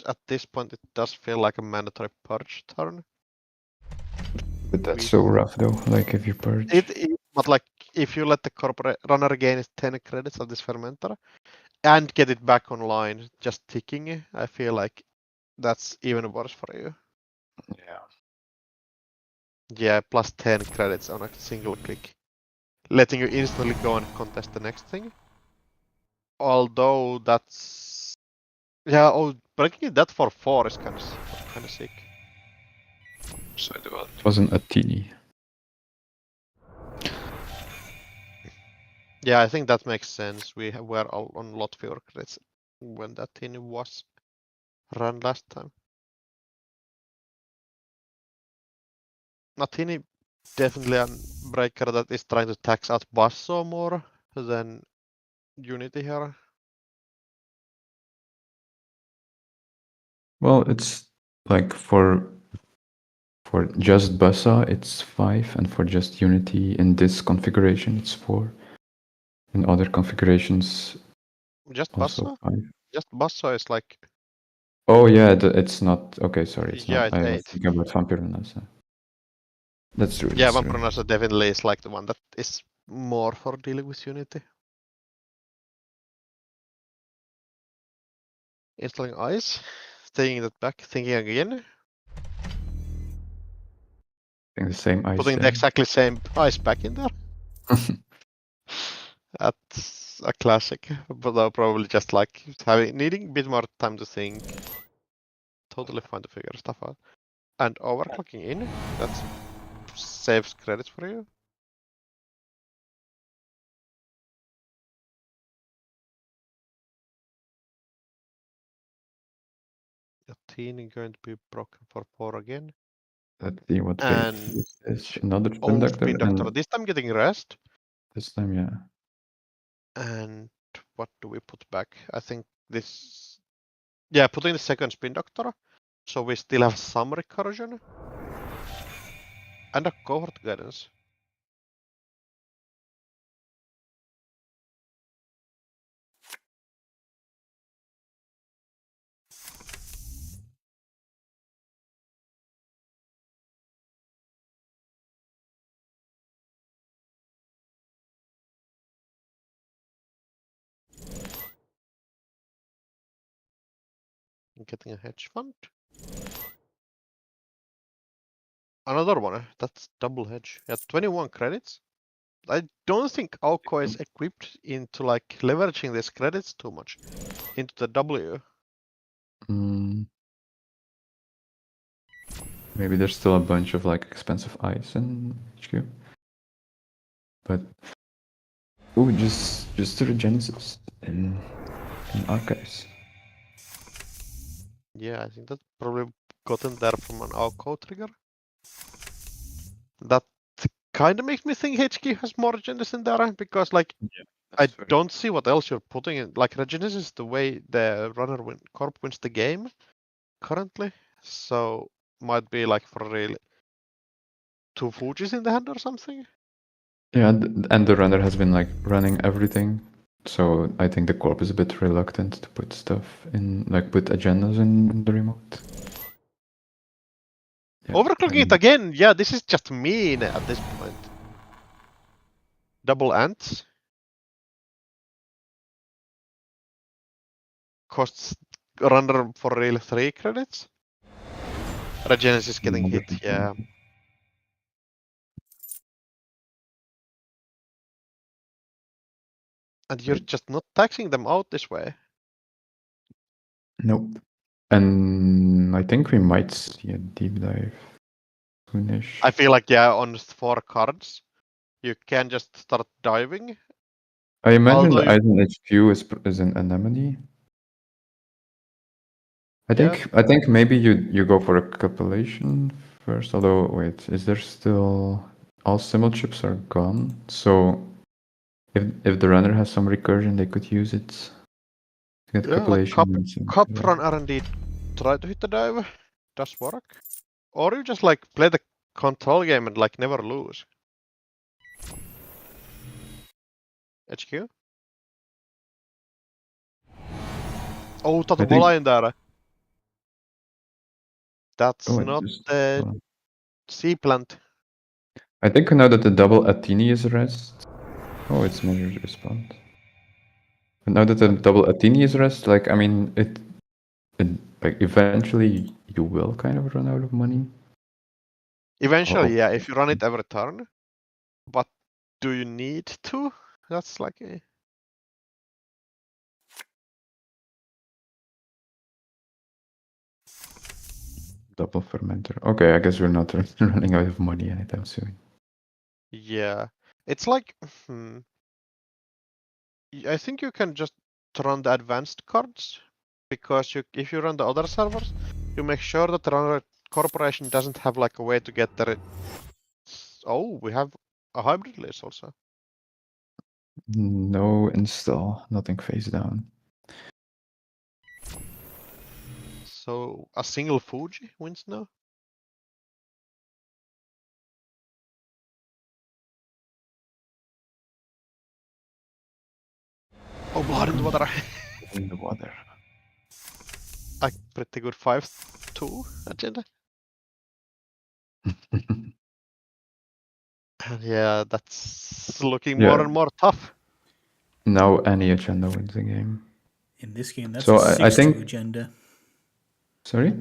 at this point, it does feel like a mandatory purge turn. but that's so rough though. Like if you purge. But like if you let the corporate runner gain 10 credits of this fermenter and get it back online, just ticking, I feel like that's even worse for you. Yeah. Yeah, plus 10 credits on a single click, letting you instantly go and contest the next thing. Although that's breaking that for 4 is kind of sick. So it wasn't a teeny. Yeah, I think that makes sense. We were all on a lot fewer credits when that thing was run last time. Natini definitely a breaker that is trying to tax out Basso more than Unity here. Well, it's like for just Bassa it's 5, and for just Unity in this configuration it's 4. In other configurations Just also Basso? 5. Just Basso is like, Oh yeah, it's not okay. Sorry, it's yeah, not. it's I was 8. thinking about Vampirunasa. That's true. Yeah, That's true. Vampirunasa definitely is like the one that is more for dealing with Unity. Installing ice, taking that back, thinking again, I think the same ice putting the there. exactly same ice back in there. That's a classic, but I'll probably just like needing a bit more time to think. Totally fine to figure stuff out. And overclocking in, that saves credits for you. Athene going to be broken for 4 again. Let's see what And phase this is. Another spin old doctor, spin doctor. and This time getting rest. this time, yeah. And what do we put back? I think this. Yeah, putting the second spin doctor. So we still have some recursion. And a cohort guidance. Getting a hedge fund. Another one. That's double hedge. Yeah, 21 credits. I don't think Auko is equipped into like leveraging these credits too much into the W. Maybe there's still a bunch of like expensive ice in HQ. But just to the Genesis in archives. Yeah, I think that probably gotten there from an AUKO trigger. That kind of makes me think HQ has more Regenesis in there because, like, I That's very- don't see what else you're putting in. Like, Regenesis is the way the corp wins the game currently, so might be like for real 2 Fujis in the hand or something. Yeah, and the runner has been like running everything, so I think the corp is a bit reluctant to put stuff in, like put agendas in the remote. Yeah, Overclocking it and- again, yeah, this is just mean at this point. Double ants. Costs runner for real 3 credits. Regenesis getting hit, yeah. And you're just not taxing them out this way. Nope. And I think we might see a deep dive soonish. I feel like, yeah, on 4 cards, you can just start diving. I imagine although the you- Eisen HQ is an anemone. I Yeah. think maybe you go for a capillation first. Although wait, is there still all simul chips are gone? So if the runner has some recursion, they could use it to get Yeah, like capillation. and some- cup run R&D, try to hit the dive. Does work. Or you just like play the control game and like never lose. HQ? Oh, I think- vola in there. That's Oh, it not just- the sea plant. I think now that the double Athene is rest. Oh, it's measured response. But now that the double Athene is rest, like I mean, it like eventually you will kind of run out of money. Eventually, Oh. yeah, if you run it every turn. But do you need to? That's like a... Double fermenter. Okay, I guess we're not running out of money anytime soon. Yeah. It's like... I think you can just run the advanced cards. Because if you run the other servers, you make sure that the runner corporation doesn't have like a way to get there. Oh, we have a hybrid list also. No install, nothing face down. So a single Fuji wins now. Oh, blood in the water. In the water. Like pretty good 5-2 agenda. Yeah, that's looking more Yeah. and more tough. Now any agenda wins the game. In this game, that's So a 6-2 I think- agenda. Sorry?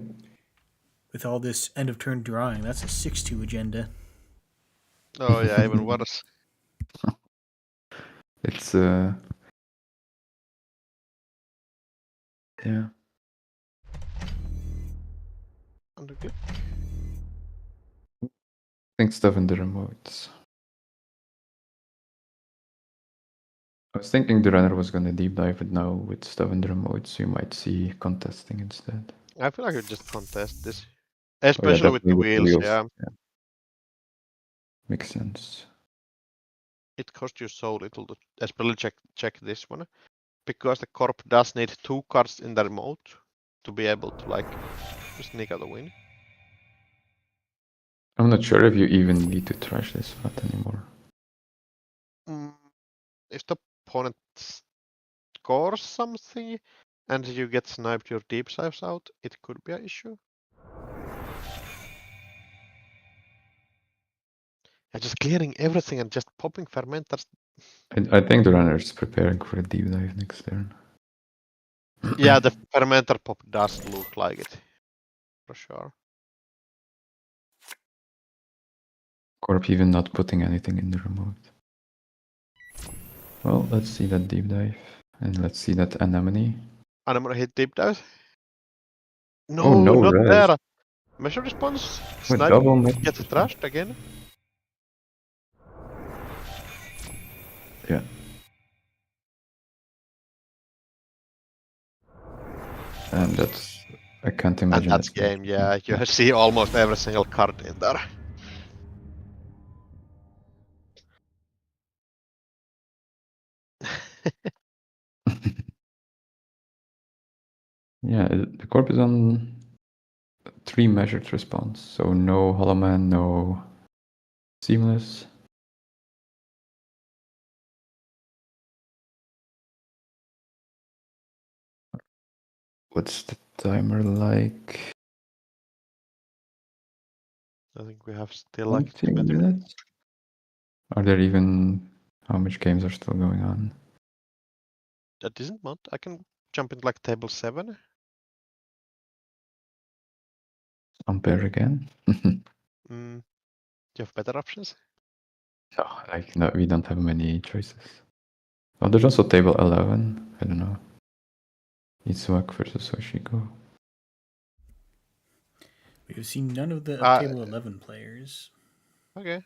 With all this end of turn drawing, that's a 6-2 agenda. Oh yeah, even worse. It's yeah. Under good. I think stuff in the remotes. I was thinking the runner was gonna deep dive, but now with stuff in the remotes, you might see contesting instead. I feel like we just contest this. Especially Oh, with the definitely wheels, yeah. Makes sense. It costs you so little to especially check this one. Because the corp does need 2 cards in the remote to be able to like sneak out a win. I'm not sure if you even need to trash this flat anymore. If the opponent scores something and you get sniped your deep dives out, it could be an issue. Yeah, just clearing everything and just popping fermenters. I think the runner is preparing for a deep dive next turn. Yeah, the fermenter pop does look like it. For sure. Corp even not putting anything in the remote. Well, let's see that deep dive. And let's see that anemone. And I'm gonna hit deep dive. No, Oh, no not res. there. Measure response. With Snipe double measure gets response. trashed again. Yeah. And that's I can't And imagine that's it. game, yeah. You see almost every single card in there. Yeah, the corp is on 3 measured response, so no Hollow Man, no Seamless. What's the timer like? I think we have still like 20 20 minutes? Are there even... How much games are still going on? A decent amount. I can jump into like table 7. Ampere again? Do you have better options? No, like, no, we don't have many choices. Oh, there's also table 11. I don't know. Itsuak versus Oshiko. We have seen none of the Uh, table 11 players. Okay.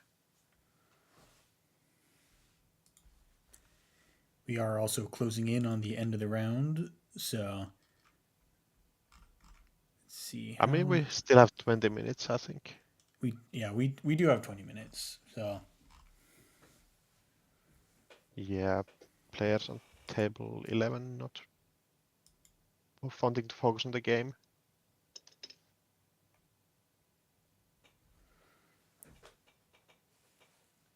We are also closing in on the end of the round, so let's see. I mean, we still have 20 minutes, I think. we do have 20 minutes, so Yeah, players on table 11 not wanting to focus on the game.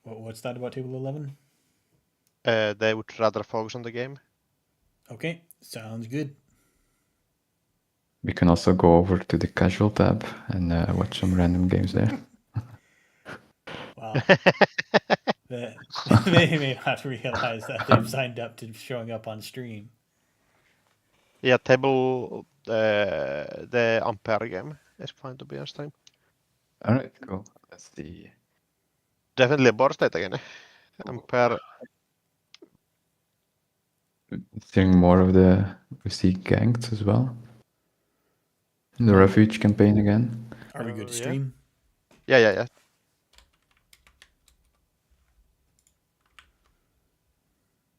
what's that about table 11? They would rather focus on the game. Okay, sounds good. We can also go over to the casual tab and watch some random games there. Wow. They may not realize that they've signed up to showing up on stream. Yeah, table the Ampere game is fine to be on stream. Alright, cool. Let's see. Definitely Borstate again. Ampere. Seeing more of the... We see ganked as well. The refuge campaign again. Are we good to Yeah. stream? Yeah.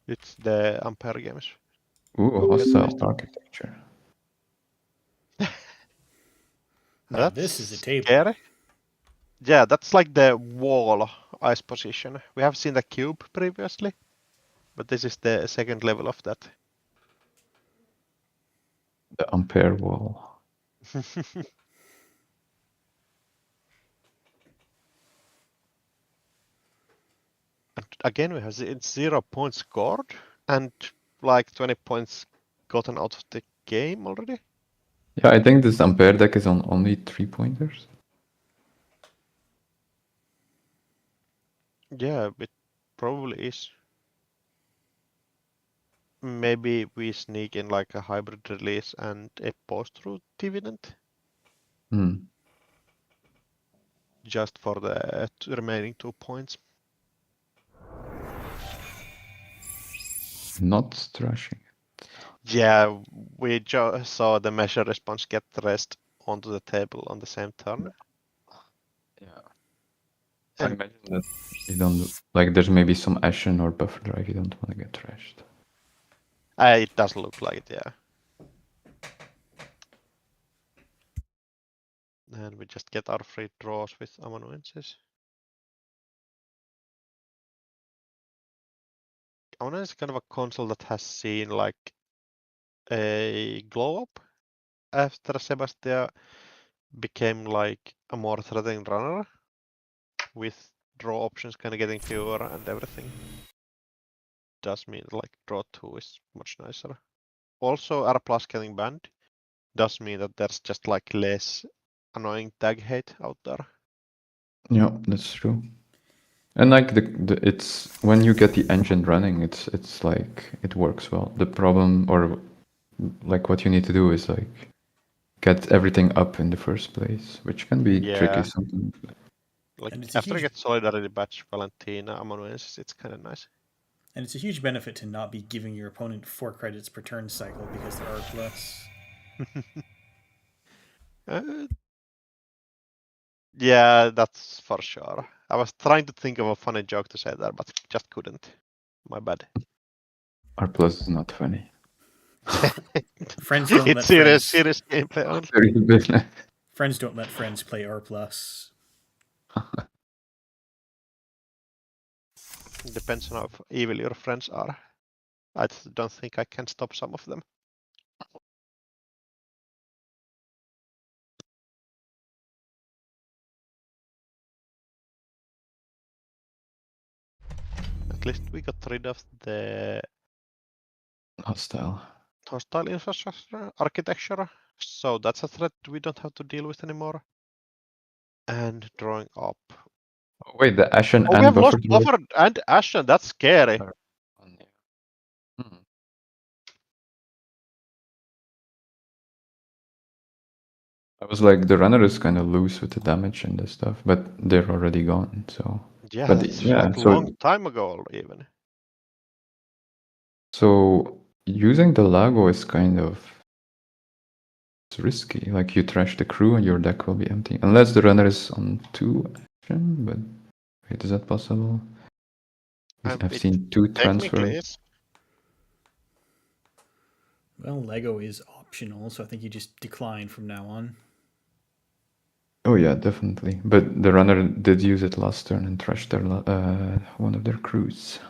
It's the Ampere games. Ooh, hostile architecture. Now this is a table. Scary. Yeah, that's like the wall ice position. We have seen the cube previously, but this is the second level of that. The Ampere wall. And again, we have 0 points scored and like 20 points gotten out of the game already. Yeah, I think this Ampere deck is on only 3-pointers. Yeah, it probably is. Maybe we sneak in like a hybrid release and a post-route dividend just for the remaining 2 points. Not thrashing. Yeah, we just saw the measure response get rest onto the table on the same turn. Yeah. I imagine that you don't... Like, there's maybe some Ashen or buffer drive you don't want to get trashed. It does look like it, yeah. And we just get our free draws with amanuenses. Amanuensis is kind of a console that has seen like a glow up after Sebastia became like a more threatening runner with draw options kind of getting fewer and everything. Does mean like draw 2 is much nicer. Also R plus getting banned does mean that there's just like less annoying tag hate out there. Yeah, that's true. And like it's when you get the engine running, it's like it works well. The problem, or like what you need to do is like get everything up in the first place, which can be tricky sometimes. Like And it's a after you huge- get Solidarity Badge, Valentina, amanuensis, it's kind of nice. And it's a huge benefit to not be giving your opponent 4 credits per turn cycle because there are less. Yeah, that's for sure. I was trying to think of a funny joke to say there, but just couldn't. My bad. R plus is not funny. Friends don't let It's serious, friends. serious gameplay on. Very good. Friends don't let friends play R+. Depends on how evil your friends are. I don't think I can stop some of them. At least we got rid of the Hostile. hostile infrastructure architecture, so that's a threat we don't have to deal with anymore. And drawing up. Oh, wait, the Ashen Oh, we and have lost Buffer. Buffer and Ashen. That's scary. Hmm. I was like, the runner is kind of loose with the damage and this stuff, but they're already gone. So, Yeah, but that's yeah, like a so long time ago even. so using the Lago is kind of it's risky. Like you trash the crew and your deck will be empty, unless the runner is on 2 action. But wait, is that possible? I've It seen 2 technically transfers. is. Well, Lego is optional, so I think you just decline from now on. Oh yeah, definitely. But the runner did use it last turn and trashed their one of their crews.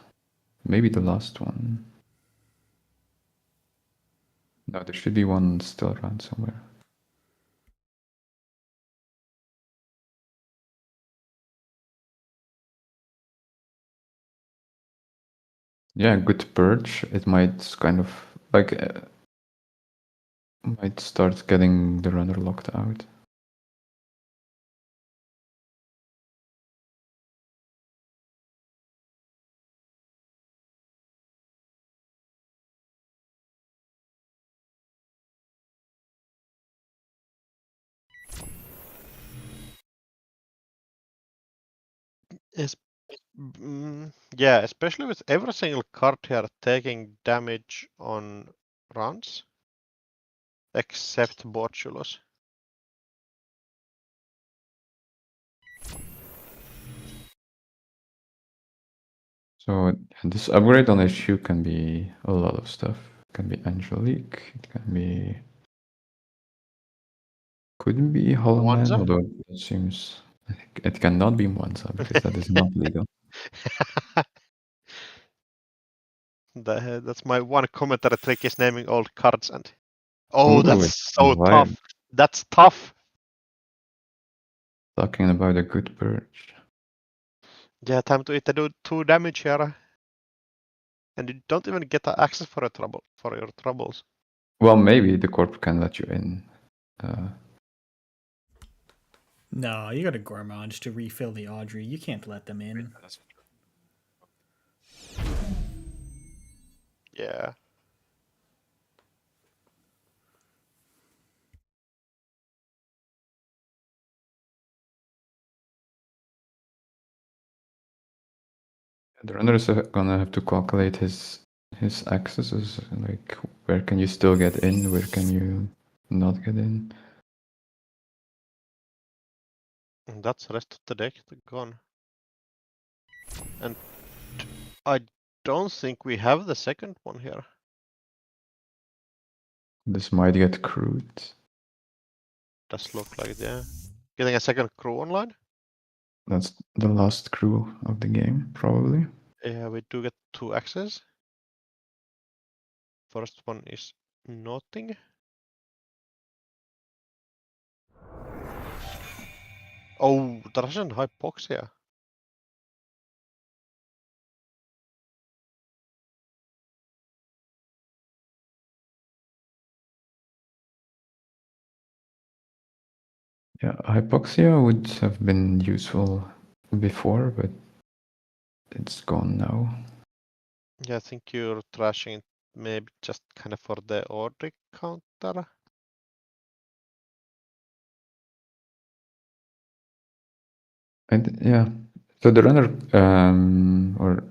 Maybe the last one. No, there should be one still around somewhere. Yeah, good purge. It might kind of like might start getting the runner locked out. Yeah, especially with every single card here taking damage on runs, except Bortulus. So this upgrade on issue can be a lot of stuff. It can be Angelique. It can be couldn't be Hollow Man, Mwanza? although it seems it cannot be Mwanza because that is not legal. That's my one commentary trick is naming old cards and oh, Ooh, that's so vibe. tough. That's tough. Talking about a good purge. Yeah, time to eat the 2 damage here. And you don't even get access for your troubles. Well, maybe the corp can let you in. No, you got a Gourmand to refill the Audrey. You can't let them in. Yeah. The runner is gonna have to calculate his accesses. Like, where can you still get in? Where can you not get in? And that's the rest of the deck gone. And I don't think we have the second one here. This might get crude. Does look like yeah. Getting a second crew online? That's the last crew of the game, probably. Yeah, we do get 2 access. First one is nothing. Oh, the Russian hypoxia. Yeah, hypoxia would have been useful before, but it's gone now. Yeah, I think you're trashing it maybe just kind of for the order counter. And yeah, so the runner or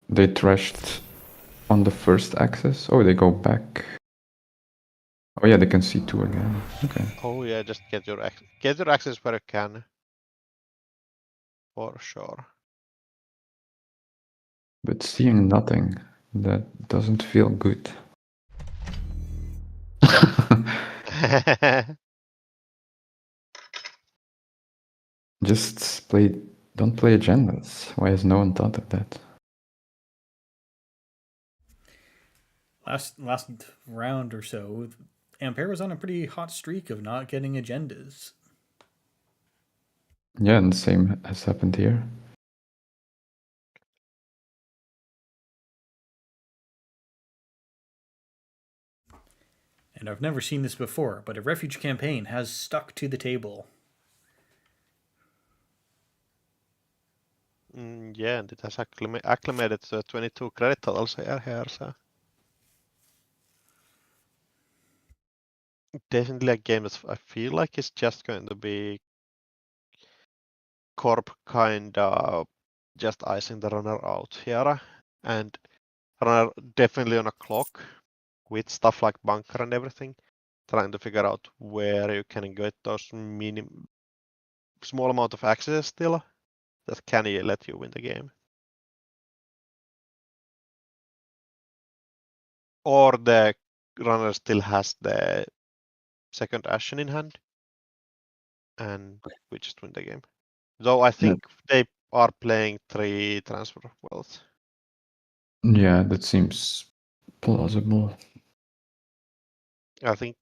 they trashed on the first axis. Oh, they go back. Oh yeah, they can see 2 again. Okay. Oh yeah, just get your access where you can. For sure. But seeing nothing, that doesn't feel good. Just don't play agendas. Why has no one thought of that? Last round or so, Ampere was on a pretty hot streak of not getting agendas. Yeah, and the same has happened here. And I've never seen this before, but a refuge campaign has stuck to the table. Yeah, and it has acclimated to 22 credit totals here, so definitely a game that I feel like is just going to be Corp kind of just icing the runner out here, and runner definitely on a clock with stuff like bunker and everything, trying to figure out where you can get those small amount of access still that can let you win the game. Or the runner still has the second Ashen in hand, and we just win the game. Though I think they are playing 3 transfer of wealth. Yeah, that seems plausible. I think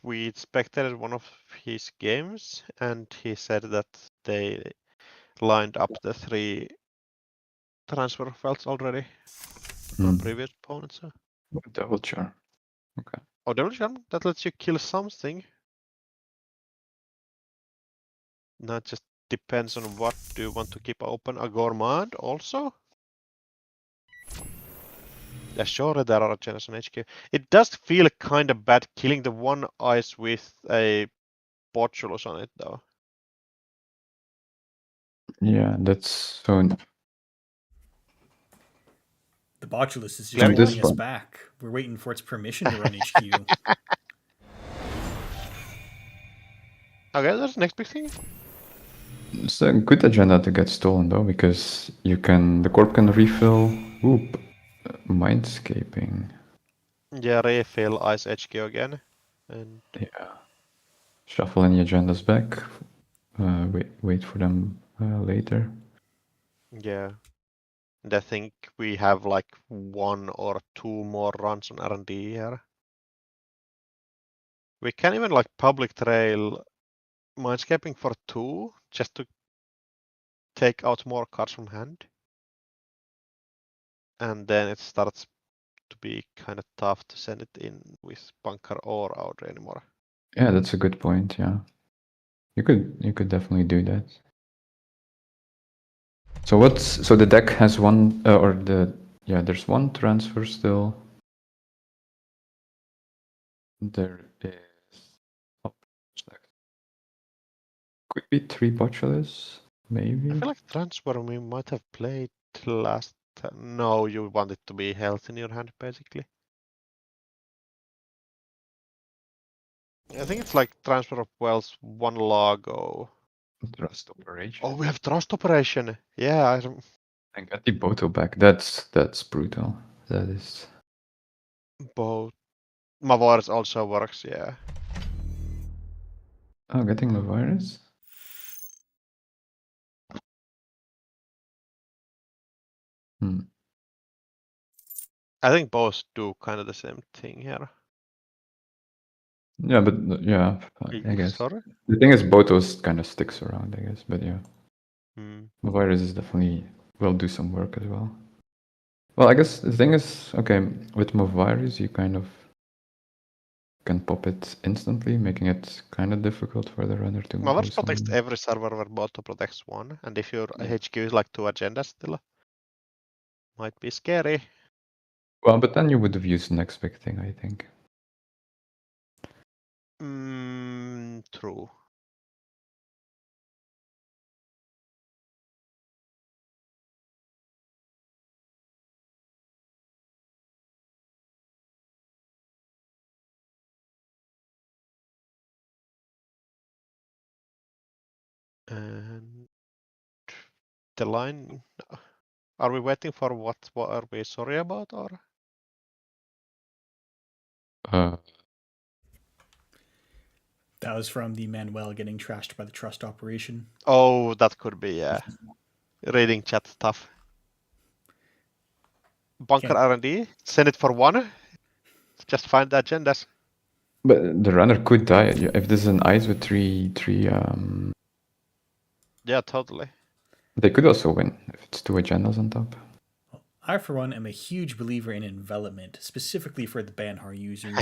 we spectated one of his games, and he said that they lined up the 3 transfer of wealth already from previous opponents. So. Double charm. Okay. Oh, Devil Charm, that lets you kill something. Not just depends on what do you want to keep open. A Gourmand also? Yeah, sure, there are chances on HQ. It does feel kind of bad killing the one ice with a Botulus on it, though. Yeah, that's so. The Botulus is just Cleric? holding us one. back. We're waiting for its permission to run HQ. Okay, that's the next big thing. It's a good agenda to get stolen though, because the corp can refill. Oop, mindscaping. Yeah, refill Ice HQ again. And Yeah. Shuffle any agendas back. Wait for them later. yeah. And I think we have like 1 or 2 more runs on R&D here. We can even like public trail Mindscaping for 2, just to take out more cards from hand. And then it starts to be kind of tough to send it in with Bunker or Audrey anymore. Yeah, that's a good point. Yeah, you could definitely do that. So the deck has one there's one transfer still. There is could be 3 Botulus, maybe. I feel like transfer we might have played last time. No, you want it to be health in your hand, basically. I think it's like transfer of wealth 1 Lago. Trust operation. Oh, we have trust operation. Yeah, I got the Boto back. That's brutal. That is. both. Mavars also works, yeah. Oh, getting the virus. I think both do kind of the same thing here. Yeah, but yeah, I guess. Sorry? The thing is, Botos kind of sticks around, I guess. But yeah, the virus is definitely will do some work as well. Well, I guess the thing is, okay, with Movirus, you kind of can pop it instantly, making it kind of difficult for the runner to Mavars do protects something. every server where Boto protects 1, and if your HQ is like 2 agendas still, might be scary. Well, but then you would have used the next big thing, I think. True. And the line, are we waiting for what are we sorry about, or? That was from the Manuel getting trashed by the trust operation. Oh, that could be, yeah. Reading chat stuff. Bunker Can't- R&D, send it for one. Just find the agendas. But the runner could die if this is an ice with three. Yeah, totally. They could also win if it's 2 agendas on top. I, for one, am a huge believer in envelopment, specifically for the Banhar users.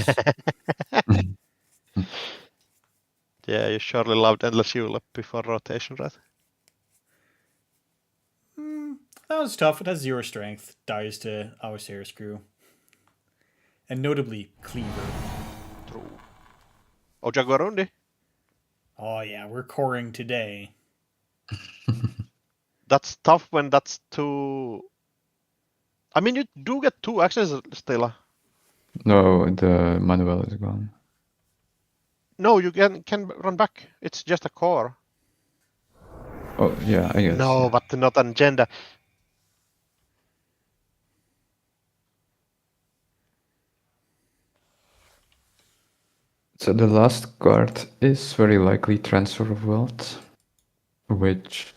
Yeah, you surely loved Endless Julep before rotation, right? That was tough. It has 0 strength, dies to our Sarah's crew. And notably, Cleaver. True. Oh, Jaguarundi. Oh yeah, we're coring today. That's tough when that's two. I mean, you do get 2 access still. No, the Manuel is gone. No, you can run back. It's just a core. Oh, yeah, I guess. No, Yeah. but not an agenda. So the last card is very likely Transfer of Wealth, which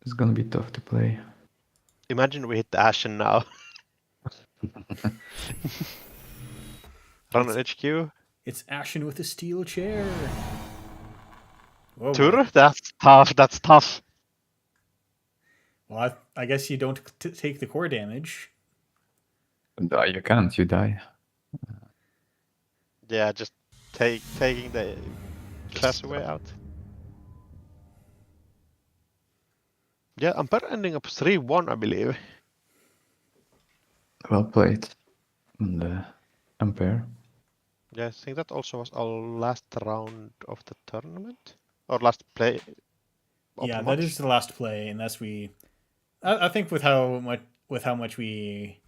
is gonna be tough to play. Imagine we hit the Ashen now. Run an HQ. It's Ashen with a steel chair. Whoa, Tur? That's tough. That's tough. Well, I guess you don't take the core damage. You can't, you die. Yeah, just taking the class away out. Yeah, Ampere ending up 3-1, I believe. Well played on the Ampere. Yeah, I think that also was our last round of the tournament. Or last play. Yeah, open that match. is the last play, unless we. I think with how much we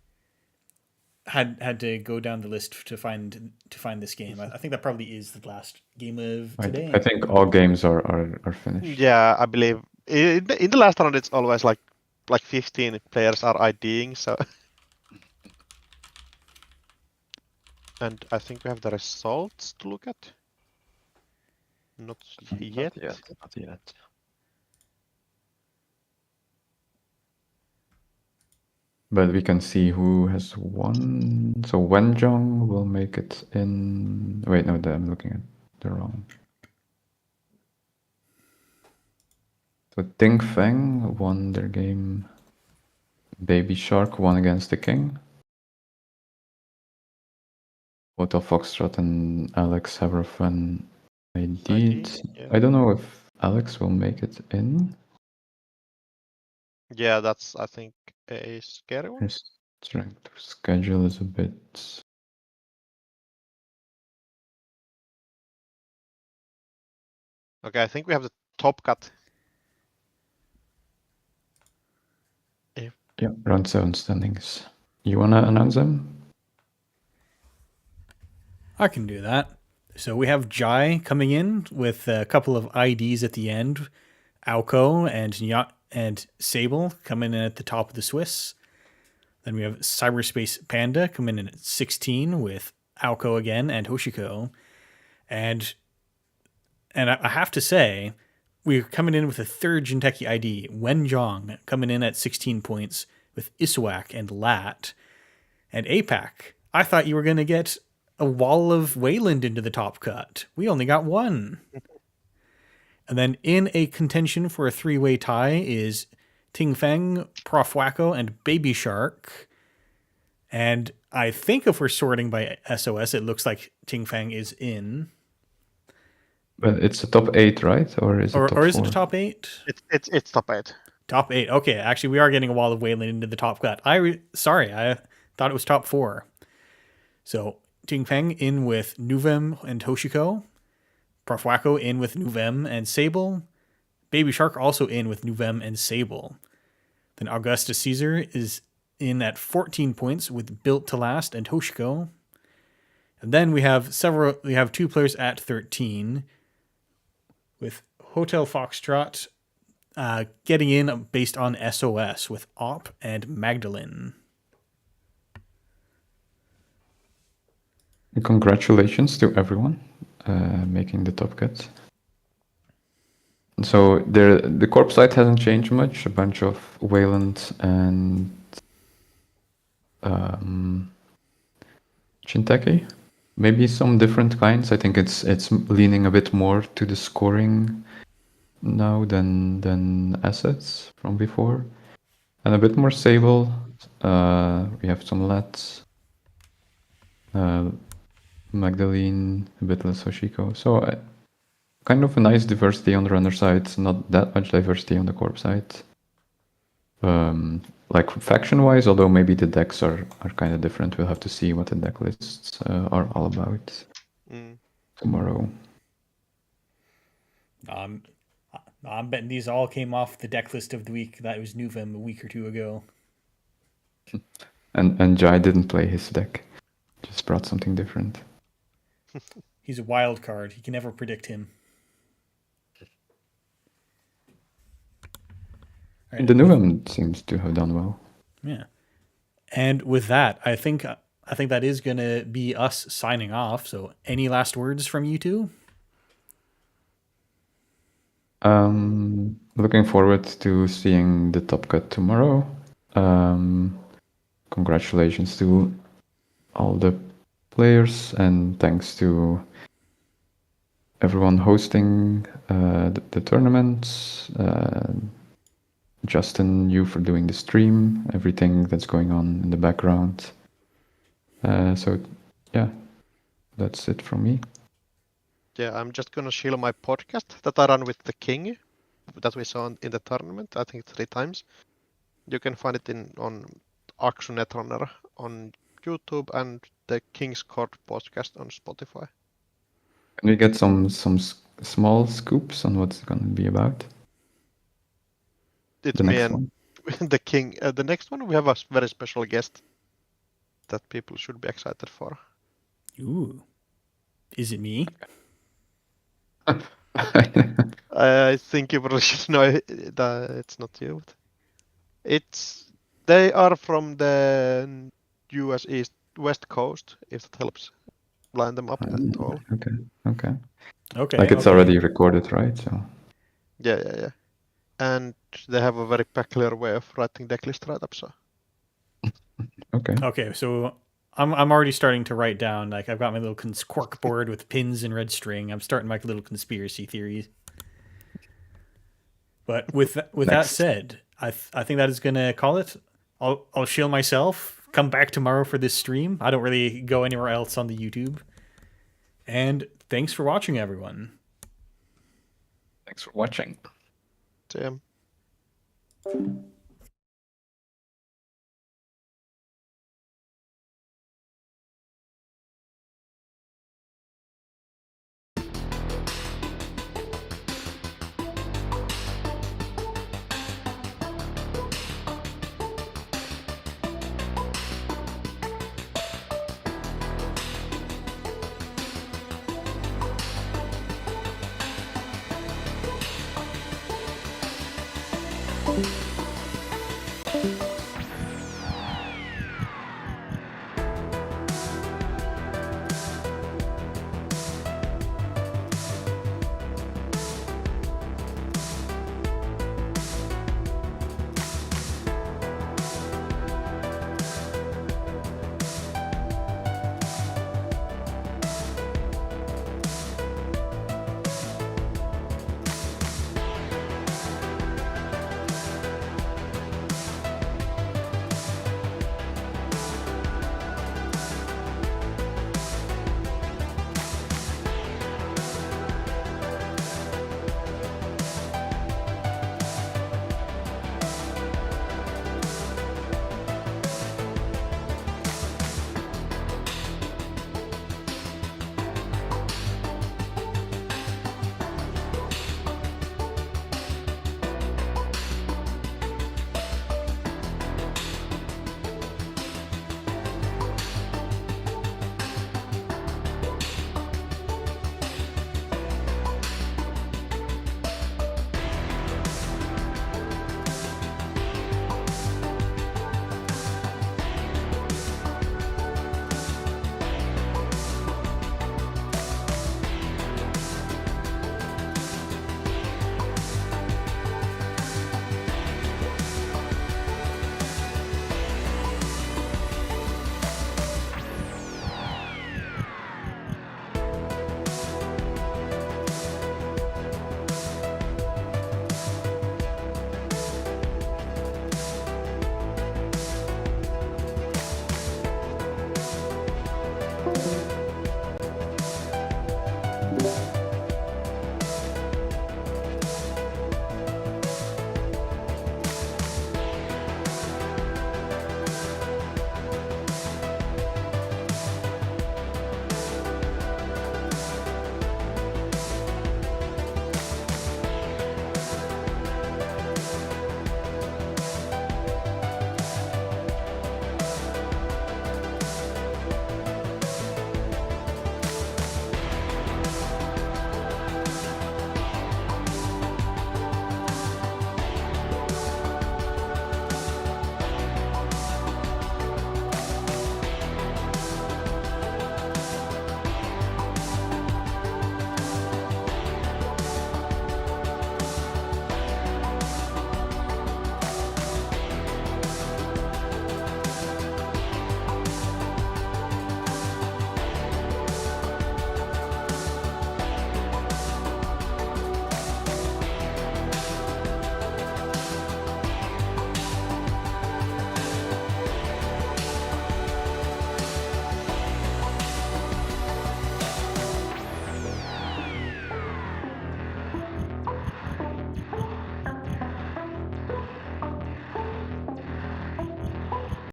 had to go down the list to find this game, I think that probably is the last game of today. I think all games are finished. Yeah, I believe in the last round it's always like 15 players are IDing, so. And I think we have the results to look at. Not yet. Not yet. But we can see who has won. So Wenjong will make it in. Wait, no, I'm looking at the wrong. So Ting Feng won their game. Baby Shark won against the King. Hotel Foxtrot and Alex Haverfun ID'd. Yeah. I don't know if Alex will make it in. Yeah, that's I think a scary one. His strength of schedule is a bit. Okay, I think we have the top cut. Yeah, round 7 standings. You wanna announce them? I can do that. So we have Jai coming in with a couple of IDs at the end. Alco and Sable coming in at the top of the Swiss. Then we have Cyberspace Panda coming in at 16 with Alco again and Hoshiko. And I have to say, we're coming in with a third Jinteki ID, Wenjong, coming in at 16 points with Iswak and Lat. And APAC, I thought you were going to get a wall of Wayland into the top cut. We only got 1. And then in a contention for a 3-way tie is Ting Feng, Prof Wacko, and Baby Shark. And I think if we're sorting by SOS, it looks like Ting Feng is in. But it's a top 8, right? Or is it top 4? Or is it a top 8? It's top 8. Top 8. Okay, actually, we are getting a wall of Wayland into the top cut. Sorry, I thought it was top 4. So Ting Feng in with Nuvem and Hoshiko. Prof Wacko in with Nuvem and Sable. Baby Shark also in with Nuvem and Sable. Then Augustus Caesar is in at 14 points with Built to Last and Hoshiko. And then we have 2 players at 13 with Hotel Foxtrot getting in based on SOS with Op and Magdalene. Congratulations to everyone making the top cut. So the corp site hasn't changed much. A bunch of Wayland and Shinteki. Maybe some different kinds. I think it's leaning a bit more to the scoring now than assets from before, and a bit more Sable. We have some Lats, Magdalene, a bit less Hoshiko. So kind of a nice diversity on the runner side. Not that much diversity on the corp side. Like faction-wise, although maybe the decks are kind of different. We'll have to see what the deck lists are all about tomorrow. I'm betting these all came off the deck list of the week. That was Nuvem a week or two ago. And Jai didn't play his deck. Just brought something different. He's a wild card. You can never predict him. Right, the Nuvem seems to have done well. Yeah. And with that, I think that is going to be us signing off. So any last words from you two? Looking forward to seeing the top cut tomorrow. Congratulations to all the players, and thanks to everyone hosting the tournaments. Justin, you for doing the stream, everything that's going on in the background. So yeah, that's it from me. Yeah, I'm just gonna shill my podcast that I run with the King that we saw in the tournament, I think 3 times. You can find it on Aksu Netrunner on YouTube and the King's Court podcast on Spotify. Can we get some small scoops on what's going to be about? It's The me next and one? the King. The next one we have a very special guest that people should be excited for. Ooh. Is it me? I think you probably should know that it's not you. They are from the US West Coast, if that helps line them up at all. Okay. Okay. It's already recorded, right? So Yeah. And they have a very peculiar way of writing decklist write-ups. So. Okay. So I'm already starting to write down, like, I've got my little cork board with pins and red string. I'm starting my little conspiracy theories. But with that said, I think that is gonna call it. I'll shill myself. Come back tomorrow for this stream. I don't really go anywhere else on the YouTube. And thanks for watching, everyone. Thanks for watching. Damn.